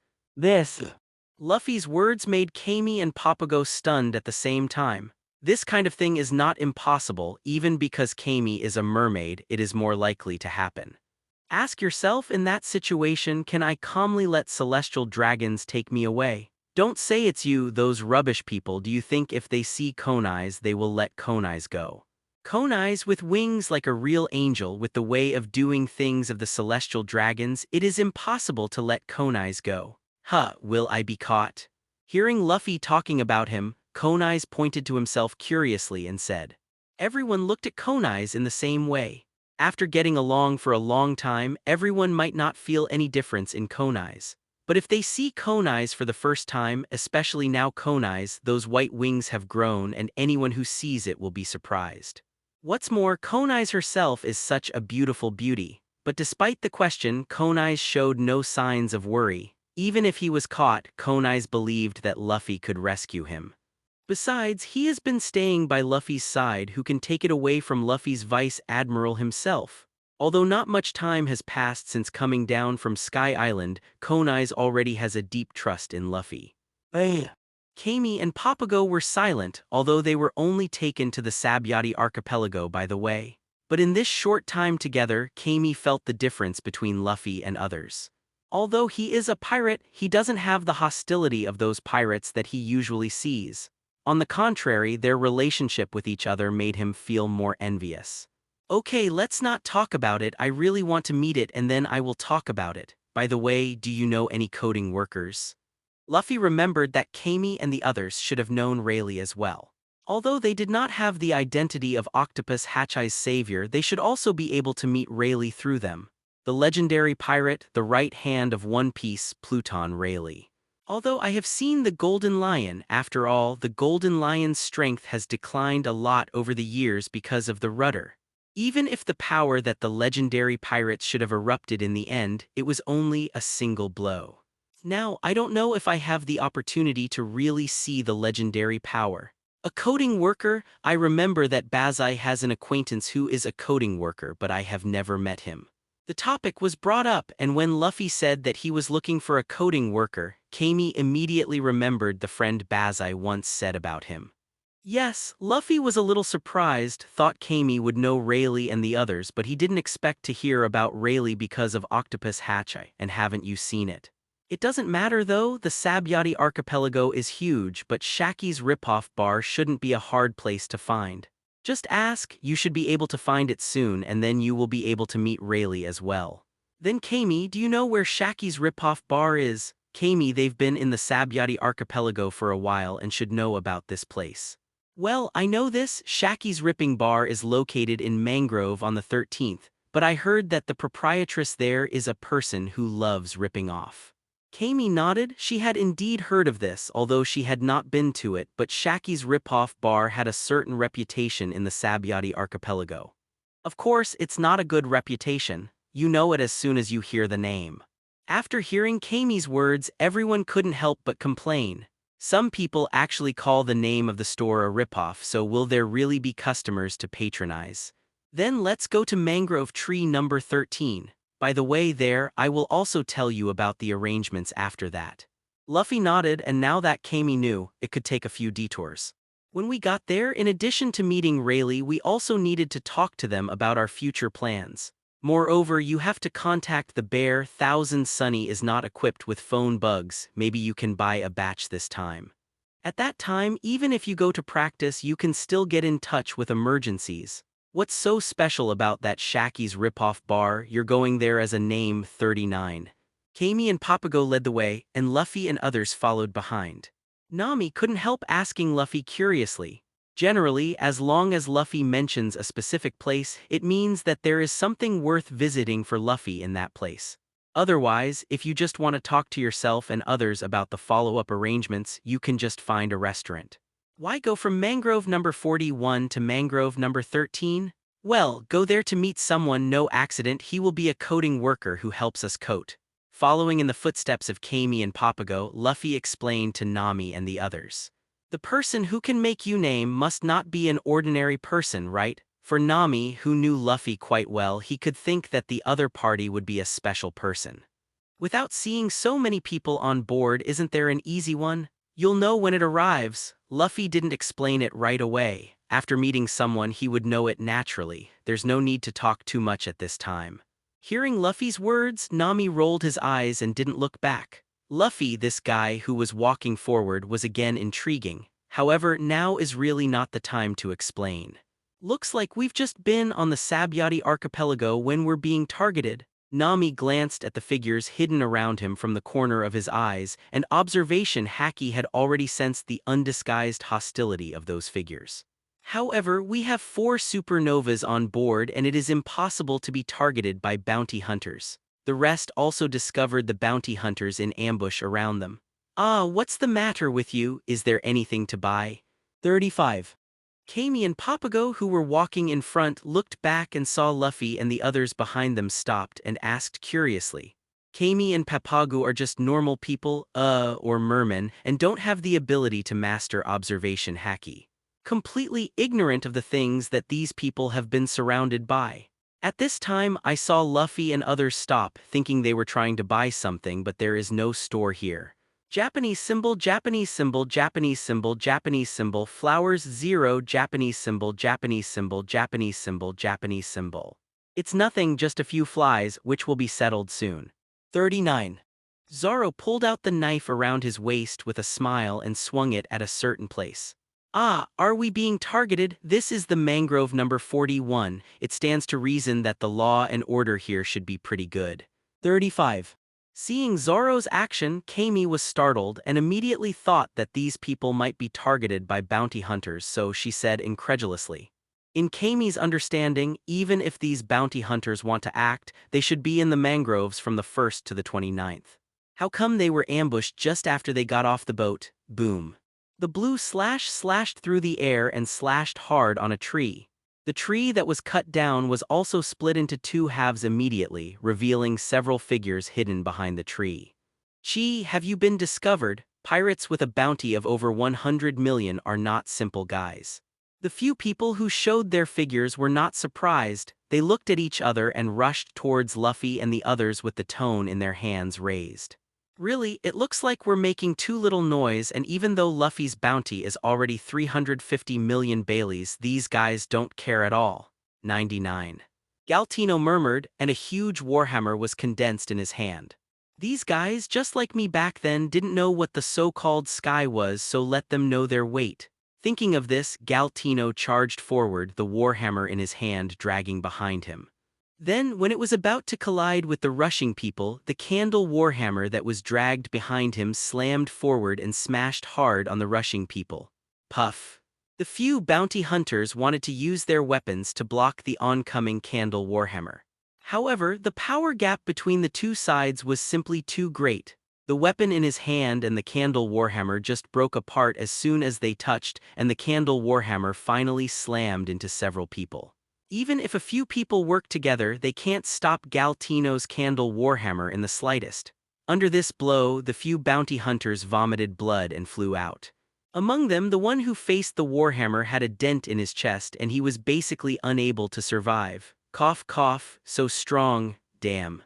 Luffy's words made Kami and Papago stunned at the same time. This kind of thing is not impossible, even because Kami is a mermaid, it is more likely to happen. Ask yourself, in that situation, can I calmly let celestial dragons take me away? Don't say it's you, those rubbish people. Do you think if they see Konais they will let Konais go? Konais with wings like a real angel, with the way of doing things of the celestial dragons, it is impossible to let Konais go. Will I be caught? Hearing Luffy talking about him, Konais pointed to himself curiously and said. Everyone looked at Konais in the same way. After getting along for a long time, everyone might not feel any difference in Konais. But if they see Konais for the first time, especially now Konais, those white wings have grown, and anyone who sees it will be surprised. What's more, Konais herself is such a beautiful beauty. But despite the question, Konais showed no signs of worry. Even if he was caught, Konais believed that Luffy could rescue him. Besides, he has been staying by Luffy's side, who can take it away from Luffy's vice admiral himself. Although not much time has passed since coming down from Sky Island, Konais already has a deep trust in Luffy. Kami and Papago were silent, although they were only taken to the Sabayati archipelago by the way. But in this short time together, Kami felt the difference between Luffy and others. Although he is a pirate, he doesn't have the hostility of those pirates that he usually sees. On the contrary, their relationship with each other made him feel more envious. Okay, let's not talk about it. I really want to meet it, and then I will talk about it. By the way, do you know any coding workers? Luffy remembered that Kami and the others should have known Rayleigh as well. Although they did not have the identity of Octopus Hatchai's savior, they should also be able to meet Rayleigh through them. The legendary pirate, the right hand of One Piece, Pluton Rayleigh. Although I have seen the Golden Lion, after all, the Golden Lion's strength has declined a lot over the years because of the rudder. Even if the power that the legendary pirates should have erupted in the end, it was only a single blow. Now, I don't know if I have the opportunity to really see the legendary power. A coding worker? I remember that Bazai has an acquaintance who is a coding worker, but I have never met him. The topic was brought up, and when Luffy said that he was looking for a coding worker, Kami immediately remembered the friend Bazai once said about him. Yes, Luffy was a little surprised, thought Kami would know Rayleigh and the others, but he didn't expect to hear about Rayleigh because of Octopus Hatchai, and haven't you seen it? It doesn't matter though, the Sabayati archipelago is huge, but Shaki's ripoff bar shouldn't be a hard place to find. Just ask, you should be able to find it soon, and then you will be able to meet Rayleigh as well. Then Kami, do you know where Shaki's ripoff bar is? Kami, they've been in the Sabayati archipelago for a while and should know about this place. Well, I know this, Shaki's ripping bar is located in Mangrove on the 13th, but I heard that the proprietress there is a person who loves ripping off. Kami nodded. She had indeed heard of this, although she had not been to it, but Shaki's rip-off bar had a certain reputation in the Sabayati archipelago. Of course, it's not a good reputation. You know it as soon as you hear the name. After hearing Kami's words, everyone couldn't help but complain. Some people actually call the name of the store a ripoff, so will there really be customers to patronize? Then let's go to Mangrove Tree number 13. By the way there, I will also tell you about the arrangements after that. Luffy nodded, and now that Kami knew, it could take a few detours. When we got there, in addition to meeting Rayleigh, we also needed to talk to them about our future plans. Moreover, you have to contact the bear. Thousand Sunny is not equipped with phone bugs. Maybe you can buy a batch this time. At that time, even if you go to practice, you can still get in touch with emergencies. What's so special about that Shaggy's ripoff bar? You're going there as a name. 39. Kami and Papago led the way, and Luffy and others followed behind. Nami couldn't help asking Luffy curiously. Generally, as long as Luffy mentions a specific place, it means that there is something worth visiting for Luffy in that place. Otherwise, if you just want to talk to yourself and others about the follow-up arrangements, you can just find a restaurant. Why go from mangrove number 41 to mangrove number 13? Well, go there to meet someone. No accident, he will be a coating worker who helps us coat. Following in the footsteps of Kami and Papago, Luffy explained to Nami and the others. The person who can make you name must not be an ordinary person, right? For Nami, who knew Luffy quite well, he could think that the other party would be a special person. Without seeing so many people on board, isn't there an easy one? You'll know when it arrives. Luffy didn't explain it right away. After meeting someone, he would know it naturally. There's no need to talk too much at this time. Hearing Luffy's words, Nami rolled his eyes and didn't look back. Luffy, this guy who was walking forward, was again intriguing. However, now is really not the time to explain. Looks like we've just been on the Sabayati archipelago when we're being targeted. Nami glanced at the figures hidden around him from the corner of his eyes, and observation Haki had already sensed the undisguised hostility of those figures. However, we have 4 supernovas on board and it is impossible to be targeted by bounty hunters. The rest also discovered the bounty hunters in ambush around them. Ah, what's the matter with you? Is there anything to buy? 35. Kami and Papago, who were walking in front, looked back and saw Luffy and the others behind them stopped and asked curiously. Kami and Papago are just normal people, or mermen, and don't have the ability to master observation Haki. Completely ignorant of the things that these people have been surrounded by. At this time, I saw Luffy and others stop, thinking they were trying to buy something, but there is no store here. Japanese symbol, Japanese symbol, Japanese symbol, Japanese symbol, flowers 0, Japanese symbol, Japanese symbol, Japanese symbol, Japanese symbol. It's nothing, just a few flies, which will be settled soon. 39. Zoro pulled out the knife around his waist with a smile and swung it at a certain place. Ah, are we being targeted? This is the mangrove number 41. It stands to reason that the law and order here should be pretty good. 35. Seeing Zoro's action, Kami was startled and immediately thought that these people might be targeted by bounty hunters, so she said incredulously. In Kami's understanding, even if these bounty hunters want to act, they should be in the mangroves from the 1st to the 29th. How come they were ambushed just after they got off the boat? Boom. The blue slashed through the air and slashed hard on a tree. The tree that was cut down was also split into 2 halves immediately, revealing several figures hidden behind the tree. Chi, have you been discovered? Pirates with a bounty of over 100 million are not simple guys. The few people who showed their figures were not surprised. They looked at each other and rushed towards Luffy and the others with the tone in their hands raised. Really, it looks like we're making too little noise, and even though Luffy's bounty is already 350 million Baileys, these guys don't care at all. 99. Galtino murmured, and a huge warhammer was condensed in his hand. These guys, just like me back then, didn't know what the so-called sky was, so let them know their weight. Thinking of this, Galtino charged forward, the warhammer in his hand dragging behind him. Then, when it was about to collide with the rushing people, the candle warhammer that was dragged behind him slammed forward and smashed hard on the rushing people. Puff. The few bounty hunters wanted to use their weapons to block the oncoming candle warhammer. However, the power gap between the 2 sides was simply too great. The weapon in his hand and the candle warhammer just broke apart as soon as they touched, and the candle warhammer finally slammed into several people. Even if a few people work together, they can't stop Galtino's candle warhammer in the slightest. Under this blow, the few bounty hunters vomited blood and flew out. Among them, the one who faced the warhammer had a dent in his chest and he was basically unable to survive. Cough cough, so strong, damn.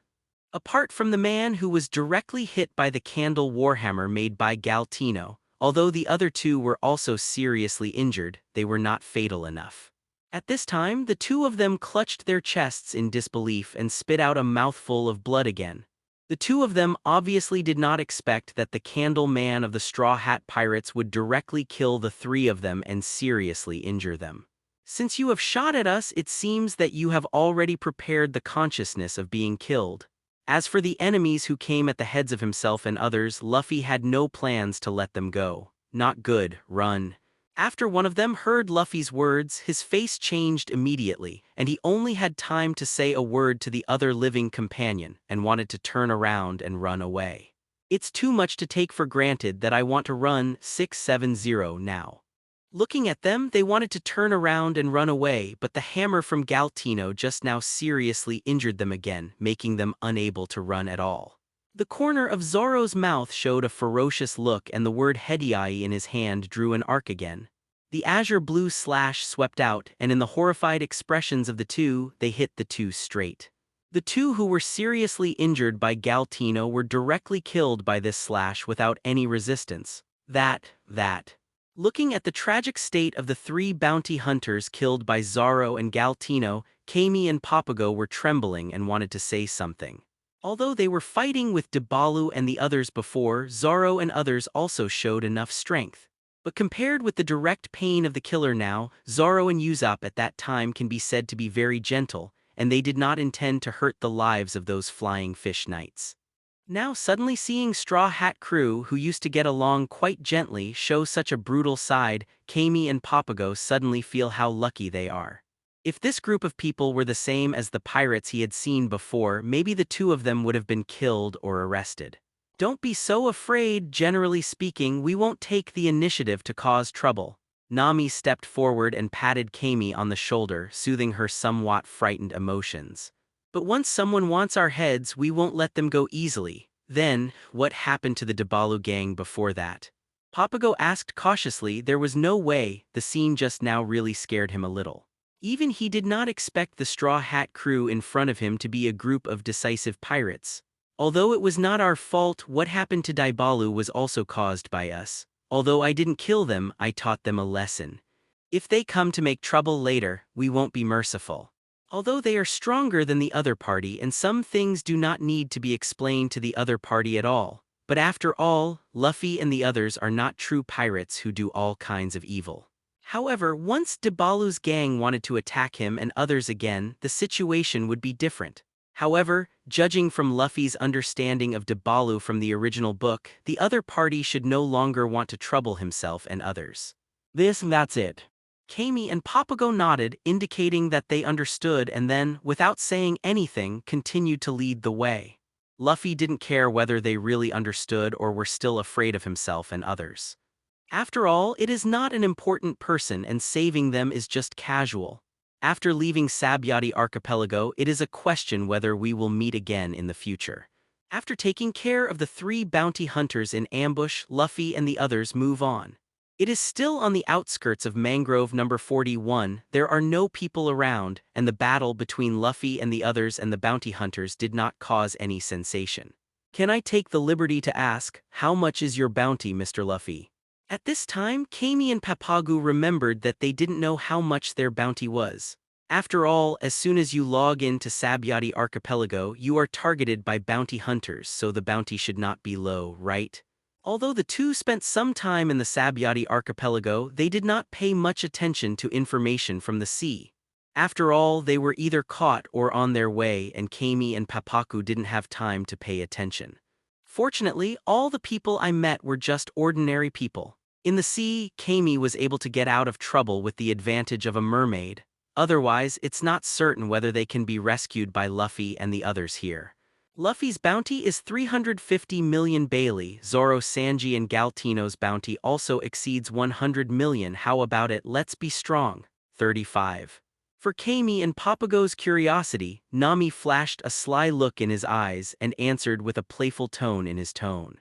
Apart from the man who was directly hit by the candle warhammer made by Galtino, although the other 2 were also seriously injured, they were not fatal enough. At this time, the two of them clutched their chests in disbelief and spit out a mouthful of blood again. The two of them obviously did not expect that the Candle Man of the Straw Hat Pirates would directly kill the three of them and seriously injure them. Since you have shot at us, it seems that you have already prepared the consciousness of being killed. As for the enemies who came at the heads of himself and others, Luffy had no plans to let them go. Not good, run. After one of them heard Luffy's words, his face changed immediately, and he only had time to say a word to the other living companion and wanted to turn around and run away. It's too much to take for granted that I want to run 670 now. Looking at them, they wanted to turn around and run away, but the hammer from Galtino just now seriously injured them again, making them unable to run at all. The corner of Zoro's mouth showed a ferocious look, and the word Hediai in his hand drew an arc again. The azure blue slash swept out, and in the horrified expressions of the two, they hit the two straight. The two who were seriously injured by Galtino were directly killed by this slash without any resistance. That. Looking at the tragic state of the three bounty hunters killed by Zoro and Galtino, Kami and Papago were trembling and wanted to say something. Although they were fighting with Dabalu and the others before, Zoro and others also showed enough strength. But compared with the direct pain of the killer now, Zoro and Usopp at that time can be said to be very gentle, and they did not intend to hurt the lives of those flying fish knights. Now suddenly seeing Straw Hat crew who used to get along quite gently show such a brutal side, Kami and Papago suddenly feel how lucky they are. If this group of people were the same as the pirates he had seen before, maybe the two of them would have been killed or arrested. Don't be so afraid, generally speaking, we won't take the initiative to cause trouble. Nami stepped forward and patted Kami on the shoulder, soothing her somewhat frightened emotions. But once someone wants our heads, we won't let them go easily. Then, what happened to the Dabalu gang before that? Papago asked cautiously. There was no way, the scene just now really scared him a little. Even he did not expect the Straw Hat crew in front of him to be a group of decisive pirates. Although it was not our fault, what happened to Dabalu was also caused by us. Although I didn't kill them, I taught them a lesson. If they come to make trouble later, we won't be merciful. Although they are stronger than the other party and some things do not need to be explained to the other party at all. But after all, Luffy and the others are not true pirates who do all kinds of evil. However, once Dabalu's gang wanted to attack him and others again, the situation would be different. However, judging from Luffy's understanding of Dabalu from the original book, the other party should no longer want to trouble himself and others. That's it. Kami and Papago nodded, indicating that they understood, and then, without saying anything, continued to lead the way. Luffy didn't care whether they really understood or were still afraid of himself and others. After all, it is not an important person and saving them is just casual. After leaving Sabyati Archipelago, it is a question whether we will meet again in the future. After taking care of the three bounty hunters in ambush, Luffy and the others move on. It is still on the outskirts of Mangrove number 41, there are no people around, and the battle between Luffy and the others and the bounty hunters did not cause any sensation. Can I take the liberty to ask, how much is your bounty, Mr. Luffy? At this time, Kami and Papago remembered that they didn't know how much their bounty was. After all, as soon as you log into Sabyati Archipelago, you are targeted by bounty hunters, so the bounty should not be low, right? Although the two spent some time in the Sabyati Archipelago, they did not pay much attention to information from the sea. After all, they were either caught or on their way, and Kami and Papago didn't have time to pay attention. Fortunately, all the people I met were just ordinary people. In the sea, Kami was able to get out of trouble with the advantage of a mermaid. Otherwise, it's not certain whether they can be rescued by Luffy and the others here. Luffy's bounty is 350 million Bailey. Zoro, Sanji and Galtino's bounty also exceeds 100 million. How about it? Let's be strong. 35. For Kami and Papago's curiosity, Nami flashed a sly look in his eyes and answered with a playful tone in his tone.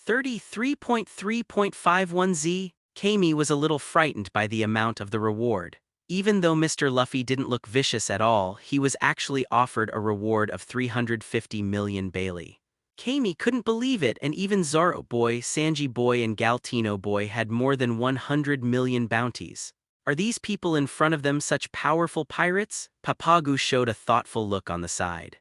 33.3.51Z. Kami was a little frightened by the amount of the reward. Even though Mr. Luffy didn't look vicious at all, he was actually offered a reward of 350 million Bailey. Kami couldn't believe it, and even Zoro boy, Sanji boy and Galtino boy had more than 100 million bounties. Are these people in front of them such powerful pirates? Papagu showed a thoughtful look on the side.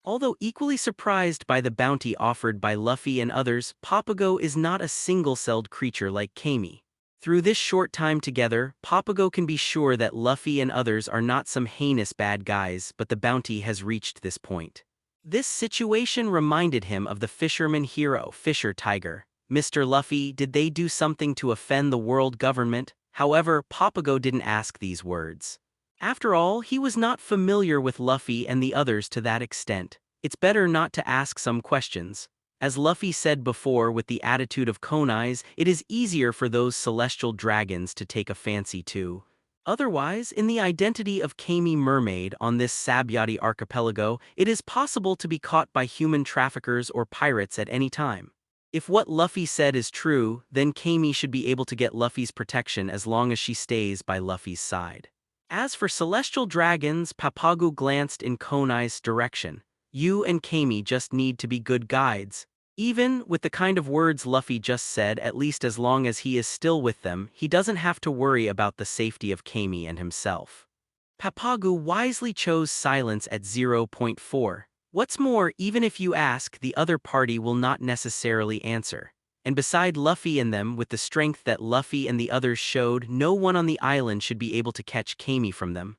Although equally surprised by the bounty offered by Luffy and others, Papago is not a single-celled creature like Kami. Through this short time together, Papago can be sure that Luffy and others are not some heinous bad guys, but the bounty has reached this point. This situation reminded him of the fisherman hero, Fisher Tiger. Mr. Luffy, did they do something to offend the world government? However, Papago didn't ask these words. After all, he was not familiar with Luffy and the others to that extent. It's better not to ask some questions. As Luffy said before with the attitude of Konai's, it is easier for those celestial dragons to take a fancy to. Otherwise, in the identity of Kami Mermaid on this Sabyati archipelago, it is possible to be caught by human traffickers or pirates at any time. If what Luffy said is true, then Kami should be able to get Luffy's protection as long as she stays by Luffy's side. As for celestial dragons, Papagu glanced in Konai's direction. You and Kami just need to be good guides. Even with the kind of words Luffy just said, at least as long as he is still with them, he doesn't have to worry about the safety of Kami and himself. Papagu wisely chose silence at 0.4. What's more, even if you ask, the other party will not necessarily answer. And beside Luffy and them, with the strength that Luffy and the others showed, no one on the island should be able to catch Kami from them.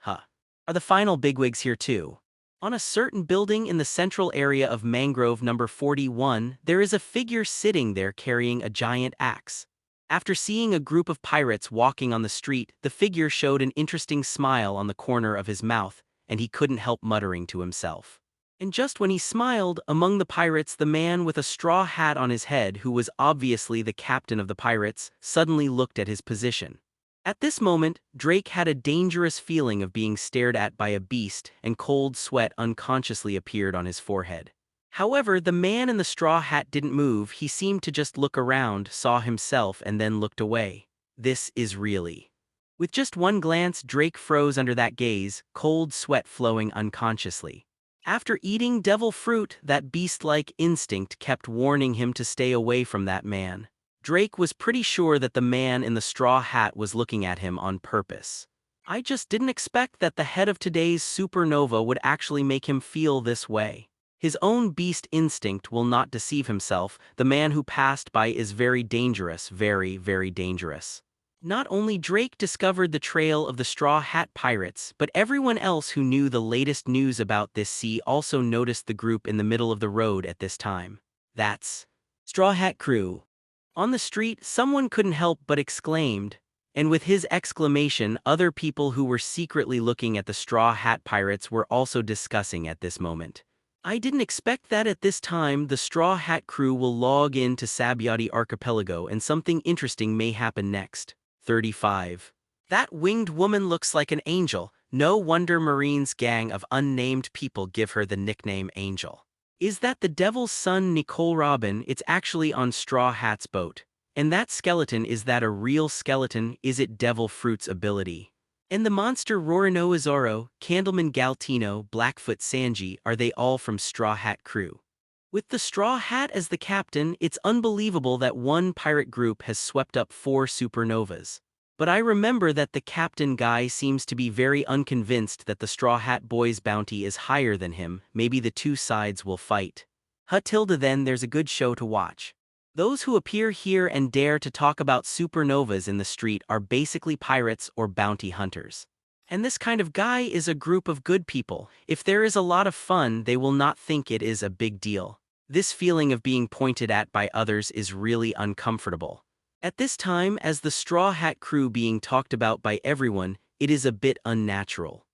Are the final bigwigs here too? On a certain building in the central area of Mangrove number 41, there is a figure sitting there carrying a giant axe. After seeing a group of pirates walking on the street, the figure showed an interesting smile on the corner of his mouth, and he couldn't help muttering to himself. And just when he smiled, among the pirates the man with a straw hat on his head, who was obviously the captain of the pirates, suddenly looked at his position. At this moment, Drake had a dangerous feeling of being stared at by a beast, and cold sweat unconsciously appeared on his forehead. However, the man in the straw hat didn't move. He seemed to just look around, saw himself, and then looked away. This is really. With just one glance, Drake froze under that gaze, cold sweat flowing unconsciously. After eating devil fruit, that beast-like instinct kept warning him to stay away from that man. Drake was pretty sure that the man in the straw hat was looking at him on purpose. I just didn't expect that the head of today's supernova would actually make him feel this way. His own beast instinct will not deceive himself. The man who passed by is very dangerous, very, very dangerous. Not only Drake discovered the trail of the Straw Hat Pirates, but everyone else who knew the latest news about this sea also noticed the group in the middle of the road at this time. That's Straw Hat Crew. On the street, someone couldn't help but exclaimed, and with his exclamation, other people who were secretly looking at the Straw Hat Pirates were also discussing at this moment. I didn't expect that at this time the Straw Hat Crew will log in to Sabyati Archipelago and something interesting may happen next. 35. That winged woman looks like an angel. No wonder Marine's gang of unnamed people give her the nickname Angel. Is that the devil's son Nicole Robin? It's actually on Straw Hat's boat. And that skeleton, is that a real skeleton? Is it Devil Fruit's ability? And the monster Rorino Azoro, Candleman Galtino, Blackfoot Sanji, are they all from Straw Hat Crew? With the Straw Hat as the captain, it's unbelievable that one pirate group has swept up 4 supernovas. But I remember that the captain guy seems to be very unconvinced that the Straw Hat Boy's bounty is higher than him. Maybe the two sides will fight. Then there's a good show to watch. Those who appear here and dare to talk about supernovas in the street are basically pirates or bounty hunters. And this kind of guy is a group of good people. If there is a lot of fun, they will not think it is a big deal. This feeling of being pointed at by others is really uncomfortable. At this time, as the Straw Hat Crew being talked about by everyone, it is a bit unnatural.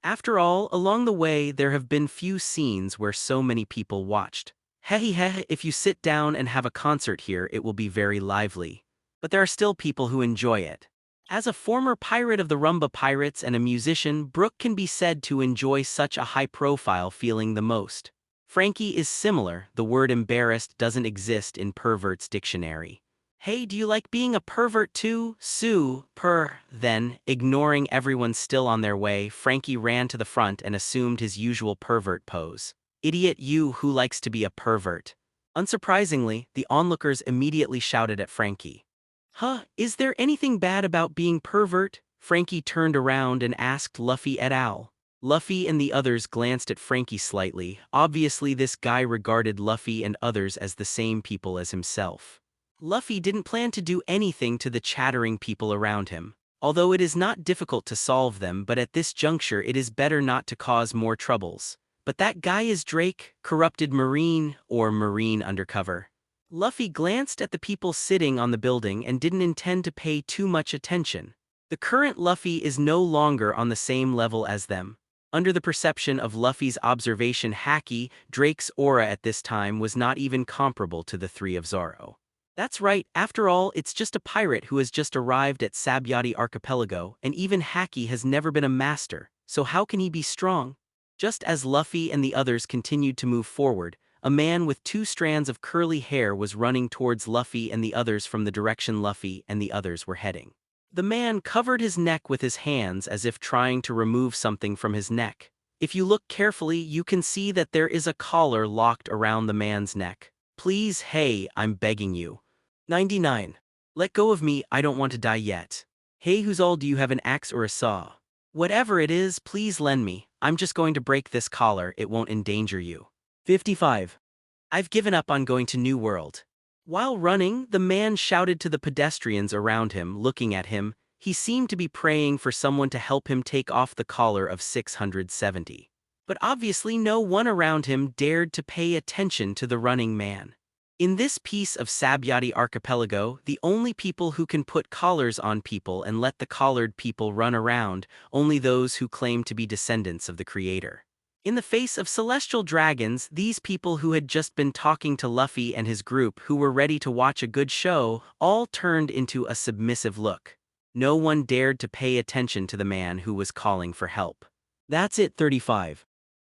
After all, along the way, there have been few scenes where so many people watched. If you sit down and have a concert here, it will be very lively. But there are still people who enjoy it. As a former pirate of the Rumba Pirates and a musician, Brooke can be said to enjoy such a high-profile feeling the most. Frankie is similar. The word embarrassed doesn't exist in Pervert's dictionary. Hey, do you like being a pervert too? Then, ignoring everyone still on their way, Frankie ran to the front and assumed his usual pervert pose. Idiot you, who likes to be a pervert? Unsurprisingly, the onlookers immediately shouted at Frankie. Is there anything bad about being pervert? Frankie turned around and asked Luffy et al. Luffy and the others glanced at Frankie slightly. Obviously this guy regarded Luffy and others as the same people as himself. Luffy didn't plan to do anything to the chattering people around him. Although it is not difficult to solve them, but at this juncture it is better not to cause more troubles. But that guy is Drake, corrupted Marine, or Marine undercover. Luffy glanced at the people sitting on the building and didn't intend to pay too much attention. The current Luffy is no longer on the same level as them. Under the perception of Luffy's observation Haki, Drake's aura at this time was not even comparable to the three of Zoro. That's right, after all, it's just a pirate who has just arrived at Sabyati Archipelago, and even Haki has never been a master, so how can he be strong? Just as Luffy and the others continued to move forward, a man with 2 strands of curly hair was running towards Luffy and the others from the direction Luffy and the others were heading. The man covered his neck with his hands as if trying to remove something from his neck. If you look carefully, you can see that there is a collar locked around the man's neck. Please, hey, I'm begging you. 99. Let go of me, I don't want to die yet. Hey, who's all, do you have an axe or a saw? Whatever it is, please lend me. I'm just going to break this collar, it won't endanger you. 55. I've given up on going to New World. While running, the man shouted to the pedestrians around him, looking at him. He seemed to be praying for someone to help him take off the collar of 670. But obviously no one around him dared to pay attention to the running man. In this piece of Sabyati Archipelago, the only people who can put collars on people and let the collared people run around, only those who claim to be descendants of the Creator. In the face of celestial dragons, these people who had just been talking to Luffy and his group who were ready to watch a good show, all turned into a submissive look. No one dared to pay attention to the man who was calling for help. That's it. 35.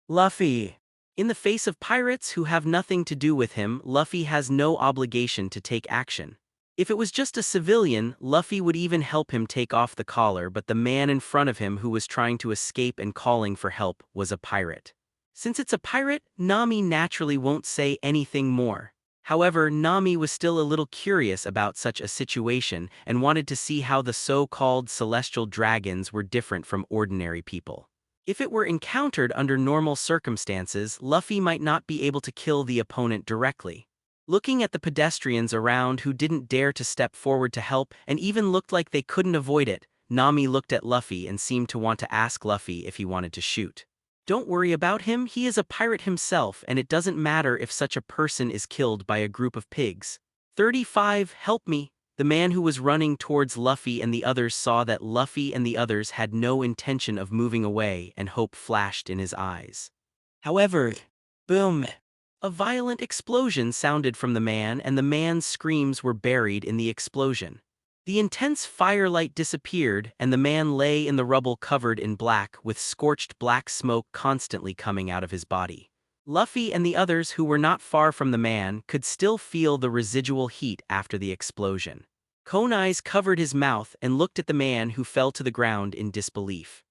Luffy. In the face of pirates who have nothing to do with him, Luffy has no obligation to take action. If it was just a civilian, Luffy would even help him take off the collar, but the man in front of him who was trying to escape and calling for help was a pirate. Since it's a pirate, Nami naturally won't say anything more. However, Nami was still a little curious about such a situation and wanted to see how the so-called celestial dragons were different from ordinary people. If it were encountered under normal circumstances, Luffy might not be able to kill the opponent directly. Looking at the pedestrians around who didn't dare to step forward to help and even looked like they couldn't avoid it, Nami looked at Luffy and seemed to want to ask Luffy if he wanted to shoot. Don't worry about him, he is a pirate himself and it doesn't matter if such a person is killed by a group of pigs. 35. Help me. The man who was running towards Luffy and the others saw that Luffy and the others had no intention of moving away and hope flashed in his eyes. However, boom! A violent explosion sounded from the man and the man's screams were buried in the explosion. The intense firelight disappeared and the man lay in the rubble covered in black with scorched black smoke constantly coming out of his body. Luffy and the others who were not far from the man could still feel the residual heat after the explosion. Konai's covered his mouth and looked at the man who fell to the ground in disbelief.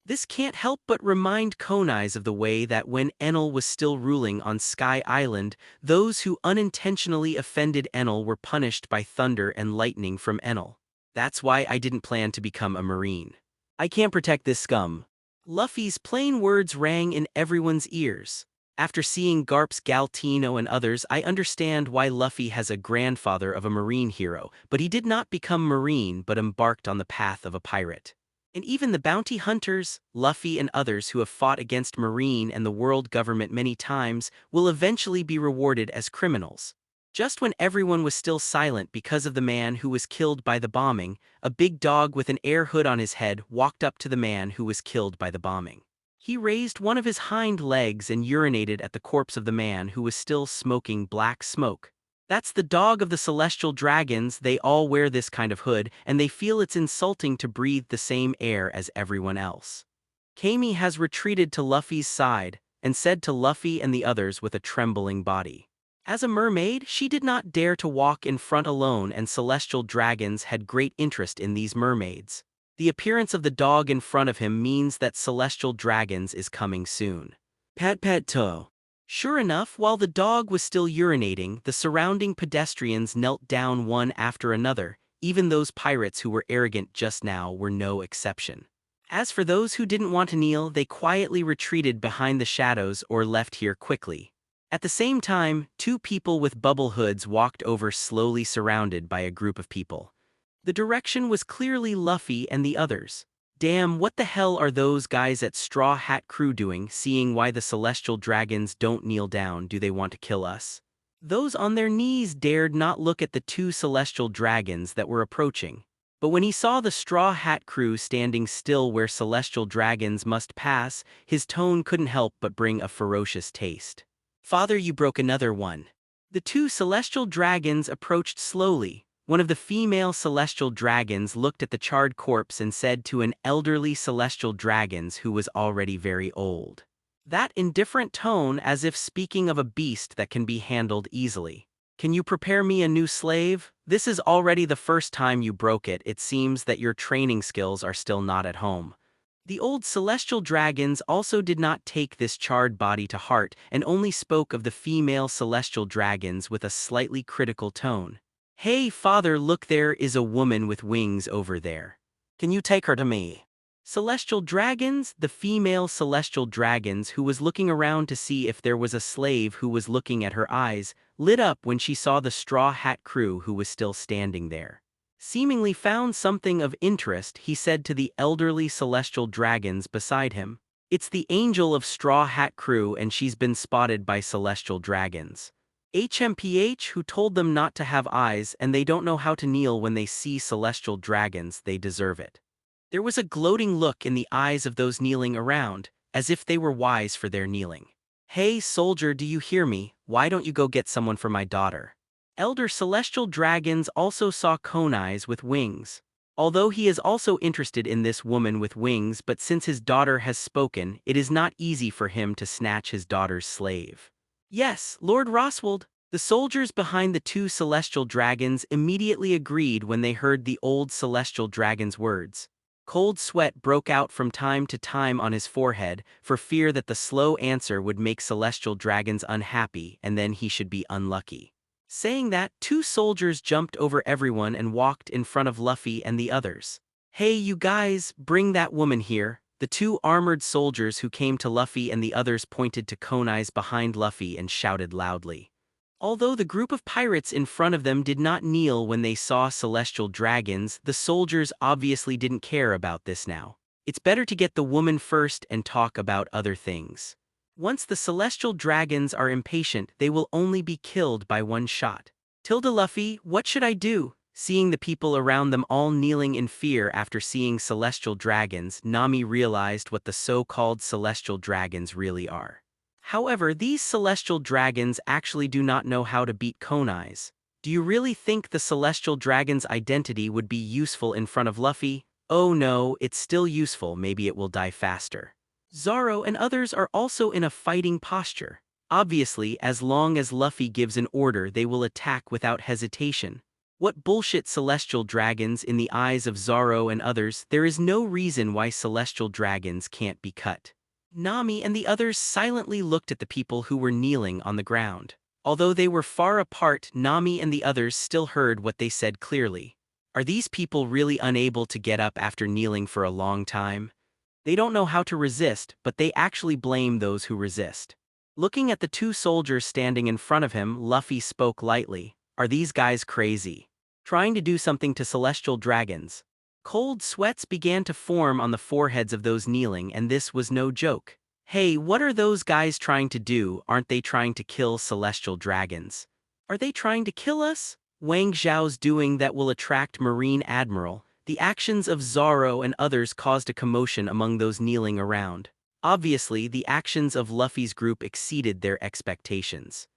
This can't help but remind Konai's of the way that when Enel was still ruling on Sky Island, those who unintentionally offended Enel were punished by thunder and lightning from Enel. That's why I didn't plan to become a marine. I can't protect this scum. Luffy's plain words rang in everyone's ears. After seeing Garp's Galtino and others, I understand why Luffy has a grandfather of a marine hero, but he did not become marine but embarked on the path of a pirate. And even the bounty hunters, Luffy and others who have fought against Marine and the world government many times, will eventually be rewarded as criminals. Just when everyone was still silent because of the man who was killed by the bombing, a big dog with an air hood on his head walked up to the man who was killed by the bombing. He raised one of his hind legs and urinated at the corpse of the man who was still smoking black smoke. That's the dog of the celestial dragons. They all wear this kind of hood, and they feel it's insulting to breathe the same air as everyone else. Kami has retreated to Luffy's side, and said to Luffy and the others with a trembling body. As a mermaid, she did not dare to walk in front alone, and celestial dragons had great interest in these mermaids. The appearance of the dog in front of him means that celestial dragons is coming soon. Pat pat toe. Sure enough, while the dog was still urinating, the surrounding pedestrians knelt down one after another, Even those pirates who were arrogant just now were no exception. As for those who didn't want to kneel, they quietly retreated behind the shadows or left here quickly. At the same time, two people with bubble hoods walked over slowly surrounded by a group of people. The direction was clearly Luffy and the others. Damn, what the hell are those guys at Straw Hat Crew doing, seeing why the celestial dragons don't kneel down? Do they want to kill us? Those on their knees dared not look at the two celestial dragons that were approaching. But when he saw the Straw Hat Crew standing still where celestial dragons must pass, his tone couldn't help but bring a ferocious taste. Father, you broke another one. The two celestial dragons approached slowly. One of the female celestial dragons looked at the charred corpse and said to an elderly celestial dragon who was already very old. That indifferent tone, as if speaking of a beast that can be handled easily. Can you prepare me a new slave? This is already the first time you broke it. It seems that your training skills are still not at home. The old celestial dragons also did not take this charred body to heart and only spoke of the female celestial dragons with a slightly critical tone. Hey, father, look, there is a woman with wings over there. Can you take her to me? Celestial dragons, the female celestial dragons who was looking around to see if there was a slave who was looking at her eyes, lit up when she saw the Straw Hat Crew who was still standing there. Seemingly found something of interest, he said to the elderly celestial dragons beside him. It's the angel of Straw Hat Crew and she's been spotted by celestial dragons. HMPH who told them not to have eyes and they don't know how to kneel when they see celestial dragons, they deserve it. There was a gloating look in the eyes of those kneeling around, as if they were wise for their kneeling. Hey soldier, do you hear me? Why don't you go get someone for my daughter? Elder celestial dragons also saw Konai's with wings. Although he is also interested in this woman with wings, but since his daughter has spoken, it is not easy for him to snatch his daughter's slave. Yes, Lord Roswald. The soldiers behind the two celestial dragons immediately agreed when they heard the old celestial dragon's words. Cold sweat broke out from time to time on his forehead for fear that the slow answer would make celestial dragons unhappy and then he should be unlucky. Saying that, two soldiers jumped over everyone and walked in front of Luffy and the others. Hey, you guys, bring that woman here. The two armored soldiers who came to Luffy and the others pointed to Konai's behind Luffy and shouted loudly. Although the group of pirates in front of them did not kneel when they saw celestial dragons, the soldiers obviously didn't care about this now. It's better to get the woman first and talk about other things. Once the celestial dragons are impatient, they will only be killed by one shot. Luffy, what should I do? Seeing the people around them all kneeling in fear after seeing celestial dragons, Nami realized what the so-called celestial dragons really are. However, these celestial dragons actually do not know how to beat Konai's. Do you really think the celestial dragon's identity would be useful in front of Luffy? Oh no, it's still useful, maybe it will die faster. Zoro and others are also in a fighting posture. Obviously, as long as Luffy gives an order, they will attack without hesitation. What bullshit, celestial dragons in the eyes of Zoro and others, there is no reason why celestial dragons can't be cut. Nami and the others silently looked at the people who were kneeling on the ground. Although they were far apart, Nami and the others still heard what they said clearly. Are these people really unable to get up after kneeling for a long time? They don't know how to resist, but they actually blame those who resist. Looking at the two soldiers standing in front of him, Luffy spoke lightly. Are these guys crazy? Trying to do something to celestial dragons? Cold sweats began to form on the foreheads of those kneeling, and this was no joke. Hey, what are those guys trying to do? Aren't they trying to kill celestial dragons? Are they trying to kill us? Wang Zhao's doing that will attract Marine Admiral. The actions of Zoro and others caused a commotion among those kneeling around. Obviously, the actions of Luffy's group exceeded their expectations.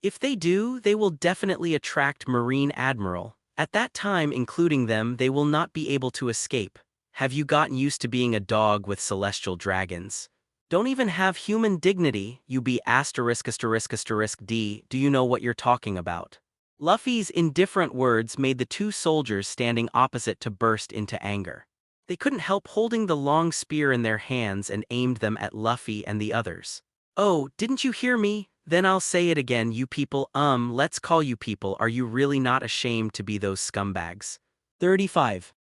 If they do, they will definitely attract Marine Admiral. At that time, including them, they will not be able to escape. Have you gotten used to being a dog with celestial dragons? Don't even have human dignity, you be ****D, do you know what you're talking about? Luffy's indifferent words made the two soldiers standing opposite to burst into anger. They couldn't help holding the long spear in their hands and aimed them at Luffy and the others. Oh, didn't you hear me? Then I'll say it again, you people, let's call you people. Are you really not ashamed to be those scumbags? 35.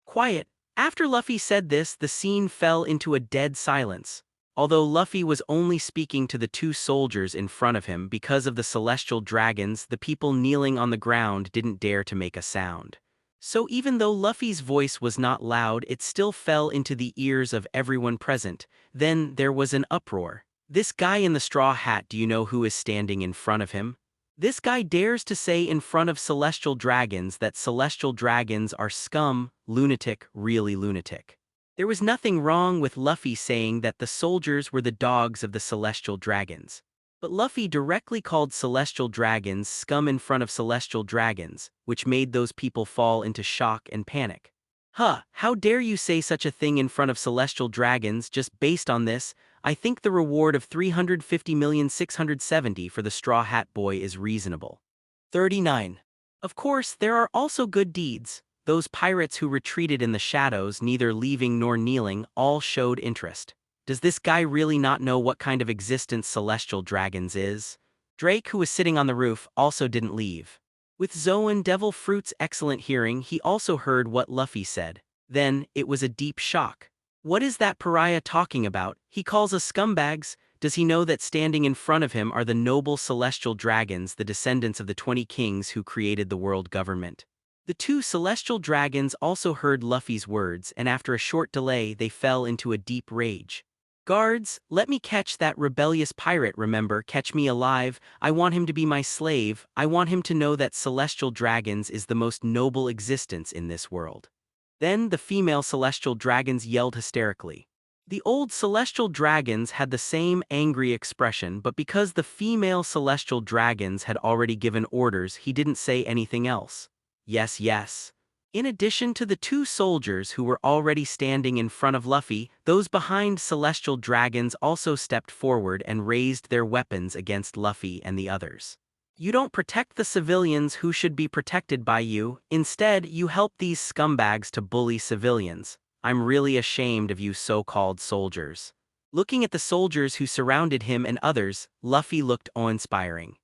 Quiet. After Luffy said this, the scene fell into a dead silence. Although Luffy was only speaking to the two soldiers in front of him because of the celestial dragons, the people kneeling on the ground didn't dare to make a sound. So even though Luffy's voice was not loud, it still fell into the ears of everyone present. Then there was an uproar. This guy in the straw hat, do you know who is standing in front of him? This guy dares to say in front of celestial dragons that celestial dragons are scum, lunatic, really lunatic. There was nothing wrong with Luffy saying that the soldiers were the dogs of the celestial dragons. But Luffy directly called celestial dragons scum in front of celestial dragons, which made those people fall into shock and panic. Huh, how dare you say such a thing in front of celestial dragons? Just based on this, I think the reward of 350,670 for the Straw Hat Boy is reasonable. 39. Of course, there are also good deeds. Those pirates who retreated in the shadows, neither leaving nor kneeling, all showed interest. Does this guy really not know what kind of existence celestial dragons is? Drake, who was sitting on the roof, also didn't leave. With Zoan Devil Fruit's excellent hearing, he also heard what Luffy said. Then, it was a deep shock. What is that pariah talking about? He calls us scumbags. Does he know that standing in front of him are the noble celestial dragons, the descendants of the 20 kings who created the world government? The two celestial dragons also heard Luffy's words, and after a short delay they fell into a deep rage. Guards, let me catch that rebellious pirate, remember, catch me alive. I want him to be my slave. I want him to know that celestial dragons is the most noble existence in this world. Then the female celestial dragons yelled hysterically. The old celestial dragons had the same angry expression, but because the female celestial dragons had already given orders, he didn't say anything else. Yes, yes. In addition to the two soldiers who were already standing in front of Luffy, those behind celestial dragons also stepped forward and raised their weapons against Luffy and the others. You don't protect the civilians who should be protected by you. Instead, you help these scumbags to bully civilians. I'm really ashamed of you so-called soldiers. Looking at the soldiers who surrounded him and others, Luffy looked awe-inspiring.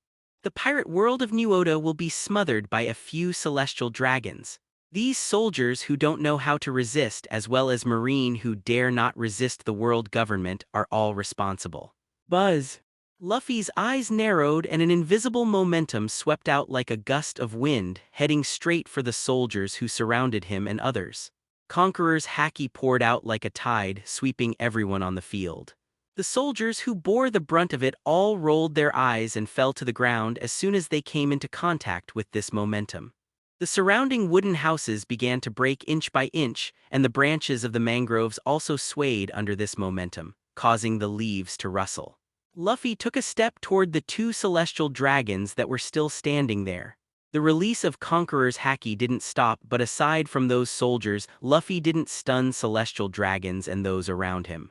The pirate world of New Oda will be smothered by a few celestial dragons. These soldiers who don't know how to resist, as well as Marine who dare not resist the world government, are all responsible. Buzz. Luffy's eyes narrowed and an invisible momentum swept out like a gust of wind, heading straight for the soldiers who surrounded him and others. Conqueror's haki poured out like a tide, sweeping everyone on the field. The soldiers who bore the brunt of it all rolled their eyes and fell to the ground as soon as they came into contact with this momentum. The surrounding wooden houses began to break inch by inch, and the branches of the mangroves also swayed under this momentum, causing the leaves to rustle. Luffy took a step toward the two celestial dragons that were still standing there. The release of Conqueror's haki didn't stop, but aside from those soldiers, Luffy didn't stun celestial dragons and those around him.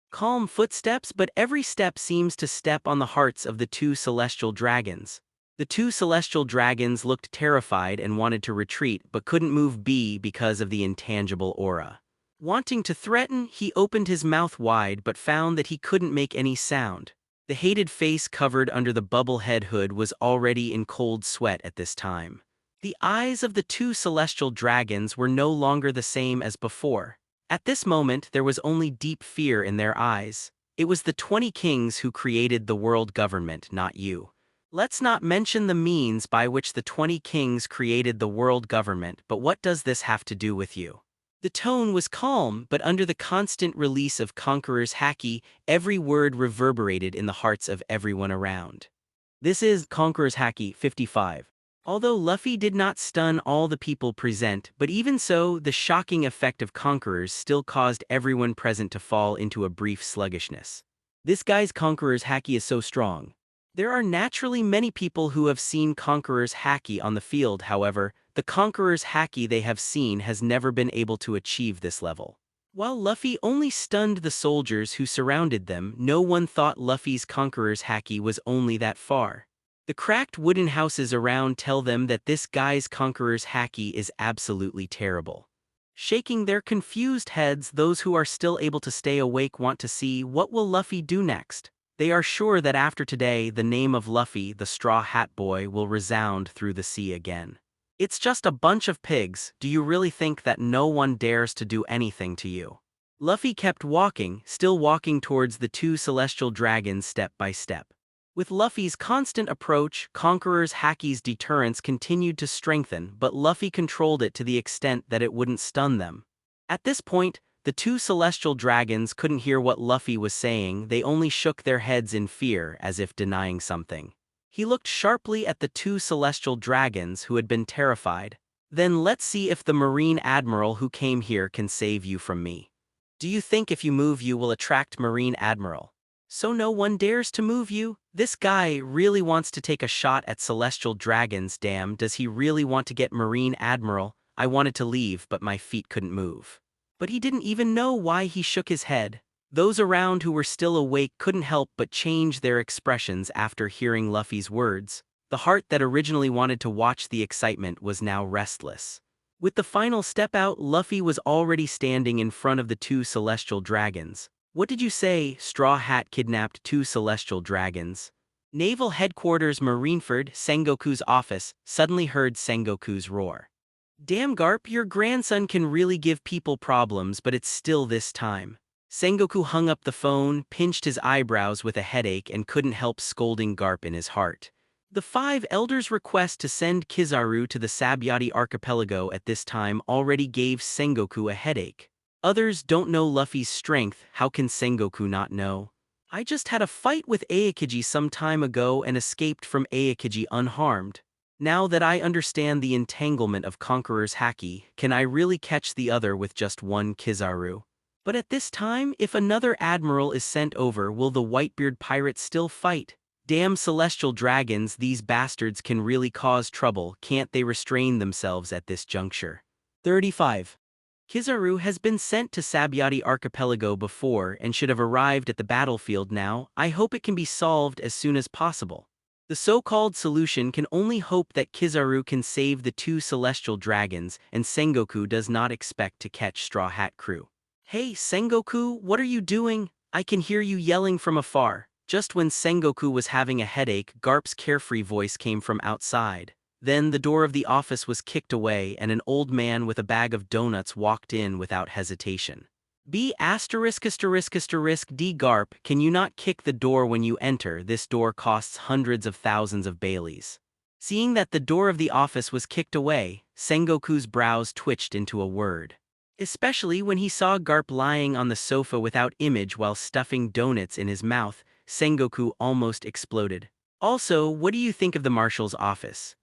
Calm footsteps, but every step seems to step on the hearts of the two celestial dragons. The two celestial dragons looked terrified and wanted to retreat but couldn't move because of the intangible aura. Wanting to threaten, he opened his mouth wide but found that he couldn't make any sound. The hated face covered under the bubble head hood was already in cold sweat at this time. The eyes of the two celestial dragons were no longer the same as before. At this moment there was only deep fear in their eyes. It was the 20 kings who created the world government, not you. Let's not mention the means by which the 20 kings created the world government, but what does this have to do with you? The tone was calm, but under the constant release of Conqueror's haki, every word reverberated in the hearts of everyone around. This is Conqueror's haki 55. Although Luffy did not stun all the people present, but even so, the shocking effect of Conqueror's still caused everyone present to fall into a brief sluggishness. This guy's Conqueror's haki is so strong. There are naturally many people who have seen Conqueror's haki on the field, however, the Conqueror's haki they have seen has never been able to achieve this level. While Luffy only stunned the soldiers who surrounded them, no one thought Luffy's Conqueror's haki was only that far. The cracked wooden houses around tell them that this guy's Conqueror's haki is absolutely terrible. Shaking their confused heads, those who are still able to stay awake want to see what will Luffy do next. They are sure that after today, the name of Luffy, the Straw Hat Boy, will resound through the sea again. It's just a bunch of pigs. Do you really think that no one dares to do anything to you? Luffy kept walking, still walking towards the two celestial dragons step by step. With Luffy's constant approach, Conqueror's Haki's deterrence continued to strengthen, but Luffy controlled it to the extent that it wouldn't stun them. At this point, the two celestial dragons couldn't hear what Luffy was saying, they only shook their heads in fear as if denying something. He looked sharply at the two celestial dragons who had been terrified. Then let's see if the Marine Admiral who came here can save you from me. Do you think if you move you will attract Marine Admiral? So no one dares to move you? This guy really wants to take a shot at celestial dragons, damn, does he really want to get Marine Admiral? I wanted to leave but my feet couldn't move. But he didn't even know why he shook his head. Those around who were still awake couldn't help but change their expressions after hearing Luffy's words. The heart that originally wanted to watch the excitement was now restless. With the final step out, Luffy was already standing in front of the two celestial dragons. What did you say? Straw Hat kidnapped two celestial dragons. Naval Headquarters Marineford, Sengoku's office, suddenly heard Sengoku's roar. Damn Garp, your grandson can really give people problems, but it's still this time. Sengoku hung up the phone, pinched his eyebrows with a headache and couldn't help scolding Garp in his heart. The five elders' request to send Kizaru to the Sabayati archipelago at this time already gave Sengoku a headache. Others don't know Luffy's strength, how can Sengoku not know? I just had a fight with Aokiji some time ago and escaped from Aokiji unharmed. Now that I understand the entanglement of Conqueror's Haki, can I really catch the other with just one Kizaru? But at this time, if another admiral is sent over, will the Whitebeard pirates still fight? Damn celestial dragons, these bastards can really cause trouble, can't they restrain themselves at this juncture? 35. Kizaru has been sent to Sabayati archipelago before and should have arrived at the battlefield now. I hope it can be solved as soon as possible. The so-called solution can only hope that Kizaru can save the two celestial dragons and Sengoku does not expect to catch Straw Hat Crew. Hey Sengoku, what are you doing? I can hear you yelling from afar. Just when Sengoku was having a headache, Garp's carefree voice came from outside. Then the door of the office was kicked away and an old man with a bag of donuts walked in without hesitation. B************* D Garp, can you not kick the door when you enter? This door costs hundreds of thousands of Baileys. Seeing that the door of the office was kicked away, Sengoku's brows twitched into a word. Especially when he saw Garp lying on the sofa without image while stuffing donuts in his mouth, Sengoku almost exploded. Also, what do you think of the marshal's office?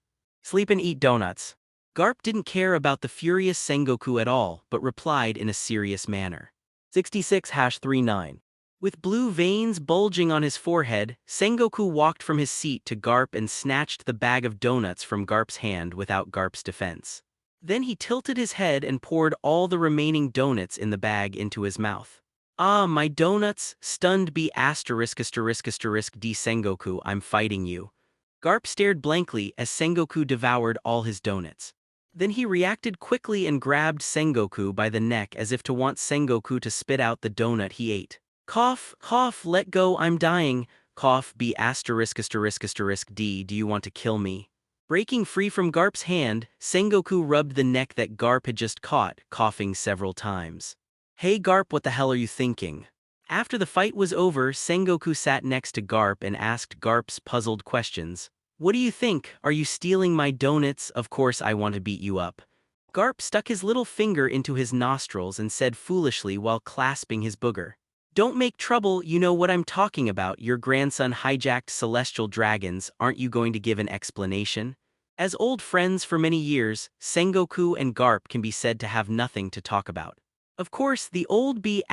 Sleep and eat donuts. Garp didn't care about the furious Sengoku at all, but replied in a serious manner. 66-39. With blue veins bulging on his forehead, Sengoku walked from his seat to Garp and snatched the bag of donuts from Garp's hand without Garp's defense. Then he tilted his head and poured all the remaining donuts in the bag into his mouth. Ah, my donuts, stunned B********D Sengoku, I'm fighting you. Garp stared blankly as Sengoku devoured all his donuts. Then he reacted quickly and grabbed Sengoku by the neck as if to want Sengoku to spit out the donut he ate. Cough, cough, let go, I'm dying. Cough B******D, do you want to kill me? Breaking free from Garp's hand, Sengoku rubbed the neck that Garp had just caught, coughing several times. Hey Garp, what the hell are you thinking? After the fight was over, Sengoku sat next to Garp and asked Garp's puzzled questions. What do you think? Are you stealing my donuts? Of course I want to beat you up. Garp stuck his little finger into his nostrils and said foolishly while clasping his booger. Don't make trouble, you know what I'm talking about. Your grandson hijacked celestial dragons, aren't you going to give an explanation? As old friends for many years, Sengoku and Garp can be said to have nothing to talk about. Of course, the old B*******D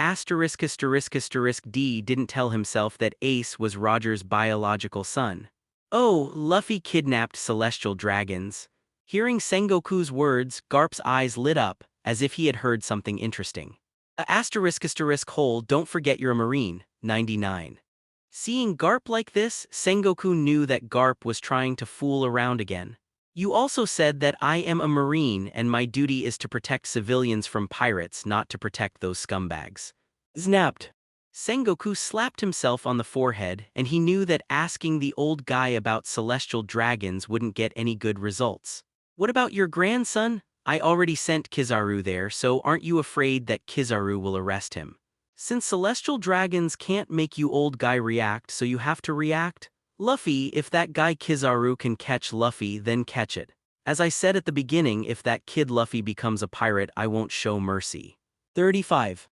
didn't tell himself that Ace was Roger's biological son. Oh, Luffy kidnapped celestial dragons. Hearing Sengoku's words, Garp's eyes lit up, as if he had heard something interesting. Don't forget you're a Marine, 99. Seeing Garp like this, Sengoku knew that Garp was trying to fool around again. You also said that I am a Marine and my duty is to protect civilians from pirates, not to protect those scumbags. Snapped. Sengoku slapped himself on the forehead, and he knew that asking the old guy about celestial dragons wouldn't get any good results. What about your grandson? I already sent Kizaru there, so aren't you afraid that Kizaru will arrest him? Since celestial dragons can't make you old guy react, so you have to react? Luffy, if that guy Kizaru can catch Luffy, then catch it. As I said at the beginning, if that kid Luffy becomes a pirate, I won't show mercy. 35.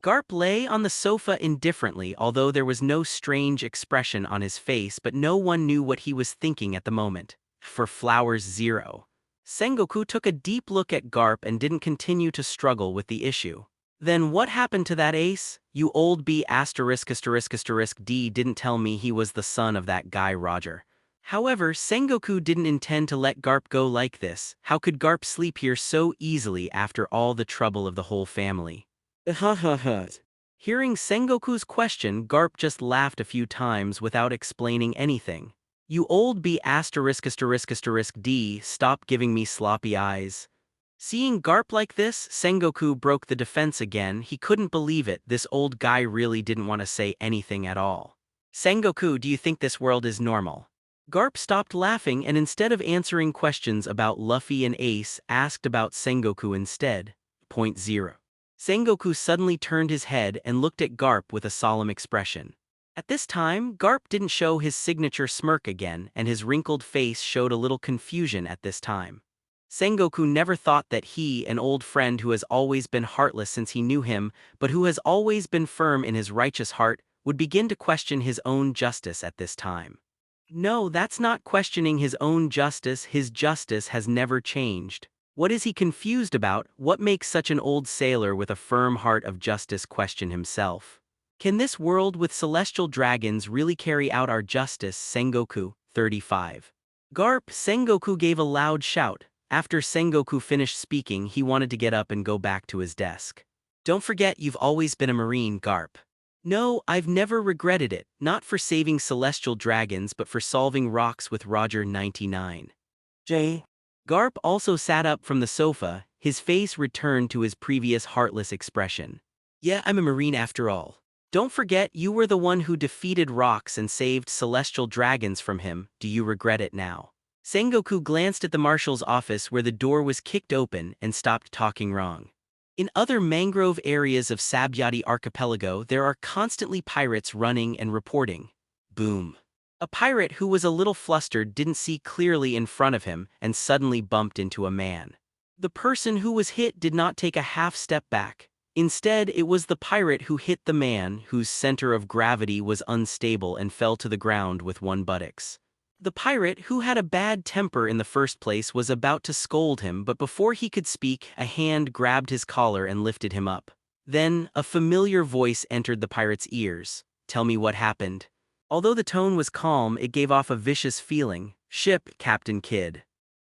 Garp lay on the sofa indifferently, although there was no strange expression on his face, but no one knew what he was thinking at the moment. For Flowers 0. Sengoku took a deep look at Garp and didn't continue to struggle with the issue. Then what happened to that ace? You old B******** D didn't tell me he was the son of that guy Roger. However, Sengoku didn't intend to let Garp go like this. How could Garp sleep here so easily after all the trouble of the whole family? Hearing Sengoku's question, Garp just laughed a few times without explaining anything. You old B******* D, stop giving me sloppy eyes. Seeing Garp like this, Sengoku broke the defense again. He couldn't believe it, this old guy really didn't want to say anything at all. Sengoku, do you think this world is normal? Garp stopped laughing and instead of answering questions about Luffy and Ace, asked about Sengoku instead. Point 0. Sengoku suddenly turned his head and looked at Garp with a solemn expression. At this time, Garp didn't show his signature smirk again, and his wrinkled face showed a little confusion at this time. Sengoku never thought that he, an old friend who has always been heartless since he knew him, but who has always been firm in his righteous heart, would begin to question his own justice at this time. No, that's not questioning his own justice. His justice has never changed. What is he confused about? What makes such an old sailor with a firm heart of justice question himself? Can this world with celestial dragons really carry out our justice? Sengoku, 35. Garp, Sengoku gave a loud shout. After Sengoku finished speaking, he wanted to get up and go back to his desk. Don't forget you've always been a marine, Garp. No, I've never regretted it, not for saving celestial dragons but for solving rocks with Roger 99. J. Garp also sat up from the sofa, his face returned to his previous heartless expression. Yeah, I'm a marine after all. Don't forget you were the one who defeated rocks and saved celestial dragons from him. Do you regret it now? Sengoku glanced at the marshal's office where the door was kicked open and stopped talking wrong. In other mangrove areas of Sabyati Archipelago, there are constantly pirates running and reporting. Boom. A pirate who was a little flustered didn't see clearly in front of him and suddenly bumped into a man. The person who was hit did not take a half step back. Instead, it was the pirate who hit the man whose center of gravity was unstable and fell to the ground with one buttocks. The pirate, who had a bad temper in the first place, was about to scold him, but before he could speak, a hand grabbed his collar and lifted him up. Then, a familiar voice entered the pirate's ears. Tell me what happened. Although the tone was calm, it gave off a vicious feeling. Ship, Captain Kidd.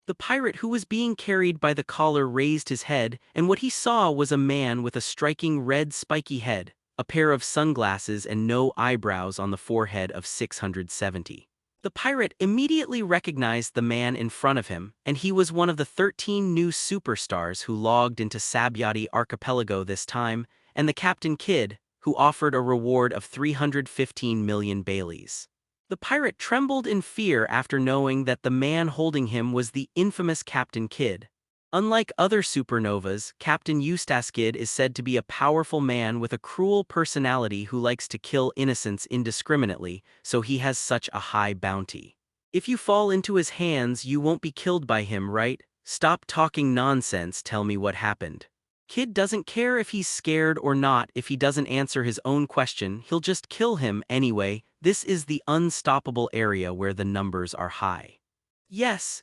The pirate who was being carried by the collar raised his head, and what he saw was a man with a striking red spiky head, a pair of sunglasses and no eyebrows on the forehead of 670. The pirate immediately recognized the man in front of him, and he was one of the 13 new superstars who logged into Sabyati Archipelago this time, and the Captain Kidd, who offered a reward of 315 million Baileys. The pirate trembled in fear after knowing that the man holding him was the infamous Captain Kidd. Unlike other supernovas, Captain Eustace Kidd is said to be a powerful man with a cruel personality who likes to kill innocents indiscriminately, so he has such a high bounty. If you fall into his hands, you won't be killed by him, right? Stop talking nonsense, tell me what happened. Kidd doesn't care if he's scared or not. If he doesn't answer his own question, he'll just kill him anyway. This is the unstoppable area where the numbers are high. Yes,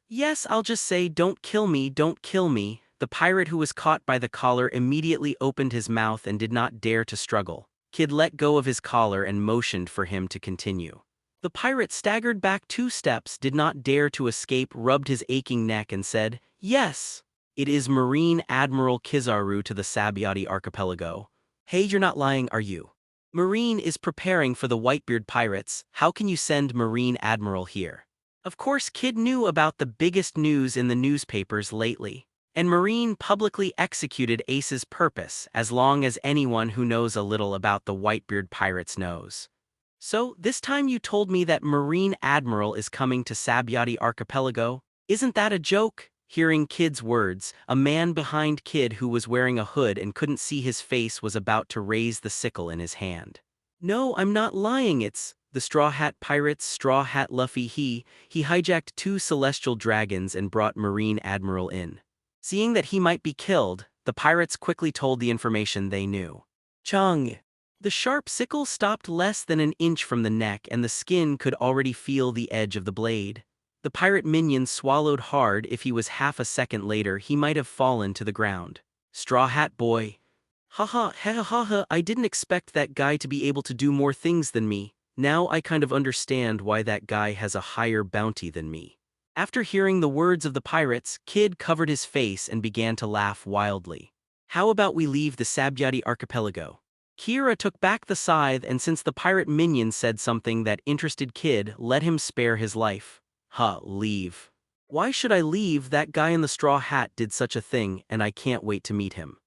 I'll just say don't kill me, don't kill me. The pirate who was caught by the collar immediately opened his mouth and did not dare to struggle. Kidd let go of his collar and motioned for him to continue. The pirate staggered back 2 steps, did not dare to escape, rubbed his aching neck and said, Yes, it is Marine Admiral Kizaru to the Sabyati Archipelago. Hey, you're not lying, are you? Marine is preparing for the Whitebeard pirates. How can you send Marine Admiral here? Of course, Kidd knew about the biggest news in the newspapers lately, and Marine publicly executed Ace's purpose as long as anyone who knows a little about the Whitebeard pirates knows. So, this time you told me that Marine Admiral is coming to Sabyati Archipelago? Isn't that a joke? Hearing Kid's words, a man behind Kid who was wearing a hood and couldn't see his face was about to raise the sickle in his hand. "No, I'm not lying, it's the Straw Hat Pirates, Straw Hat Luffy. He hijacked 2 celestial dragons and brought Marine Admiral in." Seeing that he might be killed, the pirates quickly told the information they knew. Chung. The sharp sickle stopped less than an inch from the neck and the skin could already feel the edge of the blade. The pirate minion swallowed hard. If he was half a second later he might have fallen to the ground. "Straw Hat Boy. Haha, ha ha ha, I didn't expect that guy to be able to do more things than me. Now I kind of understand why that guy has a higher bounty than me." After hearing the words of the pirates, Kid covered his face and began to laugh wildly. "How about we leave the Sabyati archipelago?" Kira took back the scythe, and since the pirate minion said something that interested Kid, let him spare his life. Leave. Why should I leave? That guy in the straw hat did such a thing, and I can't wait to meet him.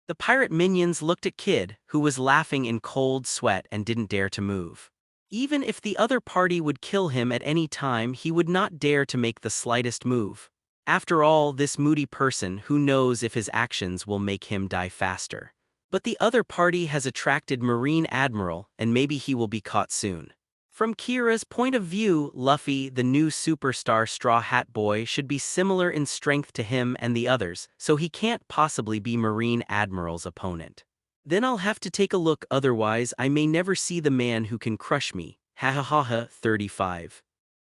The pirate minions looked at Kid, who was laughing in cold sweat and didn't dare to move. Even if the other party would kill him at any time, he would not dare to make the slightest move. After all, this moody person, who knows if his actions will make him die faster. But the other party has attracted Marine Admiral, and maybe he will be caught soon. From Kira's point of view, Luffy, the new superstar Straw Hat Boy, should be similar in strength to him and the others, so he can't possibly be Marine Admiral's opponent. Then I'll have to take a look, otherwise I may never see the man who can crush me. Ha ha ha ha. 35.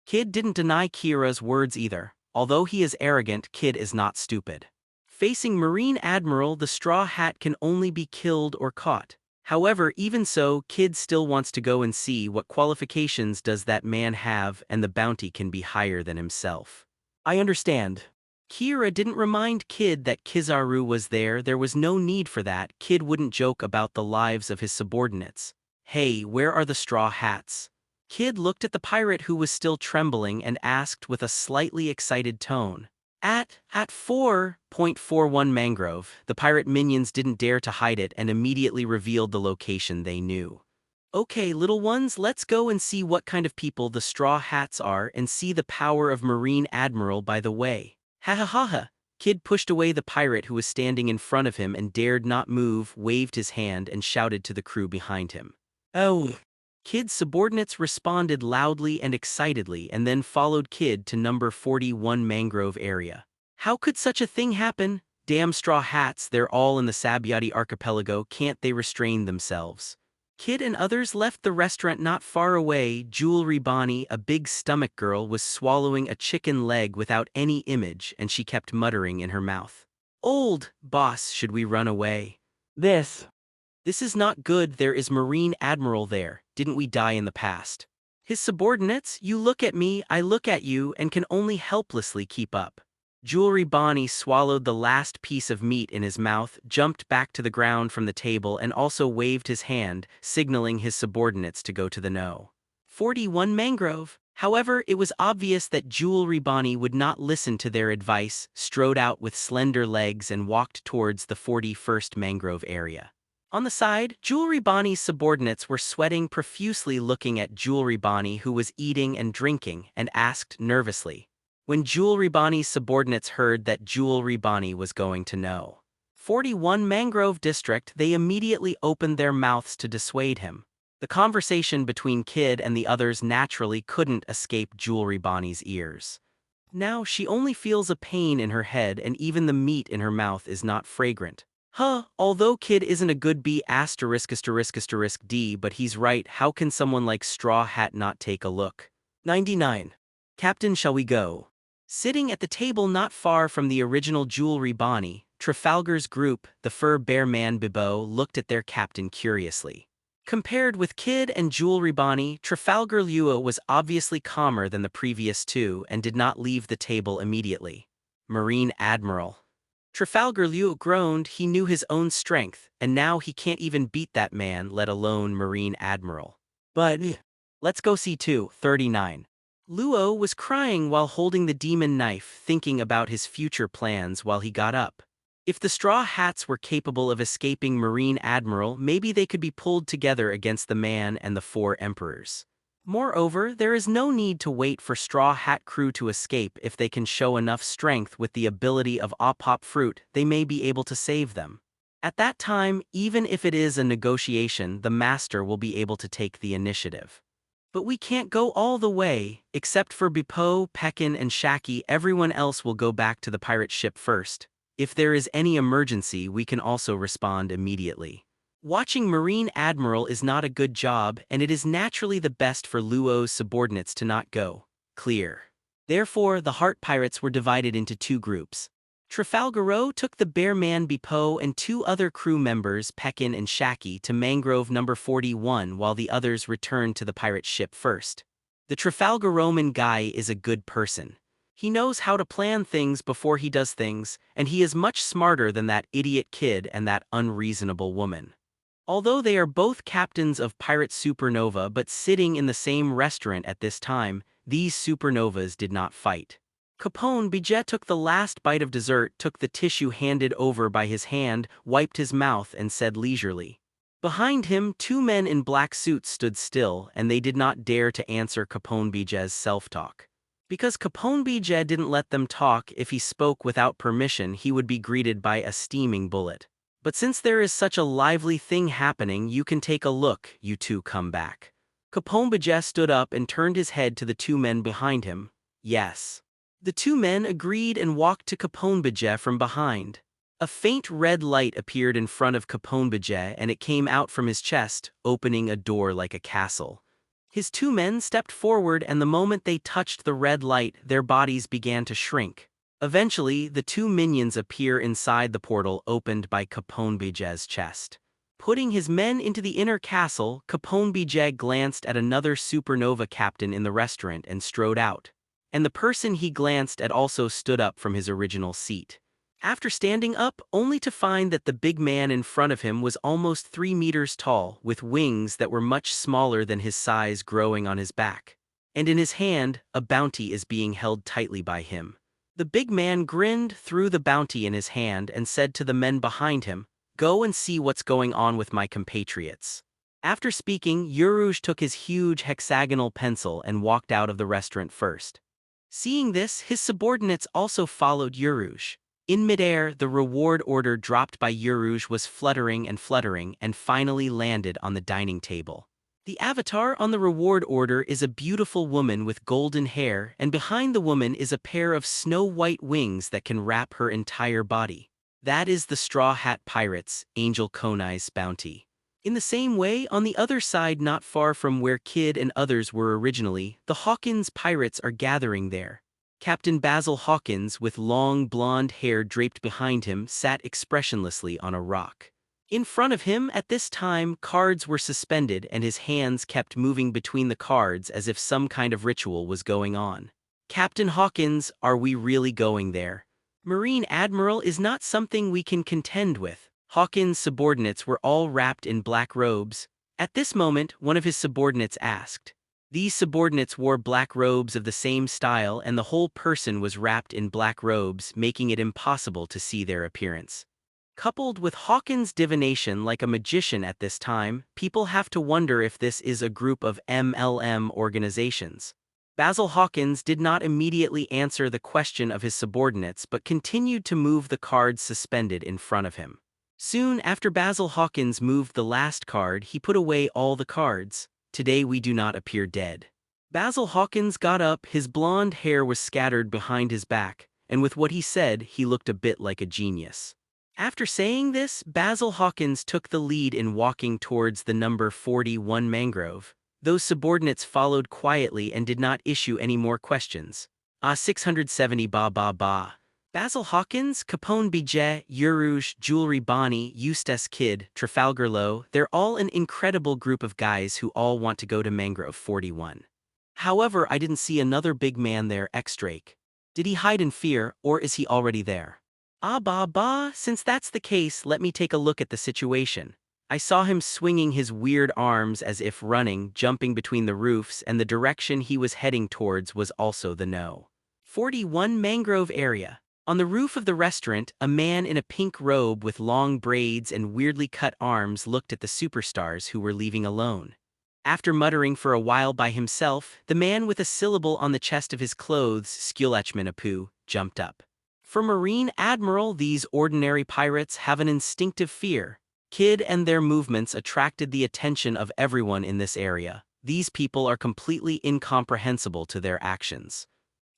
Kid didn't deny Kira's words either. Although he is arrogant, Kid is not stupid. Facing Marine Admiral, the Straw Hat can only be killed or caught. However, even so, Kid still wants to go and see what qualifications does that man have, and the bounty can be higher than himself. I understand. Kira didn't remind Kid that Kizaru was there. There was no need for that. Kid wouldn't joke about the lives of his subordinates. Hey, where are the Straw Hats? Kid looked at the pirate who was still trembling and asked with a slightly excited tone. At 4.41 Mangrove, the pirate minions didn't dare to hide it and immediately revealed the location they knew. Okay, little ones, let's go and see what kind of people the Straw Hats are and see the power of Marine Admiral by the way. Ha ha ha ha. Kid pushed away the pirate who was standing in front of him and dared not move, waved his hand and shouted to the crew behind him. Oh. Kid's subordinates responded loudly and excitedly and then followed Kid to number 41 Mangrove area. How could such a thing happen? Damn Straw Hats, they're all in the Sabyati archipelago, can't they restrain themselves? Kid and others left the restaurant not far away. Jewelry Bonnie, a big stomach girl, was swallowing a chicken leg without any image and she kept muttering in her mouth. Old boss, should we run away? This is not good. There is Marine Admiral there. Didn't we die in the past? His subordinates, you look at me, I look at you, and can only helplessly keep up. Jewelry Bonnie swallowed the last piece of meat in his mouth, jumped back to the ground from the table and also waved his hand, signaling his subordinates to go to the no. 41 Mangrove. However, it was obvious that Jewelry Bonnie would not listen to their advice, strode out with slender legs and walked towards the 41st Mangrove area. On the side, Jewelry Bonnie's subordinates were sweating profusely looking at Jewelry Bonnie, who was eating and drinking, and asked nervously. When Jewelry Bonnie's subordinates heard that Jewelry Bonnie was going to know 41 Mangrove District, they immediately opened their mouths to dissuade him. The conversation between Kid and the others naturally couldn't escape Jewelry Bonnie's ears. Now she only feels a pain in her head and even the meat in her mouth is not fragrant. Although Kid isn't a good B*******D, but he's right, how can someone like Straw Hat not take a look? 99. Captain, shall we go? Sitting at the table not far from the original Jewelry Bonnie, Trafalgar's group, the Fur Bear Man Bibo, looked at their captain curiously. Compared with Kid and Jewelry Bonnie, Trafalgar Lua was obviously calmer than the previous two and did not leave the table immediately. Marine Admiral. Trafalgar Lua groaned. He knew his own strength, and now he can't even beat that man, let alone Marine Admiral. But let's go see too. 39. Luo was crying while holding the demon knife, thinking about his future plans while he got up. If the Straw Hats were capable of escaping Marine Admiral, maybe they could be pulled together against the man and the 4 emperors. Moreover, there is no need to wait for Straw Hat Crew to escape. If they can show enough strength with the ability of Opop Fruit, they may be able to save them. At that time, even if it is a negotiation, the master will be able to take the initiative. But we can't go all the way. Except for Bipo, Pekin, and Shaki, everyone else will go back to the pirate ship first. If there is any emergency, we can also respond immediately. Watching Marine Admiral is not a good job, and it is naturally the best for Luo's subordinates to not go. Clear. Therefore, the Heart Pirates were divided into two groups. Trafalgaro took the Bear Man Bipo and two other crew members, Pekin and Shaki, to Mangrove number 41 while the others returned to the pirate ship first. The Trafalgaroman guy is a good person. He knows how to plan things before he does things, and he is much smarter than that idiot kid and that unreasonable woman. Although they are both captains of Pirate Supernova but sitting in the same restaurant at this time, these supernovas did not fight. Capone Bijet took the last bite of dessert, took the tissue handed over by his hand, wiped his mouth and said leisurely. Behind him, two men in black suits stood still, and they did not dare to answer Capone Bijet's self-talk. Because Capone Bijet didn't let them talk, if he spoke without permission he would be greeted by a steaming bullet. But since there is such a lively thing happening, you can take a look, you two come back. Capone Bijet stood up and turned his head to the two men behind him. Yes. The two men agreed and walked to Capone Bijet from behind. A faint red light appeared in front of Capone Bijet and it came out from his chest, opening a door like a castle. His two men stepped forward and the moment they touched the red light, their bodies began to shrink. Eventually, the two minions appear inside the portal opened by Capone Bijet's chest. Putting his men into the inner castle, Capone Bijet glanced at another supernova captain in the restaurant and strode out. And the person he glanced at also stood up from his original seat. After standing up, only to find that the big man in front of him was almost 3 meters tall, with wings that were much smaller than his size growing on his back. And in his hand, a bounty is being held tightly by him. The big man grinned, threw the bounty in his hand, and said to the men behind him, "Go and see what's going on with my compatriots." After speaking, Uruj took his huge hexagonal pencil and walked out of the restaurant first. Seeing this, his subordinates also followed Uruj. In midair, the reward order dropped by Uruj was fluttering and finally landed on the dining table. The avatar on the reward order is a beautiful woman with golden hair, and behind the woman is a pair of snow-white wings that can wrap her entire body. That is the Straw Hat Pirates, Angel Konai's bounty. In the same way, on the other side not far from where Kid and others were originally, the Hawkins pirates are gathering there. Captain Basil Hawkins, with long blonde hair draped behind him, sat expressionlessly on a rock. In front of him, at this time, cards were suspended and his hands kept moving between the cards as if some kind of ritual was going on. Captain Hawkins, are we really going there? Marine Admiral is not something we can contend with. Hawkins' subordinates were all wrapped in black robes. At this moment, one of his subordinates asked. These subordinates wore black robes of the same style and the whole person was wrapped in black robes, making it impossible to see their appearance. Coupled with Hawkins' divination like a magician at this time, people have to wonder if this is a group of MLM organizations. Basil Hawkins did not immediately answer the question of his subordinates but continued to move the cards suspended in front of him. Soon after Basil Hawkins moved the last card, he put away all the cards. Today we do not appear dead. Basil Hawkins got up, his blonde hair was scattered behind his back, and with what he said, he looked a bit like a genius. After saying this, Basil Hawkins took the lead in walking towards the number 41 mangrove. Those subordinates followed quietly and did not issue any more questions. 670 ba. Basil Hawkins, Capone Bijet, Uruj, Jewelry Bonnie, Eustace Kid, Trafalgar Low, they're all an incredible group of guys who all want to go to Mangrove 41. However, I didn't see another big man there, X-Drake. Did he hide in fear, or is he already there? Since that's the case, let me take a look at the situation. I saw him swinging his weird arms as if running, jumping between the roofs, and the direction he was heading towards was also the No. 41 Mangrove area. On the roof of the restaurant, a man in a pink robe with long braids and weirdly cut arms looked at the superstars who were leaving alone. After muttering for a while by himself, the man with a syllable on the chest of his clothes, Skulachmanapu, jumped up. For Marine Admiral, these ordinary pirates have an instinctive fear. Kid and their movements attracted the attention of everyone in this area. These people are completely incomprehensible to their actions.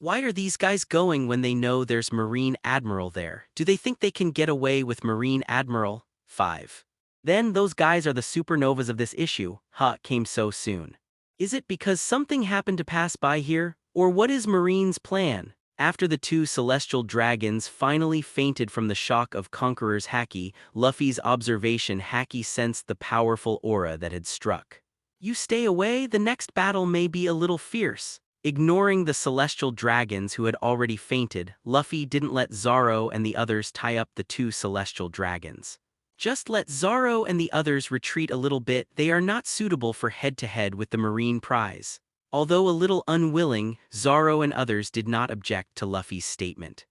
Why are these guys going when they know there's Marine Admiral there? Do they think they can get away with Marine Admiral? 5. Then those guys are the supernovas of this issue, came so soon. Is it because something happened to pass by here? Or what is Marine's plan? After the two celestial dragons finally fainted from the shock of Conqueror's Haki, Luffy's observation Haki sensed the powerful aura that had struck. You stay away, the next battle may be a little fierce. Ignoring the celestial dragons who had already fainted, Luffy didn't let Zoro and the others tie up the two celestial dragons. Just let Zoro and the others retreat a little bit, they are not suitable for head-to-head with the Marine prize. Although a little unwilling, Zoro and others did not object to Luffy's statement.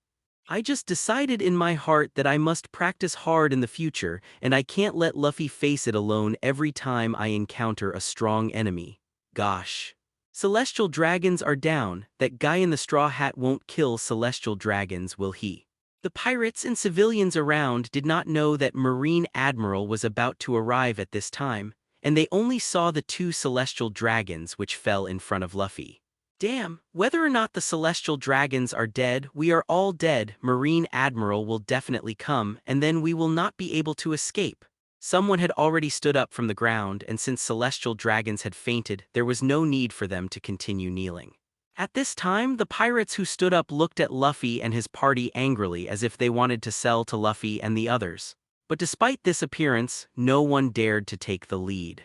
I just decided in my heart that I must practice hard in the future, and I can't let Luffy face it alone every time I encounter a strong enemy. Gosh. Celestial dragons are down, that guy in the straw hat won't kill celestial dragons, will he? The pirates and civilians around did not know that Marine Admiral was about to arrive at this time, and they only saw the two celestial dragons which fell in front of Luffy. Damn, whether or not the celestial dragons are dead, we are all dead. Marine Admiral will definitely come, and then we will not be able to escape. Someone had already stood up from the ground, and since celestial dragons had fainted, there was no need for them to continue kneeling. At this time, the pirates who stood up looked at Luffy and his party angrily as if they wanted to sell to Luffy and the others. But despite this appearance, no one dared to take the lead.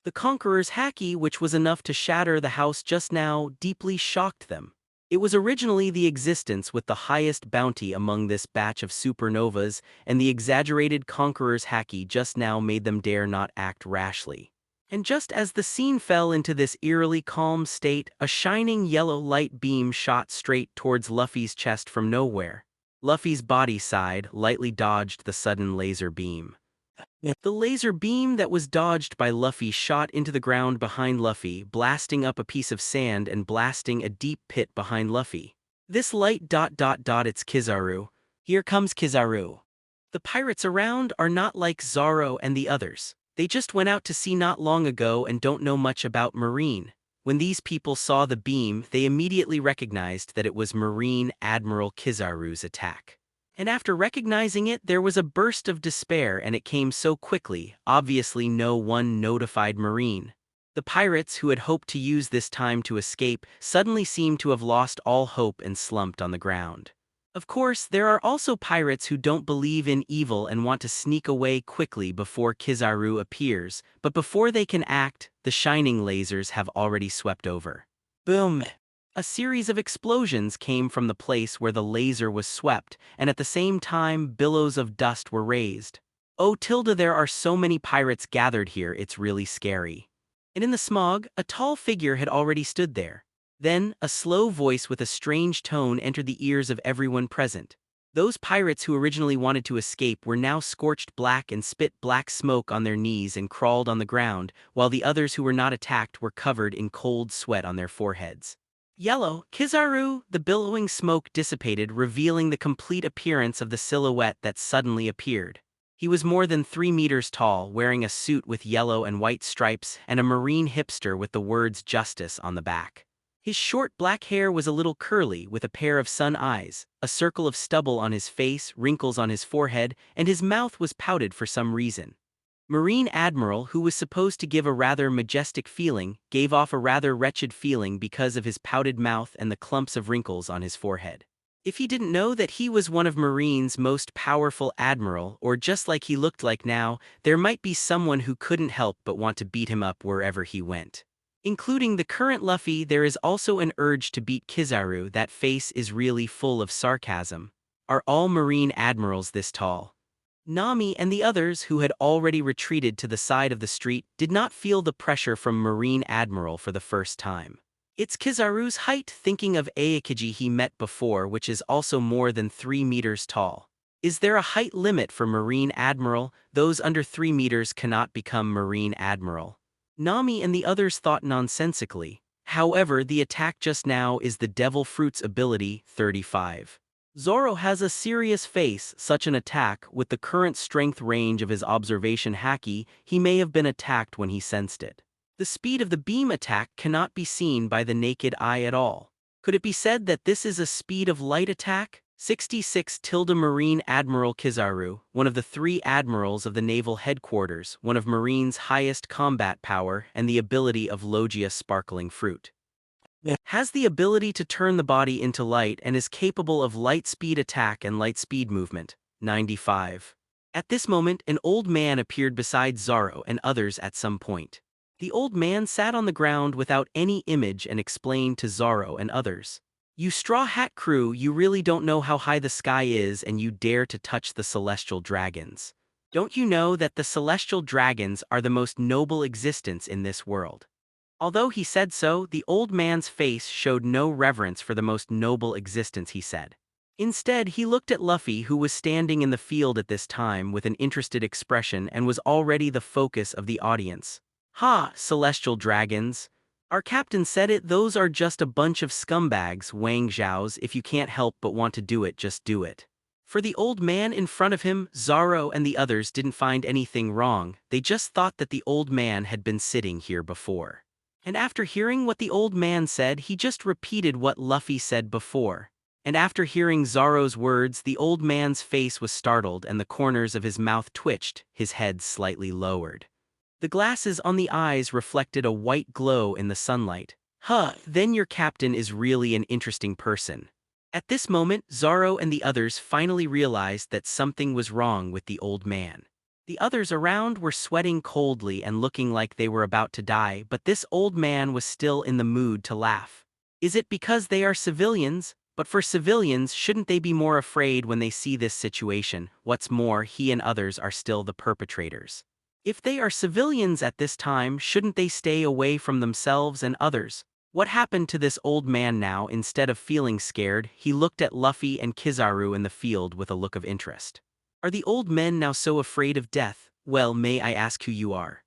The Conqueror's Haki, which was enough to shatter the house just now, deeply shocked them. It was originally the existence with the highest bounty among this batch of supernovas, and the exaggerated Conqueror's Haki just now made them dare not act rashly. And just as the scene fell into this eerily calm state, a shining yellow light beam shot straight towards Luffy's chest from nowhere. Luffy's body side lightly dodged the sudden laser beam. The laser beam that was dodged by Luffy shot into the ground behind Luffy, blasting up a piece of sand and blasting a deep pit behind Luffy. This light ... it's Kizaru. Here comes Kizaru. The pirates around are not like Zoro and the others. They just went out to sea not long ago and don't know much about Marine. When these people saw the beam, they immediately recognized that it was Marine Admiral Kizaru's attack. And after recognizing it, there was a burst of despair, and it came so quickly, obviously no one notified Marine. The pirates, who had hoped to use this time to escape, suddenly seemed to have lost all hope and slumped on the ground. Of course, there are also pirates who don't believe in evil and want to sneak away quickly before Kizaru appears, but before they can act, the shining lasers have already swept over. Boom! A series of explosions came from the place where the laser was swept, and at the same time billows of dust were raised. Oh tilde, there are so many pirates gathered here, it's really scary. And in the smog, a tall figure had already stood there. Then, a slow voice with a strange tone entered the ears of everyone present. Those pirates who originally wanted to escape were now scorched black and spit black smoke on their knees and crawled on the ground, while the others who were not attacked were covered in cold sweat on their foreheads. Yellow, Kizaru! The billowing smoke dissipated, revealing the complete appearance of the silhouette that suddenly appeared. He was more than 3 meters tall, wearing a suit with yellow and white stripes and a marine hipster with the words "Justice" on the back. His short black hair was a little curly with a pair of sun eyes, a circle of stubble on his face, wrinkles on his forehead, and his mouth was pouted for some reason. Marine Admiral, who was supposed to give a rather majestic feeling, gave off a rather wretched feeling because of his pouted mouth and the clumps of wrinkles on his forehead. If he didn't know that he was one of Marine's most powerful admiral, or just like he looked like now, there might be someone who couldn't help but want to beat him up wherever he went. Including the current Luffy, there is also an urge to beat Kizaru. That face is really full of sarcasm. Are all Marine Admirals this tall? Nami and the others, who had already retreated to the side of the street, did not feel the pressure from Marine Admiral for the first time. It's Kizaru's height, thinking of Aokiji he met before, which is also more than 3 meters tall. Is there a height limit for Marine Admiral? Those under 3 meters cannot become Marine Admiral. Nami and the others thought nonsensically. However, the attack just now is the Devil Fruit's ability, 35. Zoro has a serious face. Such an attack, with the current strength range of his observation haki, he may have been attacked when he sensed it. The speed of the beam attack cannot be seen by the naked eye at all. Could it be said that this is a speed of light attack? 66 Marine Admiral Kizaru, one of the 3 admirals of the naval headquarters, one of Marine's highest combat power and the ability of Logia Sparkling Fruit. Has the ability to turn the body into light and is capable of light speed attack and light speed movement. 95. At this moment, an old man appeared beside Zoro and others at some point. The old man sat on the ground without any image and explained to Zoro and others. You Straw Hat crew, you really don't know how high the sky is and you dare to touch the celestial dragons. Don't you know that the celestial dragons are the most noble existence in this world? Although he said so, the old man's face showed no reverence for the most noble existence, he said. Instead, he looked at Luffy, who was standing in the field at this time with an interested expression and was already the focus of the audience. Ha, celestial dragons! Our captain said it, those are just a bunch of scumbags, Wang Zhao's. If you can't help but want to do it, just do it. For the old man in front of him, Zoro and the others didn't find anything wrong, they just thought that the old man had been sitting here before. And after hearing what the old man said, he just repeated what Luffy said before. And after hearing Zoro's words, the old man's face was startled and the corners of his mouth twitched, his head slightly lowered. The glasses on the eyes reflected a white glow in the sunlight. Huh, then your captain is really an interesting person. At this moment, Zoro and the others finally realized that something was wrong with the old man. The others around were sweating coldly and looking like they were about to die, but this old man was still in the mood to laugh. Is it because they are civilians? But for civilians, shouldn't they be more afraid when they see this situation? What's more, he and others are still the perpetrators. If they are civilians at this time, shouldn't they stay away from themselves and others? What happened to this old man now? Instead of feeling scared, he looked at Luffy and Kizaru in the field with a look of interest. Are the old men now so afraid of death? Well, may I ask who you are?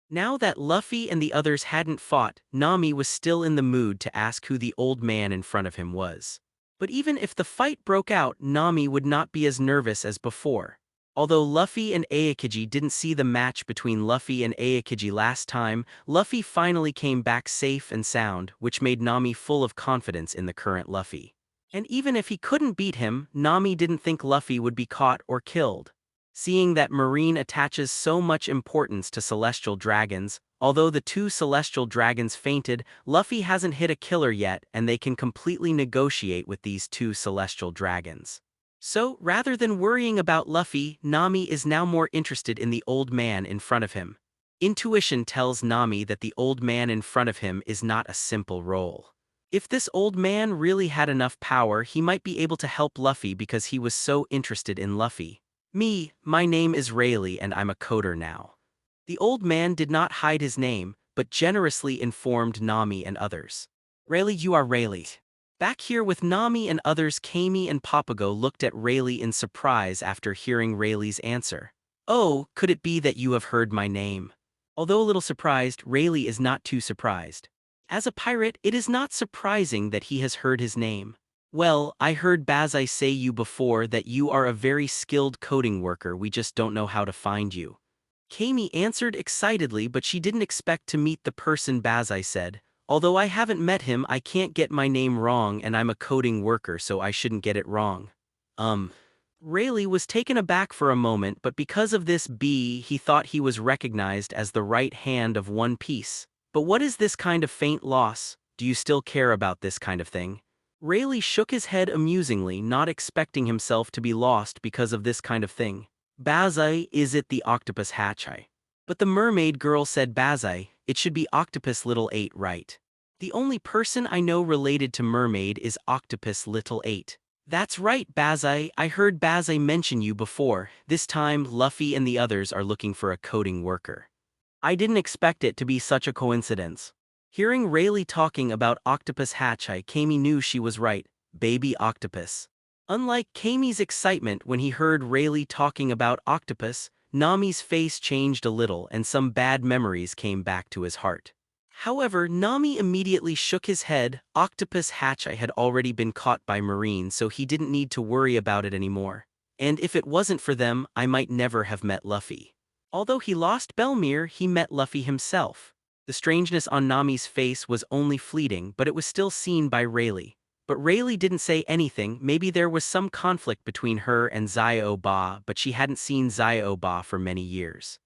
Now that Luffy and the others hadn't fought, Nami was still in the mood to ask who the old man in front of him was. But even if the fight broke out, Nami would not be as nervous as before. Although Luffy and Aokiji didn't see the match between Luffy and Aokiji last time, Luffy finally came back safe and sound, which made Nami full of confidence in the current Luffy. And even if he couldn't beat him, Nami didn't think Luffy would be caught or killed. Seeing that Marine attaches so much importance to celestial dragons, although the 2 celestial dragons fainted, Luffy hasn't hit a killer yet and they can completely negotiate with these 2 celestial dragons. So, rather than worrying about Luffy, Nami is now more interested in the old man in front of him. Intuition tells Nami that the old man in front of him is not a simple role. If this old man really had enough power, he might be able to help Luffy because he was so interested in Luffy. My name is Rayleigh and I'm a coder now. The old man did not hide his name, but generously informed Nami and others. Rayleigh, you are Rayleigh. Back here with Nami and others, Kami and Papago looked at Rayleigh in surprise after hearing Rayleigh's answer. Oh, could it be that you have heard my name? Although a little surprised, Rayleigh is not too surprised. As a pirate, it is not surprising that he has heard his name. Well, I heard Bazai say you before that you are a very skilled coding worker, we just don't know how to find you. Kami answered excitedly, but she didn't expect to meet the person Bazai said. Although I haven't met him, I can't get my name wrong and I'm a coding worker, so I shouldn't get it wrong. Rayleigh was taken aback for a moment, but because of this he thought he was recognized as the right hand of One Piece. But what is this kind of faint loss? Do you still care about this kind of thing? Rayleigh shook his head amusingly, not expecting himself to be lost because of this kind of thing. Bazai, is it the octopus hatchai? But the mermaid girl said Bazai, it should be Octopus Little 8, right? The only person I know related to Mermaid is Octopus Little 8. That's right, Bazai, I heard Bazai mention you before. This time, Luffy and the others are looking for a coding worker. I didn't expect it to be such a coincidence. Hearing Rayleigh talking about Octopus Hatchai, Kami knew she was right, baby octopus. Unlike Kami's excitement when he heard Rayleigh talking about octopus, Nami's face changed a little and some bad memories came back to his heart. However, Nami immediately shook his head. Octopus Hatchai had already been caught by Marine, so he didn't need to worry about it anymore. And if it wasn't for them, I might never have met Luffy. Although he lost Belmere, he met Luffy himself. The strangeness on Nami's face was only fleeting, but it was still seen by Rayleigh. But Rayleigh didn't say anything. Maybe there was some conflict between her and Xiao Ba, but she hadn't seen Xiao Ba for many years.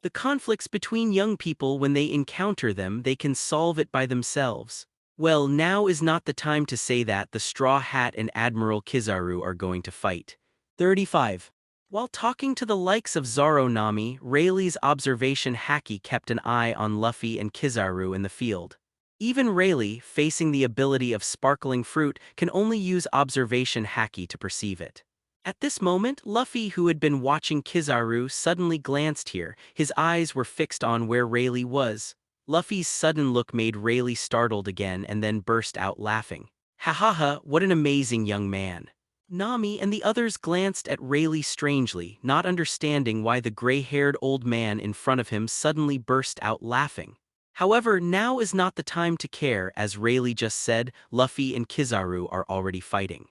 The conflicts between young people, when they encounter them, they can solve it by themselves. Well, now is not the time to say that. The Straw Hat and Admiral Kizaru are going to fight. 35. While talking to the likes of Zoro, Nami, Rayleigh's observation Haki kept an eye on Luffy and Kizaru in the field. Even Rayleigh, facing the ability of sparkling fruit, can only use observation Haki to perceive it. At this moment, Luffy, who had been watching Kizaru, suddenly glanced here. His eyes were fixed on where Rayleigh was. Luffy's sudden look made Rayleigh startled again and then burst out laughing. Ha ha ha, what an amazing young man. Nami and the others glanced at Rayleigh strangely, not understanding why the gray-haired old man in front of him suddenly burst out laughing. However, now is not the time to care. As Rayleigh just said, Luffy and Kizaru are already fighting.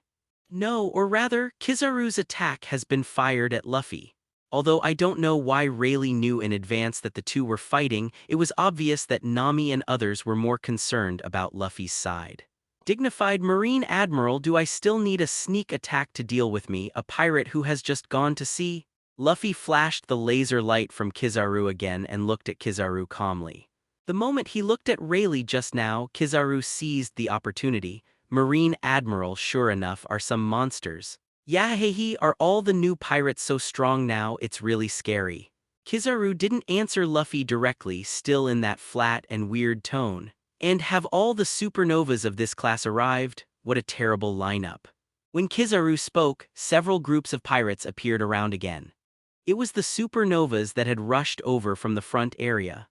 No, or rather, Kizaru's attack has been fired at Luffy. Although I don't know why Rayleigh knew in advance that the two were fighting, it was obvious that Nami and others were more concerned about Luffy's side. Dignified Marine Admiral, do I still need a sneak attack to deal with me, a pirate who has just gone to sea? Luffy flashed the laser light from Kizaru again and looked at Kizaru calmly. The moment he looked at Rayleigh just now, Kizaru seized the opportunity. Marine Admiral, sure enough, are some monsters. Yahehe, are all the new pirates so strong now? It's really scary. Kizaru didn't answer Luffy directly, still in that flat and weird tone. And have all the supernovas of this class arrived? What a terrible lineup. When Kizaru spoke, several groups of pirates appeared around again. It was the supernovas that had rushed over from the front area.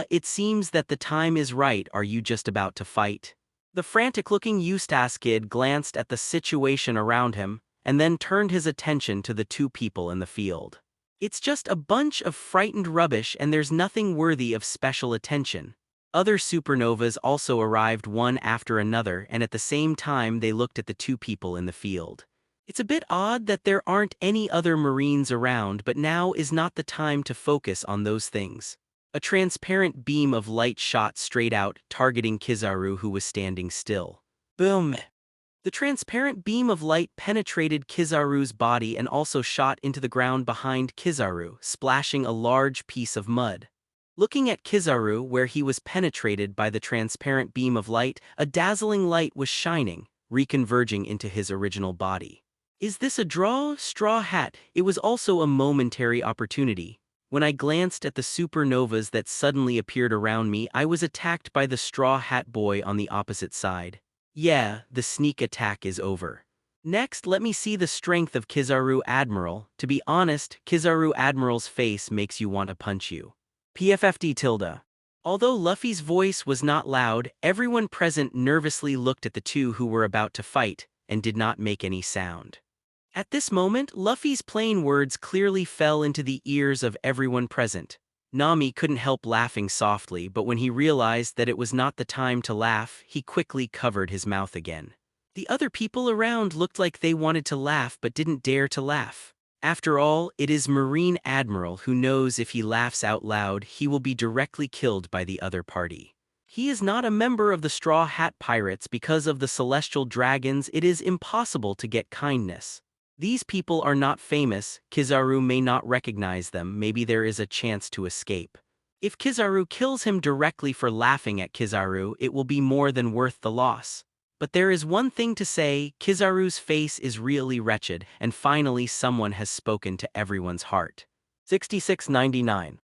It seems that the time is right. Are you just about to fight? The frantic-looking Eustace kid glanced at the situation around him, and then turned his attention to the two people in the field. It's just a bunch of frightened rubbish and there's nothing worthy of special attention. Other supernovas also arrived one after another, and at the same time they looked at the two people in the field. It's a bit odd that there aren't any other Marines around, but now is not the time to focus on those things. A transparent beam of light shot straight out, targeting Kizaru, who was standing still. Boom! The transparent beam of light penetrated Kizaru's body and also shot into the ground behind Kizaru, splashing a large piece of mud. Looking at Kizaru, where he was penetrated by the transparent beam of light, a dazzling light was shining, reconverging into his original body. Is this a draw? Straw Hat. It was also a momentary opportunity. When I glanced at the supernovas that suddenly appeared around me, I was attacked by the Straw Hat boy on the opposite side. Yeah, the sneak attack is over. Next, let me see the strength of Kizaru Admiral. To be honest, Kizaru Admiral's face makes you want to punch you. PFFD tilde. Although Luffy's voice was not loud, everyone present nervously looked at the two who were about to fight, and did not make any sound. At this moment, Luffy's plain words clearly fell into the ears of everyone present. Nami couldn't help laughing softly, but when he realized that it was not the time to laugh, he quickly covered his mouth again. The other people around looked like they wanted to laugh but didn't dare to laugh. After all, it is Marine Admiral who knows if he laughs out loud, he will be directly killed by the other party. He is not a member of the Straw Hat Pirates because of the Celestial Dragons. It is impossible to get kindness. These people are not famous. Kizaru may not recognize them. Maybe there is a chance to escape. If Kizaru kills him directly for laughing at Kizaru, it will be more than worth the loss. But there is one thing to say, Kizaru's face is really wretched, and finally someone has spoken to everyone's heart. 6699.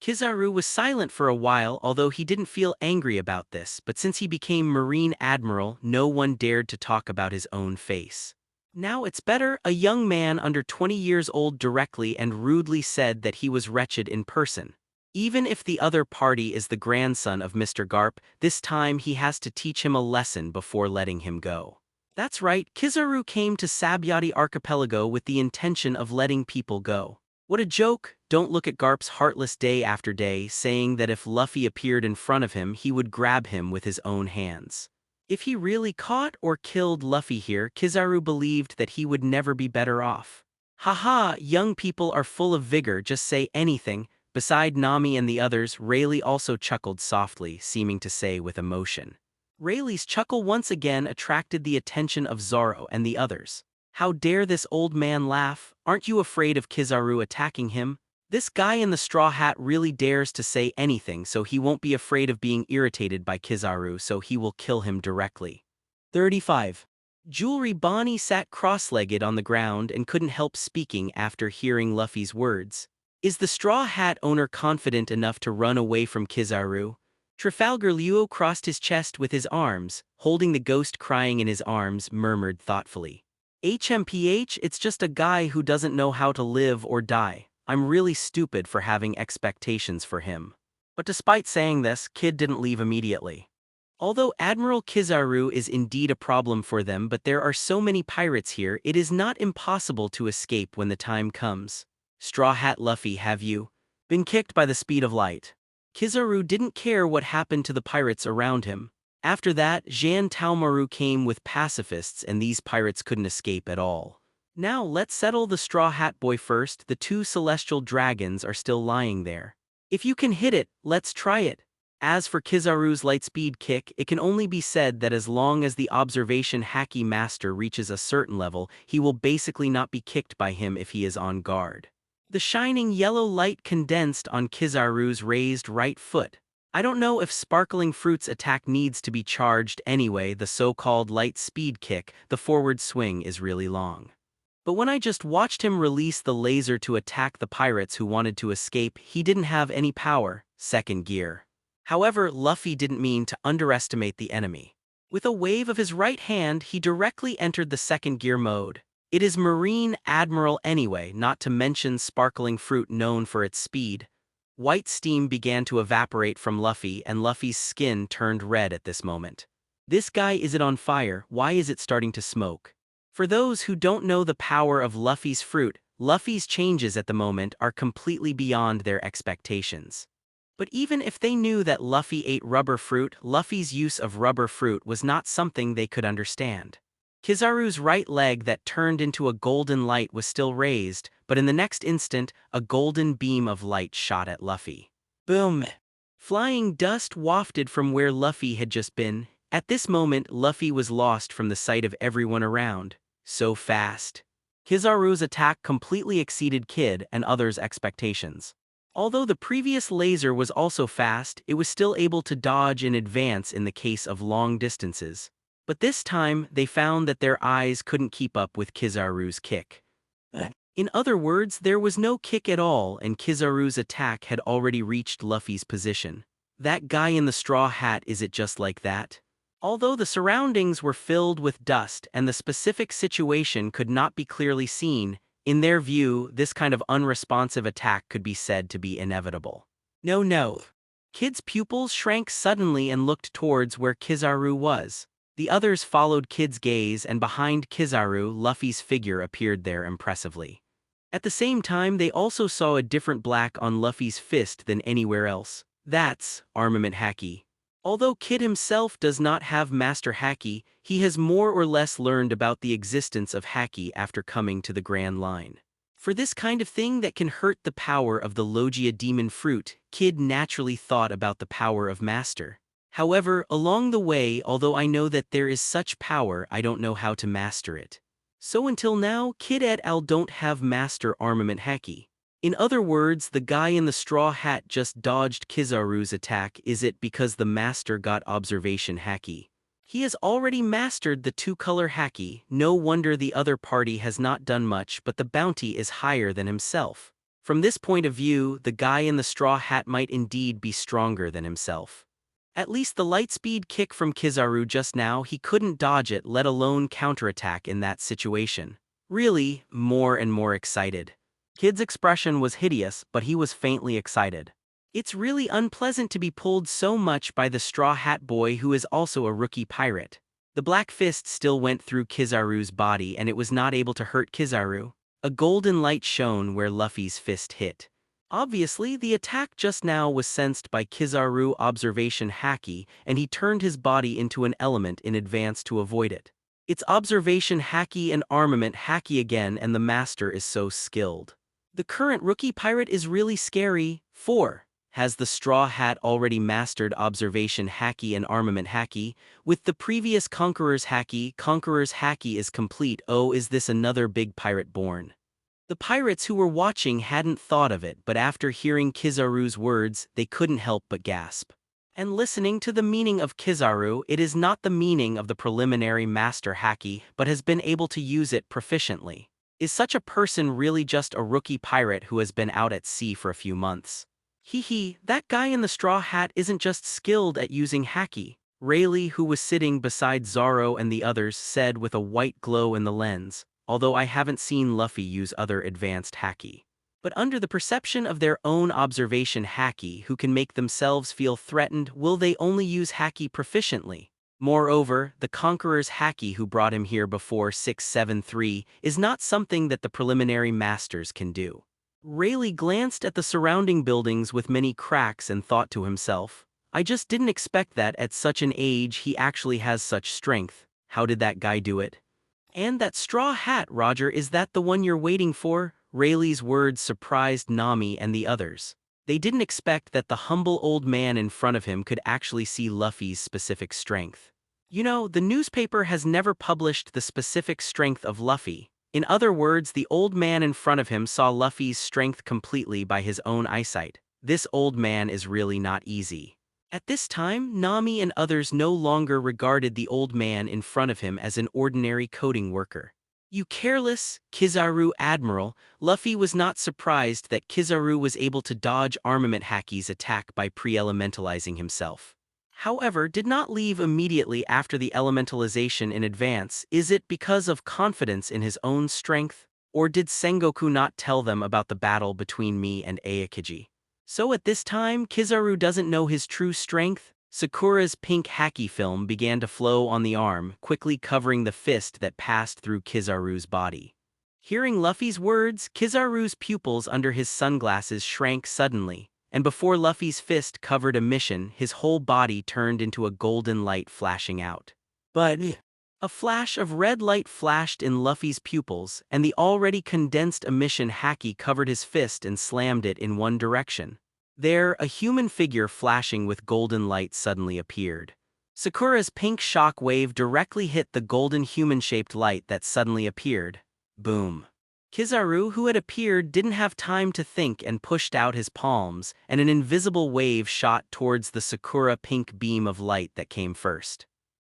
Kizaru was silent for a while, although he didn't feel angry about this, but since he became Marine Admiral, no one dared to talk about his own face. Now it's better. A young man under 20 years old directly and rudely said that he was wretched in person. Even if the other party is the grandson of Mr. Garp, this time he has to teach him a lesson before letting him go. That's right, Kizaru came to Sabyati Archipelago with the intention of letting people go. What a joke! don't look at Garp's heartless day after day, saying that if Luffy appeared in front of him, he would grab him with his own hands. If he really caught or killed Luffy here, Kizaru believed that he would never be better off. Haha, young people are full of vigor, just say anything. Beside Nami and the others, Rayleigh also chuckled softly, seeming to say with emotion. Rayleigh's chuckle once again attracted the attention of Zoro and the others. How dare this old man laugh? Aren't you afraid of Kizaru attacking him? This guy in the straw hat really dares to say anything, so he won't be afraid of being irritated by Kizaru, so he will kill him directly. 35. Jewelry Bonnie sat cross-legged on the ground and couldn't help speaking after hearing Luffy's words. Is the straw hat owner confident enough to run away from Kizaru? Trafalgar Luo crossed his chest with his arms, holding the ghost crying in his arms, murmured thoughtfully. HMPH, it's just a guy who doesn't know how to live or die. I'm really stupid for having expectations for him. But despite saying this, Kid didn't leave immediately. Although Admiral Kizaru is indeed a problem for them, but there are so many pirates here, it is not impossible to escape when the time comes. Straw Hat Luffy, have you been kicked by the speed of light? Kizaru didn't care what happened to the pirates around him. After that, Jean Taomaru came with pacifists and these pirates couldn't escape at all. Now let's settle the Straw Hat Boy first. The two celestial dragons are still lying there. If you can hit it, let's try it. As for Kizaru's lightspeed kick, it can only be said that as long as the observation Haki master reaches a certain level, he will basically not be kicked by him if he is on guard. The shining yellow light condensed on Kizaru's raised right foot. I don't know if Sparkling Fruit's attack needs to be charged anyway. The so-called light speed kick, the forward swing, is really long. But when I just watched him release the laser to attack the pirates who wanted to escape, he didn't have any power. Second gear. However, Luffy didn't mean to underestimate the enemy. With a wave of his right hand, he directly entered the second gear mode. It is Marine Admiral anyway, not to mention Sparkling Fruit known for its speed. White steam began to evaporate from Luffy, and Luffy's skin turned red at this moment. This guy, is it on fire? Why is it starting to smoke? For those who don't know the power of Luffy's fruit, Luffy's changes at the moment are completely beyond their expectations. But even if they knew that Luffy ate rubber fruit, Luffy's use of rubber fruit was not something they could understand. Kizaru's right leg that turned into a golden light was still raised, but in the next instant, a golden beam of light shot at Luffy. Boom! Flying dust wafted from where Luffy had just been. At this moment, Luffy was lost from the sight of everyone around. So fast. Kizaru's attack completely exceeded Kid and others' expectations. Although the previous laser was also fast, it was still able to dodge in advance in the case of long distances. But this time, they found that their eyes couldn't keep up with Kizaru's kick. In other words, there was no kick at all, and Kizaru's attack had already reached Luffy's position. That guy in the straw hat, is it just like that? Although the surroundings were filled with dust and the specific situation could not be clearly seen, in their view, this kind of unresponsive attack could be said to be inevitable. No. Kid's pupils shrank suddenly and looked towards where Kizaru was. The others followed Kid's gaze, and behind Kizaru, Luffy's figure appeared there impressively. At the same time, they also saw a different black on Luffy's fist than anywhere else. That's armament haki. Although Kid himself does not have master haki, he has more or less learned about the existence of haki after coming to the Grand Line. For this kind of thing that can hurt the power of the Logia demon fruit, Kid naturally thought about the power of master. However, along the way, although I know that there is such power, I don't know how to master it. So until now, Kid et al. Don't have master armament haki. In other words, the guy in the straw hat just dodged Kizaru's attack. Is it because the master got observation haki? He has already mastered the two-color haki. No wonder the other party has not done much, but the bounty is higher than himself. From this point of view, the guy in the straw hat might indeed be stronger than himself. At least the lightspeed kick from Kizaru just now, he couldn't dodge it, let alone counterattack in that situation. Really, more and more excited. Kid's expression was hideous, but he was faintly excited. It's really unpleasant to be pulled so much by the Straw Hat Boy, who is also a rookie pirate. The black fist still went through Kizaru's body and it was not able to hurt Kizaru. A golden light shone where Luffy's fist hit. Obviously, the attack just now was sensed by Kizaru observation haki, and he turned his body into an element in advance to avoid it. It's observation haki and armament haki again, and the master is so skilled. The current rookie pirate is really scary. 4. Has the Straw Hat already mastered observation haki and armament haki? With the previous Conqueror's haki is complete. Oh, is this another big pirate born? The pirates who were watching hadn't thought of it, but after hearing Kizaru's words, they couldn't help but gasp. And listening to the meaning of Kizaru, it is not the meaning of the preliminary master haki, but has been able to use it proficiently. Is such a person really just a rookie pirate who has been out at sea for a few months? Hee, that guy in the straw hat isn't just skilled at using haki. Rayleigh, who was sitting beside Zoro and the others, said with a white glow in the lens, although I haven't seen Luffy use other advanced haki. But under the perception of their own observation haki who can make themselves feel threatened, will they only use haki proficiently? Moreover, the Conqueror's haki who brought him here before 673 is not something that the preliminary masters can do. Rayleigh glanced at the surrounding buildings with many cracks and thought to himself, I just didn't expect that at such an age he actually has such strength. How did that guy do it? And that straw hat, Roger, is that the one you're waiting for? Rayleigh's words surprised Nami and the others. They didn't expect that the humble old man in front of him could actually see Luffy's specific strength. You know, the newspaper has never published the specific strength of Luffy. In other words, the old man in front of him saw Luffy's strength completely by his own eyesight. This old man is really not easy. At this time, Nami and others no longer regarded the old man in front of him as an ordinary coding worker. You careless, Kizaru Admiral. Luffy was not surprised that Kizaru was able to dodge armament haki's attack by pre-elementalizing himself. However, did not leave immediately after the elementalization in advance. Is it because of confidence in his own strength? Or did Sengoku not tell them about the battle between me and Aokiji? So at this time, Kizaru doesn't know his true strength? Sakura's pink haki film began to flow on the arm, quickly covering the fist that passed through Kizaru's body. Hearing Luffy's words, Kizaru's pupils under his sunglasses shrank suddenly, and before Luffy's fist covered a mission, his whole body turned into a golden light flashing out. But a flash of red light flashed in Luffy's pupils, and the already condensed emission haki covered his fist and slammed it in one direction. There, a human figure flashing with golden light suddenly appeared. Sakura's pink shock wave directly hit the golden human-shaped light that suddenly appeared. Boom. Kizaru, who had appeared, didn't have time to think and pushed out his palms, and an invisible wave shot towards the Sakura pink beam of light that came first.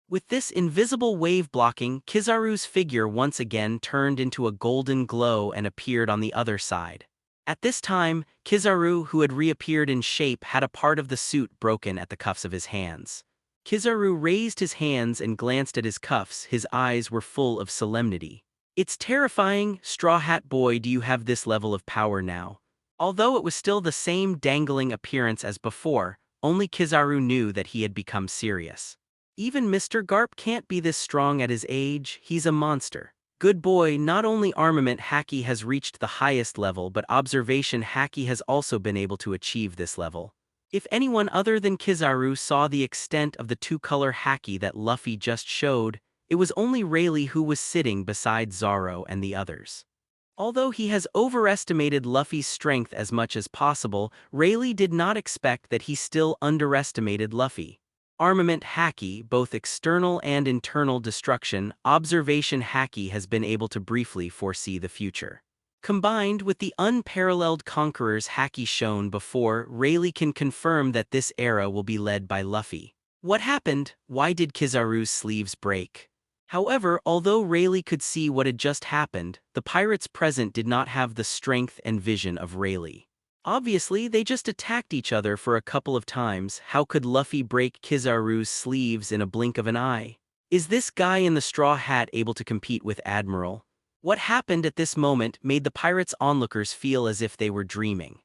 With this invisible wave blocking, Kizaru's figure once again turned into a golden glow and appeared on the other side. At this time, Kizaru, who had reappeared in shape, had a part of the suit broken at the cuffs of his hands. Kizaru raised his hands and glanced at his cuffs. His eyes were full of solemnity. It's terrifying, Straw Hat Boy. Do you have this level of power now? Although it was still the same dangling appearance as before, only Kizaru knew that he had become serious. Even Mr. Garp can't be this strong at his age. He's a monster. Good boy, not only armament haki has reached the highest level, but observation haki has also been able to achieve this level. If anyone other than Kizaru saw the extent of the two-color haki that Luffy just showed, it was only Rayleigh who was sitting beside Zoro and the others. Although he has overestimated Luffy's strength as much as possible, Rayleigh did not expect that he still underestimated Luffy. Armament haki, both external and internal destruction, observation haki has been able to briefly foresee the future. Combined with the unparalleled Conqueror's haki shown before, Rayleigh can confirm that this era will be led by Luffy. What happened? Why did Kizaru's sleeves break? However, although Rayleigh could see what had just happened, the pirates present did not have the strength and vision of Rayleigh. Obviously, they just attacked each other for a couple of times. How could Luffy break Kizaru's sleeves in a blink of an eye? Is this guy in the straw hat able to compete with Admiral? What happened at this moment made the pirates' onlookers feel as if they were dreaming.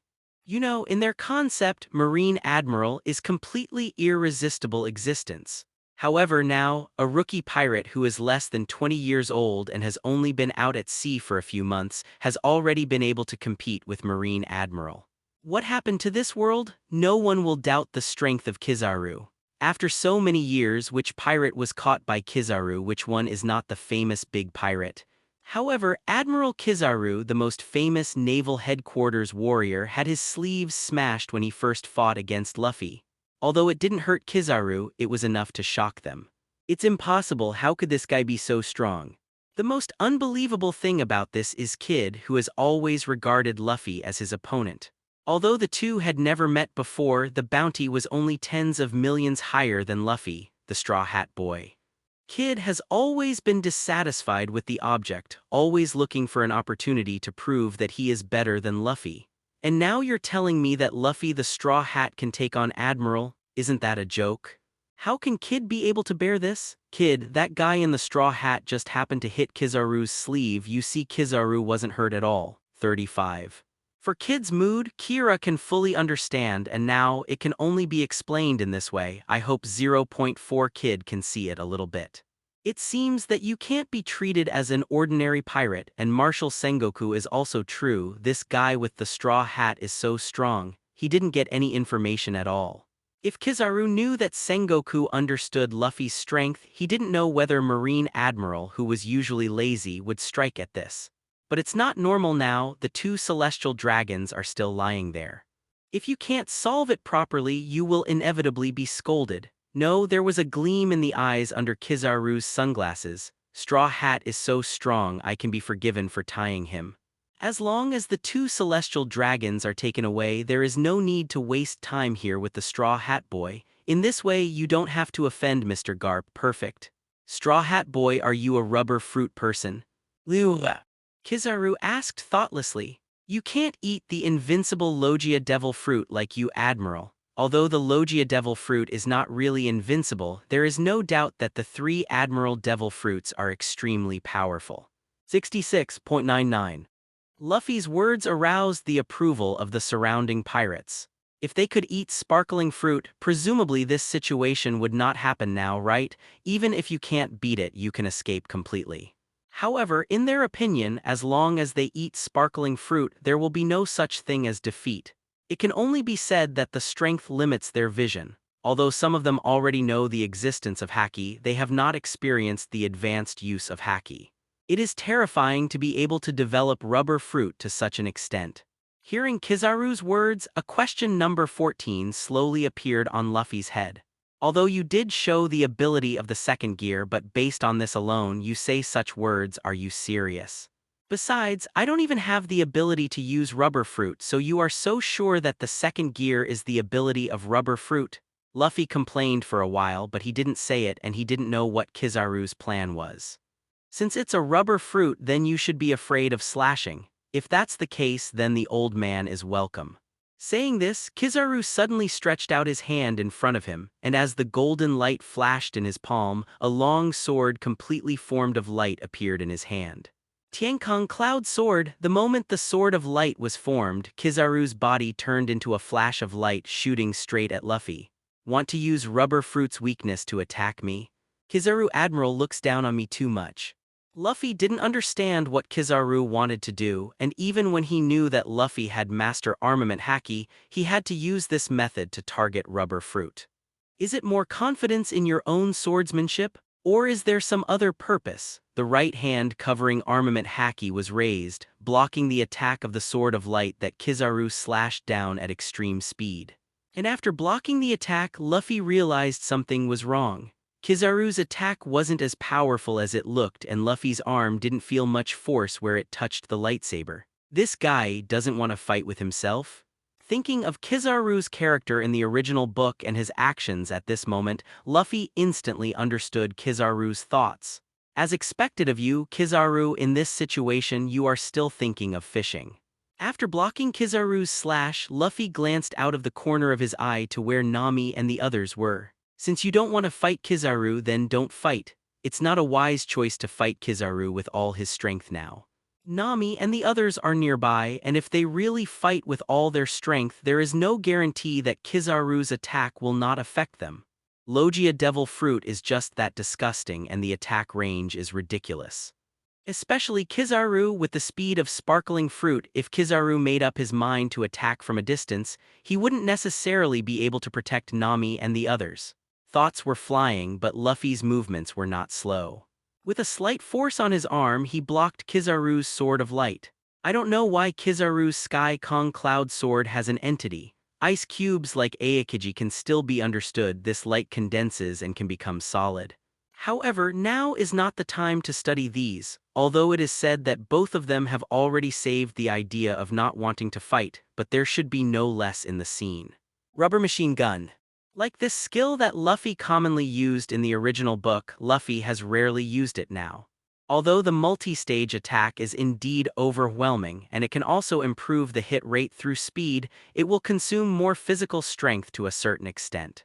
You know, in their concept, Marine Admiral is completely irresistible existence. However, now, a rookie pirate who is less than 20 years old and has only been out at sea for a few months has already been able to compete with Marine Admiral. What happened to this world? No one will doubt the strength of Kizaru. After so many years, which pirate was caught by Kizaru? Which one is not the famous big pirate? However, Admiral Kizaru, the most famous naval headquarters warrior, had his sleeves smashed when he first fought against Luffy. Although it didn't hurt Kizaru, it was enough to shock them. It's impossible. How could this guy be so strong? The most unbelievable thing about this is Kid, who has always regarded Luffy as his opponent. Although the two had never met before, the bounty was only tens of millions higher than Luffy, the Straw Hat Boy. Kid has always been dissatisfied with the object, always looking for an opportunity to prove that he is better than Luffy. And now you're telling me that Luffy the Straw Hat can take on Admiral? Isn't that a joke? How can Kid be able to bear this? Kid, that guy in the straw hat just happened to hit Kizaru's sleeve. You see, Kizaru wasn't hurt at all. 35. For Kid's mood, Kira can fully understand, and now it can only be explained in this way. I hope 0.4 Kid can see it a little bit. It seems that you can't be treated as an ordinary pirate, and Marshal Sengoku is also true. This guy with the straw hat is so strong, he didn't get any information at all. If Kizaru knew that Sengoku understood Luffy's strength, he didn't know whether Marine Admiral, who was usually lazy, would strike at this. But it's not normal now. The two celestial dragons are still lying there. If you can't solve it properly, you will inevitably be scolded. No, there was a gleam in the eyes under Kizaru's sunglasses. Straw Hat is so strong, I can be forgiven for tying him. As long as the two celestial dragons are taken away, there is no need to waste time here with the Straw Hat Boy. In this way, you don't have to offend Mr. Garp. Perfect. Straw Hat Boy, are you a rubber fruit person? Liuva. Kizaru asked thoughtlessly. You can't eat the invincible Logia Devil Fruit like you, Admiral. Although the Logia Devil Fruit is not really invincible, there is no doubt that the 3 Admiral Devil Fruits are extremely powerful. 66.99. Luffy's words aroused the approval of the surrounding pirates. If they could eat sparkling fruit, presumably this situation would not happen now, right? Even if you can't beat it, you can escape completely. However, in their opinion, as long as they eat sparkling fruit, there will be no such thing as defeat. It can only be said that the strength limits their vision. Although some of them already know the existence of haki, they have not experienced the advanced use of haki. It is terrifying to be able to develop rubber fruit to such an extent. Hearing Kizaru's words, a question number 14 slowly appeared on Luffy's head. Although you did show the ability of the second gear, but based on this alone, you say such words, are you serious? Besides, I don't even have the ability to use rubber fruit, so you are so sure that the second gear is the ability of rubber fruit? Luffy complained for a while, but he didn't say it, and he didn't know what Kizaru's plan was. Since it's a rubber fruit, then you should be afraid of slashing. If that's the case, then the old man is welcome. Saying this, Kizaru suddenly stretched out his hand in front of him, and as the golden light flashed in his palm, a long sword completely formed of light appeared in his hand. Tiankong Cloud Sword. The moment the sword of light was formed, Kizaru's body turned into a flash of light shooting straight at Luffy. Want to use rubber fruit's weakness to attack me? Kizaru Admiral looks down on me too much. Luffy didn't understand what Kizaru wanted to do, and even when he knew that Luffy had master armament haki, he had to use this method to target rubber fruit. Is it more confidence in your own swordsmanship? Or is there some other purpose? The right hand covering armament haki was raised, blocking the attack of the sword of light that Kizaru slashed down at extreme speed. And after blocking the attack, Luffy realized something was wrong. Kizaru's attack wasn't as powerful as it looked, and Luffy's arm didn't feel much force where it touched the lightsaber. This guy doesn't want to fight with himself? Thinking of Kizaru's character in the original book and his actions at this moment, Luffy instantly understood Kizaru's thoughts. As expected of you, Kizaru, in this situation you are still thinking of fishing. After blocking Kizaru's slash, Luffy glanced out of the corner of his eye to where Nami and the others were. Since you don't want to fight Kizaru, then don't fight. It's not a wise choice to fight Kizaru with all his strength now. Nami and the others are nearby, and if they really fight with all their strength, there is no guarantee that Kizaru's attack will not affect them. Logia Devil Fruit is just that disgusting, and the attack range is ridiculous. Especially Kizaru with the speed of sparkling fruit. If Kizaru made up his mind to attack from a distance, he wouldn't necessarily be able to protect Nami and the others. Thoughts were flying, but Luffy's movements were not slow. With a slight force on his arm, he blocked Kizaru's sword of light. I don't know why Kizaru's Sky Kong Cloud sword has an entity. Ice cubes like Aokiji can still be understood. This light condenses and can become solid. However, now is not the time to study these, although it is said that both of them have already saved the idea of not wanting to fight, but there should be no less in the scene. Rubber machine gun. Like this skill that Luffy commonly used in the original book, Luffy has rarely used it now. Although the multi-stage attack is indeed overwhelming and it can also improve the hit rate through speed, it will consume more physical strength to a certain extent.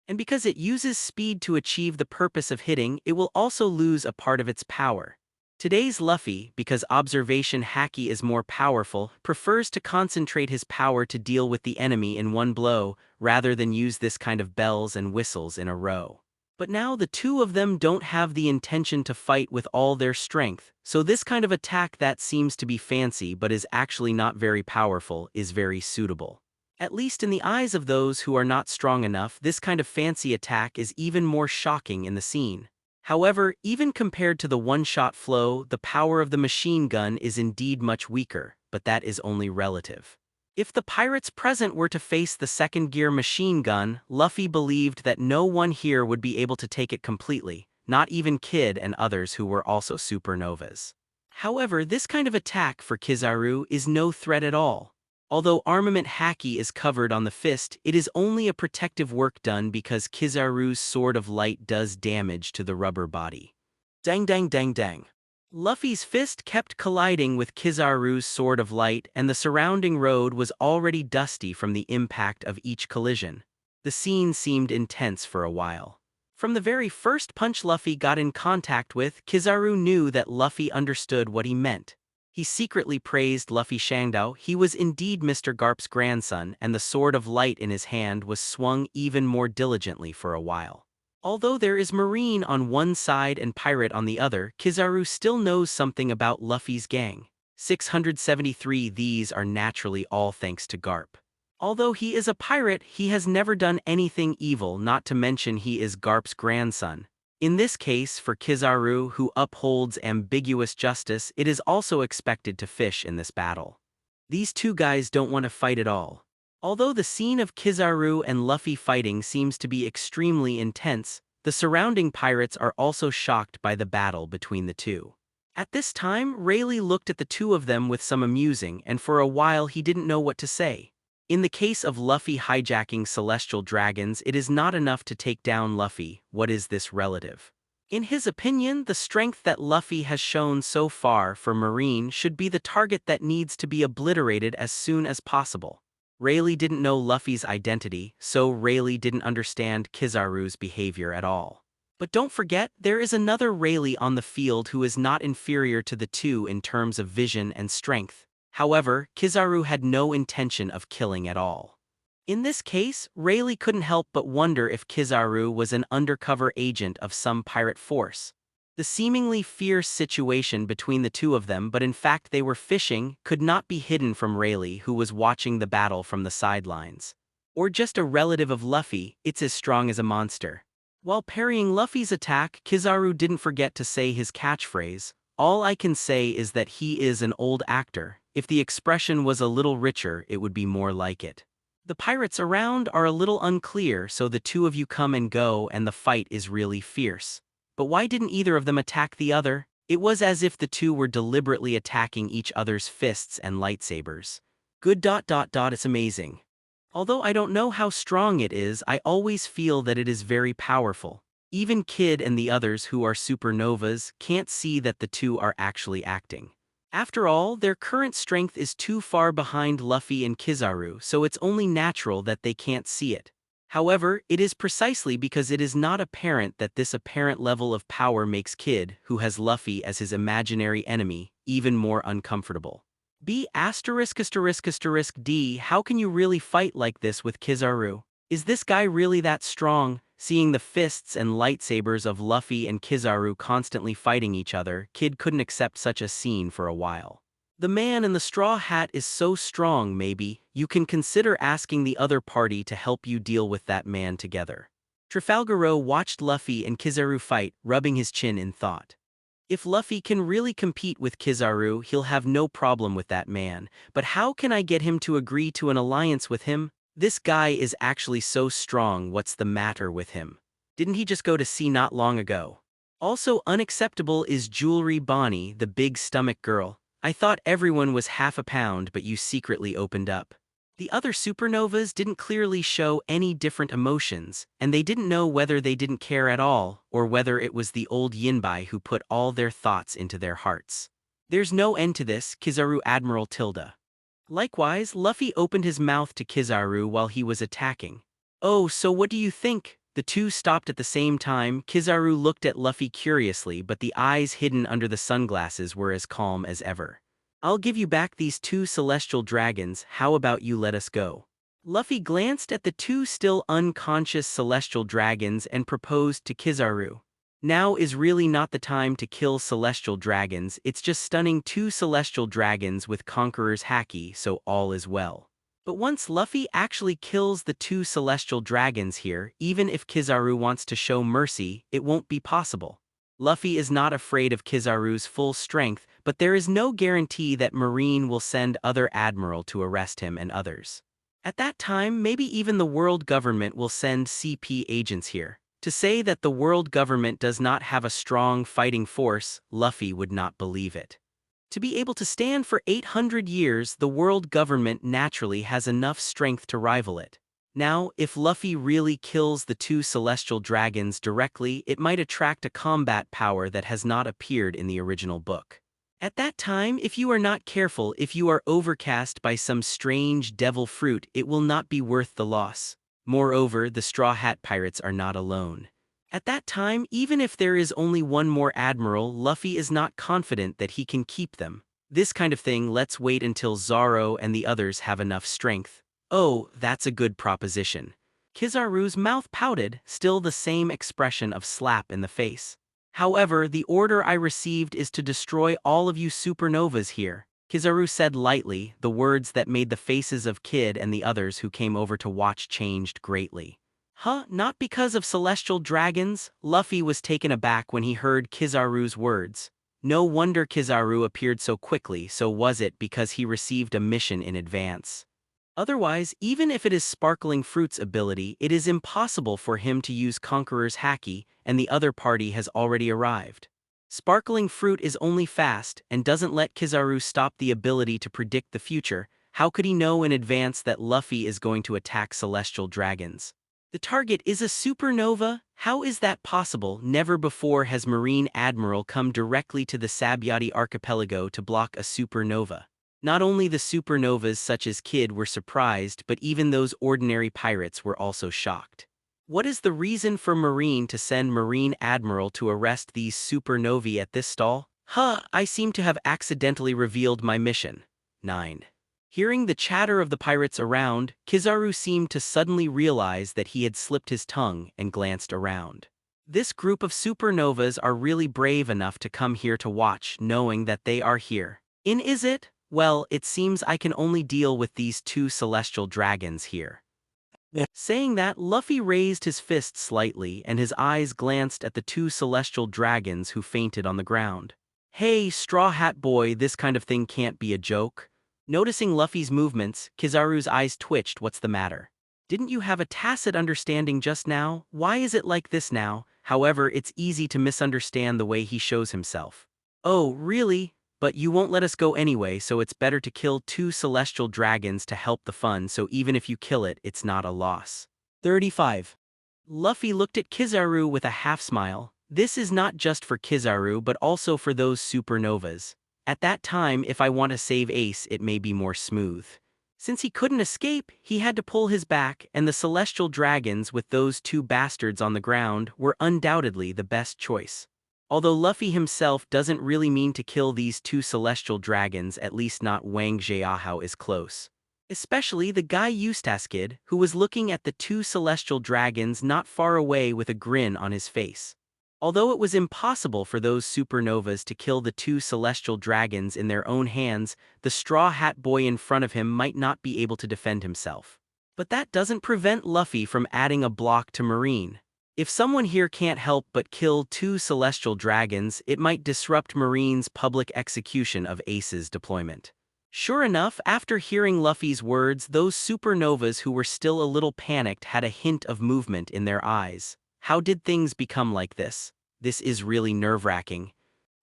And because it uses speed to achieve the purpose of hitting, it will also lose a part of its power. Today's Luffy, because observation haki is more powerful, prefers to concentrate his power to deal with the enemy in one blow, rather than use this kind of bells and whistles in a row. But now the two of them don't have the intention to fight with all their strength, so this kind of attack that seems to be fancy but is actually not very powerful is very suitable. At least in the eyes of those who are not strong enough, this kind of fancy attack is even more shocking in the scene. However, even compared to the one-shot flow, the power of the machine gun is indeed much weaker, but that is only relative. If the pirates present were to face the second-gear machine gun, Luffy believed that no one here would be able to take it completely, not even Kid and others who were also supernovas. However, this kind of attack for Kizaru is no threat at all. Although armament haki is covered on the fist, it is only a protective work done because Kizaru's sword of light does damage to the rubber body. Dang dang dang dang. Luffy's fist kept colliding with Kizaru's sword of light and the surrounding road was already dusty from the impact of each collision. The scene seemed intense for a while. From the very first punch Luffy got in contact with, Kizaru knew that Luffy understood what he meant. He secretly praised Luffy Shangdao. He was indeed Mr. Garp's grandson, and the sword of light in his hand was swung even more diligently for a while. Although there is Marine on one side and Pirate on the other, Kizaru still knows something about Luffy's gang. 673. These are naturally all thanks to Garp. Although he is a pirate, he has never done anything evil, not to mention he is Garp's grandson. In this case, for Kizaru, who upholds ambiguous justice, it is also expected to fish in this battle. These two guys don't want to fight at all. Although the scene of Kizaru and Luffy fighting seems to be extremely intense, the surrounding pirates are also shocked by the battle between the two. At this time, Rayleigh looked at the two of them with some amusing, and for a while he didn't know what to say. In the case of Luffy hijacking celestial dragons, it is not enough to take down Luffy. What is this relative? In his opinion, the strength that Luffy has shown so far for Marine should be the target that needs to be obliterated as soon as possible. Rayleigh didn't know Luffy's identity, so Rayleigh didn't understand Kizaru's behavior at all. But don't forget, there is another Rayleigh on the field who is not inferior to the two in terms of vision and strength. However, Kizaru had no intention of killing at all. In this case, Rayleigh couldn't help but wonder if Kizaru was an undercover agent of some pirate force. The seemingly fierce situation between the two of them, but in fact they were fishing, could not be hidden from Rayleigh, who was watching the battle from the sidelines. Or just a relative of Luffy, it's as strong as a monster. While parrying Luffy's attack, Kizaru didn't forget to say his catchphrase, "All I can say is that he is an old actor." If the expression was a little richer, it would be more like it. The pirates around are a little unclear, so the two of you come and go and the fight is really fierce. But why didn't either of them attack the other? It was as if the two were deliberately attacking each other's fists and lightsabers. Good. It's amazing. Although I don't know how strong it is, I always feel that it is very powerful. Even Kid and the others who are supernovas can't see that the two are actually acting. After all, their current strength is too far behind Luffy and Kizaru, so it's only natural that they can't see it. However, it is precisely because it is not apparent that this apparent level of power makes Kid, who has Luffy as his imaginary enemy, even more uncomfortable. B********D. How can you really fight like this with Kizaru? Is this guy really that strong? Seeing the fists and lightsabers of Luffy and Kizaru constantly fighting each other, Kid couldn't accept such a scene for a while. The man in the straw hat is so strong, maybe you can consider asking the other party to help you deal with that man together. Trafalgar Row watched Luffy and Kizaru fight, rubbing his chin in thought. If Luffy can really compete with Kizaru, he'll have no problem with that man, but how can I get him to agree to an alliance with him? This guy is actually so strong, what's the matter with him? Didn't he just go to sea not long ago? Also unacceptable is Jewelry Bonnie, the big stomach girl. I thought everyone was half a pound, but you secretly opened up. The other supernovas didn't clearly show any different emotions, and they didn't know whether they didn't care at all, or whether it was the old Yinbai who put all their thoughts into their hearts. There's no end to this, Kizaru Admiral Tilda. Likewise, Luffy opened his mouth to Kizaru while he was attacking. Oh, so what do you think? The two stopped at the same time. Kizaru looked at Luffy curiously, but the eyes hidden under the sunglasses were as calm as ever. I'll give you back these 2 celestial dragons, how about you let us go? Luffy glanced at the 2 still unconscious celestial dragons and proposed to Kizaru. Now is really not the time to kill celestial dragons, it's just stunning 2 celestial dragons with Conqueror's Haki, so all is well. But once Luffy actually kills the 2 celestial dragons here, even if Kizaru wants to show mercy, it won't be possible. Luffy is not afraid of Kizaru's full strength, but there is no guarantee that Marine will send other admiral to arrest him and others. At that time, maybe even the world government will send CP agents here. To say that the world government does not have a strong fighting force, Luffy would not believe it. To be able to stand for 800 years, the world government naturally has enough strength to rival it. Now, if Luffy really kills the 2 celestial dragons directly, it might attract a combat power that has not appeared in the original book. At that time, if you are not careful, if you are overcast by some strange devil fruit, it will not be worth the loss. Moreover, the Straw Hat Pirates are not alone. At that time, even if there is only one more admiral, Luffy is not confident that he can keep them. This kind of thing, let's wait until Zoro and the others have enough strength. Oh, that's a good proposition. Kizaru's mouth pouted, still the same expression of slap in the face. However, the order I received is to destroy all of you supernovas here, Kizaru said lightly, the words that made the faces of Kid and the others who came over to watch changed greatly. Huh, not because of celestial dragons? Luffy was taken aback when he heard Kizaru's words. No wonder Kizaru appeared so quickly, so was it because he received a mission in advance? Otherwise, even if it is Sparkling Fruit's ability, it is impossible for him to use Conqueror's Haki, and the other party has already arrived. Sparkling Fruit is only fast, and doesn't let Kizaru stop the ability to predict the future. How could he know in advance that Luffy is going to attack celestial dragons? The target is a supernova? How is that possible? Never before has Marine Admiral come directly to the Sabayati Archipelago to block a supernova. Not only the supernovas such as Kid were surprised, but even those ordinary pirates were also shocked. What is the reason for Marine to send Marine Admiral to arrest these supernovae at this stall? I seem to have accidentally revealed my mission. 9. Hearing the chatter of the pirates around, Kizaru seemed to suddenly realize that he had slipped his tongue and glanced around. This group of supernovas are really brave enough to come here to watch, knowing that they are here. Is it? Well, it seems I can only deal with these 2 celestial dragons here. Saying that, Luffy raised his fist slightly and his eyes glanced at the 2 celestial dragons who fainted on the ground. Hey, Straw Hat Boy, this kind of thing can't be a joke. Noticing Luffy's movements, Kizaru's eyes twitched. What's the matter? Didn't you have a tacit understanding just now? Why is it like this now? However, it's easy to misunderstand the way he shows himself. Oh, really? But you won't let us go anyway, so it's better to kill 2 celestial dragons to help the fun, so even if you kill it, it's not a loss. 35. Luffy looked at Kizaru with a half-smile. This is not just for Kizaru but also for those supernovas. At that time, if I want to save Ace, it may be more smooth. Since he couldn't escape, he had to pull his back, and the celestial dragons with those 2 bastards on the ground were undoubtedly the best choice. Although Luffy himself doesn't really mean to kill these 2 celestial dragons, at least not Wang Jiahao is close. Especially the guy Eustace kid, who was looking at the two celestial dragons not far away with a grin on his face. Although it was impossible for those supernovas to kill the two celestial dragons in their own hands, the Straw Hat Boy in front of him might not be able to defend himself. But that doesn't prevent Luffy from adding a block to Marine. If someone here can't help but kill two celestial dragons, it might disrupt Marine's public execution of Ace's deployment. Sure enough, after hearing Luffy's words, those supernovas who were still a little panicked had a hint of movement in their eyes. How did things become like this? This is really nerve-wracking.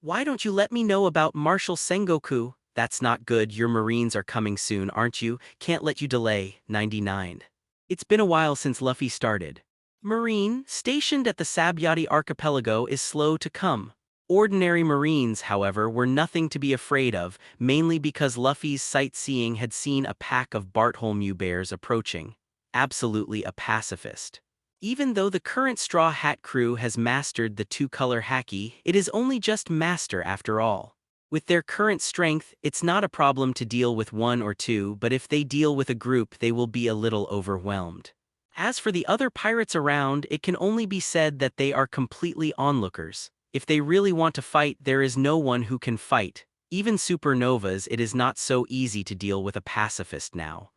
Why don't you let me know about Marshal Sengoku? That's not good, your Marines are coming soon, aren't you? Can't let you delay. 99. It's been a while since Luffy started. Marine, stationed at the Sabyati archipelago, is slow to come. Ordinary Marines, however, were nothing to be afraid of, mainly because Luffy's sightseeing had seen a pack of Bartholomew bears approaching. Absolutely a pacifist. Even though the current Straw Hat crew has mastered the two-color haki, it is only just master after all. With their current strength, it's not a problem to deal with one or two, but if they deal with a group, they will be a little overwhelmed. As for the other pirates around, it can only be said that they are completely onlookers. If they really want to fight, there is no one who can fight. Even supernovas, it is not so easy to deal with a pacifist now.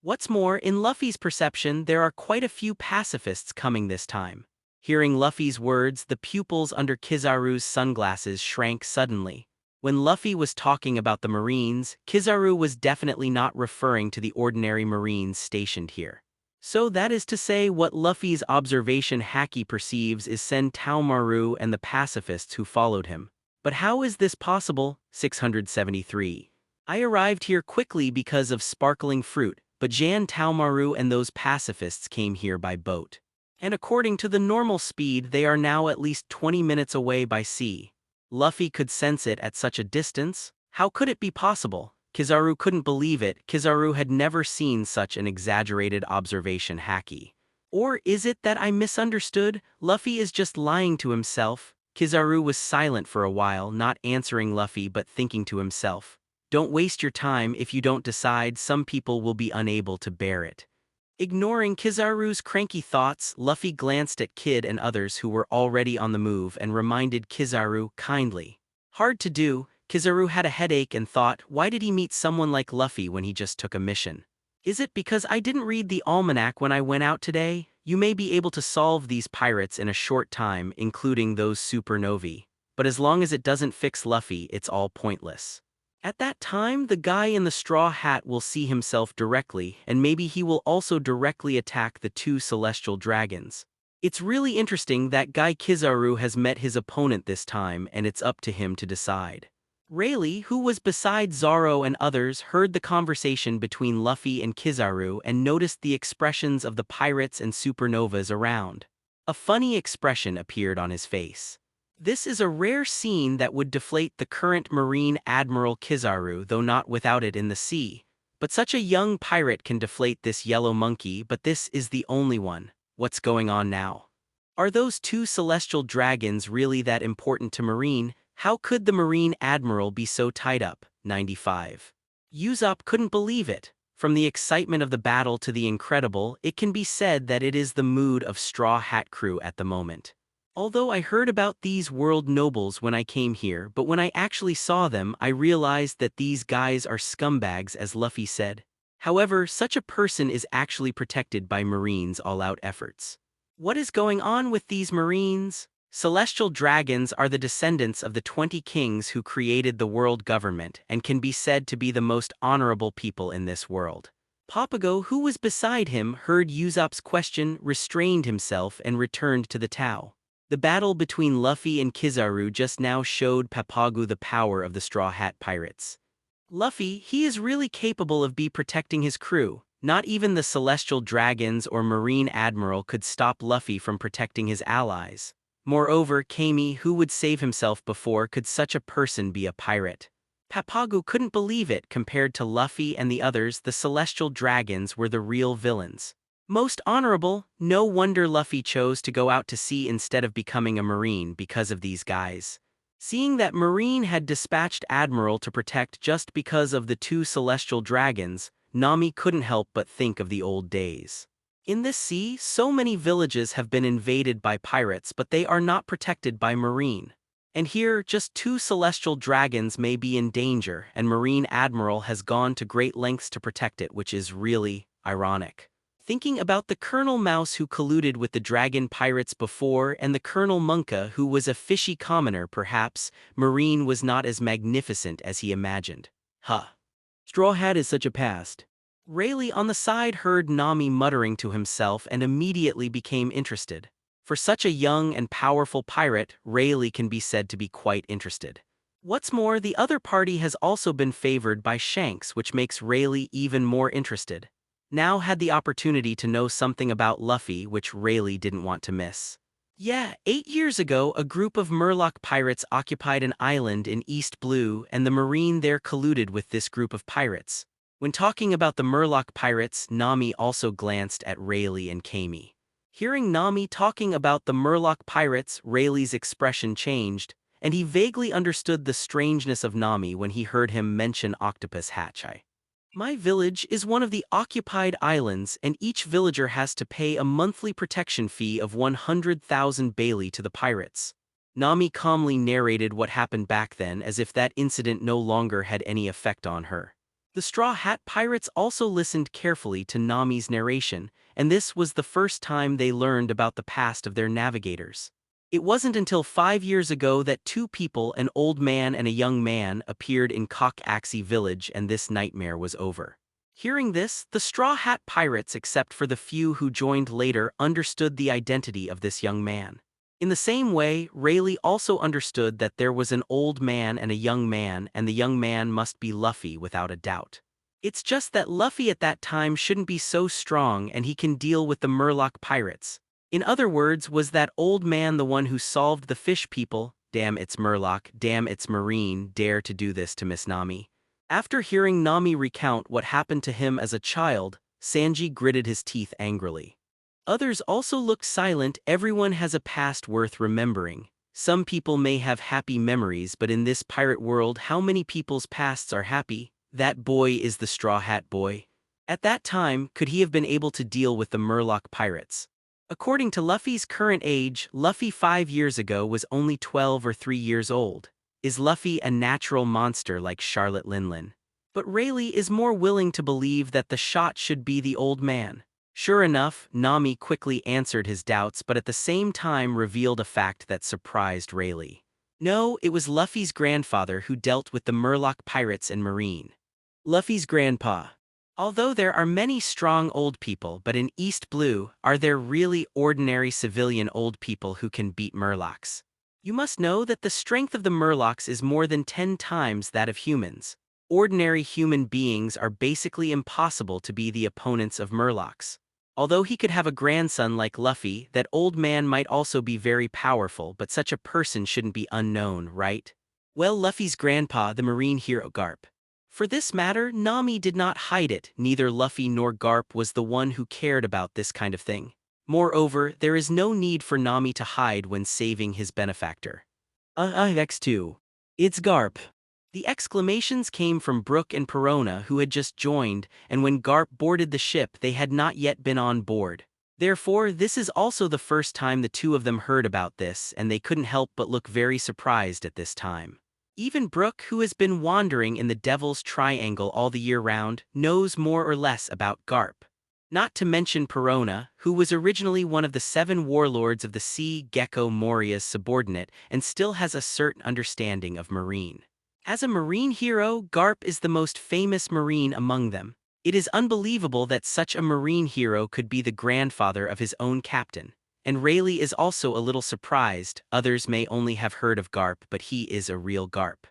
What's more, in Luffy's perception, there are quite a few pacifists coming this time. Hearing Luffy's words, the pupils under Kizaru's sunglasses shrank suddenly. When Luffy was talking about the Marines, Kizaru was definitely not referring to the ordinary Marines stationed here. So that is to say, what Luffy's observation haki perceives is Sentomaru and the pacifists who followed him. But how is this possible? 673. I arrived here quickly because of sparkling fruit, but Jan Taomaru and those pacifists came here by boat. And according to the normal speed, they are now at least 20 minutes away by sea. Luffy could sense it at such a distance? How could it be possible? Kizaru couldn't believe it. Kizaru had never seen such an exaggerated observation haki. Or is it that I misunderstood? Luffy is just lying to himself. Kizaru was silent for a while, not answering Luffy but thinking to himself. Don't waste your time. If you don't decide, some people will be unable to bear it. Ignoring Kizaru's cranky thoughts, Luffy glanced at Kid and others who were already on the move and reminded Kizaru kindly. Hard to do. Kizaru had a headache and thought, why did he meet someone like Luffy when he just took a mission? Is it because I didn't read the almanac when I went out today? You may be able to solve these pirates in a short time, including those supernovae. But as long as it doesn't fix Luffy, it's all pointless. At that time, the guy in the straw hat will see himself directly, and maybe he will also directly attack the two celestial dragons. It's really interesting that guy Kizaru has met his opponent this time, and it's up to him to decide. Rayleigh, who was beside Zoro and others, heard the conversation between Luffy and Kizaru and noticed the expressions of the pirates and supernovas around. A funny expression appeared on his face. This is a rare scene that would deflate the current Marine Admiral Kizaru, though not without it in the sea. But such a young pirate can deflate this yellow monkey, but this is the only one. What's going on now? Are those two celestial dragons really that important to Marine? How could the Marine Admiral be so tied up? 95. Usopp couldn't believe it. From the excitement of the battle to the incredible, it can be said that it is the mood of Straw Hat Crew at the moment. Although I heard about these world nobles when I came here, but when I actually saw them, I realized that these guys are scumbags, as Luffy said. However, such a person is actually protected by Marines' all-out efforts. What is going on with these Marines? Celestial dragons are the descendants of the 20 kings who created the world government and can be said to be the most honorable people in this world. Papago, who was beside him, heard Usopp's question, restrained himself, and returned to the Tao. The battle between Luffy and Kizaru just now showed Papago the power of the Straw Hat Pirates. Luffy, he is really capable of protecting his crew. Not even the Celestial Dragons or Marine Admiral could stop Luffy from protecting his allies. Moreover, Kami, who would save himself before, could such a person be a pirate? Papago couldn't believe it. Compared to Luffy and the others, the Celestial Dragons were the real villains. Most honorable, no wonder Luffy chose to go out to sea instead of becoming a Marine because of these guys. Seeing that Marine had dispatched Admiral to protect just because of the two celestial dragons, Nami couldn't help but think of the old days. In this sea, so many villages have been invaded by pirates, but they are not protected by marine. And here, just 2 celestial dragons may be in danger, and Marine Admiral has gone to great lengths to protect it, which is really ironic. Thinking about the Colonel Mouse who colluded with the dragon pirates before and the Colonel Monka who was a fishy commoner, perhaps Marine was not as magnificent as he imagined. Huh. Straw Hat is such a past. Rayleigh on the side heard Nami muttering to himself and immediately became interested. For such a young and powerful pirate, Rayleigh can be said to be quite interested. What's more, the other party has also been favored by Shanks, which makes Rayleigh even more interested. Now had the opportunity to know something about Luffy, which Rayleigh didn't want to miss. Yeah, 8 years ago, a group of Murloc pirates occupied an island in East Blue, and the Marine there colluded with this group of pirates. When talking about the Murloc pirates, Nami also glanced at Rayleigh and Kami. Hearing Nami talking about the Murloc pirates, Rayleigh's expression changed, and he vaguely understood the strangeness of Nami when he heard him mention Octopus Hatchai. My village is one of the occupied islands, and each villager has to pay a monthly protection fee of 100,000 Bailey to the pirates. Nami calmly narrated what happened back then as if that incident no longer had any effect on her. The Straw Hat Pirates also listened carefully to Nami's narration, and this was the first time they learned about the past of their navigators. It wasn't until 5 years ago that 2 people, an old man and a young man, appeared in Cock-Axie village, and this nightmare was over. Hearing this, the Straw Hat Pirates, except for the few who joined later, understood the identity of this young man. In the same way, Rayleigh also understood that there was an old man and a young man, and the young man must be Luffy without a doubt. It's just that Luffy at that time shouldn't be so strong and he can deal with the Murloc pirates. In other words, was that old man the one who solved the fish people? Damn, it's Murloc, damn, it's Marine, dare to do this to Miss Nami. After hearing Nami recount what happened to him as a child, Sanji gritted his teeth angrily. Others also looked silent. Everyone has a past worth remembering. Some people may have happy memories, but in this pirate world, how many people's pasts are happy? That boy is the Straw Hat boy. At that time, could he have been able to deal with the Murloc pirates? According to Luffy's current age, Luffy 5 years ago was only 12 or 3 years old. Is Luffy a natural monster like Charlotte Linlin? But Rayleigh is more willing to believe that the shot should be the old man. Sure enough, Nami quickly answered his doubts, but at the same time revealed a fact that surprised Rayleigh. No, it was Luffy's grandfather who dealt with the Murloc pirates and Marine. Luffy's grandpa. Although there are many strong old people, but in East Blue, are there really ordinary civilian old people who can beat Murlocs? You must know that the strength of the Murlocs is more than 10 times that of humans. Ordinary human beings are basically impossible to be the opponents of Murlocs. Although he could have a grandson like Luffy, that old man might also be very powerful, but such a person shouldn't be unknown, right? Well, Luffy's grandpa, the marine hero Garp. For this matter, Nami did not hide it. Neither Luffy nor Garp was the one who cared about this kind of thing. Moreover, there is no need for Nami to hide when saving his benefactor. X2. It's Garp. The exclamations came from Brook and Perona, who had just joined, and when Garp boarded the ship they had not yet been on board. Therefore, this is also the first time the two of them heard about this, and they couldn't help but look very surprised at this time. Even Brook, who has been wandering in the Devil's Triangle all the year round, knows more or less about Garp. Not to mention Perona, who was originally one of the 7 warlords of the Sea Gecko Moria's subordinate and still has a certain understanding of Marine. As a Marine hero, Garp is the most famous Marine among them. It is unbelievable that such a Marine hero could be the grandfather of his own captain. And Rayleigh is also a little surprised. Others may only have heard of Garp, but he is a real Garp.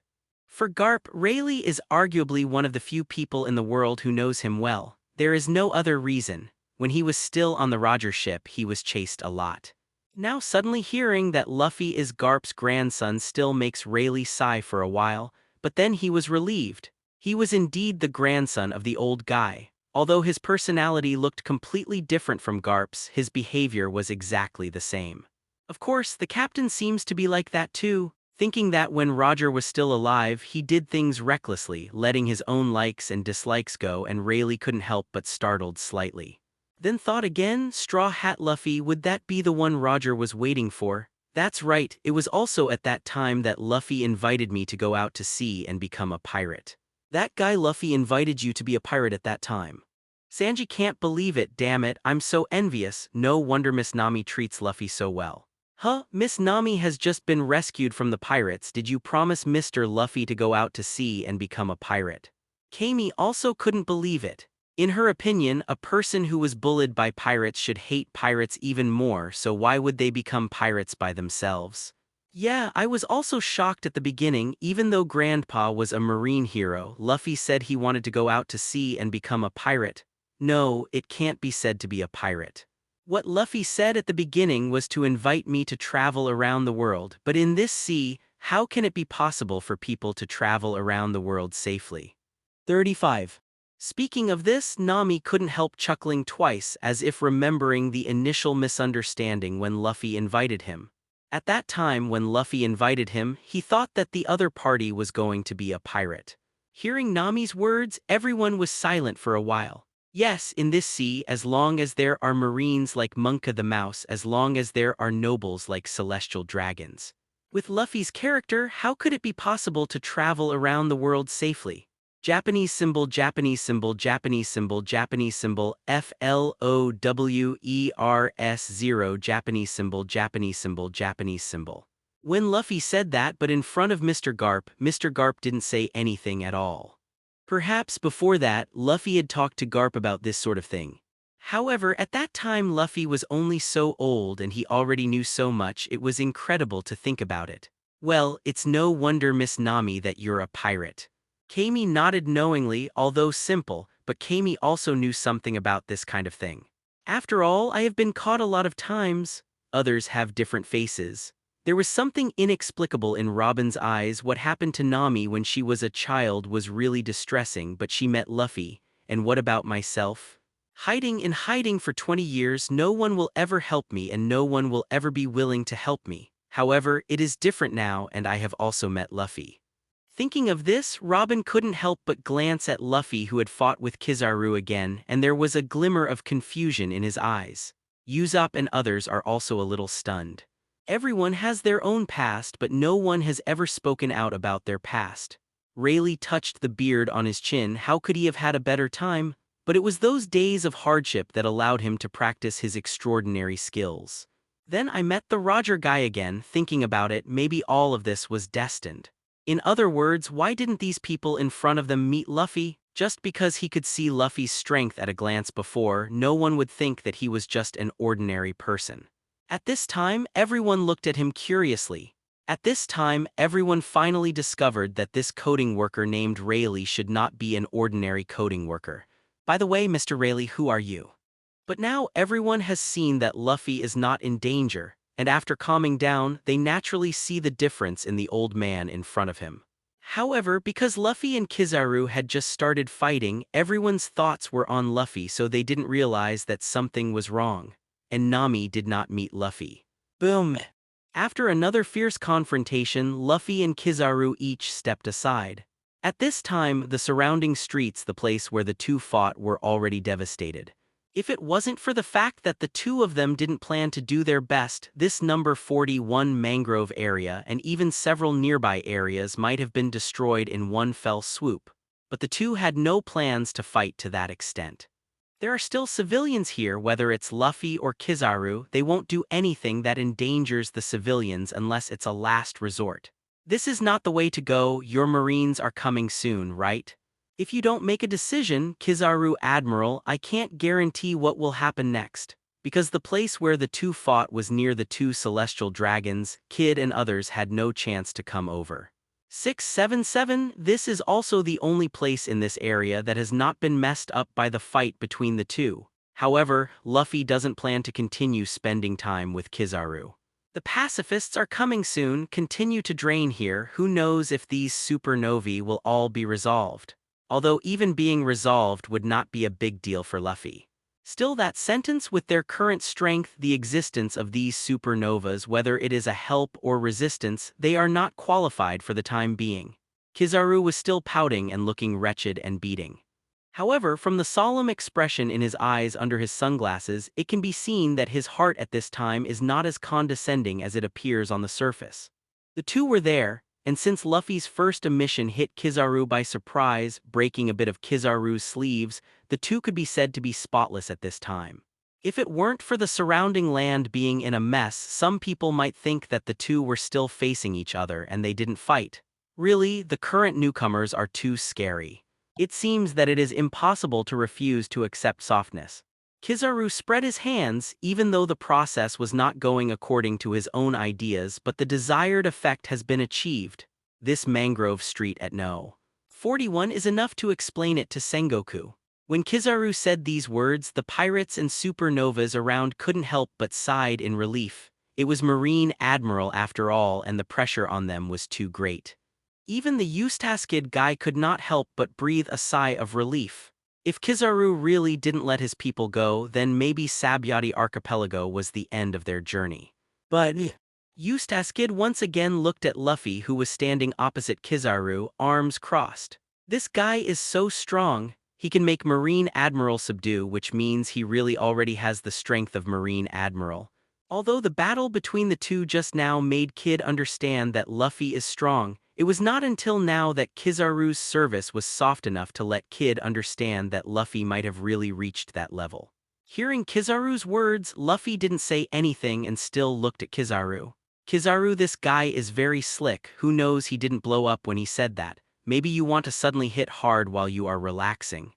For Garp, Rayleigh is arguably one of the few people in the world who knows him well. There is no other reason. When he was still on the Roger ship, he was chased a lot. Now suddenly hearing that Luffy is Garp's grandson still makes Rayleigh sigh for a while, but then he was relieved. He was indeed the grandson of the old guy. Although his personality looked completely different from Garp's, his behavior was exactly the same. Of course, the captain seems to be like that too. thinking that when Roger was still alive, he did things recklessly, letting his own likes and dislikes go, and Rayleigh couldn't help but startled slightly. Then thought again, Straw Hat Luffy, would that be the one Roger was waiting for? That's right, it was also at that time that Luffy invited me to go out to sea and become a pirate. That guy Luffy invited you to be a pirate at that time. Sanji can't believe it, damn it, I'm so envious, no wonder Miss Nami treats Luffy so well. Huh, Miss Nami has just been rescued from the pirates. Did you promise Mr. Luffy to go out to sea and become a pirate? Kami also couldn't believe it. In her opinion, a person who was bullied by pirates should hate pirates even more, so why would they become pirates by themselves? Yeah, I was also shocked at the beginning. Even though Grandpa was a marine hero, Luffy said he wanted to go out to sea and become a pirate. No, it can't be said to be a pirate. What Luffy said at the beginning was to invite me to travel around the world, but in this sea, how can it be possible for people to travel around the world safely? 35. Speaking of this, Nami couldn't help chuckling twice, as if remembering the initial misunderstanding when Luffy invited him. At that time when Luffy invited him, he thought that the other party was going to be a pirate. Hearing Nami's words, everyone was silent for a while. Yes, in this sea, as long as there are marines like Monka the Mouse, as long as there are nobles like celestial dragons. With Luffy's character, how could it be possible to travel around the world safely? Japanese symbol, Japanese symbol, Japanese symbol, Japanese symbol, FLOWERS0, Japanese symbol, Japanese symbol, Japanese symbol. When Luffy said that but in front of Mr. Garp didn't say anything at all. Perhaps before that, Luffy had talked to Garp about this sort of thing. However, at that time Luffy was only so old and he already knew so much, it was incredible to think about it. Well, it's no wonder, Miss Nami, that you're a pirate. Kami nodded knowingly, although simple, but Kami also knew something about this kind of thing. After all, I have been caught a lot of times. Others have different faces. There was something inexplicable in Robin's eyes. What happened to Nami when she was a child was really distressing, but she met Luffy. And what about myself? Hiding for 20 years, no one will ever help me and no one will ever be willing to help me. However, it is different now and I have also met Luffy. Thinking of this, Robin couldn't help but glance at Luffy, who had fought with Kizaru again, and there was a glimmer of confusion in his eyes. Usopp and others are also a little stunned. Everyone has their own past, but no one has ever spoken out about their past. Rayleigh touched the beard on his chin. How could he have had a better time? But it was those days of hardship that allowed him to practice his extraordinary skills. Then I met the Roger guy again. Thinking about it, maybe all of this was destined. In other words, why didn't these people in front of them meet Luffy? Just because he could see Luffy's strength at a glance before, no one would think that he was just an ordinary person. At this time, everyone looked at him curiously. At this time, everyone finally discovered that this coding worker named Rayleigh should not be an ordinary coding worker. By the way, Mr. Rayleigh, who are you? But now everyone has seen that Luffy is not in danger, and after calming down, they naturally see the difference in the old man in front of him. However, because Luffy and Kizaru had just started fighting, everyone's thoughts were on Luffy, so they didn't realize that something was wrong. And Nami did not meet Luffy. Boom! After another fierce confrontation, Luffy and Kizaru each stepped aside. At this time, the surrounding streets, the place where the two fought, were already devastated. If it wasn't for the fact that the two of them didn't plan to do their best, this number 41 mangrove area and even several nearby areas might have been destroyed in one fell swoop. But the two had no plans to fight to that extent. There are still civilians here, whether it's Luffy or Kizaru. They won't do anything that endangers the civilians unless it's a last resort. This is not the way to go. Your Marines are coming soon, right? If you don't make a decision, Kizaru Admiral, I can't guarantee what will happen next. Because the place where the two fought was near the two celestial dragons, Kid and others had no chance to come over. 677, this is also the only place in this area that has not been messed up by the fight between the two. However, Luffy doesn't plan to continue spending time with Kizaru. The pacifists are coming soon. Continue to drain here. Who knows if these supernovae will all be resolved. Although even being resolved would not be a big deal for Luffy. Still, that sentence, with their current strength, the existence of these supernovas, whether it is a help or resistance, they are not qualified for the time being. Kizaru was still pouting and looking wretched and beating. However, from the solemn expression in his eyes under his sunglasses, it can be seen that his heart at this time is not as condescending as it appears on the surface. The two were there, and since Luffy's first emission hit Kizaru by surprise, breaking a bit of Kizaru's sleeves, the two could be said to be spotless at this time. If it weren't for the surrounding land being in a mess, some people might think that the two were still facing each other and they didn't fight. Really, the current newcomers are too scary. It seems that it is impossible to refuse to accept softness. Kizaru spread his hands, even though the process was not going according to his own ideas, but the desired effect has been achieved. This mangrove street at No. 41 is enough to explain it to Sengoku. When Kizaru said these words, the pirates and supernovas around couldn't help but sighed in relief. It was Marine Admiral after all, and the pressure on them was too great. Even the Eustaskid guy could not help but breathe a sigh of relief. If Kizaru really didn't let his people go, then maybe Sabyati Archipelago was the end of their journey. But Eustaskid once again looked at Luffy, who was standing opposite Kizaru, arms crossed. This guy is so strong, he can make Marine Admiral subdue, which means he really already has the strength of Marine Admiral. Although the battle between the two just now made Kid understand that Luffy is strong, it was not until now that Kizaru's service was soft enough to let Kid understand that Luffy might have really reached that level. Hearing Kizaru's words, Luffy didn't say anything and still looked at Kizaru. Kizaru, this guy is very slick. Who knows, he didn't blow up when he said that. Maybe you want to suddenly hit hard while you are relaxing.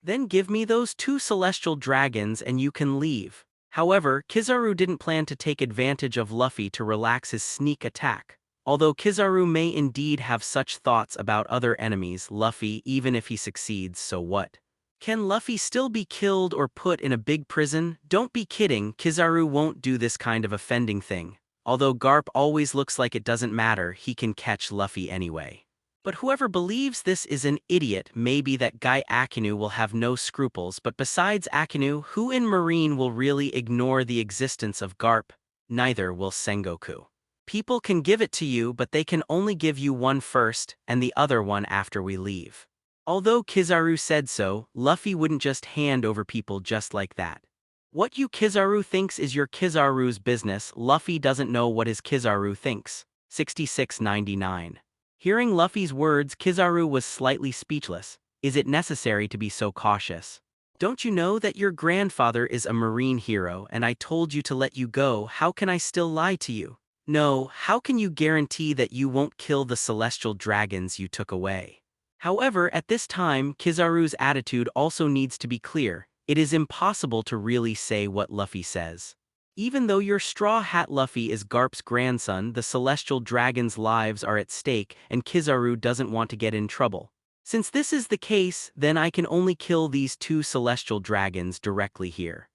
Then give me those 2 celestial dragons and you can leave. However, Kizaru didn't plan to take advantage of Luffy to relax his sneak attack. Although Kizaru may indeed have such thoughts about other enemies, Luffy, even if he succeeds, so what? Can Luffy still be killed or put in a big prison? Don't be kidding, Kizaru won't do this kind of offending thing. Although Garp always looks like it doesn't matter, he can catch Luffy anyway. But whoever believes this is an idiot. Maybe that guy Akinu will have no scruples, but besides Akinu, who in Marine will really ignore the existence of Garp? Neither will Sengoku. People can give it to you, but they can only give you one first, and the other one after we leave. Although Kizaru said so, Luffy wouldn't just hand over people just like that. What you Kizaru thinks is your Kizaru's business. Luffy doesn't know what his Kizaru thinks. 6699. Hearing Luffy's words, Kizaru was slightly speechless. Is it necessary to be so cautious? Don't you know that your grandfather is a marine hero and I told you to let you go? How can I still lie to you? No, how can you guarantee that you won't kill the celestial dragons you took away? However, at this time, Kizaru's attitude also needs to be clear. It is impossible to really say what Luffy says. Even though your Straw Hat Luffy is Garp's grandson, the celestial dragons' lives are at stake, and Kizaru doesn't want to get in trouble. Since this is the case, then I can only kill these 2 celestial dragons directly here.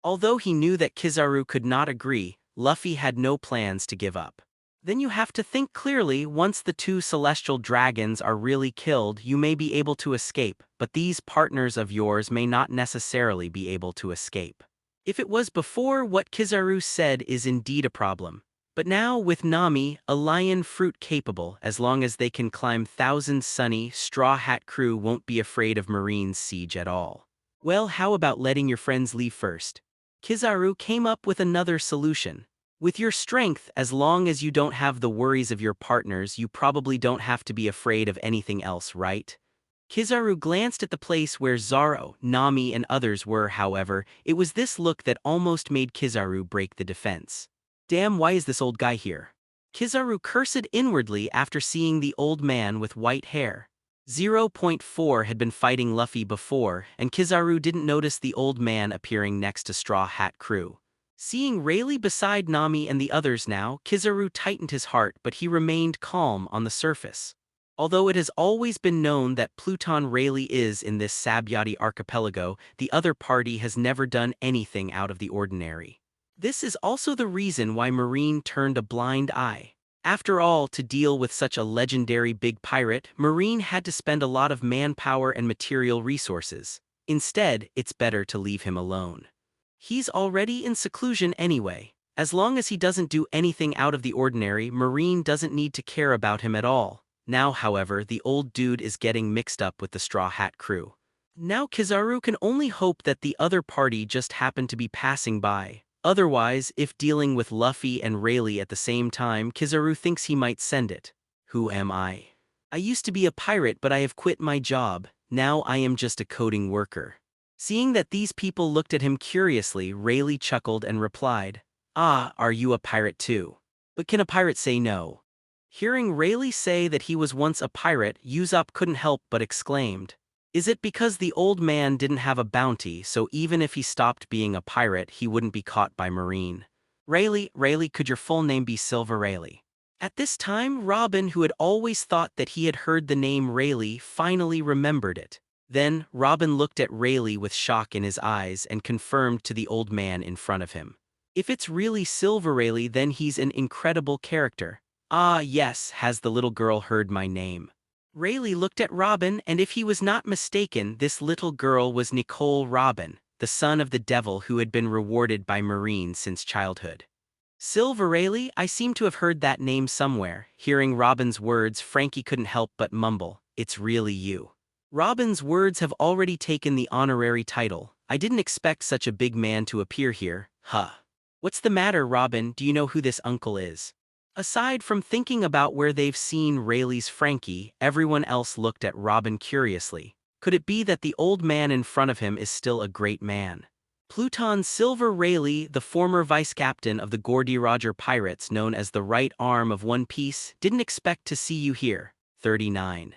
Although he knew that Kizaru could not agree, Luffy had no plans to give up. Then you have to think clearly. Once the 2 celestial dragons are really killed, you may be able to escape, but these partners of yours may not necessarily be able to escape. If it was before, what Kizaru said is indeed a problem. But now, with Nami, a lion fruit capable, as long as they can climb Thousand Sunny, Straw Hat crew won't be afraid of Marine's siege at all. Well, how about letting your friends leave first? Kizaru came up with another solution. With your strength, as long as you don't have the worries of your partners, you probably don't have to be afraid of anything else, right? Kizaru glanced at the place where Zoro, Nami and others were. However, it was this look that almost made Kizaru break the defense. Damn, why is this old guy here? Kizaru cursed inwardly after seeing the old man with white hair. 0.4 had been fighting Luffy before, and Kizaru didn't notice the old man appearing next to Straw Hat crew. Seeing Rayleigh beside Nami and the others now, Kizaru tightened his heart, but he remained calm on the surface. Although it has always been known that Pluton Rayleigh is in this Sabyati archipelago, the other party has never done anything out of the ordinary. This is also the reason why Marine turned a blind eye. After all, to deal with such a legendary big pirate, Marine had to spend a lot of manpower and material resources. Instead, it's better to leave him alone. He's already in seclusion anyway. As long as he doesn't do anything out of the ordinary, Marine doesn't need to care about him at all. Now, however, the old dude is getting mixed up with the Straw Hat crew. Now Kizaru can only hope that the other party just happened to be passing by. Otherwise, if dealing with Luffy and Rayleigh at the same time, Kizaru thinks he might send it. Who am I? I used to be a pirate, but I have quit my job. Now I am just a coding worker. Seeing that these people looked at him curiously, Rayleigh chuckled and replied, "Ah, are you a pirate too? But can a pirate say no?" Hearing Rayleigh say that he was once a pirate, Usopp couldn't help but exclaimed, "Is it because the old man didn't have a bounty, so even if he stopped being a pirate, he wouldn't be caught by Marine?" Rayleigh, could your full name be Silver Rayleigh?" At this time, Robin, who had always thought that he had heard the name Rayleigh, finally remembered it. Then, Robin looked at Rayleigh with shock in his eyes and confirmed to the old man in front of him, "If it's really Silver Rayleigh, then he's an incredible character." "Ah yes, has the little girl heard my name?" Rayleigh looked at Robin, and if he was not mistaken, this little girl was Nicole Robin, the son of the devil who had been rewarded by Marine since childhood. "Silver Rayleigh, I seem to have heard that name somewhere." Hearing Robin's words, Frankie couldn't help but mumble, "It's really you." Robin's words have already taken the honorary title. "I didn't expect such a big man to appear here, huh?" "What's the matter, Robin? Do you know who this uncle is?" Aside from thinking about where they've seen Rayleigh's Frankie, everyone else looked at Robin curiously. Could it be that the old man in front of him is still a great man? Pluton Silver Rayleigh, the former vice-captain of the Gordy Roger Pirates known as the right arm of One Piece, didn't expect to see you here. 39.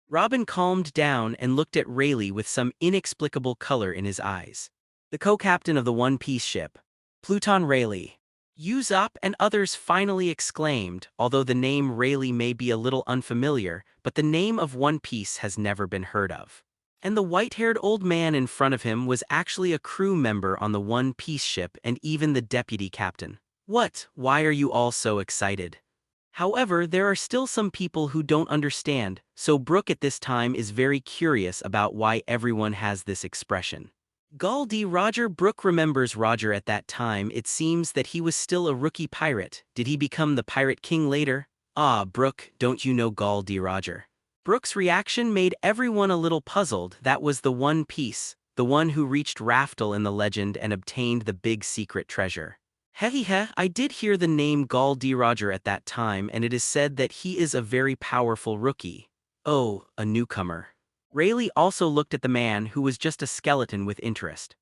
Robin calmed down and looked at Rayleigh with some inexplicable color in his eyes. "The co-captain of the One Piece ship, Pluton Rayleigh." Usopp and others finally exclaimed, although the name Rayleigh may be a little unfamiliar, but the name of One Piece has never been heard of. And the white-haired old man in front of him was actually a crew member on the One Piece ship and even the deputy captain. "What? Why are you all so excited?" However, there are still some people who don't understand, so Brook at this time is very curious about why everyone has this expression. Gall D. Roger. Brook remembers Roger at that time. It seems that he was still a rookie pirate. Did he become the Pirate King later? "Ah, Brook, don't you know Gall D. Roger?" Brook's reaction made everyone a little puzzled. That was the One Piece, the one who reached Raftel in the legend and obtained the big secret treasure. "Hehehe, I did hear the name Gall D. Roger at that time, and it is said that he is a very powerful rookie." "Oh, a newcomer." Rayleigh also looked at the man who was just a skeleton with interest.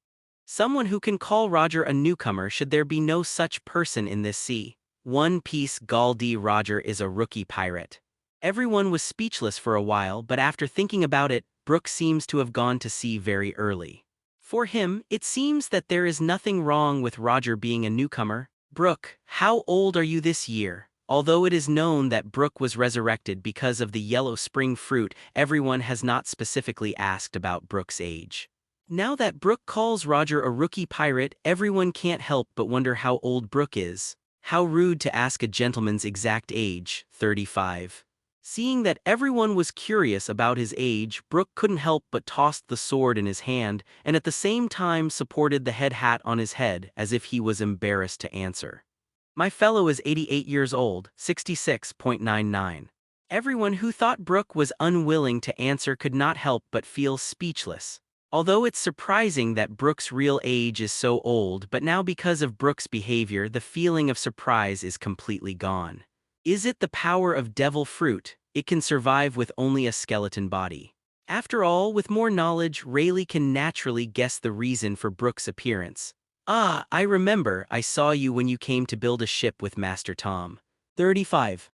"Someone who can call Roger a newcomer? Should there be no such person in this sea? One Piece Gall D. Roger is a rookie pirate." Everyone was speechless for a while, but after thinking about it, Brook seems to have gone to sea very early. For him, it seems that there is nothing wrong with Roger being a newcomer. "Brook, how old are you this year?" Although it is known that Brook was resurrected because of the yellow spring fruit, everyone has not specifically asked about Brook's age. Now that Brook calls Roger a rookie pirate, everyone can't help but wonder how old Brook is. How rude to ask a gentleman's exact age, 35. Seeing that everyone was curious about his age, Brook couldn't help but tossed the sword in his hand and at the same time supported the head hat on his head as if he was embarrassed to answer. "My fellow is 88 years old, 66.99. Everyone who thought Brook was unwilling to answer could not help but feel speechless. Although it's surprising that Brook's real age is so old, but now because of Brook's behavior, the feeling of surprise is completely gone. Is it the power of devil fruit? It can survive with only a skeleton body. After all, with more knowledge, Rayleigh can naturally guess the reason for Brook's appearance. "Ah, I remember, I saw you when you came to build a ship with Master Tom." 35.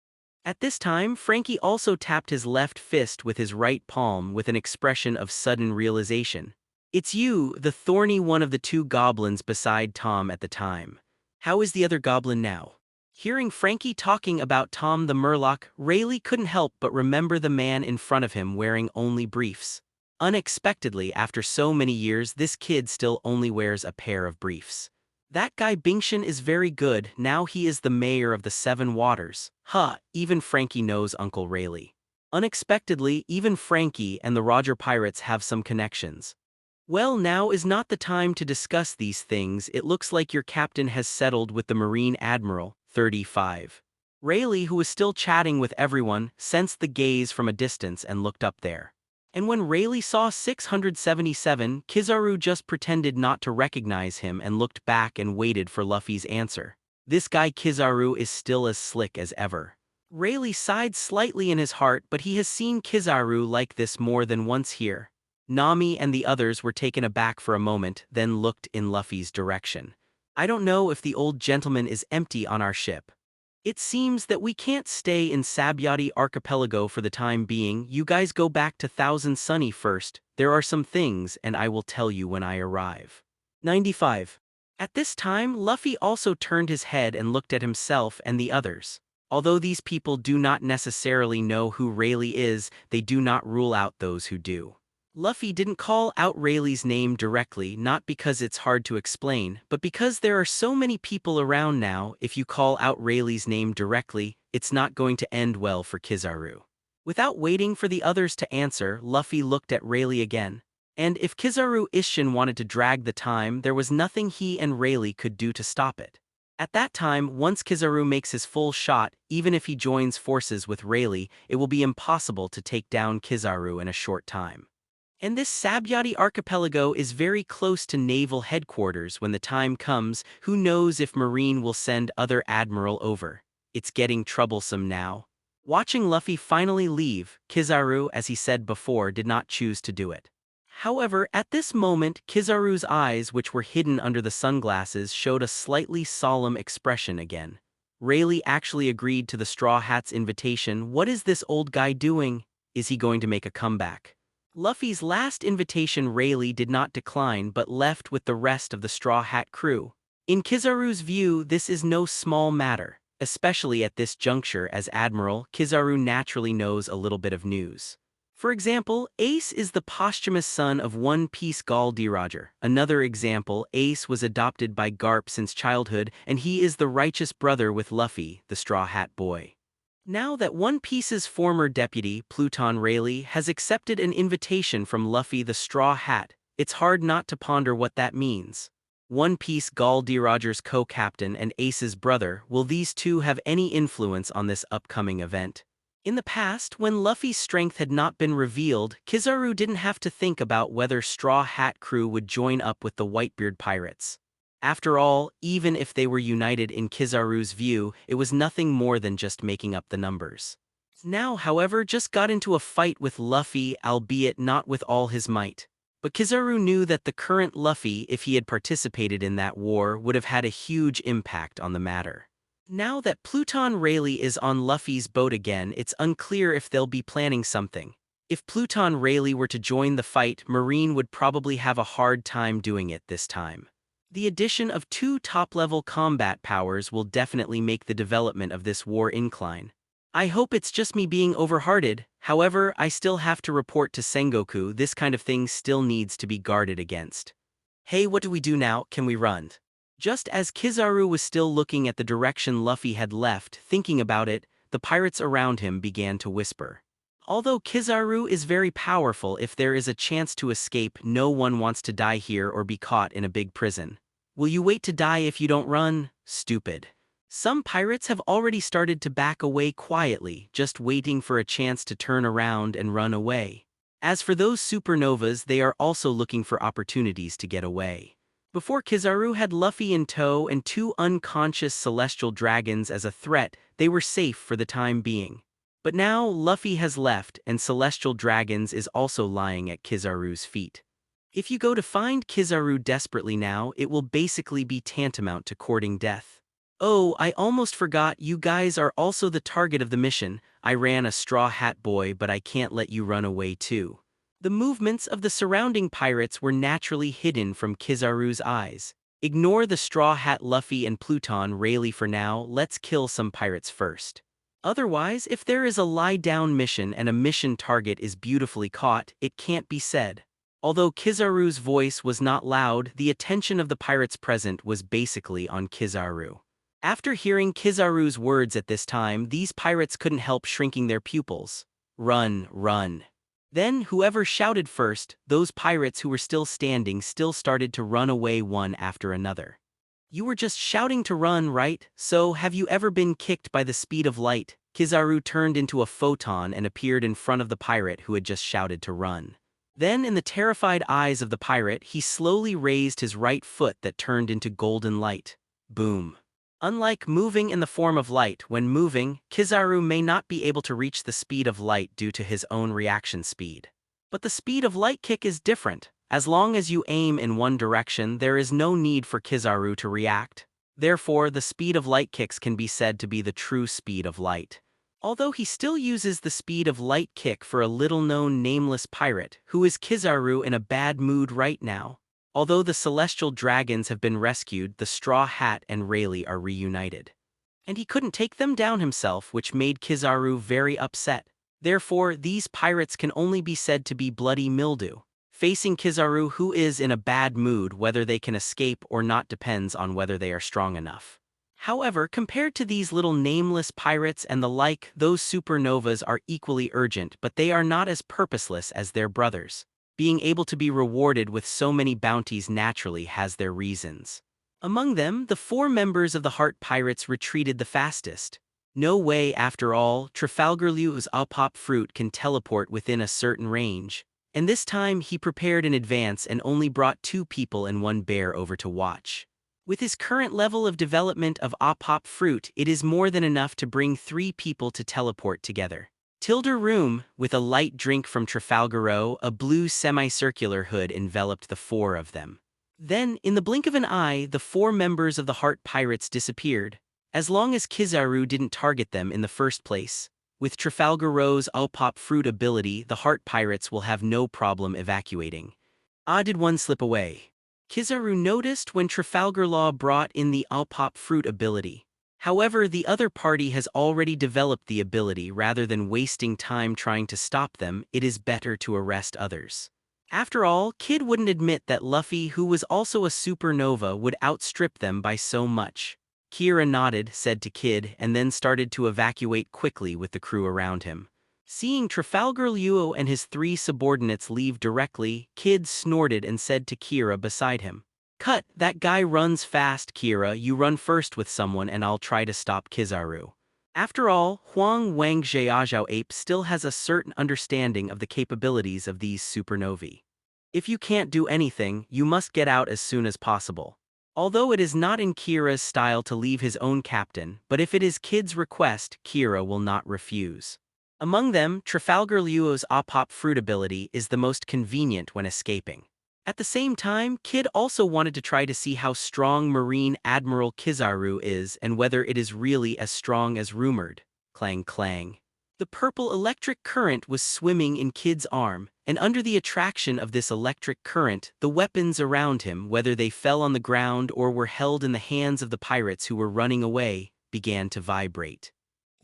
At this time, Frankie also tapped his left fist with his right palm with an expression of sudden realization. "It's you, the thorny one of the two goblins beside Tom at the time. How is the other goblin now?" Hearing Frankie talking about Tom the Murloc, Rayleigh couldn't help but remember the man in front of him wearing only briefs. Unexpectedly, after so many years, this kid still only wears a pair of briefs. "That guy Binkshan is very good. Now he is the mayor of the Seven Waters." Huh, even Frankie knows Uncle Rayleigh. Unexpectedly, even Frankie and the Roger Pirates have some connections. Well, now is not the time to discuss these things. It looks like your captain has settled with the Marine Admiral, 35. Rayleigh, who was still chatting with everyone, sensed the gaze from a distance and looked up there. And when Rayleigh saw 677, Kizaru just pretended not to recognize him and looked back and waited for Luffy's answer. This guy Kizaru is still as slick as ever. Rayleigh sighed slightly in his heart, but he has seen Kizaru like this more than once here. Nami and the others were taken aback for a moment, then looked in Luffy's direction. I don't know if the old gentleman is empty on our ship. It seems that we can't stay in Sabyati Archipelago for the time being. You guys go back to Thousand Sunny first. There are some things, and I will tell you when I arrive. 95. At this time, Luffy also turned his head and looked at himself and the others. Although these people do not necessarily know who Rayleigh is, they do not rule out those who do. Luffy didn't call out Rayleigh's name directly, not because it's hard to explain, but because there are so many people around now. If you call out Rayleigh's name directly, it's not going to end well for Kizaru. Without waiting for the others to answer, Luffy looked at Rayleigh again. And if Kizaru Ishin wanted to drag the time, there was nothing he and Rayleigh could do to stop it. At that time, once Kizaru makes his full shot, even if he joins forces with Rayleigh, it will be impossible to take down Kizaru in a short time. And this Sabyati Archipelago is very close to naval headquarters. When the time comes, who knows if Marine will send other admiral over. It's getting troublesome now. Watching Luffy finally leave, Kizaru, as he said before, did not choose to do it. However, at this moment, Kizaru's eyes, which were hidden under the sunglasses, showed a slightly solemn expression again. Rayleigh actually agreed to the Straw Hat's invitation. What is this old guy doing? Is he going to make a comeback? Luffy's last invitation Rayleigh did not decline but left with the rest of the Straw Hat crew. In Kizaru's view, this is no small matter, especially at this juncture. As Admiral, Kizaru naturally knows a little bit of news. For example, Ace is the posthumous son of One Piece Roger. Another example, Ace was adopted by Garp since childhood, and he is the righteous brother with Luffy, the Straw Hat boy. Now that One Piece's former deputy, Pluton Rayleigh, has accepted an invitation from Luffy the Straw Hat, it's hard not to ponder what that means. One Piece Roger's co-captain and Ace's brother, will these two have any influence on this upcoming event? In the past, when Luffy's strength had not been revealed, Kizaru didn't have to think about whether Straw Hat crew would join up with the Whitebeard pirates. After all, even if they were united in Kizaru's view, it was nothing more than just making up the numbers. Now, however, just got into a fight with Luffy, albeit not with all his might. But Kizaru knew that the current Luffy, if he had participated in that war, would have had a huge impact on the matter. Now that Pluton Rayleigh is on Luffy's boat again, it's unclear if they'll be planning something. If Pluton Rayleigh were to join the fight, Marine would probably have a hard time doing it this time. The addition of 2 top-level combat powers will definitely make the development of this war incline. I hope it's just me being overhearted. However, I still have to report to Sengoku. This kind of thing still needs to be guarded against. Hey, what do we do now? Can we run? Just as Kizaru was still looking at the direction Luffy had left, thinking about it, the pirates around him began to whisper. Although Kizaru is very powerful, if there is a chance to escape, no one wants to die here or be caught in a big prison. Will you wait to die if you don't run? Stupid. Some pirates have already started to back away quietly, just waiting for a chance to turn around and run away. As for those supernovas, they are also looking for opportunities to get away. Before, Kizaru had Luffy in tow and 2 unconscious celestial dragons as a threat. They were safe for the time being. But now Luffy has left, and celestial dragons is also lying at Kizaru's feet. If you go to find Kizaru desperately now, it will basically be tantamount to courting death. Oh, I almost forgot, you guys are also the target of the mission. I ran a Straw Hat boy, but I can't let you run away too. The movements of the surrounding pirates were naturally hidden from Kizaru's eyes. Ignore the Straw Hat Luffy and Pluton Rayleigh for now. Let's kill some pirates first. Otherwise, if there is a lie-down mission and a mission target is beautifully caught, it can't be said. Although Kizaru's voice was not loud, the attention of the pirates present was basically on Kizaru. After hearing Kizaru's words at this time, these pirates couldn't help shrinking their pupils. Run, run. Then, whoever shouted first, those pirates who were still standing still started to run away one after another. You were just shouting to run, right? So, have you ever been kicked by the speed of light? Kizaru turned into a photon and appeared in front of the pirate who had just shouted to run. Then, in the terrified eyes of the pirate, he slowly raised his right foot that turned into golden light. Boom. Unlike moving in the form of light, when moving, Kizaru may not be able to reach the speed of light due to his own reaction speed. But the speed of light kick is different. As long as you aim in one direction, there is no need for Kizaru to react. Therefore, the speed of light kicks can be said to be the true speed of light. Although he still uses the speed of light kick for a little-known nameless pirate, who is Kizaru in a bad mood right now. Although the celestial dragons have been rescued, the Straw Hat and Rayleigh are reunited. And he couldn't take them down himself, which made Kizaru very upset. Therefore, these pirates can only be said to be bloody mildew. Facing Kizaru, who is in a bad mood, whether they can escape or not depends on whether they are strong enough. However, compared to these little nameless pirates and the like, those supernovas are equally urgent, but they are not as purposeless as their brothers. Being able to be rewarded with so many bounties naturally has their reasons. Among them, the 4 members of the Heart Pirates retreated the fastest. No way, after all, Trafalgar Liu's Alpop fruit can teleport within a certain range. And this time he prepared in advance and only brought 2 people and 1 bear over to watch. With his current level of development of Alpop fruit, it is more than enough to bring 3 people to teleport together. Tilder Room, with a light drink from Trafalgaro, a blue semicircular hood enveloped the 4 of them. Then, in the blink of an eye, the 4 members of the Heart Pirates disappeared. As long as Kizaru didn't target them in the first place. With Trafalgaro's Alpop fruit ability, the Heart Pirates will have no problem evacuating. Ah, did one slip away? Kizaru noticed when Trafalgar Law brought in the Alpop fruit ability. However, the other party has already developed the ability. Rather than wasting time trying to stop them, it is better to arrest others. After all, Kid wouldn't admit that Luffy, who was also a supernova, would outstrip them by so much. Kira nodded, said to Kid, and then started to evacuate quickly with the crew around him. Seeing Trafalgar Luo and his 3 subordinates leave directly, Kid snorted and said to Kira beside him, "Cut, that guy runs fast, Kira, you run first with someone and I'll try to stop Kizaru." After all, Huang Wang Jiaozhao Ape still has a certain understanding of the capabilities of these supernovae. If you can't do anything, you must get out as soon as possible. Although it is not in Kira's style to leave his own captain, but if it is Kid's request, Kira will not refuse. Among them, Trafalgar Luo's Alpop fruit ability is the most convenient when escaping. At the same time, Kid also wanted to try to see how strong Marine Admiral Kizaru is and whether it is really as strong as rumored. Clang clang. The purple electric current was swimming in Kid's arm, and under the attraction of this electric current, the weapons around him, whether they fell on the ground or were held in the hands of the pirates who were running away, began to vibrate.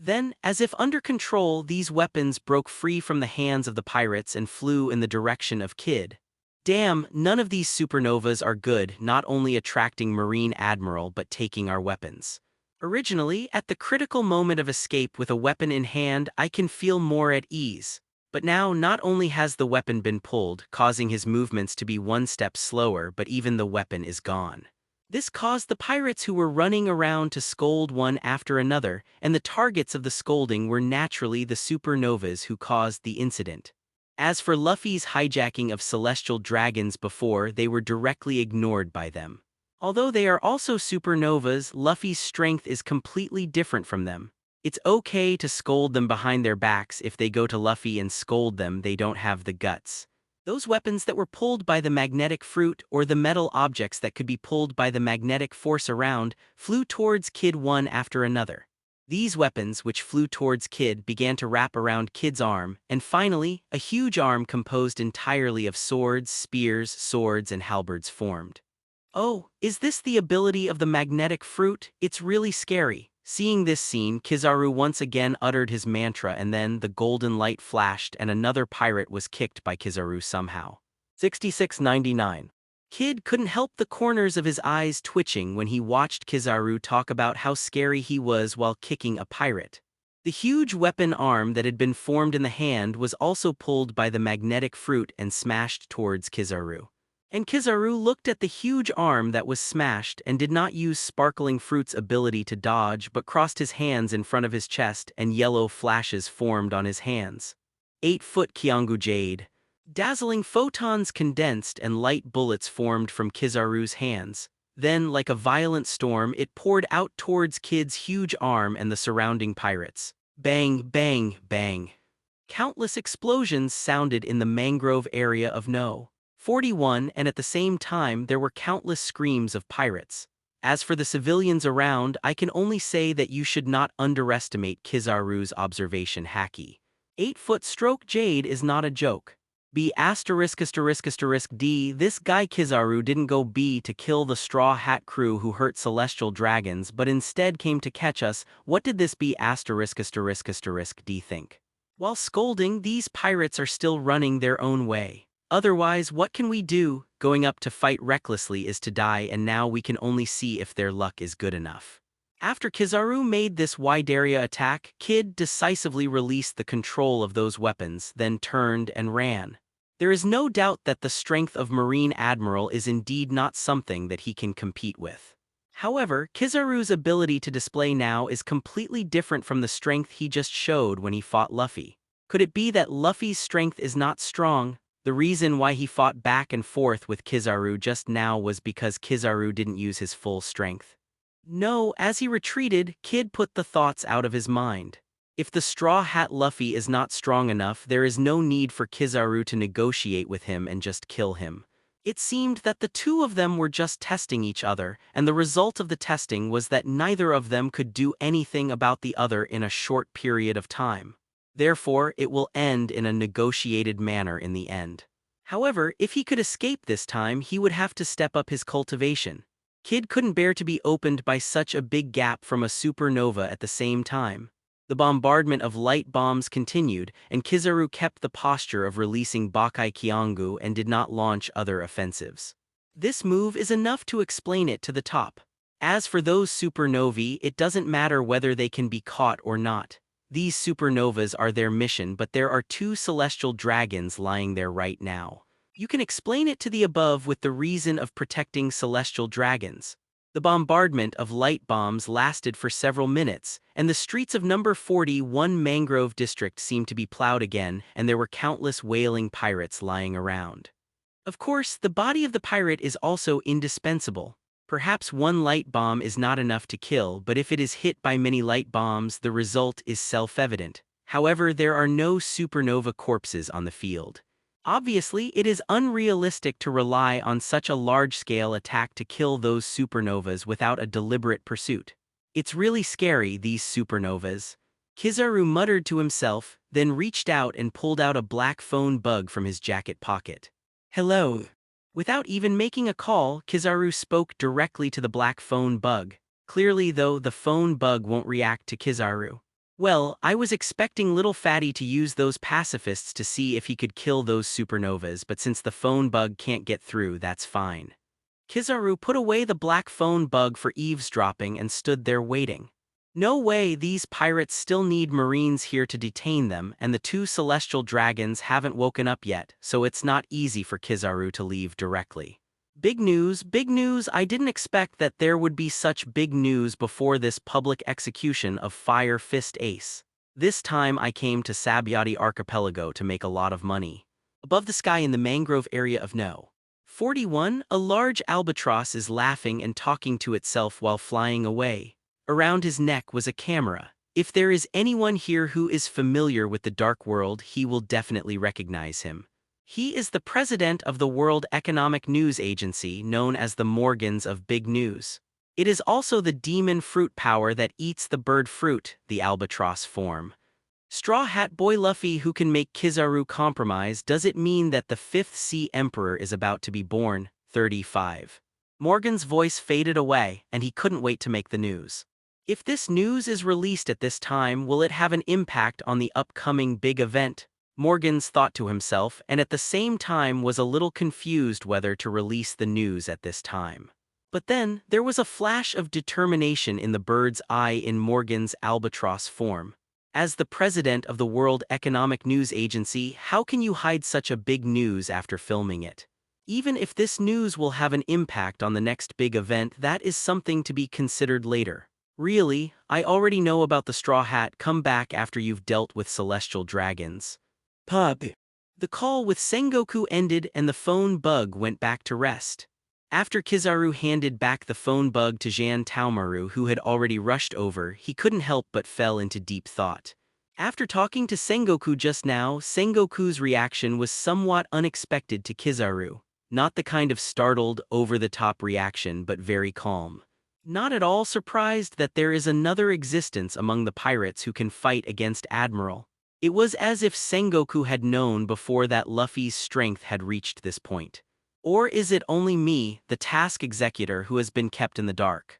Then, as if under control, these weapons broke free from the hands of the pirates and flew in the direction of Kid. Damn, none of these supernovas are good, not only attracting Marine Admiral but taking our weapons. Originally, at the critical moment of escape with a weapon in hand, I can feel more at ease. But now, not only has the weapon been pulled, causing his movements to be 1 step slower, but even the weapon is gone. This caused the pirates who were running around to scold one after another, and the targets of the scolding were naturally the supernovas who caused the incident. As for Luffy's hijacking of celestial dragons before, they were directly ignored by them. Although they are also supernovas, Luffy's strength is completely different from them. It's okay to scold them behind their backs. If they go to Luffy and scold them, they don't have the guts. Those weapons that were pulled by the magnetic fruit or the metal objects that could be pulled by the magnetic force around flew towards Kid one after another. These weapons, which flew towards Kid, began to wrap around Kid's arm, and finally, a huge arm composed entirely of swords, spears, swords, and halberds formed. Oh, is this the ability of the magnetic fruit? It's really scary. Seeing this scene, Kizaru once again uttered his mantra and then the golden light flashed and another pirate was kicked by Kizaru somehow. 6699. Kid couldn't help the corners of his eyes twitching when he watched Kizaru talk about how scary he was while kicking a pirate. The huge weapon arm that had been formed in the hand was also pulled by the magnetic fruit and smashed towards Kizaru. And Kizaru looked at the huge arm that was smashed and did not use Sparkling Fruit's ability to dodge but crossed his hands in front of his chest and yellow flashes formed on his hands. 8-foot Kiangu Jade. Dazzling photons condensed and light bullets formed from Kizaru's hands. Then, like a violent storm, it poured out towards Kid's huge arm and the surrounding pirates. Bang, bang, bang. Countless explosions sounded in the mangrove area of No. 41, and at the same time there were countless screams of pirates. As for the civilians around, I can only say that you should not underestimate Kizaru's observation haki. 8-foot stroke Jade is not a joke. B********D. This guy Kizaru didn't go B to kill the Straw Hat crew who hurt celestial dragons but instead came to catch us. What did this B*******D think? While scolding, these pirates are still running their own way. Otherwise, what can we do? Going up to fight recklessly is to die, and now we can only see if their luck is good enough. After Kizaru made this wide area attack, Kid decisively released the control of those weapons, then turned and ran. There is no doubt that the strength of Marine Admiral is indeed not something that he can compete with. However, Kizaru's ability to display now is completely different from the strength he just showed when he fought Luffy. Could it be that Luffy's strength is not strong? The reason why he fought back and forth with Kizaru just now was because Kizaru didn't use his full strength. No, as he retreated, Kid put the thoughts out of his mind. If the Straw Hat Luffy is not strong enough, there is no need for Kizaru to negotiate with him and just kill him. It seemed that the two of them were just testing each other, and the result of the testing was that neither of them could do anything about the other in a short period of time. Therefore, it will end in a negotiated manner in the end. However, if he could escape this time, he would have to step up his cultivation. Kid couldn't bear to be opened by such a big gap from a supernova at the same time. The bombardment of light bombs continued, and Kizaru kept the posture of releasing Bakai Kiangu and did not launch other offensives. This move is enough to explain it to the top. As for those supernovae, it doesn't matter whether they can be caught or not. These supernovas are their mission, but there are 2 celestial dragons lying there right now. You can explain it to the above with the reason of protecting celestial dragons. The bombardment of light bombs lasted for several minutes, and the streets of number 41 Mangrove District seemed to be plowed again, and there were countless wailing pirates lying around. Of course, the body of the pirate is also indispensable. Perhaps one light bomb is not enough to kill, but if it is hit by many light bombs, the result is self-evident. However, there are no supernova corpses on the field. Obviously, it is unrealistic to rely on such a large-scale attack to kill those supernovas without a deliberate pursuit. It's really scary, these supernovas. Kizaru muttered to himself, then reached out and pulled out a black phone bug from his jacket pocket. Hello. Without even making a call, Kizaru spoke directly to the black phone bug. Clearly, though, the phone bug won't react to Kizaru. Well, I was expecting Little Fatty to use those pacifists to see if he could kill those supernovas, but since the phone bug can't get through, that's fine. Kizaru put away the black phone bug for eavesdropping and stood there waiting. No way, these pirates still need marines here to detain them, and the 2 celestial dragons haven't woken up yet, so it's not easy for Kizaru to leave directly. Big news, I didn't expect that there would be such big news before this public execution of Fire Fist Ace. This time I came to Sabyati Archipelago to make a lot of money. Above the sky in the mangrove area of No. 41, a large albatross is laughing and talking to itself while flying away. Around his neck was a camera. If there is anyone here who is familiar with the dark world, he will definitely recognize him. He is the president of the World Economic News Agency, known as the Morgans of Big News. It is also the demon fruit power that eats the bird fruit, the albatross form. Straw Hat Boy Luffy who can make Kizaru compromise. Does it mean that the 5th Sea Emperor is about to be born? 35. Morgan's voice faded away, and he couldn't wait to make the news. If this news is released at this time, will it have an impact on the upcoming big event? Morgans thought to himself, and at the same time was a little confused whether to release the news at this time. But then, there was a flash of determination in the bird's eye in Morgan's albatross form. As the president of the World Economic News Agency, how can you hide such a big news after filming it? Even if this news will have an impact on the next big event, that is something to be considered later. Really, I already know about the Straw Hat. Come back after you've dealt with celestial dragons. Pub. The call with Sengoku ended and the phone bug went back to rest. After Kizaru handed back the phone bug to Jan Taomaru, who had already rushed over, he couldn't help but fell into deep thought. After talking to Sengoku just now, Sengoku's reaction was somewhat unexpected to Kizaru. Not the kind of startled, over-the-top reaction, but very calm. Not at all surprised that there is another existence among the pirates who can fight against Admiral. It was as if Sengoku had known before that Luffy's strength had reached this point. Or is it only me, the task executor, who has been kept in the dark?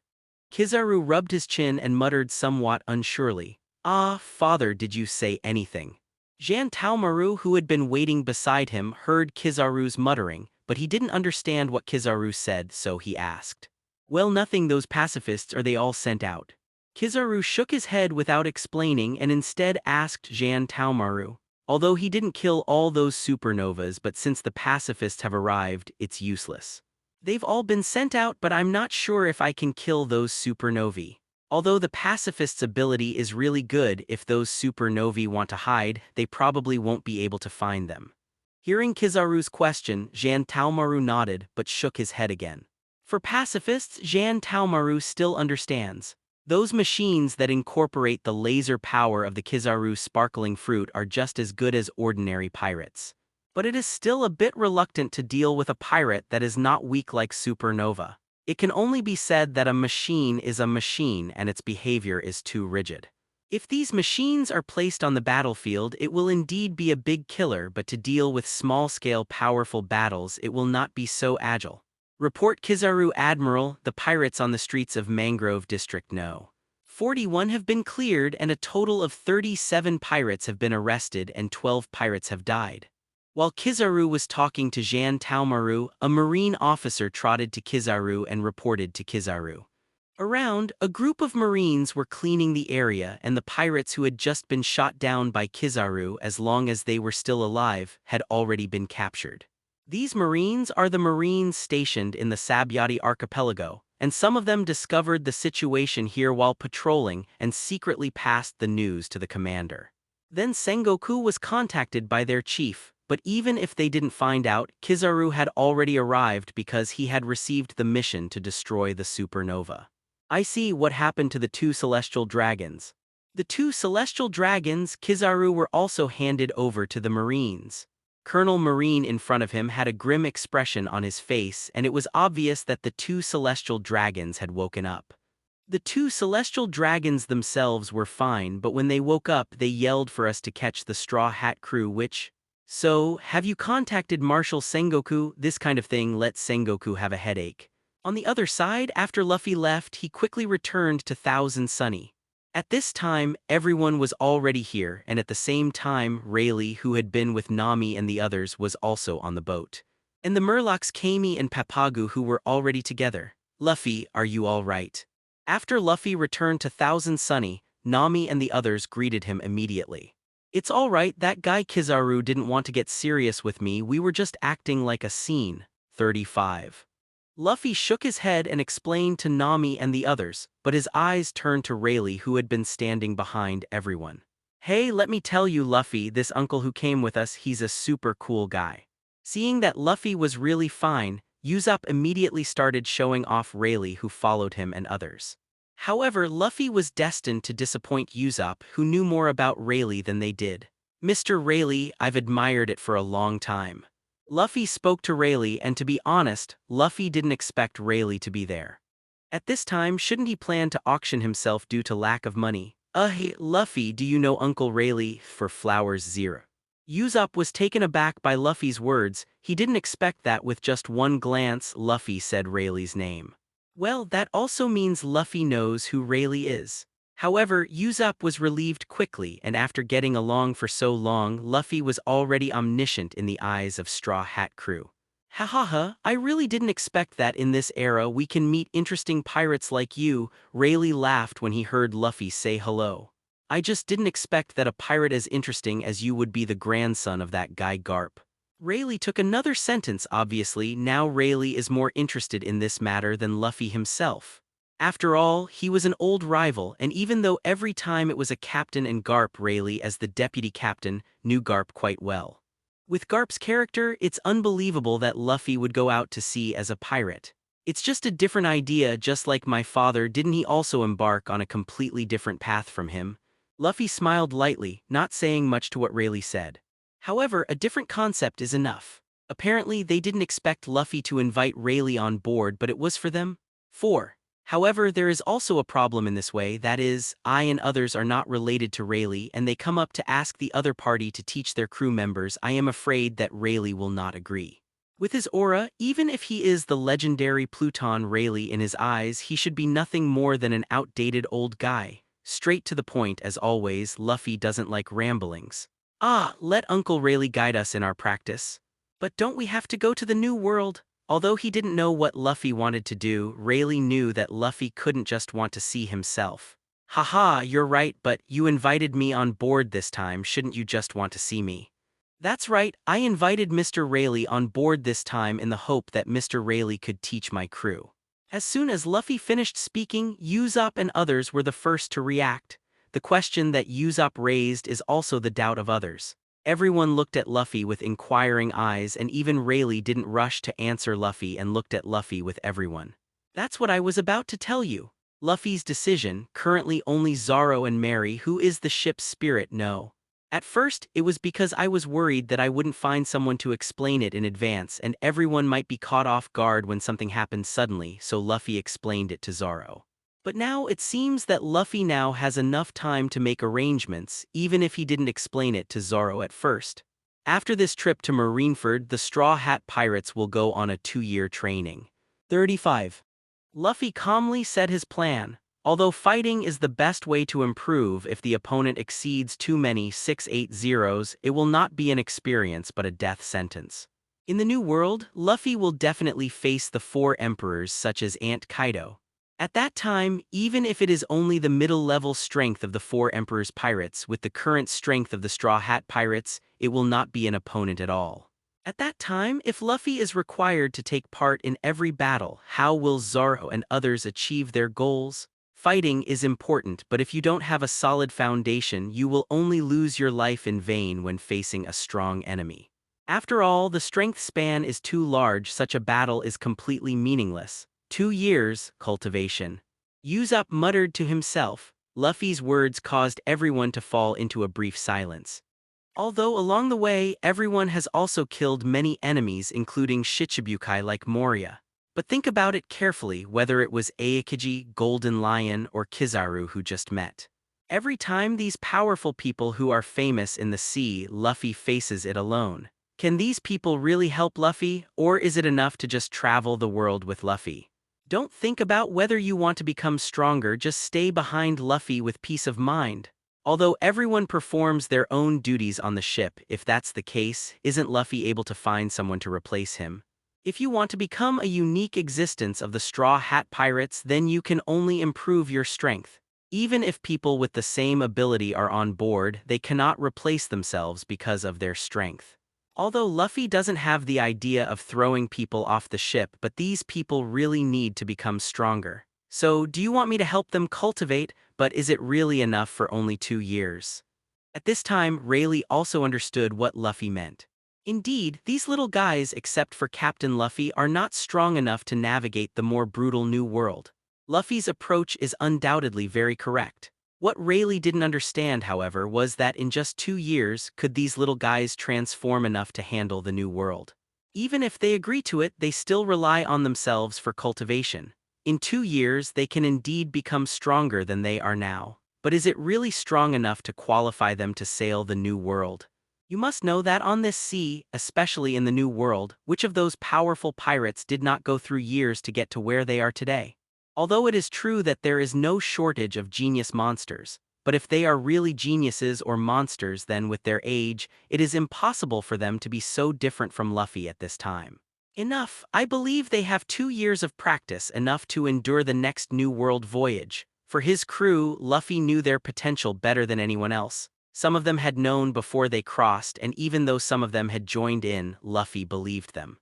Kizaru rubbed his chin and muttered somewhat unsurely. Ah, father, did you say anything? Jan Taomaru, who had been waiting beside him, heard Kizaru's muttering, but he didn't understand what Kizaru said, so he asked. Well, nothing. Those pacifists, are they all sent out? Kizaru shook his head without explaining and instead asked Jan Taomaru. Although he didn't kill all those supernovas, but since the pacifists have arrived, it's useless. They've all been sent out, but I'm not sure if I can kill those supernovae. Although the pacifists' ability is really good, if those supernovae want to hide, they probably won't be able to find them. Hearing Kizaru's question, Jan Taomaru nodded but shook his head again. For pacifists, Jan Taomaru still understands. Those machines that incorporate the laser power of the Kizaru sparkling fruit are just as good as ordinary pirates. But it is still a bit reluctant to deal with a pirate that is not weak like Supernova. It can only be said that a machine is a machine and its behavior is too rigid. If these machines are placed on the battlefield, it will indeed be a big killer, but to deal with small-scale powerful battles, it will not be so agile. Report Kizaru Admiral, the pirates on the streets of Mangrove District know. 41 have been cleared and a total of 37 pirates have been arrested and 12 pirates have died. While Kizaru was talking to Jan Taomaru, a marine officer trotted to Kizaru and reported to Kizaru. Around, a group of marines were cleaning the area and the pirates who had just been shot down by Kizaru, as long as they were still alive, had already been captured. These marines are the marines stationed in the Sabyati archipelago, and some of them discovered the situation here while patrolling and secretly passed the news to the commander. Then Sengoku was contacted by their chief, but even if they didn't find out, Kizaru had already arrived because he had received the mission to destroy the supernova. I see what happened to the two celestial dragons. The two celestial dragons, Kizaru, were also handed over to the marines. Colonel Marine in front of him had a grim expression on his face, and it was obvious that the two celestial dragons had woken up. The two celestial dragons themselves were fine, but when they woke up, they yelled for us to catch the Straw Hat crew, which... So, have you contacted Marshal Sengoku? This kind of thing lets Sengoku have a headache. On the other side, after Luffy left, he quickly returned to Thousand Sunny. At this time, everyone was already here, and at the same time, Rayleigh, who had been with Nami and the others, was also on the boat. And the Murlocs Kami and Papagu, who were already together. Luffy, are you all right? After Luffy returned to Thousand Sunny, Nami and the others greeted him immediately. It's all right, that guy Kizaru didn't want to get serious with me, we were just acting like a scene. 35. Luffy shook his head and explained to Nami and the others, but his eyes turned to Rayleigh, who had been standing behind everyone. Hey, let me tell you, Luffy, this uncle who came with us, he's a super cool guy. Seeing that Luffy was really fine, Usopp immediately started showing off Rayleigh, who followed him and others. However, Luffy was destined to disappoint Usopp, who knew more about Rayleigh than they did. Mr. Rayleigh, I've admired it for a long time. Luffy spoke to Rayleigh, and to be honest, Luffy didn't expect Rayleigh to be there. At this time, shouldn't he plan to auction himself due to lack of money? Hey, Luffy, do you know Uncle Rayleigh for Flowers Zero? Usopp was taken aback by Luffy's words. He didn't expect that. With just one glance, Luffy said Rayleigh's name. Well, that also means Luffy knows who Rayleigh is. However, Usopp was relieved quickly, and after getting along for so long, Luffy was already omniscient in the eyes of Straw Hat crew. Ha ha ha, I really didn't expect that in this era we can meet interesting pirates like you. Rayleigh laughed when he heard Luffy say hello. I just didn't expect that a pirate as interesting as you would be the grandson of that guy Garp. Rayleigh took another sentence. Obviously, now Rayleigh is more interested in this matter than Luffy himself. After all, he was an old rival, and even though every time it was a captain and Garp, Rayleigh as the deputy captain knew Garp quite well. With Garp's character, it's unbelievable that Luffy would go out to sea as a pirate. It's just a different idea. Just like my father, didn't he also embark on a completely different path from him? Luffy smiled lightly, not saying much to what Rayleigh said. However, a different concept is enough. Apparently, they didn't expect Luffy to invite Rayleigh on board, but it was for them. 4. However, there is also a problem in this way, that is, I and others are not related to Rayleigh and they come up to ask the other party to teach their crew members. I am afraid that Rayleigh will not agree. With his aura, even if he is the legendary Pluton Rayleigh in his eyes, he should be nothing more than an outdated old guy. Straight to the point as always. Luffy doesn't like ramblings. Let Uncle Rayleigh guide us in our practice. But don't we have to go to the New World? Although he didn't know what Luffy wanted to do, Rayleigh knew that Luffy couldn't just want to see himself. Haha, you're right, but you invited me on board this time. Shouldn't you just want to see me? That's right, I invited Mr. Rayleigh on board this time in the hope that Mr. Rayleigh could teach my crew. As soon as Luffy finished speaking, Usopp and others were the first to react. The question that Usopp raised is also the doubt of others. Everyone looked at Luffy with inquiring eyes, and even Rayleigh didn't rush to answer Luffy and looked at Luffy with everyone. That's what I was about to tell you. Luffy's decision, currently only Zoro and Mary, who is the ship's spirit, know. At first, it was because I was worried that I wouldn't find someone to explain it in advance and everyone might be caught off guard when something happened suddenly, so Luffy explained it to Zoro. But now it seems that Luffy now has enough time to make arrangements, even if he didn't explain it to Zoro at first. After this trip to Marineford, the Straw Hat Pirates will go on a 2-year training. 35. Luffy calmly said his plan. Although fighting is the best way to improve, if the opponent exceeds too many 6-8 zeros, it will not be an experience but a death sentence. In the New World, Luffy will definitely face the 4 emperors such as Aunt Kaido. At that time, even if it is only the middle-level strength of the 4 emperors pirates with the current strength of the Straw Hat Pirates, it will not be an opponent at all. At that time, if Luffy is required to take part in every battle, how will Zoro and others achieve their goals? Fighting is important, but if you don't have a solid foundation, you will only lose your life in vain when facing a strong enemy. After all, the strength span is too large. Such a battle is completely meaningless. 2 years, cultivation. Usopp muttered to himself. Luffy's words caused everyone to fall into a brief silence. Although along the way, everyone has also killed many enemies including Shichibukai like Moria. But think about it carefully, whether it was Aokiji, Golden Lion, or Kizaru who just met. Every time these powerful people who are famous in the sea, Luffy faces it alone. Can these people really help Luffy, or is it enough to just travel the world with Luffy? Don't think about whether you want to become stronger, just stay behind Luffy with peace of mind. Although everyone performs their own duties on the ship, if that's the case, isn't Luffy able to find someone to replace him? If you want to become a unique existence of the Straw Hat Pirates, then you can only improve your strength. Even if people with the same ability are on board, they cannot replace themselves because of their strength. Although Luffy doesn't have the idea of throwing people off the ship, but these people really need to become stronger. So, do you want me to help them cultivate, but is it really enough for only 2 years? At this time, Rayleigh also understood what Luffy meant. Indeed, these little guys, except for Captain Luffy, are not strong enough to navigate the more brutal New World. Luffy's approach is undoubtedly very correct. What Rayleigh didn't understand, however, was that in just 2 years, could these little guys transform enough to handle the New World? Even if they agree to it, they still rely on themselves for cultivation. In 2 years, they can indeed become stronger than they are now. But is it really strong enough to qualify them to sail the New World? You must know that on this sea, especially in the New World, which of those powerful pirates did not go through years to get to where they are today? Although it is true that there is no shortage of genius monsters, but if they are really geniuses or monsters, then with their age, it is impossible for them to be so different from Luffy at this time. Enough, I believe they have 2 years of practice, enough to endure the next New World voyage. For his crew, Luffy knew their potential better than anyone else. Some of them had known before they crossed, and even though some of them had joined in, Luffy believed them.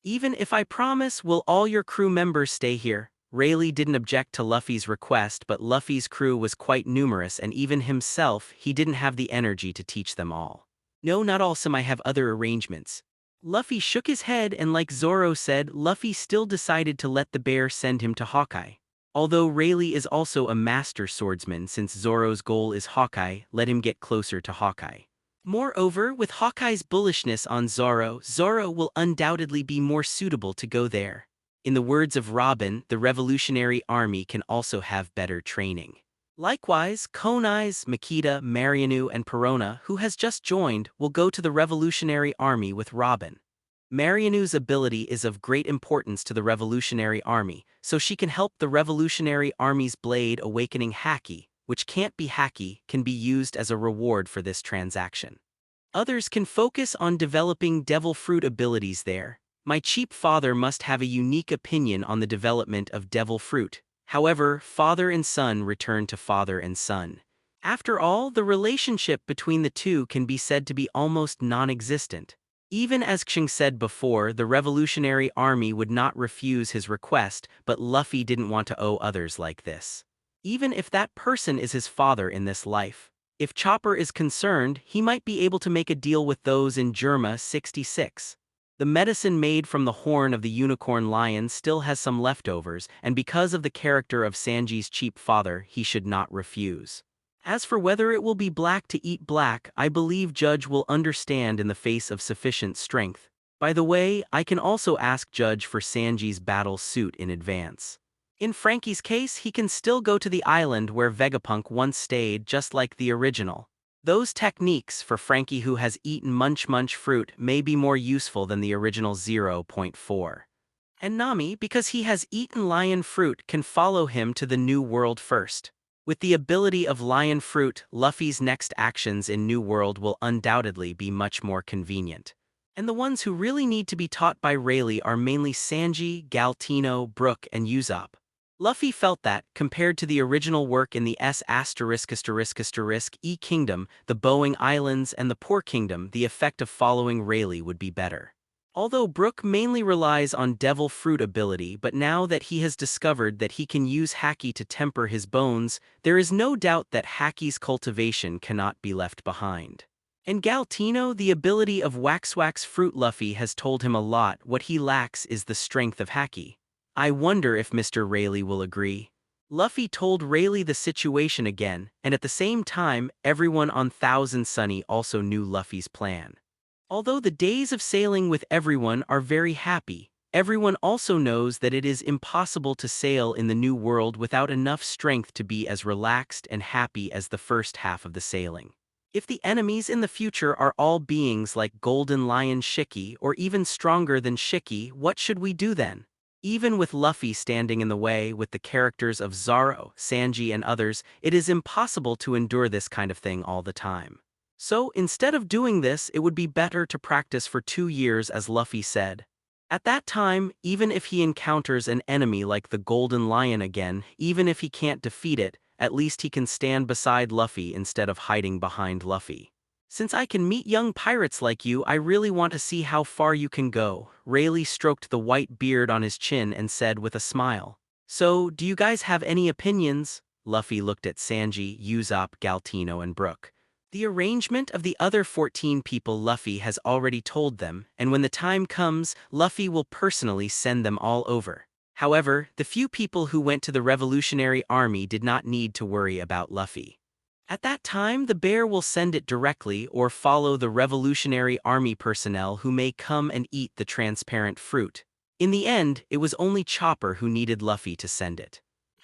"Even if I promise, will all your crew members stay here?" Rayleigh didn't object to Luffy's request, but Luffy's crew was quite numerous, and even himself, he didn't have the energy to teach them all. "No, not all, some I have other arrangements." Luffy shook his head, and like Zoro said, Luffy still decided to let the bear send him to Hawkeye. Although Rayleigh is also a master swordsman, since Zoro's goal is Hawkeye, let him get closer to Hawkeye. Moreover, with Hawkeye's bullishness on Zoro, Zoro will undoubtedly be more suitable to go there. In the words of Robin, the Revolutionary Army can also have better training. Likewise, Konai's, Makita, Marianu, and Perona, who has just joined, will go to the Revolutionary Army with Robin. Marianu's ability is of great importance to the Revolutionary Army, so she can help the Revolutionary Army's blade awakening Haki, which can't be Haki, can be used as a reward for this transaction. Others can focus on developing devil fruit abilities there. My cheap father must have a unique opinion on the development of devil fruit. However, father and son return to father and son. After all, the relationship between the two can be said to be almost non-existent. Even as Xing said before, the Revolutionary Army would not refuse his request, but Luffy didn't want to owe others like this. Even if that person is his father in this life. If Chopper is concerned, he might be able to make a deal with those in Germa 66. The medicine made from the horn of the unicorn lion still has some leftovers, and because of the character of Sanji's cheap father, he should not refuse. As for whether it will be black to eat black, I believe Judge will understand in the face of sufficient strength. By the way, I can also ask Judge for Sanji's battle suit in advance. In Frankie's case, he can still go to the island where Vegapunk once stayed, just like the original. Those techniques for Frankie who has eaten Munch Munch fruit may be more useful than the original 0.4. And Nami, because he has eaten lion fruit, can follow him to the New World first. With the ability of lion fruit, Luffy's next actions in New World will undoubtedly be much more convenient. And the ones who really need to be taught by Rayleigh are mainly Sanji, Galtino, Brook, and Usopp. Luffy felt that, compared to the original work in the S***E Kingdom, the Boeing Islands, and the Poor Kingdom, the effect of following Rayleigh would be better. Although Brook mainly relies on devil fruit ability, but now that he has discovered that he can use Haki to temper his bones, there is no doubt that Haki's cultivation cannot be left behind. And Galtino, the ability of Wax Fruit, Luffy has told him a lot. What he lacks is the strength of Haki. I wonder if Mr. Rayleigh will agree. Luffy told Rayleigh the situation again, and at the same time, everyone on Thousand Sunny also knew Luffy's plan. Although the days of sailing with everyone are very happy, everyone also knows that it is impossible to sail in the New World without enough strength to be as relaxed and happy as the first half of the sailing. If the enemies in the future are all beings like Golden Lion Shiki or even stronger than Shiki, what should we do then? Even with Luffy standing in the way with the characters of Zoro, Sanji, and others, it is impossible to endure this kind of thing all the time. So, instead of doing this, it would be better to practice for 2 years, as Luffy said. At that time, even if he encounters an enemy like the Golden Lion again, even if he can't defeat it, at least he can stand beside Luffy instead of hiding behind Luffy. Since I can meet young pirates like you, I really want to see how far you can go. Rayleigh stroked the white beard on his chin and said with a smile. So, do you guys have any opinions? Luffy looked at Sanji, Usopp, Galtino, and Brook. The arrangement of the other 14 people Luffy has already told them, and when the time comes, Luffy will personally send them all over. However, the few people who went to the Revolutionary Army did not need to worry about Luffy. At that time, the bear will send it directly or follow the Revolutionary Army personnel who may come and eat the transparent fruit. In the end, it was only Chopper who needed Luffy to send it.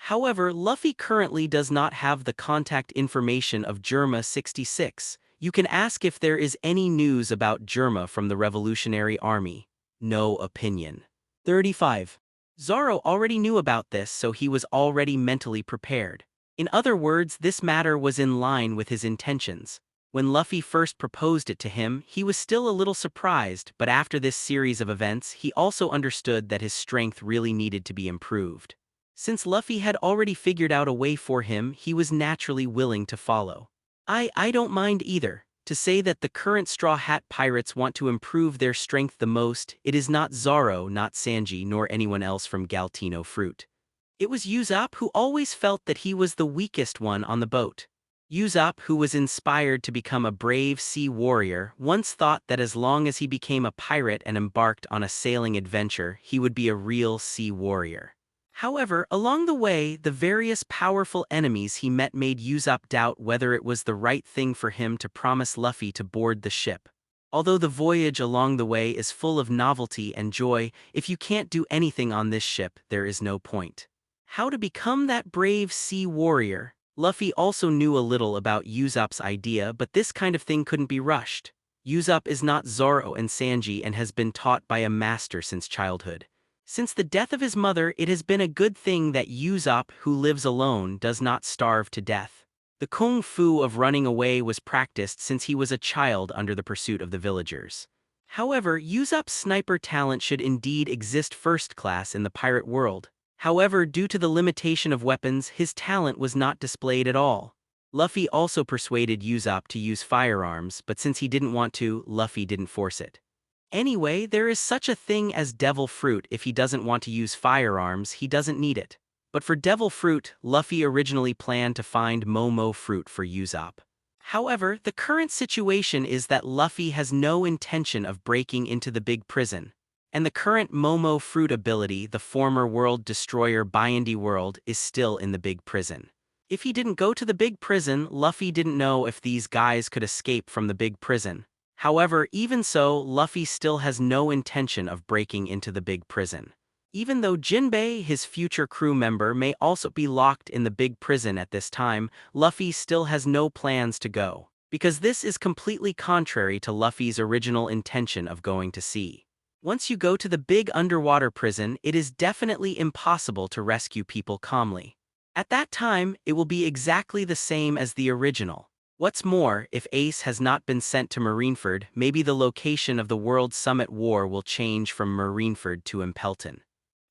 However, Luffy currently does not have the contact information of Germa 66. You can ask if there is any news about Germa from the Revolutionary Army. No opinion. 35. Zoro already knew about this, so he was already mentally prepared. In other words, this matter was in line with his intentions. When Luffy first proposed it to him, he was still a little surprised, but after this series of events, he also understood that his strength really needed to be improved. Since Luffy had already figured out a way for him, he was naturally willing to follow. I don't mind either. To say that the current Straw Hat Pirates want to improve their strength the most, it is not Zoro, not Sanji, nor anyone else from Galtino Fruit. It was Usopp who always felt that he was the weakest one on the boat. Usopp, who was inspired to become a brave sea warrior, once thought that as long as he became a pirate and embarked on a sailing adventure, he would be a real sea warrior. However, along the way, the various powerful enemies he met made Usopp doubt whether it was the right thing for him to promise Luffy to board the ship. Although the voyage along the way is full of novelty and joy, if you can't do anything on this ship, there is no point. How to become that brave sea warrior? Luffy also knew a little about Usopp's idea, but this kind of thing couldn't be rushed. Usopp is not Zoro and Sanji and has been taught by a master since childhood. Since the death of his mother, it has been a good thing that Usopp, who lives alone, does not starve to death. The kung fu of running away was practiced since he was a child under the pursuit of the villagers. However, Usopp's sniper talent should indeed exist first class in the pirate world. However, due to the limitation of weapons, his talent was not displayed at all. Luffy also persuaded Usopp to use firearms, but since he didn't want to, Luffy didn't force it. Anyway, there is such a thing as devil fruit. If he doesn't want to use firearms, he doesn't need it. But for devil fruit, Luffy originally planned to find Momo fruit for Usopp. However, the current situation is that Luffy has no intention of breaking into the big prison. And the current Momo fruit ability, the former world destroyer Bindi world, is still in the big prison. If he didn't go to the big prison, Luffy didn't know if these guys could escape from the big prison. However, even so, Luffy still has no intention of breaking into the big prison. Even though Jinbei, his future crew member, may also be locked in the big prison at this time, Luffy still has no plans to go, because this is completely contrary to Luffy's original intention of going to sea. Once you go to the big underwater prison, it is definitely impossible to rescue people calmly. At that time, it will be exactly the same as the original. What's more, if Ace has not been sent to Marineford, maybe the location of the World Summit War will change from Marineford to Impelton.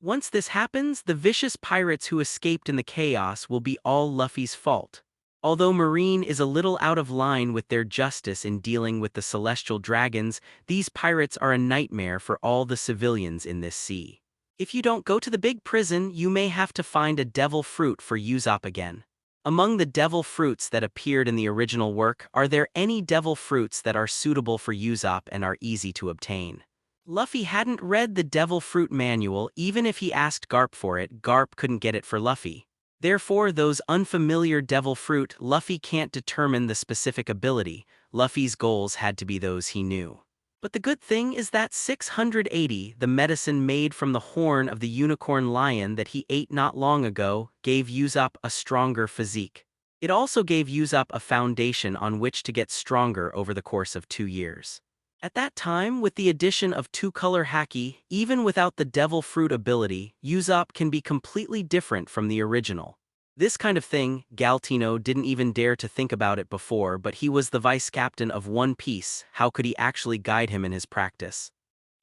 Once this happens, the vicious pirates who escaped in the chaos will be all Luffy's fault. Although Marine is a little out of line with their justice in dealing with the celestial dragons, these pirates are a nightmare for all the civilians in this sea. If you don't go to the big prison, you may have to find a devil fruit for Usopp again. Among the devil fruits that appeared in the original work, are there any devil fruits that are suitable for Usopp and are easy to obtain? Luffy hadn't read the devil fruit manual. Even if he asked Garp for it, Garp couldn't get it for Luffy. Therefore, those unfamiliar devil fruit, Luffy can't determine the specific ability. Luffy's goals had to be those he knew. But the good thing is that 680, the medicine made from the horn of the unicorn lion that he ate not long ago, gave Usopp a stronger physique. It also gave Usopp a foundation on which to get stronger over the course of 2 years. At that time, with the addition of two-color haki, even without the devil fruit ability, Usopp can be completely different from the original. This kind of thing, Galtino didn't even dare to think about it before, but he was the vice-captain of One Piece. How could he actually guide him in his practice?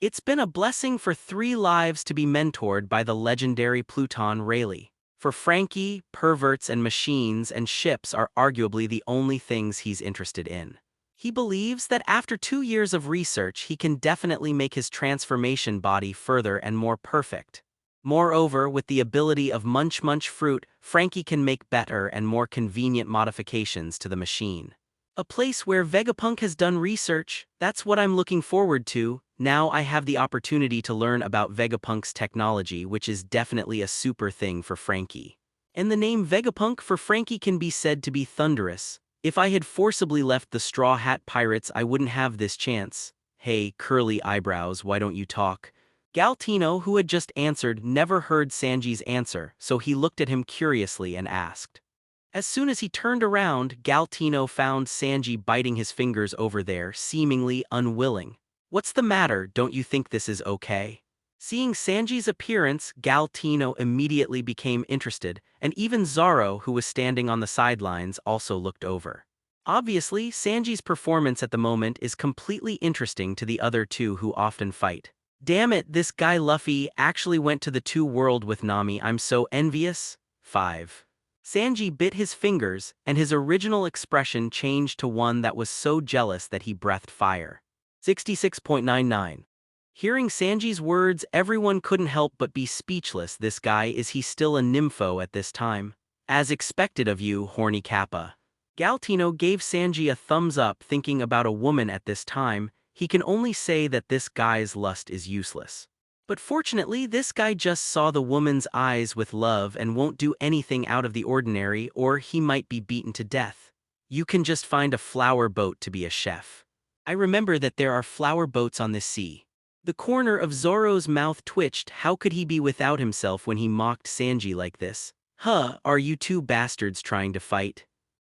It's been a blessing for 3 lives to be mentored by the legendary Pluton Rayleigh. For Frankie, perverts and machines and ships are arguably the only things he's interested in. He believes that after 2 years of research, he can definitely make his transformation body further and more perfect. Moreover, with the ability of Munch Munch Fruit, Frankie can make better and more convenient modifications to the machine. A place where Vegapunk has done research, that's what I'm looking forward to. Now I have the opportunity to learn about Vegapunk's technology, which is definitely a super thing for Frankie. And the name Vegapunk for Frankie can be said to be thunderous. If I had forcibly left the Straw Hat Pirates, I wouldn't have this chance. Hey, curly eyebrows, why don't you talk? Galtino, who had just answered, never heard Sanji's answer, so he looked at him curiously and asked. As soon as he turned around, Galtino found Sanji biting his fingers over there, seemingly unwilling. What's the matter? Don't you think this is okay? Seeing Sanji's appearance, Galtino immediately became interested, and even Zoro, who was standing on the sidelines, also looked over. Obviously, Sanji's performance at the moment is completely interesting to the other two who often fight. Damn it, this guy Luffy actually went to the two world with Nami. I'm so envious. 5. Sanji bit his fingers, and his original expression changed to one that was so jealous that he breathed fire. 66.99. Hearing Sanji's words, everyone couldn't help but be speechless. This guy, is he still a nympho at this time? As expected of you, horny kappa. Galtino gave Sanji a thumbs up, thinking about a woman at this time. He can only say that this guy's lust is useless. But fortunately, this guy just saw the woman's eyes with love and won't do anything out of the ordinary, or he might be beaten to death. You can just find a flower boat to be a chef. I remember that there are flower boats on this sea. The corner of Zoro's mouth twitched. How could he be without himself when he mocked Sanji like this? Huh, are you two bastards trying to fight?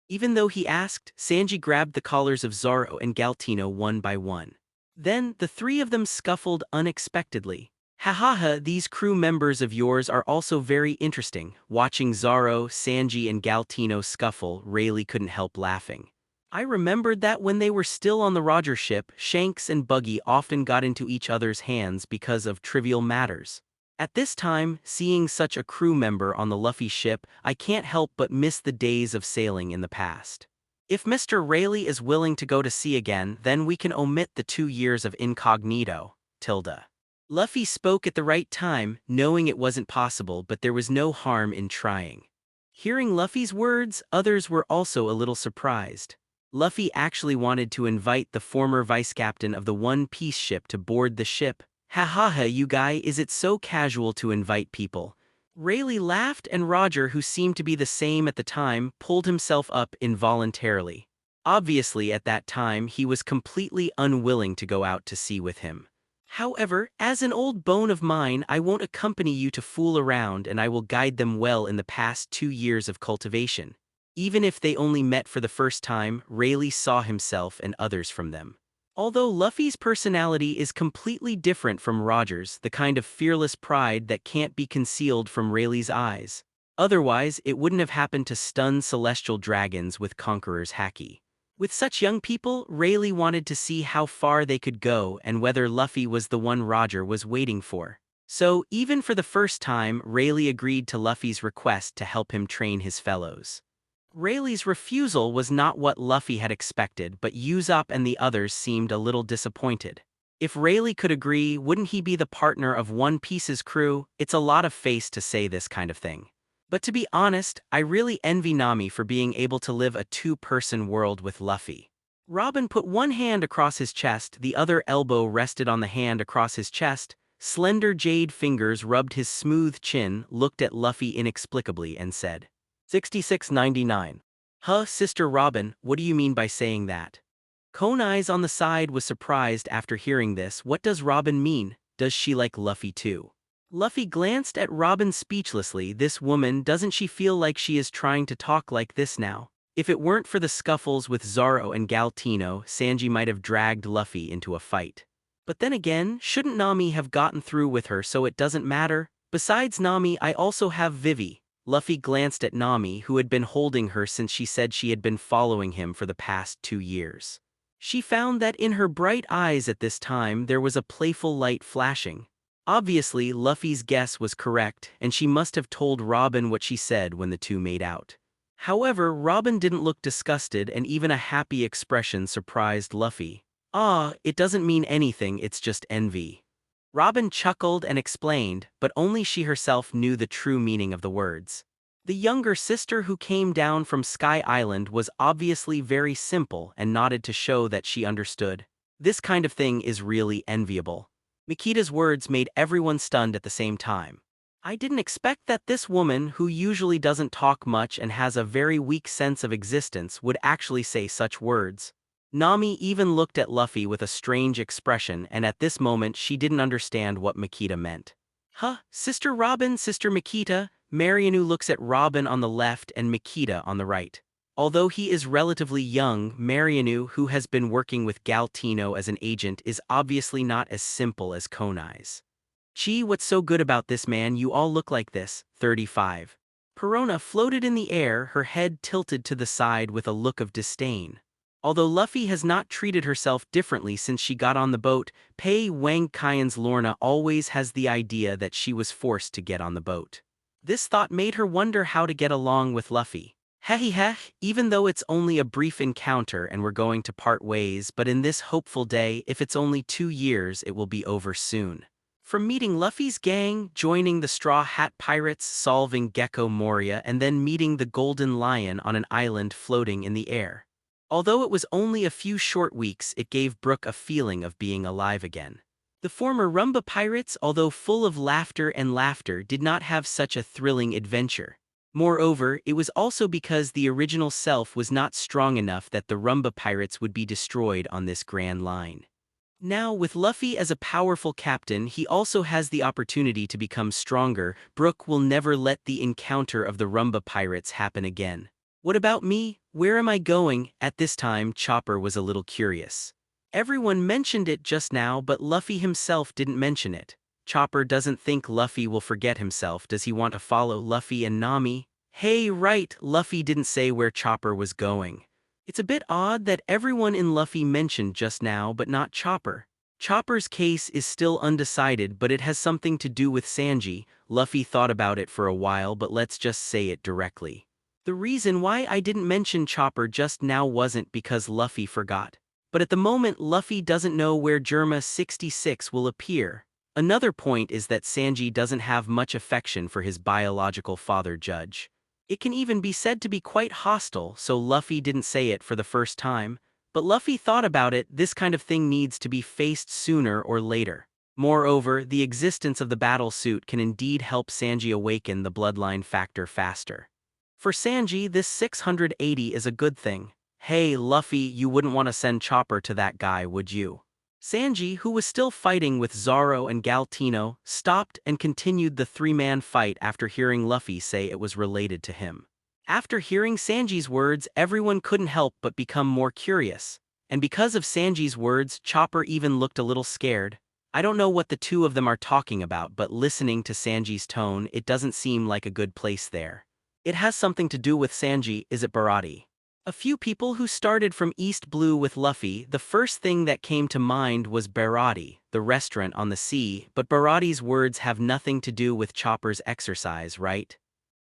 Even though he asked, Sanji grabbed the collars of Zoro and Galtino one by one. Then, the three of them scuffled unexpectedly. Ha, these crew members of yours are also very interesting. Watching Zoro, Sanji and Galtino scuffle, Rayleigh couldn't help laughing. I remembered that when they were still on the Roger ship, Shanks and Buggy often got into each other's hands because of trivial matters. At this time, seeing such a crew member on the Luffy ship, I can't help but miss the days of sailing in the past. If Mr. Rayleigh is willing to go to sea again, then we can omit the 2 years of incognito. Luffy spoke at the right time, knowing it wasn't possible, but there was no harm in trying. Hearing Luffy's words, others were also a little surprised. Luffy actually wanted to invite the former vice captain of the One Piece ship to board the ship. Ha, you guy, is it so casual to invite people? Rayleigh laughed, and Roger, who seemed to be the same at the time, pulled himself up involuntarily. Obviously, at that time, he was completely unwilling to go out to sea with him. However, as an old bone of mine, I won't accompany you to fool around, and I will guide them well in the past 2 years of cultivation. Even if they only met for the first time, Rayleigh saw himself and others from them. Although Luffy's personality is completely different from Roger's, the kind of fearless pride that can't be concealed from Rayleigh's eyes. Otherwise, it wouldn't have happened to stun celestial dragons with Conqueror's haki. With such young people, Rayleigh wanted to see how far they could go and whether Luffy was the one Roger was waiting for. So, even for the first time, Rayleigh agreed to Luffy's request to help him train his fellows. Rayleigh's refusal was not what Luffy had expected, but Usopp and the others seemed a little disappointed. If Rayleigh could agree, wouldn't he be the partner of One Piece's crew? It's a lot of face to say this kind of thing. But to be honest, I really envy Nami for being able to live a two-person world with Luffy. Robin put one hand across his chest, the other elbow rested on the hand across his chest, slender jade fingers rubbed his smooth chin, looked at Luffy inexplicably and said, 66.99. Huh, Sister Robin, what do you mean by saying that? Konai's on the side was surprised after hearing this. What does Robin mean? Does she like Luffy too? Luffy glanced at Robin speechlessly. This woman, doesn't she feel like she is trying to talk like this now? If it weren't for the scuffles with Zoro and Galtino, Sanji might have dragged Luffy into a fight. But then again, shouldn't Nami have gotten through with her, so it doesn't matter? Besides Nami, I also have Vivi. Luffy glanced at Nami, who had been holding her since she said she had been following him for the past 2 years. She found that in her bright eyes at this time there was a playful light flashing. Obviously, Luffy's guess was correct, and she must have told Robin what she said when the two made out. However, Robin didn't look disgusted, and even a happy expression surprised Luffy. "Ah, it doesn't mean anything, it's just envy." Robin chuckled and explained, but only she herself knew the true meaning of the words. The younger sister who came down from Sky Island was obviously very simple and nodded to show that she understood. This kind of thing is really enviable. Mikita's words made everyone stunned at the same time. I didn't expect that this woman, who usually doesn't talk much and has a very weak sense of existence, would actually say such words. Nami even looked at Luffy with a strange expression, and at this moment she didn't understand what Mikita meant. Huh, Sister Robin, Sister Mikita. Marianu looks at Robin on the left and Mikita on the right. Although he is relatively young, Marianu, who has been working with Galtino as an agent, is obviously not as simple as Konai's. Gee, what's so good about this man? You all look like this. 35. Perona floated in the air, her head tilted to the side with a look of disdain. Although Luffy has not treated herself differently since she got on the boat, Pei Wang Qian's Lorna always has the idea that she was forced to get on the boat. This thought made her wonder how to get along with Luffy. Heh, even though it's only a brief encounter and we're going to part ways, but in this hopeful day, if it's only 2 years, it will be over soon. From meeting Luffy's gang, joining the Straw Hat Pirates, solving Gecko Moria, and then meeting the Golden Lion on an island floating in the air. Although it was only a few short weeks, it gave Brook a feeling of being alive again. The former Rumba Pirates, although full of laughter, did not have such a thrilling adventure. Moreover, it was also because the original self was not strong enough that the Rumba Pirates would be destroyed on this grand line. Now, with Luffy as a powerful captain, he also has the opportunity to become stronger. Brook will never let the encounter of the Rumba Pirates happen again. What about me? Where am I going? At this time, Chopper was a little curious. Everyone mentioned it just now, but Luffy himself didn't mention it. Chopper doesn't think Luffy will forget himself. Does he want to follow Luffy and Nami? Hey, right, Luffy didn't say where Chopper was going. It's a bit odd that everyone in Luffy mentioned just now but not Chopper. Chopper's case is still undecided, but it has something to do with Sanji. Luffy thought about it for a while, but let's just say it directly. The reason why I didn't mention Chopper just now wasn't because Luffy forgot. But at the moment, Luffy doesn't know where Germa 66 will appear. Another point is that Sanji doesn't have much affection for his biological father Judge. It can even be said to be quite hostile, so Luffy didn't say it for the first time. But Luffy thought about it. This kind of thing needs to be faced sooner or later. Moreover, the existence of the battle suit can indeed help Sanji awaken the bloodline factor faster. For Sanji, this 680 is a good thing. Hey, Luffy, you wouldn't want to send Chopper to that guy, would you? Sanji, who was still fighting with Zoro and Galtino, stopped and continued the three-man fight after hearing Luffy say it was related to him. After hearing Sanji's words, everyone couldn't help but become more curious. And because of Sanji's words, Chopper even looked a little scared. I don't know what the two of them are talking about, but listening to Sanji's tone, it doesn't seem like a good place there. It has something to do with Sanji, is it Barati? A few people who started from East Blue with Luffy, the first thing that came to mind was Barati, the restaurant on the sea, but Barati's words have nothing to do with Chopper's exercise, right?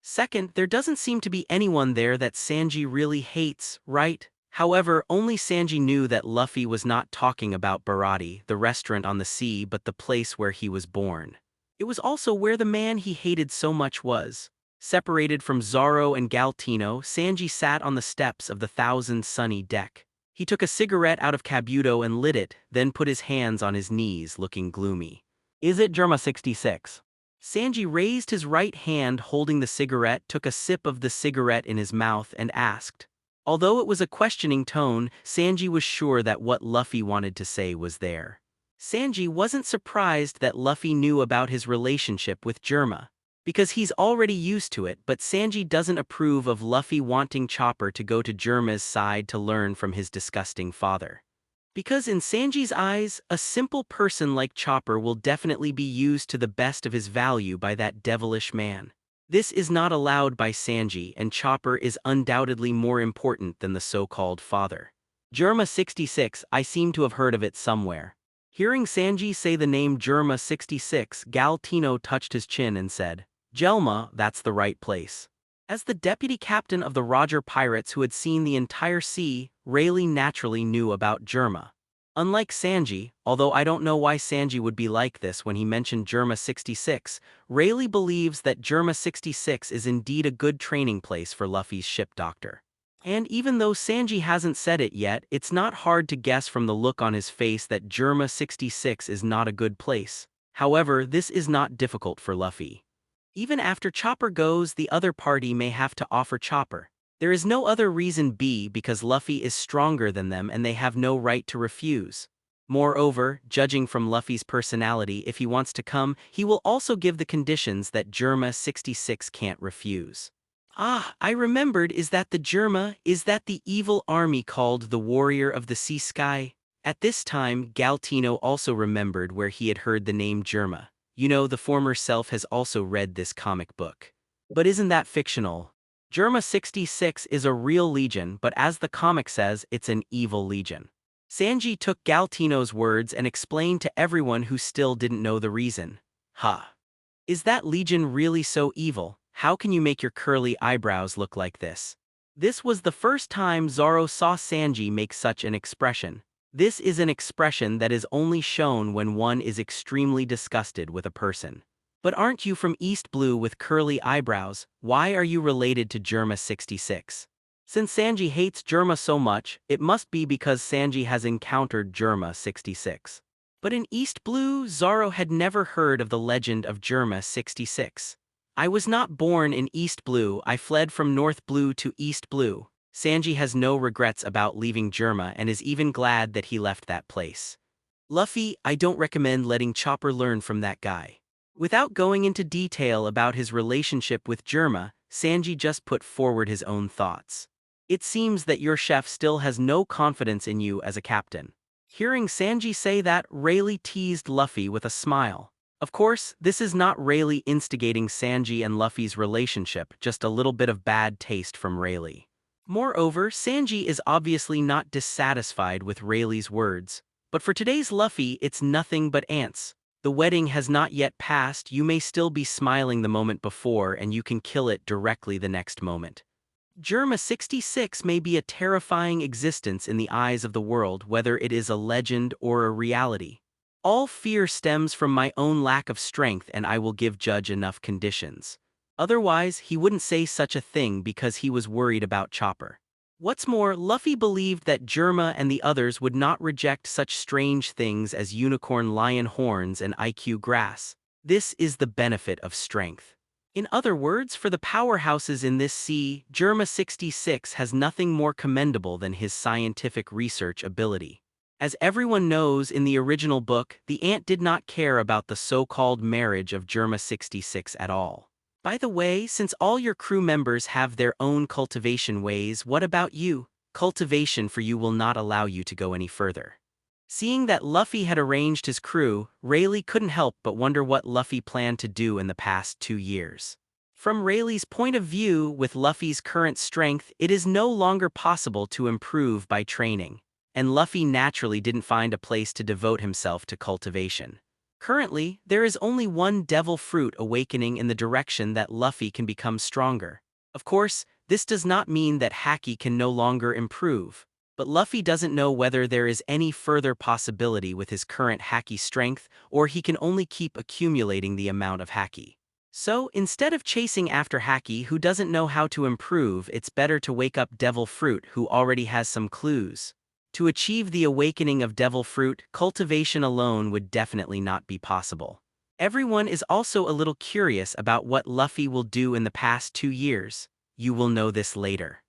Second, there doesn't seem to be anyone there that Sanji really hates, right? However, only Sanji knew that Luffy was not talking about Barati, the restaurant on the sea, but the place where he was born. It was also where the man he hated so much was. Separated from Zoro and Galtino, Sanji sat on the steps of the Thousand Sunny deck. He took a cigarette out of Kabuto and lit it, then put his hands on his knees, looking gloomy. Is it Germa 66? Sanji raised his right hand holding the cigarette, took a sip of the cigarette in his mouth, and asked. Although it was a questioning tone, Sanji was sure that what Luffy wanted to say was there. Sanji wasn't surprised that Luffy knew about his relationship with Germa, because he's already used to it, but Sanji doesn't approve of Luffy wanting Chopper to go to Germa's side to learn from his disgusting father. Because in Sanji's eyes, a simple person like Chopper will definitely be used to the best of his value by that devilish man. This is not allowed by Sanji, and Chopper is undoubtedly more important than the so-called father. Germa 66, I seem to have heard of it somewhere. Hearing Sanji say the name Germa 66, Galtino touched his chin and said, Jelma, that's the right place. As the deputy captain of the Roger Pirates who had seen the entire sea, Rayleigh naturally knew about Germa. Unlike Sanji, although I don't know why Sanji would be like this when he mentioned Germa 66, Rayleigh believes that Germa 66 is indeed a good training place for Luffy's ship doctor. And even though Sanji hasn't said it yet, it's not hard to guess from the look on his face that Germa 66 is not a good place. However, this is not difficult for Luffy. Even after Chopper goes, the other party may have to offer Chopper. There is no other reason because Luffy is stronger than them and they have no right to refuse. Moreover, judging from Luffy's personality, if he wants to come, he will also give the conditions that Germa 66 can't refuse. Ah, I remembered, is that the evil army called the Warrior of the Sea Sky? At this time, Galtino also remembered where he had heard the name Germa. You know, the former self has also read this comic book. But isn't that fictional? Germa 66 is a real legion, but as the comic says, it's an evil legion. Sanji took Galtino's words and explained to everyone who still didn't know the reason. Huh. Is that legion really so evil? How can you make your curly eyebrows look like this? This was the first time Zoro saw Sanji make such an expression. This is an expression that is only shown when one is extremely disgusted with a person. But aren't you from East Blue with curly eyebrows? Why are you related to Germa 66? Since Sanji hates Germa so much, it must be because Sanji has encountered Germa 66. But in East Blue, Zoro had never heard of the legend of Germa 66. I was not born in East Blue, I fled from North Blue to East Blue. Sanji has no regrets about leaving Germa and is even glad that he left that place. Luffy, I don't recommend letting Chopper learn from that guy. Without going into detail about his relationship with Germa, Sanji just put forward his own thoughts. It seems that your chef still has no confidence in you as a captain. Hearing Sanji say that, Rayleigh teased Luffy with a smile. Of course, this is not Rayleigh instigating Sanji and Luffy's relationship, just a little bit of bad taste from Rayleigh. Moreover, Sanji is obviously not dissatisfied with Rayleigh's words. But for today's Luffy, it's nothing but ants. The wedding has not yet passed, you may still be smiling the moment before and you can kill it directly the next moment. Germa 66 may be a terrifying existence in the eyes of the world, whether it is a legend or a reality. All fear stems from my own lack of strength and I will give Judge enough conditions. Otherwise, he wouldn't say such a thing because he was worried about Chopper. What's more, Luffy believed that Germa and the others would not reject such strange things as unicorn lion horns and IQ grass. This is the benefit of strength. In other words, for the powerhouses in this sea, Germa 66 has nothing more commendable than his scientific research ability. As everyone knows, in the original book, the ant did not care about the so-called marriage of Germa 66 at all. By the way, since all your crew members have their own cultivation ways, what about you? Cultivation for you will not allow you to go any further. Seeing that Luffy had arranged his crew, Rayleigh couldn't help but wonder what Luffy planned to do in the past 2 years. From Rayleigh's point of view, with Luffy's current strength, it is no longer possible to improve by training. And Luffy naturally didn't find a place to devote himself to cultivation. Currently, there is only one devil fruit awakening in the direction that Luffy can become stronger. Of course, this does not mean that Haki can no longer improve. But Luffy doesn't know whether there is any further possibility with his current Haki strength, or he can only keep accumulating the amount of Haki. So, instead of chasing after Haki who doesn't know how to improve, it's better to wake up Devil Fruit who already has some clues. To achieve the awakening of Devil Fruit, cultivation alone would definitely not be possible. Everyone is also a little curious about what Luffy will do in the past 2 years. You will know this later.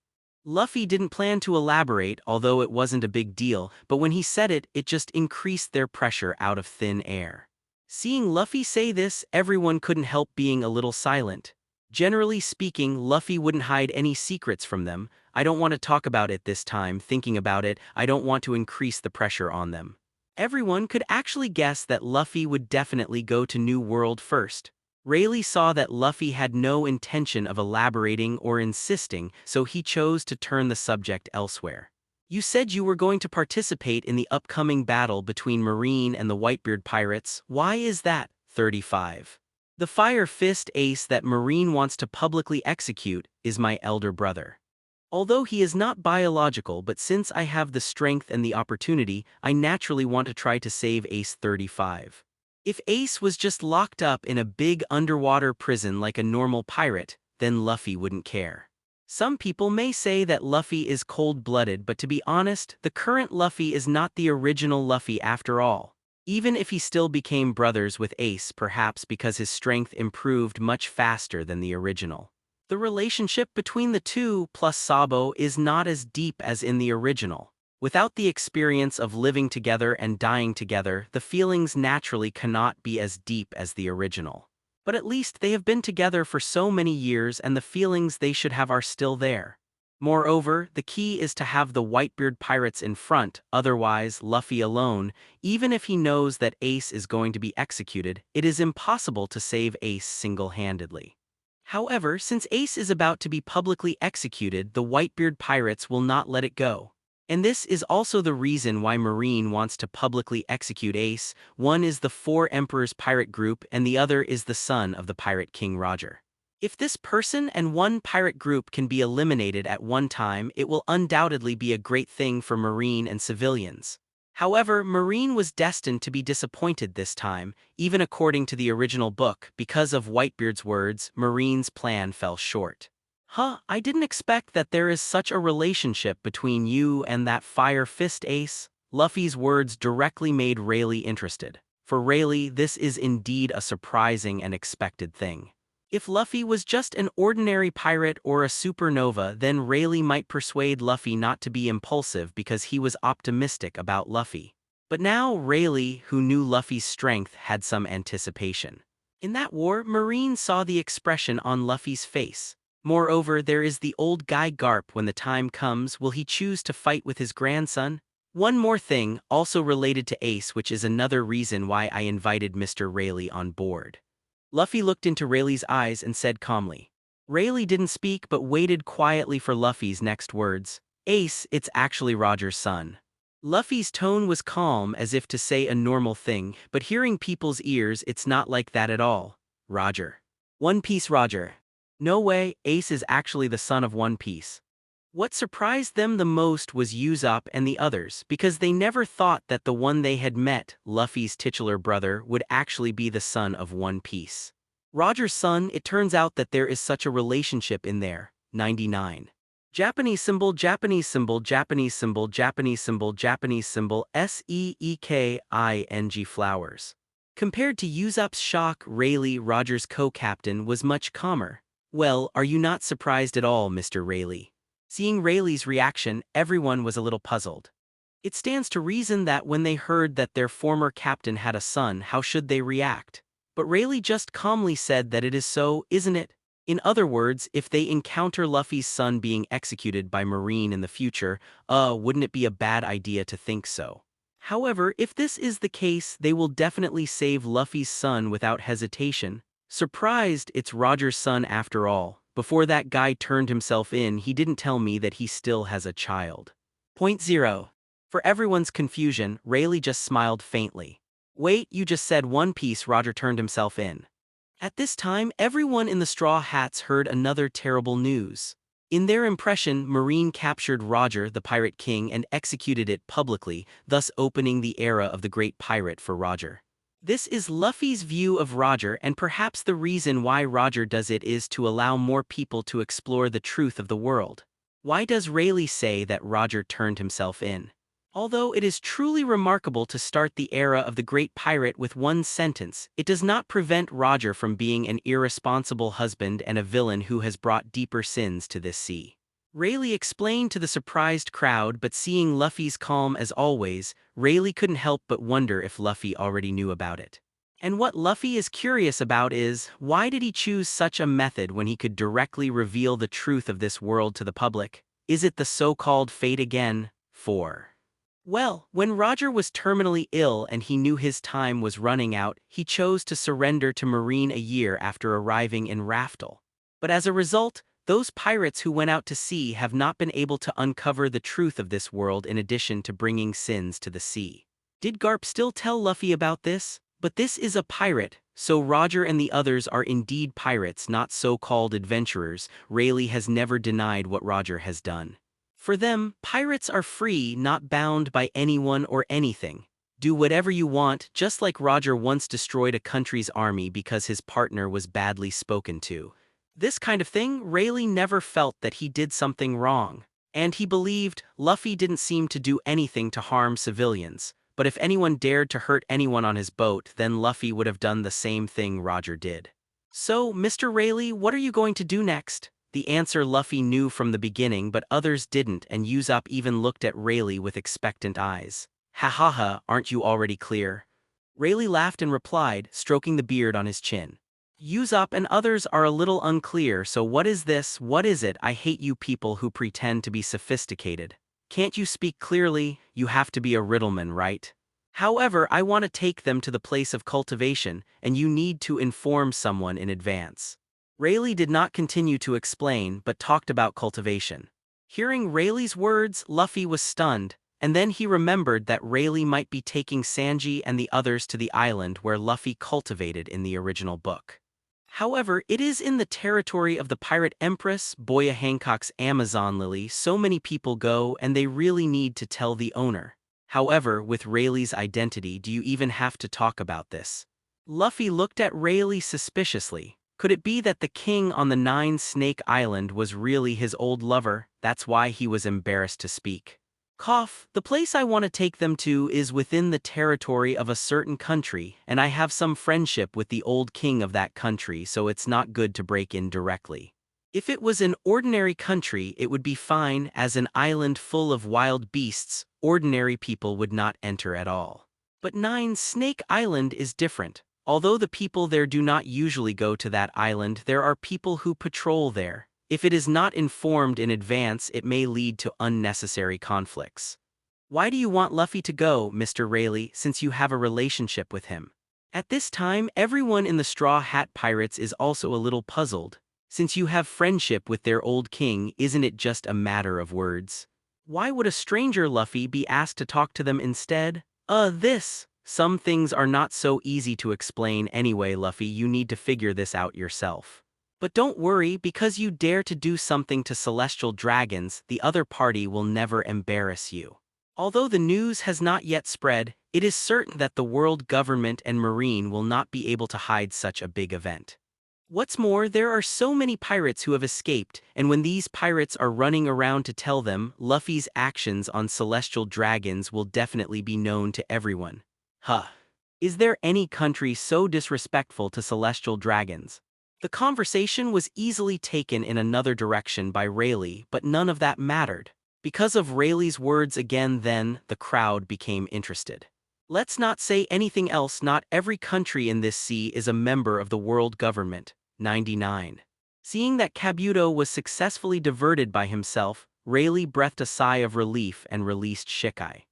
Luffy didn't plan to elaborate, although it wasn't a big deal, but when he said it, it just increased their pressure out of thin air. Seeing Luffy say this, everyone couldn't help being a little silent. Generally speaking, Luffy wouldn't hide any secrets from them. I don't want to talk about it this time, thinking about it, I don't want to increase the pressure on them. Everyone could actually guess that Luffy would definitely go to New World first. Rayleigh saw that Luffy had no intention of elaborating or insisting, so he chose to turn the subject elsewhere. You said you were going to participate in the upcoming battle between Marine and the Whitebeard pirates. Why is that? 35. The Fire Fist ace that Marine wants to publicly execute is my elder brother. Although he is not biological, but since I have the strength and the opportunity, I naturally want to try to save Ace 35. If Ace was just locked up in a big underwater prison like a normal pirate, then Luffy wouldn't care. Some people may say that Luffy is cold-blooded, but to be honest, the current Luffy is not the original Luffy after all. Even if he still became brothers with Ace, perhaps because his strength improved much faster than the original. The relationship between the two plus Sabo is not as deep as in the original. Without the experience of living together and dying together, the feelings naturally cannot be as deep as the original. But at least they have been together for so many years and the feelings they should have are still there. Moreover, the key is to have the Whitebeard pirates in front, otherwise Luffy alone, even if he knows that Ace is going to be executed, it is impossible to save Ace single-handedly. However, since Ace is about to be publicly executed, the Whitebeard pirates will not let it go. And this is also the reason why Marine wants to publicly execute Ace. One is the Four Emperors pirate group and the other is the son of the pirate king Roger. If this person and one pirate group can be eliminated at one time, it will undoubtedly be a great thing for Marine and civilians. However, Marine was destined to be disappointed this time, even according to the original book. Because of Whitebeard's words, Marine's plan fell short. I didn't expect that there is such a relationship between you and that Fire Fist Ace. Luffy's words directly made Rayleigh interested. For Rayleigh, this is indeed a surprising and expected thing. If Luffy was just an ordinary pirate or a supernova, then Rayleigh might persuade Luffy not to be impulsive because he was optimistic about Luffy. But now Rayleigh, who knew Luffy's strength, had some anticipation. In that war, Marine saw the expression on Luffy's face. Moreover, there is the old guy Garp. When the time comes, will he choose to fight with his grandson? One more thing, also related to Ace, which is another reason why I invited Mr. Rayleigh on board. Luffy looked into Rayleigh's eyes and said calmly. Rayleigh didn't speak but waited quietly for Luffy's next words. Ace, it's actually Roger's son. Luffy's tone was calm, as if to say a normal thing, but hearing people's ears, it's not like that at all. Roger. One Piece Roger. No way, Ace is actually the son of One Piece. What surprised them the most was Usopp and the others, because they never thought that the one they had met, Luffy's titular brother, would actually be the son of One Piece. Roger's son. It turns out that there is such a relationship in there. 99. Japanese symbol, Japanese symbol, Japanese symbol, Japanese symbol, Japanese symbol, SEEKING flowers. Compared to Usopp's shock, Rayleigh, Roger's co-captain, was much calmer. Well, are you not surprised at all, Mr. Rayleigh? Seeing Rayleigh's reaction, everyone was a little puzzled. It stands to reason that when they heard that their former captain had a son, how should they react? But Rayleigh just calmly said that it is so, isn't it? In other words, if they encounter Luffy's son being executed by Marine in the future, wouldn't it be a bad idea to think so? However, if this is the case, they will definitely save Luffy's son without hesitation. Surprised, it's Roger's son after all. Before that guy turned himself in, he didn't tell me that he still has a child. Point 0. For everyone's confusion, Rayleigh just smiled faintly. Wait, you just said One Piece Roger turned himself in. At this time, everyone in the Straw Hats heard another terrible news. In their impression, Marine captured Roger, the Pirate King, and executed it publicly, thus opening the era of the Great Pirate for Roger. This is Luffy's view of Roger, and perhaps the reason why Roger does it is to allow more people to explore the truth of the world. Why does Rayleigh say that Roger turned himself in? Although it is truly remarkable to start the era of the Great Pirate with one sentence, it does not prevent Roger from being an irresponsible husband and a villain who has brought deeper sins to this sea. Rayleigh explained to the surprised crowd, but seeing Luffy's calm as always, Rayleigh couldn't help but wonder if Luffy already knew about it. And what Luffy is curious about is, why did he choose such a method when he could directly reveal the truth of this world to the public? Is it the so-called fate again? 4. Well, when Roger was terminally ill and he knew his time was running out, he chose to surrender to Marine a year after arriving in Raftel. But as a result, those pirates who went out to sea have not been able to uncover the truth of this world, in addition to bringing sins to the sea. Did Garp still tell Luffy about this? But this is a pirate, so Roger and the others are indeed pirates, not so-called adventurers. Rayleigh has never denied what Roger has done. For them, pirates are free, not bound by anyone or anything. Do whatever you want, just like Roger once destroyed a country's army because his partner was badly spoken to. This kind of thing, Rayleigh never felt that he did something wrong. And he believed Luffy didn't seem to do anything to harm civilians. But if anyone dared to hurt anyone on his boat, then Luffy would have done the same thing Roger did. So, Mr. Rayleigh, what are you going to do next? The answer Luffy knew from the beginning, but others didn't, and Usopp even looked at Rayleigh with expectant eyes. Ha ha ha, aren't you already clear? Rayleigh laughed and replied, stroking the beard on his chin. Usopp and others are a little unclear, so what is this? What is it? I hate you people who pretend to be sophisticated. Can't you speak clearly? You have to be a riddleman, right? However, I want to take them to the place of cultivation, and you need to inform someone in advance. Rayleigh did not continue to explain but talked about cultivation. Hearing Rayleigh's words, Luffy was stunned, and then he remembered that Rayleigh might be taking Sanji and the others to the island where Luffy cultivated in the original book. However, it is in the territory of the pirate empress, Boya Hancock's Amazon Lily. So many people go and they really need to tell the owner. However, with Rayleigh's identity, do you even have to talk about this? Luffy looked at Rayleigh suspiciously. Could it be that the king on the Nine Snake Island was really his old lover? That's why he was embarrassed to speak. Cough, the place I want to take them to is within the territory of a certain country, and I have some friendship with the old king of that country, so it's not good to break in directly. If it was an ordinary country, it would be fine. As an island full of wild beasts, ordinary people would not enter at all. But Nine Snake Island is different. Although the people there do not usually go to that island, there are people who patrol there. If it is not informed in advance, it may lead to unnecessary conflicts. Why do you want Luffy to go, Mr. Rayleigh, since you have a relationship with him? At this time, everyone in the Straw Hat Pirates is also a little puzzled. Since you have friendship with their old king, isn't it just a matter of words? Why would a stranger Luffy be asked to talk to them instead? Some things are not so easy to explain anyway, Luffy. You need to figure this out yourself. But don't worry, because you dare to do something to celestial dragons, the other party will never embarrass you. Although the news has not yet spread, it is certain that the world government and Marine will not be able to hide such a big event. What's more, there are so many pirates who have escaped, and when these pirates are running around to tell them, Luffy's actions on celestial dragons will definitely be known to everyone. Is there any country so disrespectful to celestial dragons? The conversation was easily taken in another direction by Rayleigh, but none of that mattered. Because of Rayleigh's words again, then, the crowd became interested. Let's not say anything else. Not every country in this sea is a member of the world government. 99. Seeing that Kabuto was successfully diverted by himself, Rayleigh breathed a sigh of relief and released Shikai.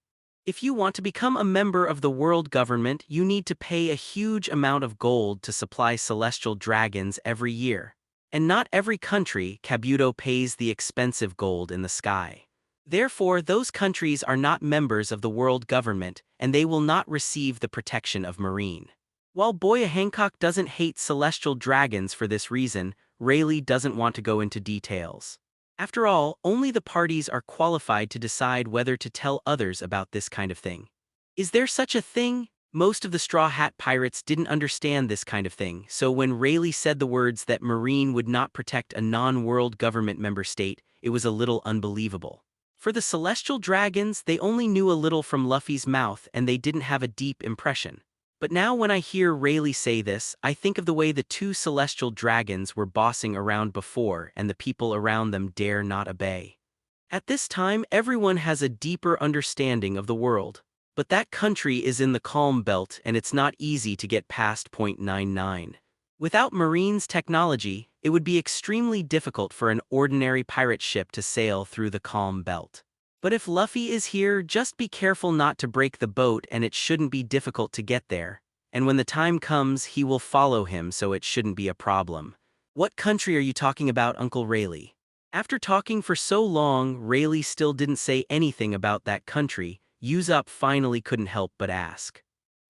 If you want to become a member of the world government, you need to pay a huge amount of gold to supply celestial dragons every year. And not every country, Kabuto, pays the expensive gold in the sky. Therefore, those countries are not members of the world government, and they will not receive the protection of Marine. While Boya Hancock doesn't hate celestial dragons for this reason, Rayleigh doesn't want to go into details. After all, only the parties are qualified to decide whether to tell others about this kind of thing. Is there such a thing? Most of the Straw Hat Pirates didn't understand this kind of thing, so when Rayleigh said the words that Marine would not protect a non-world government member state, it was a little unbelievable. For the celestial dragons, they only knew a little from Luffy's mouth and they didn't have a deep impression. But now when I hear Rayleigh say this, I think of the way the two celestial dragons were bossing around before and the people around them dare not obey. At this time, everyone has a deeper understanding of the world. But that country is in the Calm Belt and it's not easy to get past point 99. Without Marine's technology, it would be extremely difficult for an ordinary pirate ship to sail through the Calm Belt. But if Luffy is here, just be careful not to break the boat and it shouldn't be difficult to get there. And when the time comes, he will follow him, so it shouldn't be a problem. What country are you talking about, Uncle Rayleigh? After talking for so long, Rayleigh still didn't say anything about that country. Usopp finally couldn't help but ask.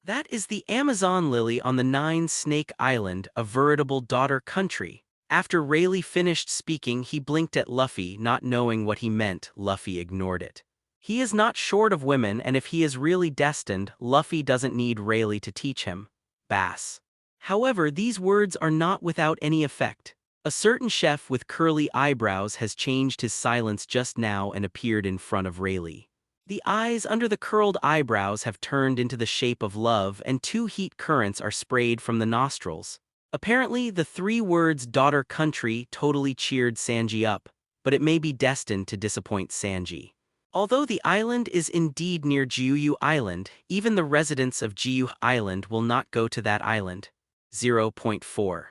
That is the Amazon Lily on the Nine Snake Island, a veritable daughter country. After Rayleigh finished speaking, he blinked at Luffy, not knowing what he meant. Luffy ignored it. He is not short of women, and if he is really destined, Luffy doesn't need Rayleigh to teach him. Bass. However, these words are not without any effect. A certain chef with curly eyebrows has changed his silence just now and appeared in front of Rayleigh. The eyes under the curled eyebrows have turned into the shape of love, and two heat currents are sprayed from the nostrils. Apparently, the three words daughter country totally cheered Sanji up, but it may be destined to disappoint Sanji. Although the island is indeed near Gyuyu Island, even the residents of Gyuyu Island will not go to that island. 0.4.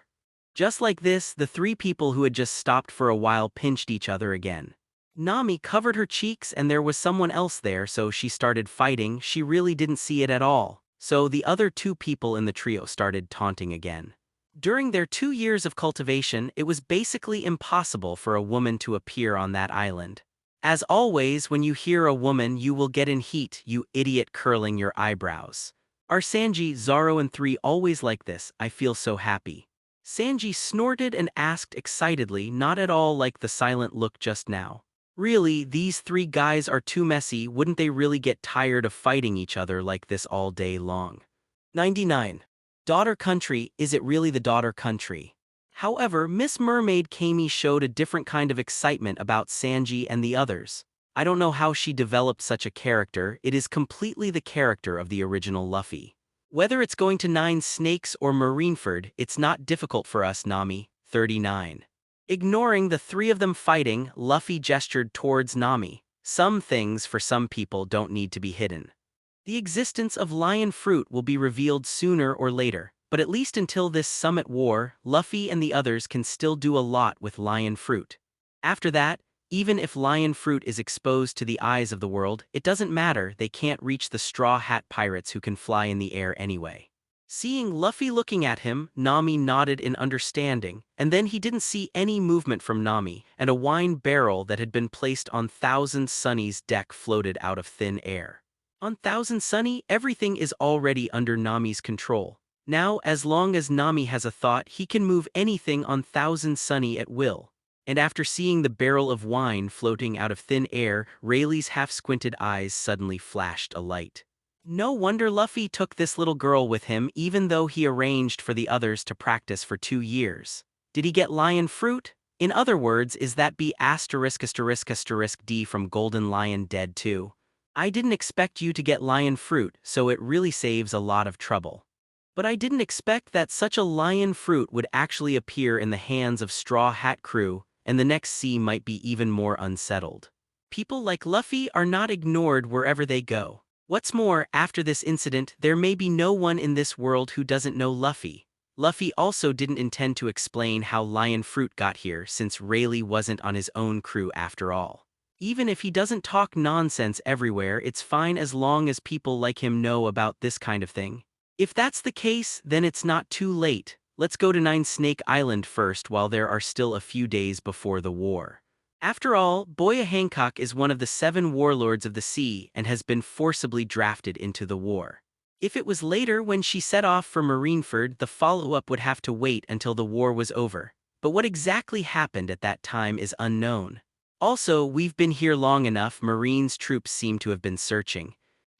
Just like this, the three people who had just stopped for a while pinched each other again. Nami covered her cheeks and there was someone else there, so she started fighting. She really didn't see it at all. So the other two people in the trio started taunting again. During their 2 years of cultivation, it was basically impossible for a woman to appear on that island. As always, when you hear a woman, you will get in heat, you idiot curling your eyebrows. Are Sanji, Zoro and 3 always like this? I feel so happy. Sanji snorted and asked excitedly, not at all like the silent look just now. Really, these 3 guys are too messy, wouldn't they really get tired of fighting each other like this all day long? 99. Daughter Country, is it really the Daughter Country? However, Miss Mermaid Kami showed a different kind of excitement about Sanji and the others. I don't know how she developed such a character, it is completely the character of the original Luffy. Whether it's going to 9 Snakes or Marineford, it's not difficult for us, Nami. 39. Ignoring the 3 of them fighting, Luffy gestured towards Nami. Some things for some people don't need to be hidden. The existence of lion fruit will be revealed sooner or later, but at least until this summit war, Luffy and the others can still do a lot with lion fruit. After that, even if lion fruit is exposed to the eyes of the world, it doesn't matter, they can't reach the Straw Hat Pirates who can fly in the air anyway. Seeing Luffy looking at him, Nami nodded in understanding, and then he didn't see any movement from Nami, and a wine barrel that had been placed on Thousand Sunny's deck floated out of thin air. On Thousand Sunny, everything is already under Nami's control. Now, as long as Nami has a thought, he can move anything on Thousand Sunny at will. And after seeing the barrel of wine floating out of thin air, Rayleigh's half-squinted eyes suddenly flashed a light. No wonder Luffy took this little girl with him, even though he arranged for the others to practice for 2 years. Did he get lion fruit? In other words, is that B****** D from Golden Lion dead too? I didn't expect you to get lion fruit, so it really saves a lot of trouble. But I didn't expect that such a lion fruit would actually appear in the hands of Straw Hat crew, and the next sea might be even more unsettled. People like Luffy are not ignored wherever they go. What's more, after this incident, there may be no one in this world who doesn't know Luffy. Luffy also didn't intend to explain how lion fruit got here since Rayleigh wasn't on his own crew after all. Even if he doesn't talk nonsense everywhere, it's fine as long as people like him know about this kind of thing. If that's the case, then it's not too late. Let's go to 9 Snake Island first while there are still a few days before the war. After all, Boya Hancock is one of the 7 warlords of the sea and has been forcibly drafted into the war. If it was later when she set off for Marineford, the follow-up would have to wait until the war was over. But what exactly happened at that time is unknown. Also, we've been here long enough, Marine's troops seem to have been searching.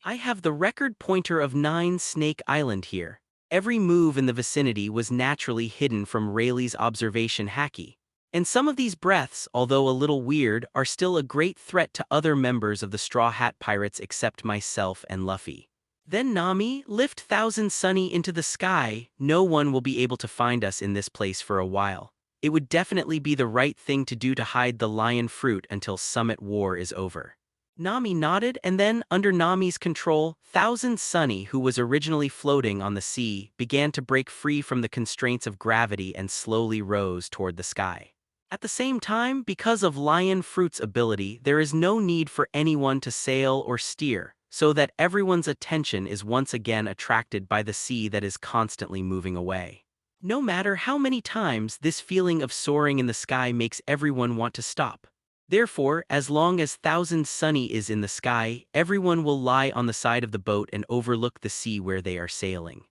I have the record pointer of 9 Snake Island here. Every move in the vicinity was naturally hidden from Rayleigh's observation haki. And some of these breaths, although a little weird, are still a great threat to other members of the Straw Hat Pirates except myself and Luffy. Then Nami, lift Thousand Sunny into the sky. No one will be able to find us in this place for a while. It would definitely be the right thing to do to hide the lion fruit until Summit War is over. Nami nodded, and then, under Nami's control, Thousand Sunny, who was originally floating on the sea, began to break free from the constraints of gravity and slowly rose toward the sky. At the same time, because of lion fruit's ability, there is no need for anyone to sail or steer, so that everyone's attention is once again attracted by the sea that is constantly moving away. No matter how many times, this feeling of soaring in the sky makes everyone want to stop. Therefore, as long as Thousand Sunny is in the sky, everyone will lie on the side of the boat and overlook the sea where they are sailing.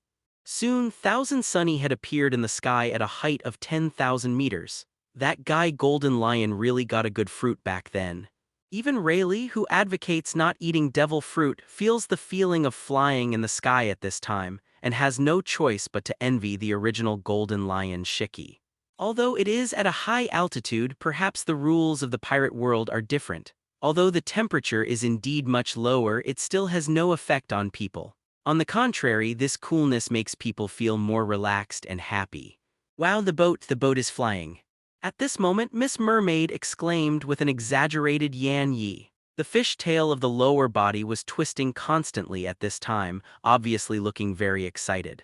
Soon, Thousand Sunny had appeared in the sky at a height of 10,000 meters. That guy Golden Lion really got a good fruit back then. Even Rayleigh, who advocates not eating devil fruit, feels the feeling of flying in the sky at this time, and has no choice but to envy the original Golden Lion Shiki. Although it is at a high altitude, perhaps the rules of the pirate world are different. Although the temperature is indeed much lower, it still has no effect on people. On the contrary, this coolness makes people feel more relaxed and happy. Wow, the boat is flying. At this moment, Miss Mermaid exclaimed with an exaggerated yan yi. The fish tail of the lower body was twisting constantly at this time, obviously looking very excited.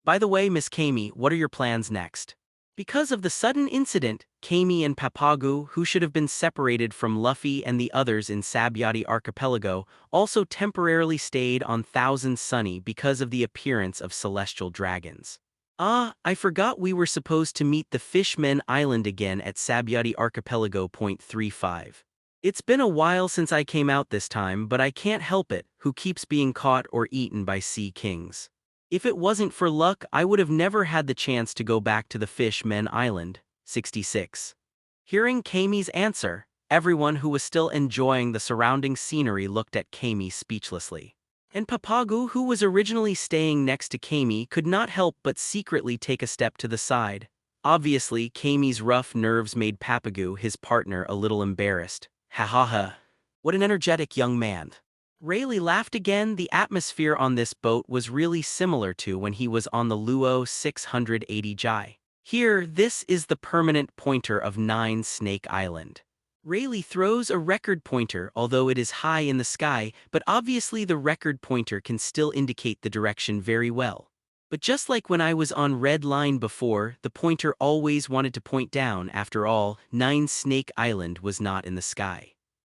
By the way, Miss Kami, what are your plans next? Because of the sudden incident, Kami and Papagu, who should have been separated from Luffy and the others in Sabyati Archipelago, also temporarily stayed on Thousand Sunny because of the appearance of celestial dragons. Ah, I forgot we were supposed to meet the Fishmen Island again at Sabyati Archipelago. Point 35. It's been a while since I came out this time, but I can't help it, who keeps being caught or eaten by sea kings. If it wasn't for luck, I would have never had the chance to go back to the Fishmen Island. 66. Hearing Kami's answer, everyone who was still enjoying the surrounding scenery looked at Kami speechlessly. And Papagu, who was originally staying next to Kami, could not help but secretly take a step to the side. Obviously, Kami's rough nerves made Papagu, his partner, a little embarrassed. Ha ha ha. What an energetic young man. Rayleigh laughed again. The atmosphere on this boat was really similar to when he was on the Luo 680 Jai. Here, this is the permanent pointer of Nine Snake Island. Rayleigh throws a record pointer, although it is high in the sky, but obviously the record pointer can still indicate the direction very well. But just like when I was on Red Line before, the pointer always wanted to point down. After all, Nine Snake Island was not in the sky.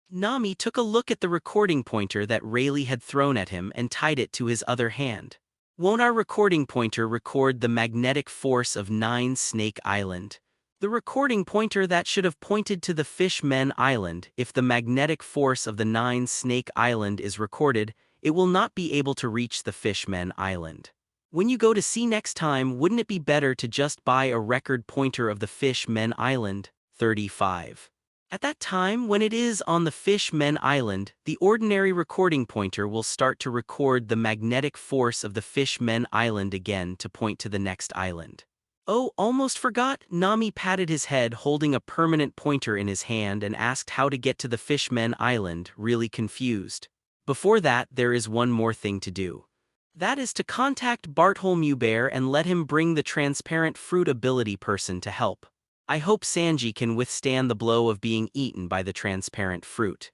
Nami took a look at the recording pointer that Rayleigh had thrown at him and tied it to his other hand. Won't our recording pointer record the magnetic force of Nine Snake Island? The recording pointer that should have pointed to the Fishmen Island. If the magnetic force of the Nine Snake Island is recorded, it will not be able to reach the Fishmen Island. When you go to sea next time, wouldn't it be better to just buy a record pointer of the Fishmen Island? 35. At that time, when it is on the Fishmen Island, the ordinary recording pointer will start to record the magnetic force of the Fishmen Island again to point to the next island. Oh, almost forgot. Nami patted his head, holding a permanent pointer in his hand, and asked how to get to the Fishmen Island, really confused. Before that, there is one more thing to do. That is to contact Bartholomew Bear and let him bring the transparent fruit ability person to help. I hope Sanji can withstand the blow of being eaten by the transparent fruit.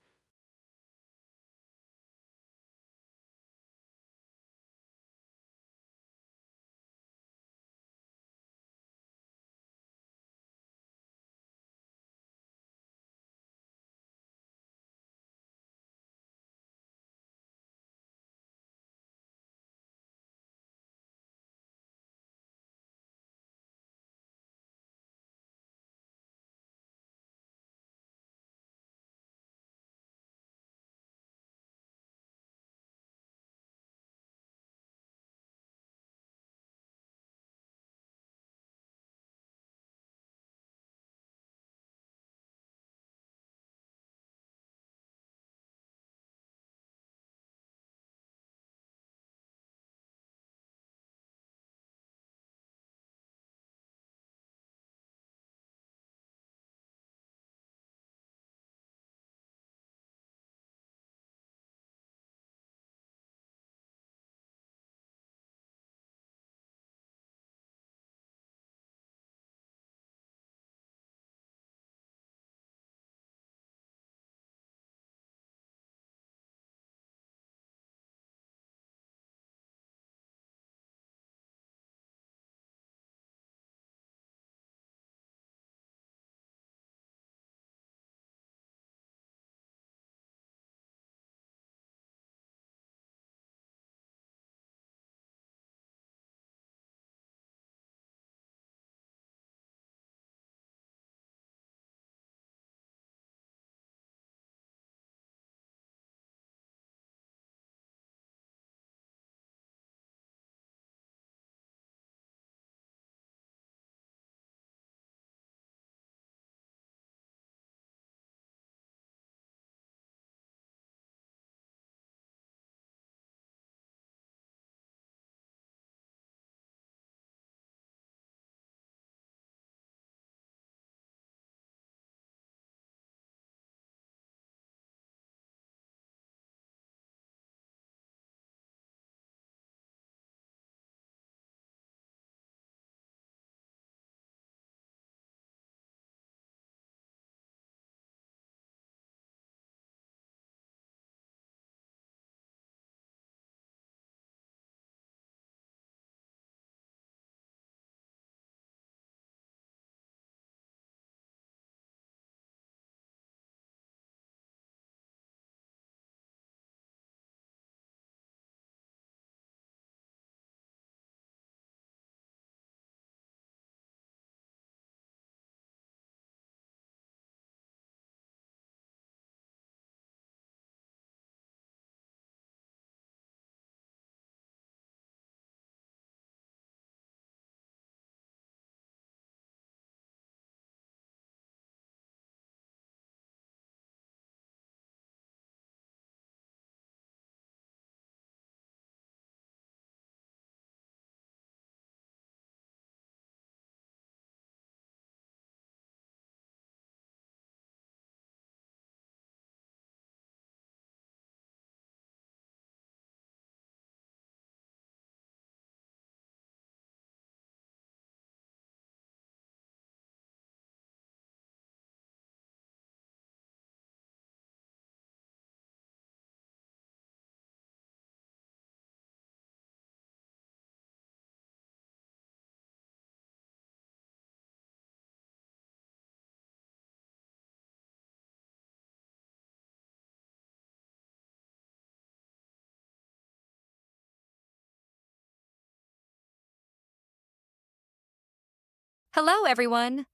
Hello, everyone!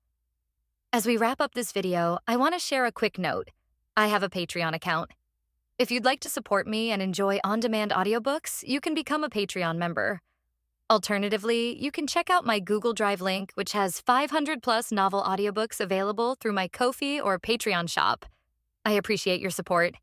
As we wrap up this video, I want to share a quick note. I have a Patreon account. If you'd like to support me and enjoy on-demand audiobooks, you can become a Patreon member. Alternatively, you can check out my Google Drive link, which has 500-plus novel audiobooks available through my Ko-fi or Patreon shop. I appreciate your support.